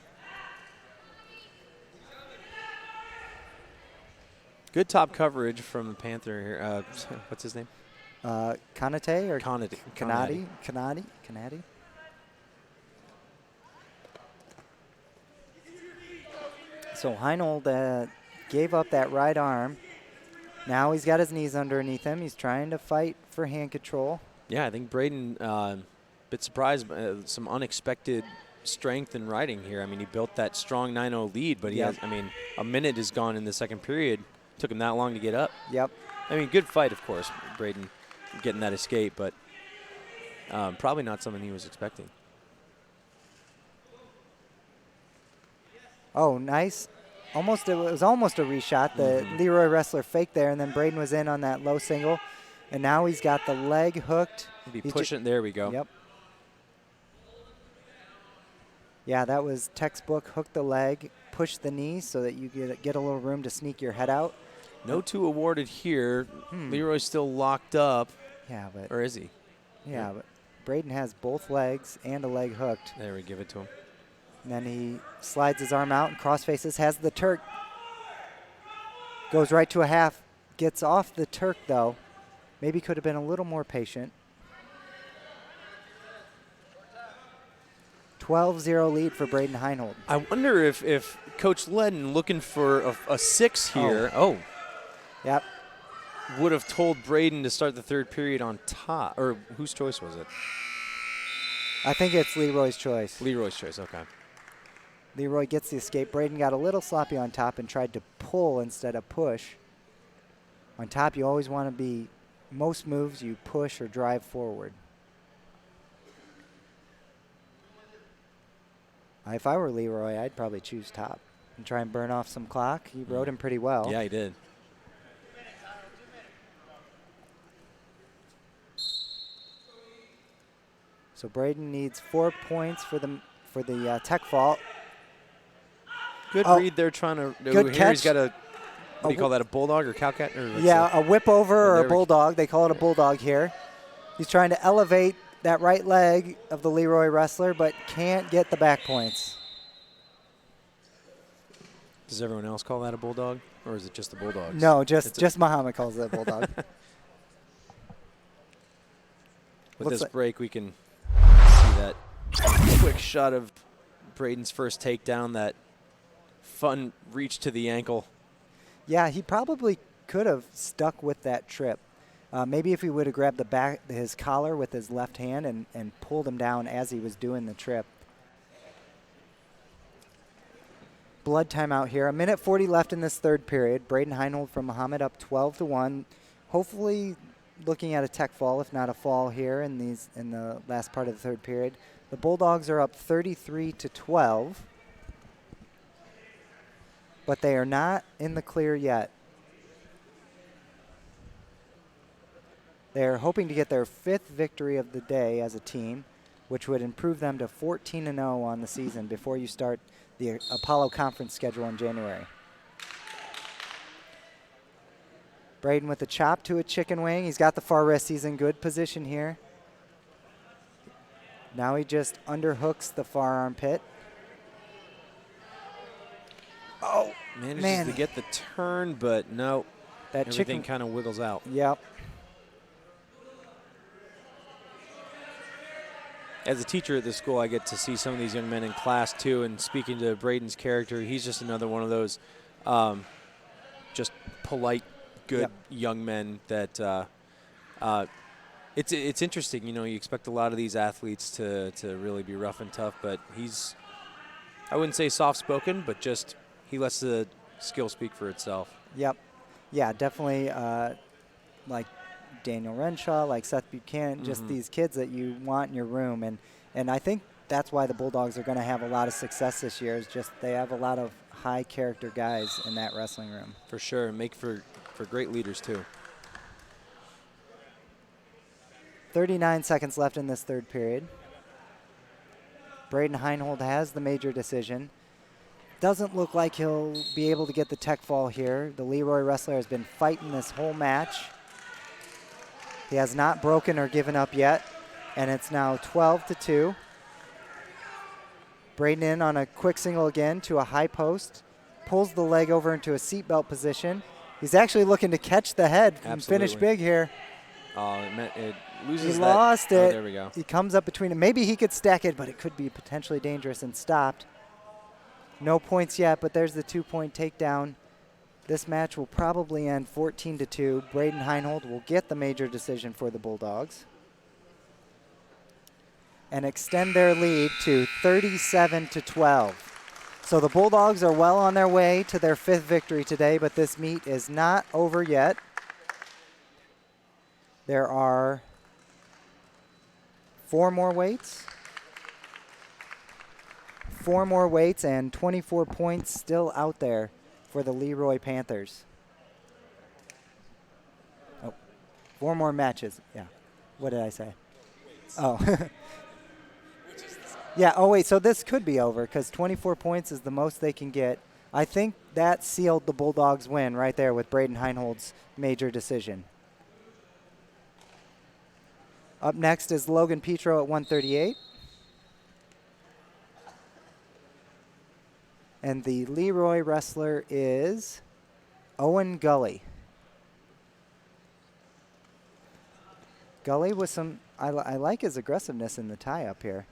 Good top coverage from the Panther here. What's his name? Kanate or Kanadi. Kanadi. So Heinold gave up that right arm. Now he's got his knees underneath him. He's trying to fight for hand control. Yeah, I think Braden, bit surprised by some unexpected strength and riding here. I mean, he built that strong 9-0 lead, but he has, I mean, a minute is gone in the second period. Took him that long to get up. Yep. I mean, good fight, of course, Braden getting that escape, but probably not something he was expecting. Oh, nice. It was almost a reshot. The Leroy wrestler faked there, and then Braden was in on that low single. And now he's got the leg hooked. He's pushing. There we go. Yep. Yeah, that was textbook. Hook the leg, push the knee so that you get a little room to sneak your head out. No 2 awarded here. Leroy's still locked up. Yeah, but. Or is he? Yeah, but Braden has both legs and a leg hooked. There, we give it to him. And then he slides his arm out and cross faces, has the Turk. Goes right to a half. Gets off the Turk, though. Maybe could have been a little more patient. 12-0 lead for Braden Heinold. I wonder if Coach Ledden, looking for a 6 here, yep, would have told Braden to start the third period on top. Or whose choice was it? I think it's Leroy's choice. Leroy's choice, okay. Leroy gets the escape. Braden got a little sloppy on top and tried to pull instead of push. On top, you always want to be, most moves you push or drive forward. If I were Leroy, I'd probably choose top and try and burn off some clock. He rode him pretty well. Yeah, he did. So Braden needs 4 points for the tech fault. Good read there, trying to. Good catch. He's got a. What do you call that? A bulldog or cow cat? Or yeah, a whip over or a bulldog. They call it a bulldog here. He's trying to elevate that right leg of the Leroy wrestler, but can't get the back points. Does everyone else call that a bulldog, or is it just the Bulldogs? No, just Mahomet calls it a bulldog. With this break, we can see that quick shot of Braden's first takedown, that fun reach to the ankle. Yeah, he probably could have stuck with that trip. Maybe if he would have grabbed his collar with his left hand and pulled him down as he was doing the trip. Blood timeout here. 1:40 left in this third period. Braden Heinold from Mahomet up 12-1. Hopefully looking at a tech fall, if not a fall here in the last part of the third period. The Bulldogs are up 33-12. But they are not in the clear yet. They're hoping to get their 5th victory of the day as a team. which would improve them to 14-0 on the season before you start the Apollo Conference schedule in January. Braden with a chop to a chicken wing. He's got the far wrist. He's in good position here. Now he just underhooks the far armpit. Oh, manages to get the turn, but no. That everything kind of wiggles out. Yep. As a teacher at the school, I get to see some of these young men in class too, and speaking to Braden's character, he's just another one of those just polite, good young men that it's interesting. You know, you expect a lot of these athletes to really be rough and tough, but he's, I wouldn't say soft-spoken, but just he lets the skill speak for itself. Yep. Yeah, definitely like Daniel Renshaw, like Seth Buchanan, just these kids that you want in your room. And I think that's why the Bulldogs are going to have a lot of success this year, is just they have a lot of high character guys in that wrestling room. For sure, and make for great leaders too. 39 seconds left in this third period. Braden Heinhold has the major decision. Doesn't look like he'll be able to get the tech fall here. The Leroy wrestler has been fighting this whole match. He has not broken or given up yet, and it's now 12-2. Braden in on a quick single again to a high post, pulls the leg over into a seatbelt position. He's actually looking to catch the head and finish big here. Oh, it loses he that. lost it. Oh, there we go. He comes up between it. Maybe he could stack it, but it could be potentially dangerous and stopped. No points yet, but there's the 2-point takedown. This match will probably end 14-2. Braden Heinhold will get the major decision for the Bulldogs and extend their lead to 37-12. So the Bulldogs are well on their way to their 5th victory today, but this meet is not over yet. There are 4 more weights. 4 more weights and 24 points still out there for the Leroy Panthers. Oh, 4 more matches. Yeah. What did I say? Oh. Yeah, oh wait, so this could be over because 24 points is the most they can get. I think that sealed the Bulldogs' win right there with Braden Heinhold's major decision. Up next is Logan Petro at 138. And the Leroy wrestler is Owen Gully. Gully with some, I like his aggressiveness in the tie-up here.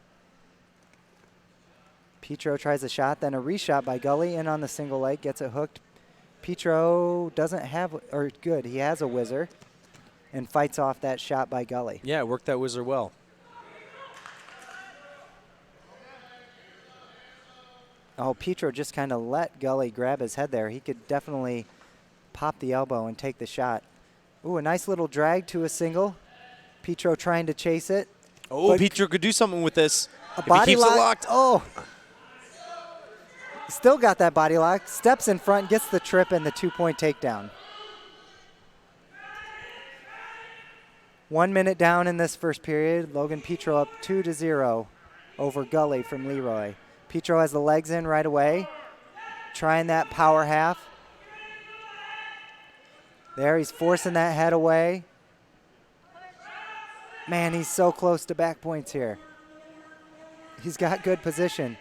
Petro tries a shot, then a reshot by Gully, in on the single leg, gets it hooked. Petro doesn't have, or good, he has a whizzer and fights off that shot by Gully. Yeah, worked that whizzer well. Oh, Petro just kind of let Gully grab his head there. He could definitely pop the elbow and take the shot. Ooh, a nice little drag to a single. Petro trying to chase it. Oh, Petro could do something with this. A if body he keeps lock. it locked. Oh. Still got that body lock. Steps in front, gets the trip and the 2-point takedown. 1 minute down in this first period. Logan Petro up 2-0 over Gully from Leroy. Petro has the legs in right away. Trying that power half. There, he's forcing that head away. Man, he's so close to back points here. He's got good position.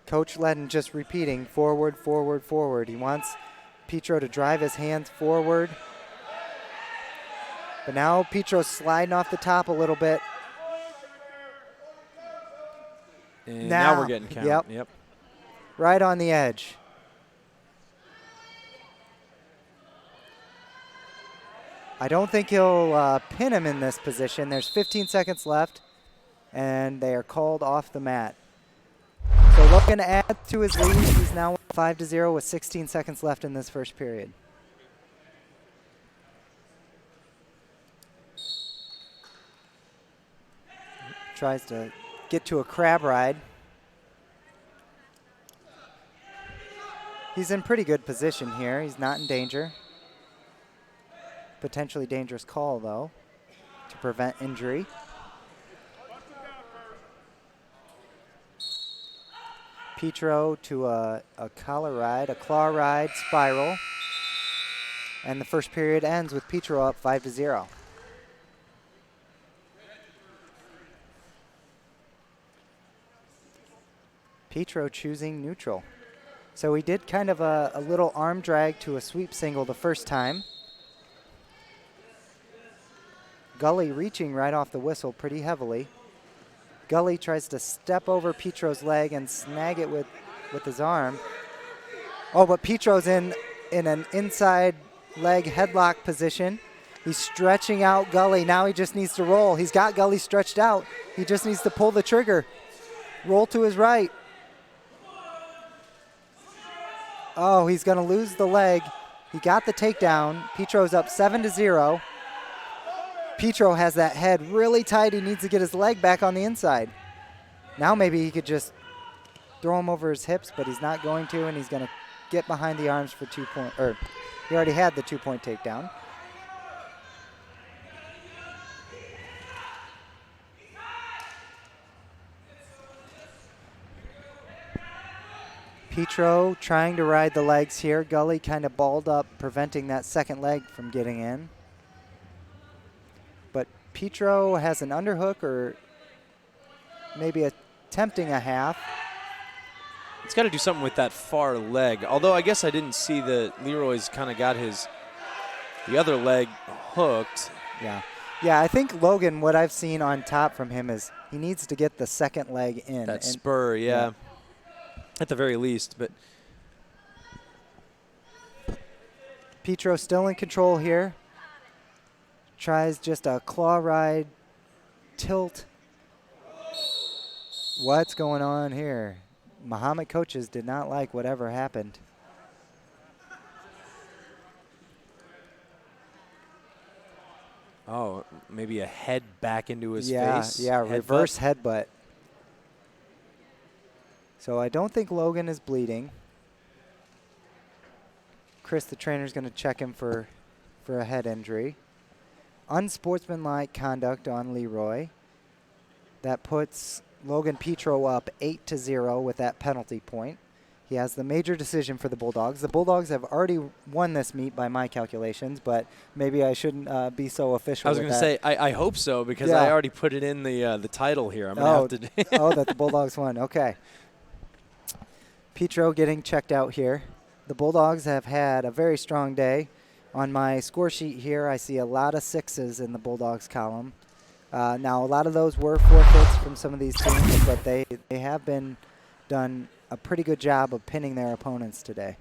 Coach Ledden just repeating, forward, forward, forward. He wants Petro to drive his hands forward. But now Petro's sliding off the top a little bit. And now we're getting count. Yep. Right on the edge. I don't think he'll pin him in this position. There's 15 seconds left, and they are called off the mat. So looking to add to his lead. He's now 5-0 with 16 seconds left in this first period. Tries to get to a crab ride. He's in pretty good position here. He's not in danger. Potentially dangerous call, though, to prevent injury. Petro to a collar ride, a claw ride spiral. And the first period ends with Petro up 5-0. Petro choosing neutral. So he did kind of a little arm drag to a sweep single the first time. Gully reaching right off the whistle pretty heavily. Gully tries to step over Petro's leg and snag it with his arm. Oh, but Petro's in an inside leg headlock position. He's stretching out Gully. Now he just needs to roll. He's got Gully stretched out. He just needs to pull the trigger. Roll to his right. Oh, he's going to lose the leg. He got the takedown. Petro's up 7-0. Petro has that head really tight. He needs to get his leg back on the inside. Now maybe he could just throw him over his hips, but he's not going to, and he's going to get behind the arms for 2 point, or he already had the 2-point takedown. Petro trying to ride the legs here. Gully kind of balled up, preventing that second leg from getting in. But Petro has an underhook or maybe attempting a half. He's got to do something with that far leg. Although I guess I didn't see Leroy's kind of got the other leg hooked. Yeah. Yeah, I think Logan, what I've seen on top from him is he needs to get the second leg in. That spur, yeah. At the very least, but Petro still in control here. Tries just a claw ride, tilt. What's going on here? Mahomet coaches did not like whatever happened. Oh, maybe a head back into his face. Yeah, reverse headbutt. So I don't think Logan is bleeding. Chris, the trainer, is going to check him for a head injury. Unsportsmanlike conduct on Leroy. That puts Logan Petro up 8-0 with that penalty point. He has the major decision for the Bulldogs. The Bulldogs have already won this meet by my calculations, but maybe I shouldn't be so official. I was going to say, I hope so, because I already put it in the title here. I'm going to have to. That the Bulldogs won. Okay. Petro getting checked out here. The Bulldogs have had a very strong day. On my score sheet here, I see a lot of 6s in the Bulldogs column. Now, a lot of those were forfeits from some of these teams, but they have been done a pretty good job of pinning their opponents today.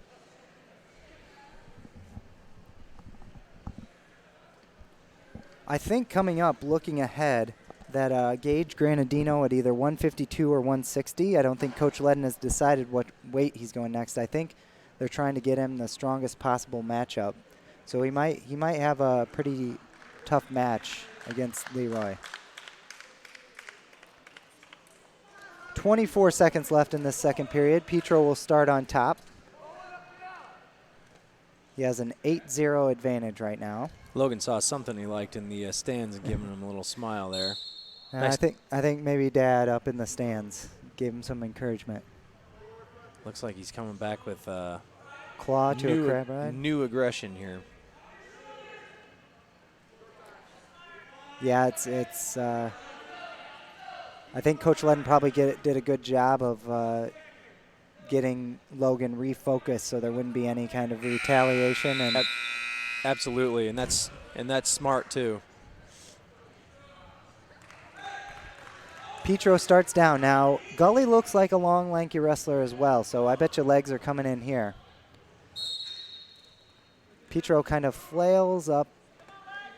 I think coming up, looking ahead, that Gage Granadino at either 152 or 160. I don't think Coach Ledden has decided what weight he's going next. I think they're trying to get him the strongest possible matchup. So he might have a pretty tough match against Leroy. 24 seconds left in this second period. Petro will start on top. He has an 8-0 advantage right now. Logan saw something he liked in the stands and giving him a little smile there. Nice. I think maybe Dad up in the stands gave him some encouragement. Looks like he's coming back with claw to a crab ride. New aggression here. Yeah, it's. I think Coach Ledden probably did a good job of getting Logan refocused, so there wouldn't be any kind of retaliation. And absolutely, and that's smart too. Petro starts down. Now, Gully looks like a long, lanky wrestler as well, so I bet your legs are coming in here. Petro kind of flails up,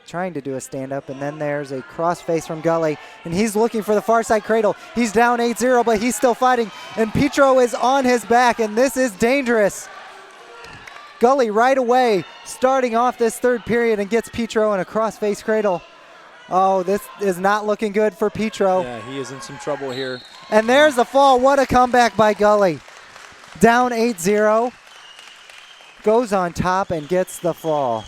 trying to do a stand-up, and then there's a cross-face from Gully, and he's looking for the far side cradle. He's down 8-0, but he's still fighting, and Petro is on his back, and this is dangerous. Gully right away, starting off this third period, and gets Petro in a cross-face cradle. Oh, this is not looking good for Petro. Yeah, he is in some trouble here. And there's the fall. What a comeback by Gully. Down 8-0. Goes on top and gets the fall.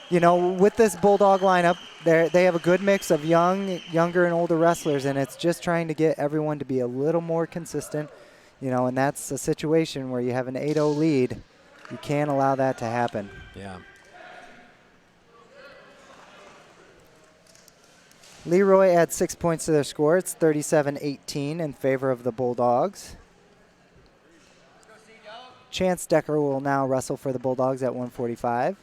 You know, with this Bulldog lineup, they have a good mix of younger and older wrestlers, and it's just trying to get everyone to be a little more consistent, and that's a situation where you have an 8-0 lead. You can't allow that to happen. Yeah. Leroy adds 6 points to their score. It's 37-18 in favor of the Bulldogs. Chance Decker will now wrestle for the Bulldogs at 145.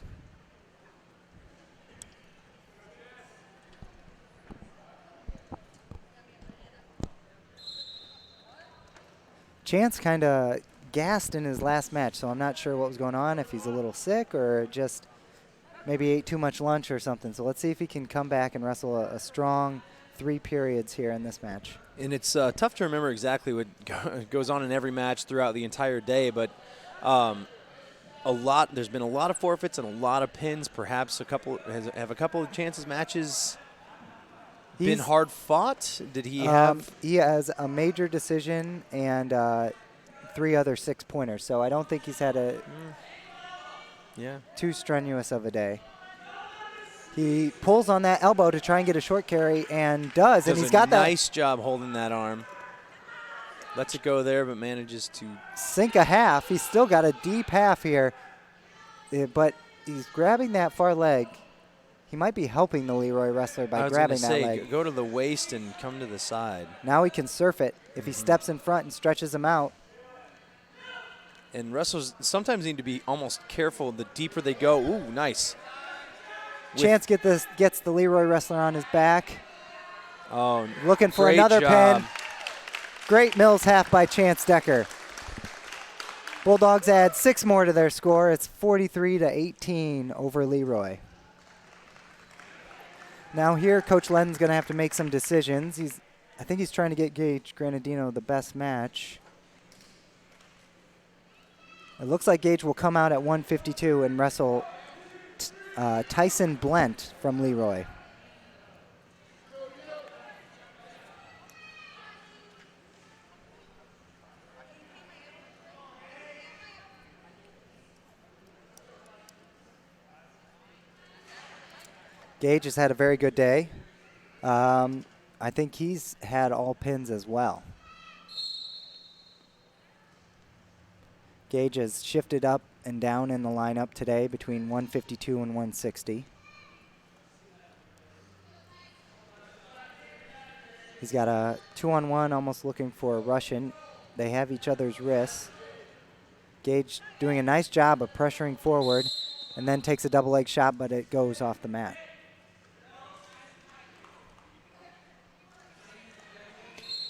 Chance kind of gassed in his last match, so I'm not sure what was going on, if he's a little sick or just maybe ate too much lunch or something. So let's see if he can come back and wrestle a strong 3 periods here in this match. And it's tough to remember exactly what goes on in every match throughout the entire day, but there's been a lot of forfeits and a lot of pins. Perhaps have a couple of chances matches been hard fought? Did he have? He has a major decision and 3 other 6-pointers. So I don't think he's had too strenuous of a day. He pulls on that elbow to try and get a short carry and does and he's got that. Nice job holding that arm. Lets it go there, but manages to sink a half. He's still got a deep half here, but he's grabbing that far leg. He might be helping the Leroy wrestler by grabbing that leg. Go to the waist and come to the side. Now he can surf it if he steps in front and stretches him out. And wrestlers sometimes need to be almost careful the deeper they go. Ooh, nice. Chance gets the Leroy wrestler on his back. Oh, looking for another pin. Great Mills half by Chance Decker. Bulldogs add 6 more to their score. It's 43-18 over Leroy. Now here, Coach Lenton's going to have to make some decisions. I think he's trying to get Gage Granadino the best match. It looks like Gage will come out at 152 and wrestle Tyson Blent from Leroy. Gage has had a very good day. I think he's had all pins as well. Gage has shifted up and down in the lineup today between 152 and 160. He's got a 2-on-1, almost looking for a Russian. They have each other's wrists. Gage doing a nice job of pressuring forward and then takes a double leg shot, but it goes off the mat.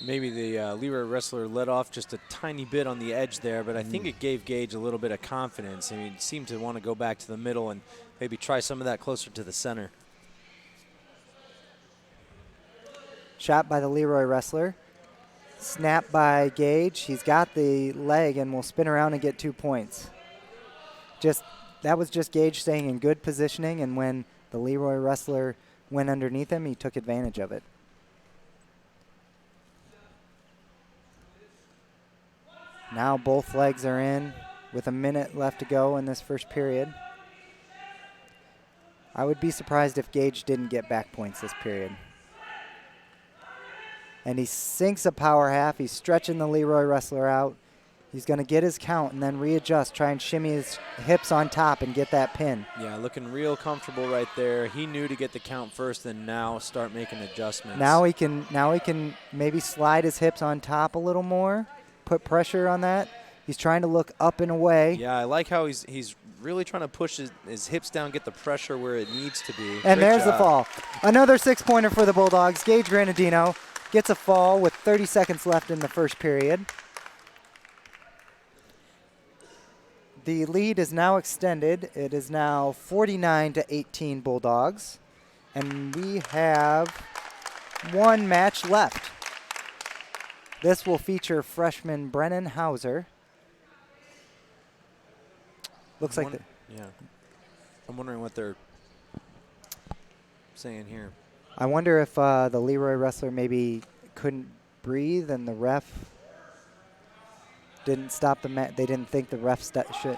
Maybe the Leroy wrestler let off just a tiny bit on the edge there, but I think it gave Gage a little bit of confidence. I mean, he seemed to want to go back to the middle and maybe try some of that closer to the center. Shot by the Leroy wrestler. Snap by Gage. He's got the leg and will spin around and get 2 points. That was just Gage staying in good positioning, and when the Leroy wrestler went underneath him, he took advantage of it. Now both legs are in with a minute left to go in this first period. I would be surprised if Gage didn't get back points this period. And he sinks a power half. He's stretching the Leroy wrestler out. He's going to get his count and then readjust, try and shimmy his hips on top and get that pin. Yeah, looking real comfortable right there. He knew to get the count first, then now start making adjustments. Now he can maybe slide his hips on top a little more. Put pressure on that. He's trying to look up and away. Yeah, I like how he's really trying to push his hips down, get the pressure where it needs to be. And there's the fall. Another 6-pointer for the Bulldogs. Gage Granadino gets a fall with 30 seconds left in the first period. The lead is now extended. It is now 49-18 Bulldogs. And we have 1 match left. This will feature freshman Brennan Hauser. Looks like yeah. I'm wondering what they're saying here. I wonder if the Leroy wrestler maybe couldn't breathe and the ref didn't stop the match. They didn't think the ref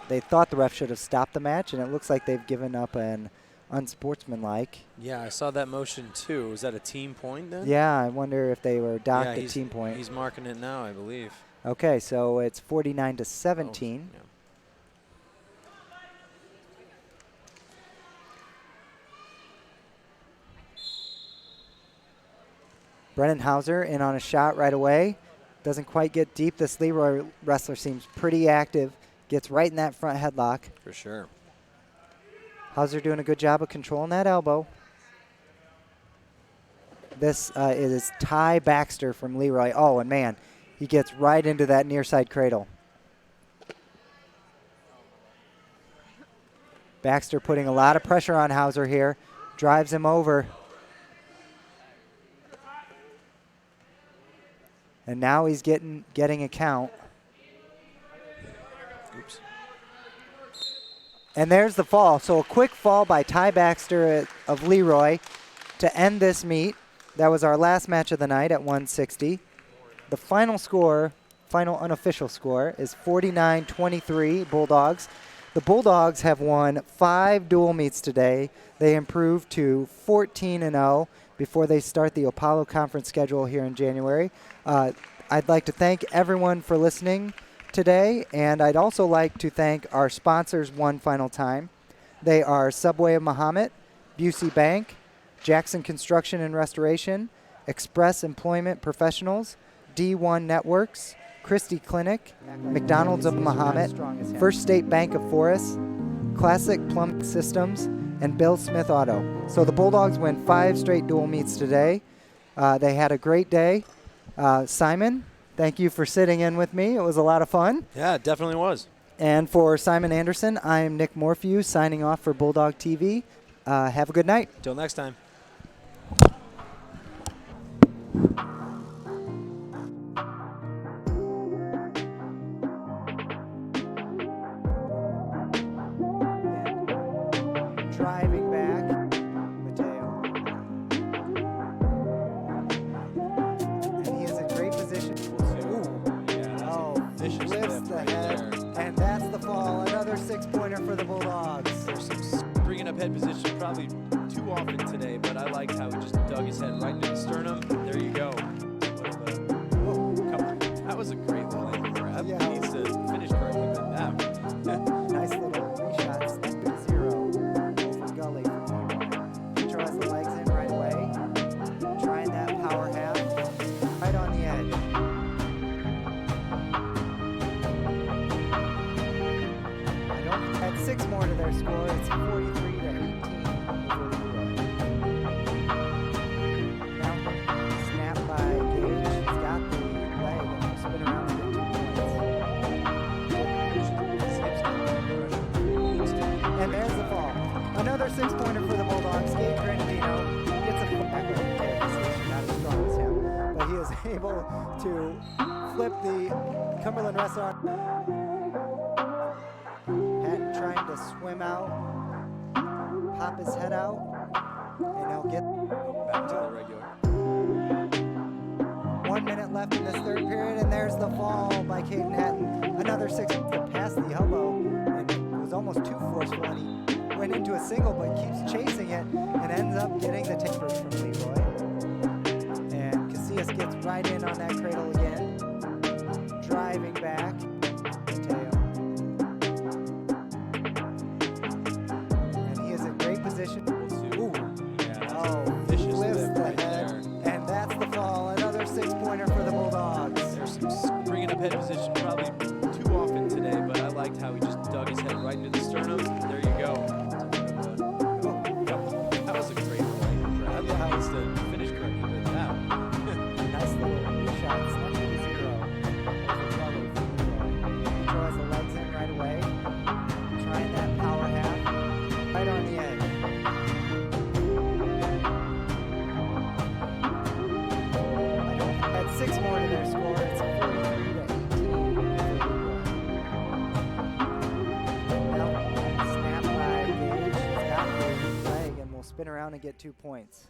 they thought the ref should have stopped the match, and it looks like they've given up an unsportsmanlike. Yeah, I saw that motion too. Was that a team point then? Yeah, I wonder if they were docked a team point. He's marking it now, I believe. Okay, so it's 49-17. Oh, yeah. Brennan Hauser in on a shot right away. Doesn't quite get deep. This Leroy wrestler seems pretty active. Gets right in that front headlock. For sure. Hauser doing a good job of controlling that elbow. This is Ty Baxter from Leroy. Oh, and man, he gets right into that near side cradle. Baxter putting a lot of pressure on Hauser here. Drives him over. And now he's getting a count. Oops. And there's the fall. So a quick fall by Ty Baxter of Leroy to end this meet. That was our last match of the night at 160. The final score, final unofficial score, is 49-23 Bulldogs. The Bulldogs have won 5 dual meets today. They improved to 14-0 before they start the Apollo Conference schedule here in January. I'd like to thank everyone for listening today, and I'd also like to thank our sponsors one final time. They are Subway of Mahomet, Busey Bank, Jackson Construction and Restoration, Express Employment Professionals, D1 Networks, Christie Clinic, McDonald's of Mahomet, First State Bank of Forest, Classic Plumbing Systems, and Bill Smith Auto. So the Bulldogs win 5 straight dual meets today. They had a great day. Simon, thank you for sitting in with me. It was a lot of fun. Yeah, it definitely was. And for Simon Anderson, I am Nick Morphew signing off for Bulldog TV. Have a good night. Till next time. Driving back, Mateo. And he is in great position. Lifts the head, and that's the fall. Another 6-pointer for the Bulldogs. There's some bringing up head position probably too often today, but I liked how he just dug his head right into the sternum. There you go. That was a great little angle grab. Yeah. He needs to finish correctly with that. Nice little reshot, step to 0. Over gully. Pitcher has the legs in right away. Trying that power half. Right on the edge. Add 6 more to their score. It's 43-18 over Leroy. Now, snap by Gage. He's got the leg and will spin around and get 2 points. And there's the fall. Another 6-pointer for the Bulldogs. Gage Granadino gets a full back with not as strong as him, but he is able to flip the Cumberland wrestler. Trying to swim out, pop his head out, and he'll get Back to the regular. 1 minute left in this third period, and there's the fall by Caden Hatton. Another 6 to pass the elbow, and it was almost too forceful, and he went into a single, but keeps chasing it, and ends up getting the taper from Leroy. And Casillas gets right in on that cradle again, driving back. Mateo. Position. Ooh. Yeah, lifts the head, and that's the fall. Another 6-pointer for the Bulldogs. There's some bringing up head position probably too often today, but I liked how he just dug his head right into the sternum. There you go. That was a great leg grab. He needs to finish correctly with that. Nice little shot. Snap to 0. He has the legs in right away. Trying that power half. Right on the edge. Add 6 more to their score. It's 43-18. Now, snap by Gage. He's got the leg and will spin around and get 2 points.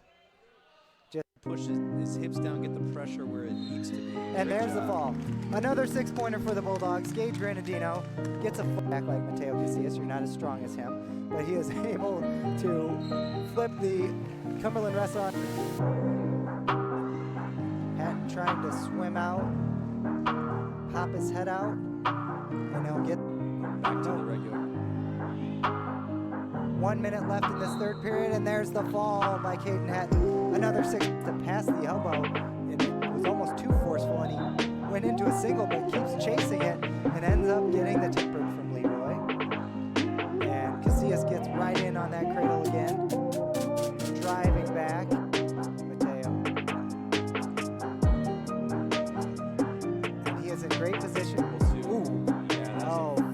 Just push his hips down, get the pressure where it needs to be. And there's the fall. Another 6-pointer for the Bulldogs. Gage Granadino gets a foot back like Mateo Casillas. You're not as strong as him, but he is able to flip the Cumberland wrestler. Hatton trying to swim out, pop his head out, and he'll get back to the regular. 1 minute left in this third period, and there's the fall by Caden Hatton. Another 6 to pass the elbow. It was almost too forceful, and he went into a single, but keeps chasing it and ends up getting the tempered from Leroy. And Casillas gets right in on that cradle again, driving back. Mateo. And he is in great position. Ooh.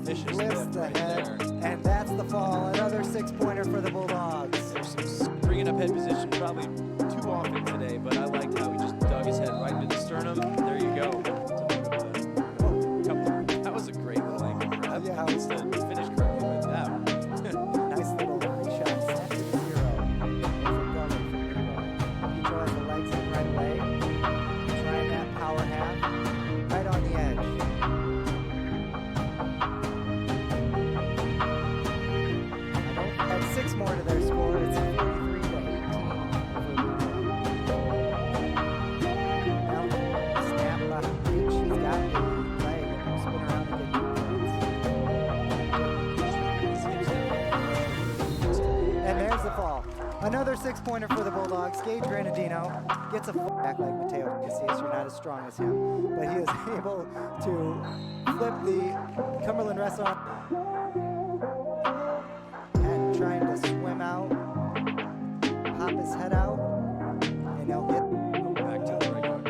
Yeah, he lifts the head, and that's the fall. Another 6-pointer for the Bulldogs. There's some bringing up head position probably too often today, but I liked how he just dug his head right into the sternum. There you go. That was a great little angle grab. Yeah. He needs to finish correctly with that. Nice little shot. Snap to 0. He draws the legs in right away. Trying that power half. Right on the edge. That's 6 more to their score. It's 43 to 18 over Now, snap left reach. He's got the leg and he'll spin around and get 2 points. And there's the fall. Another 6-pointer for the Bulldogs. Gage Granadino gets a foot back like Mateo Casillas. You're not as strong as him, but he is able to flip the Cumberland wrestler. Trying to swim out, pop his head out, and he'll get back to the regular.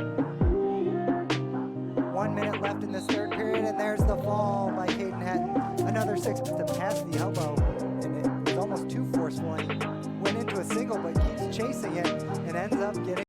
1 minute left in this third period, and there's the fall by Caden Hatton. Another 6 to pass the elbow, and it was almost too forceful, and he went into a single, but keeps chasing it and ends up getting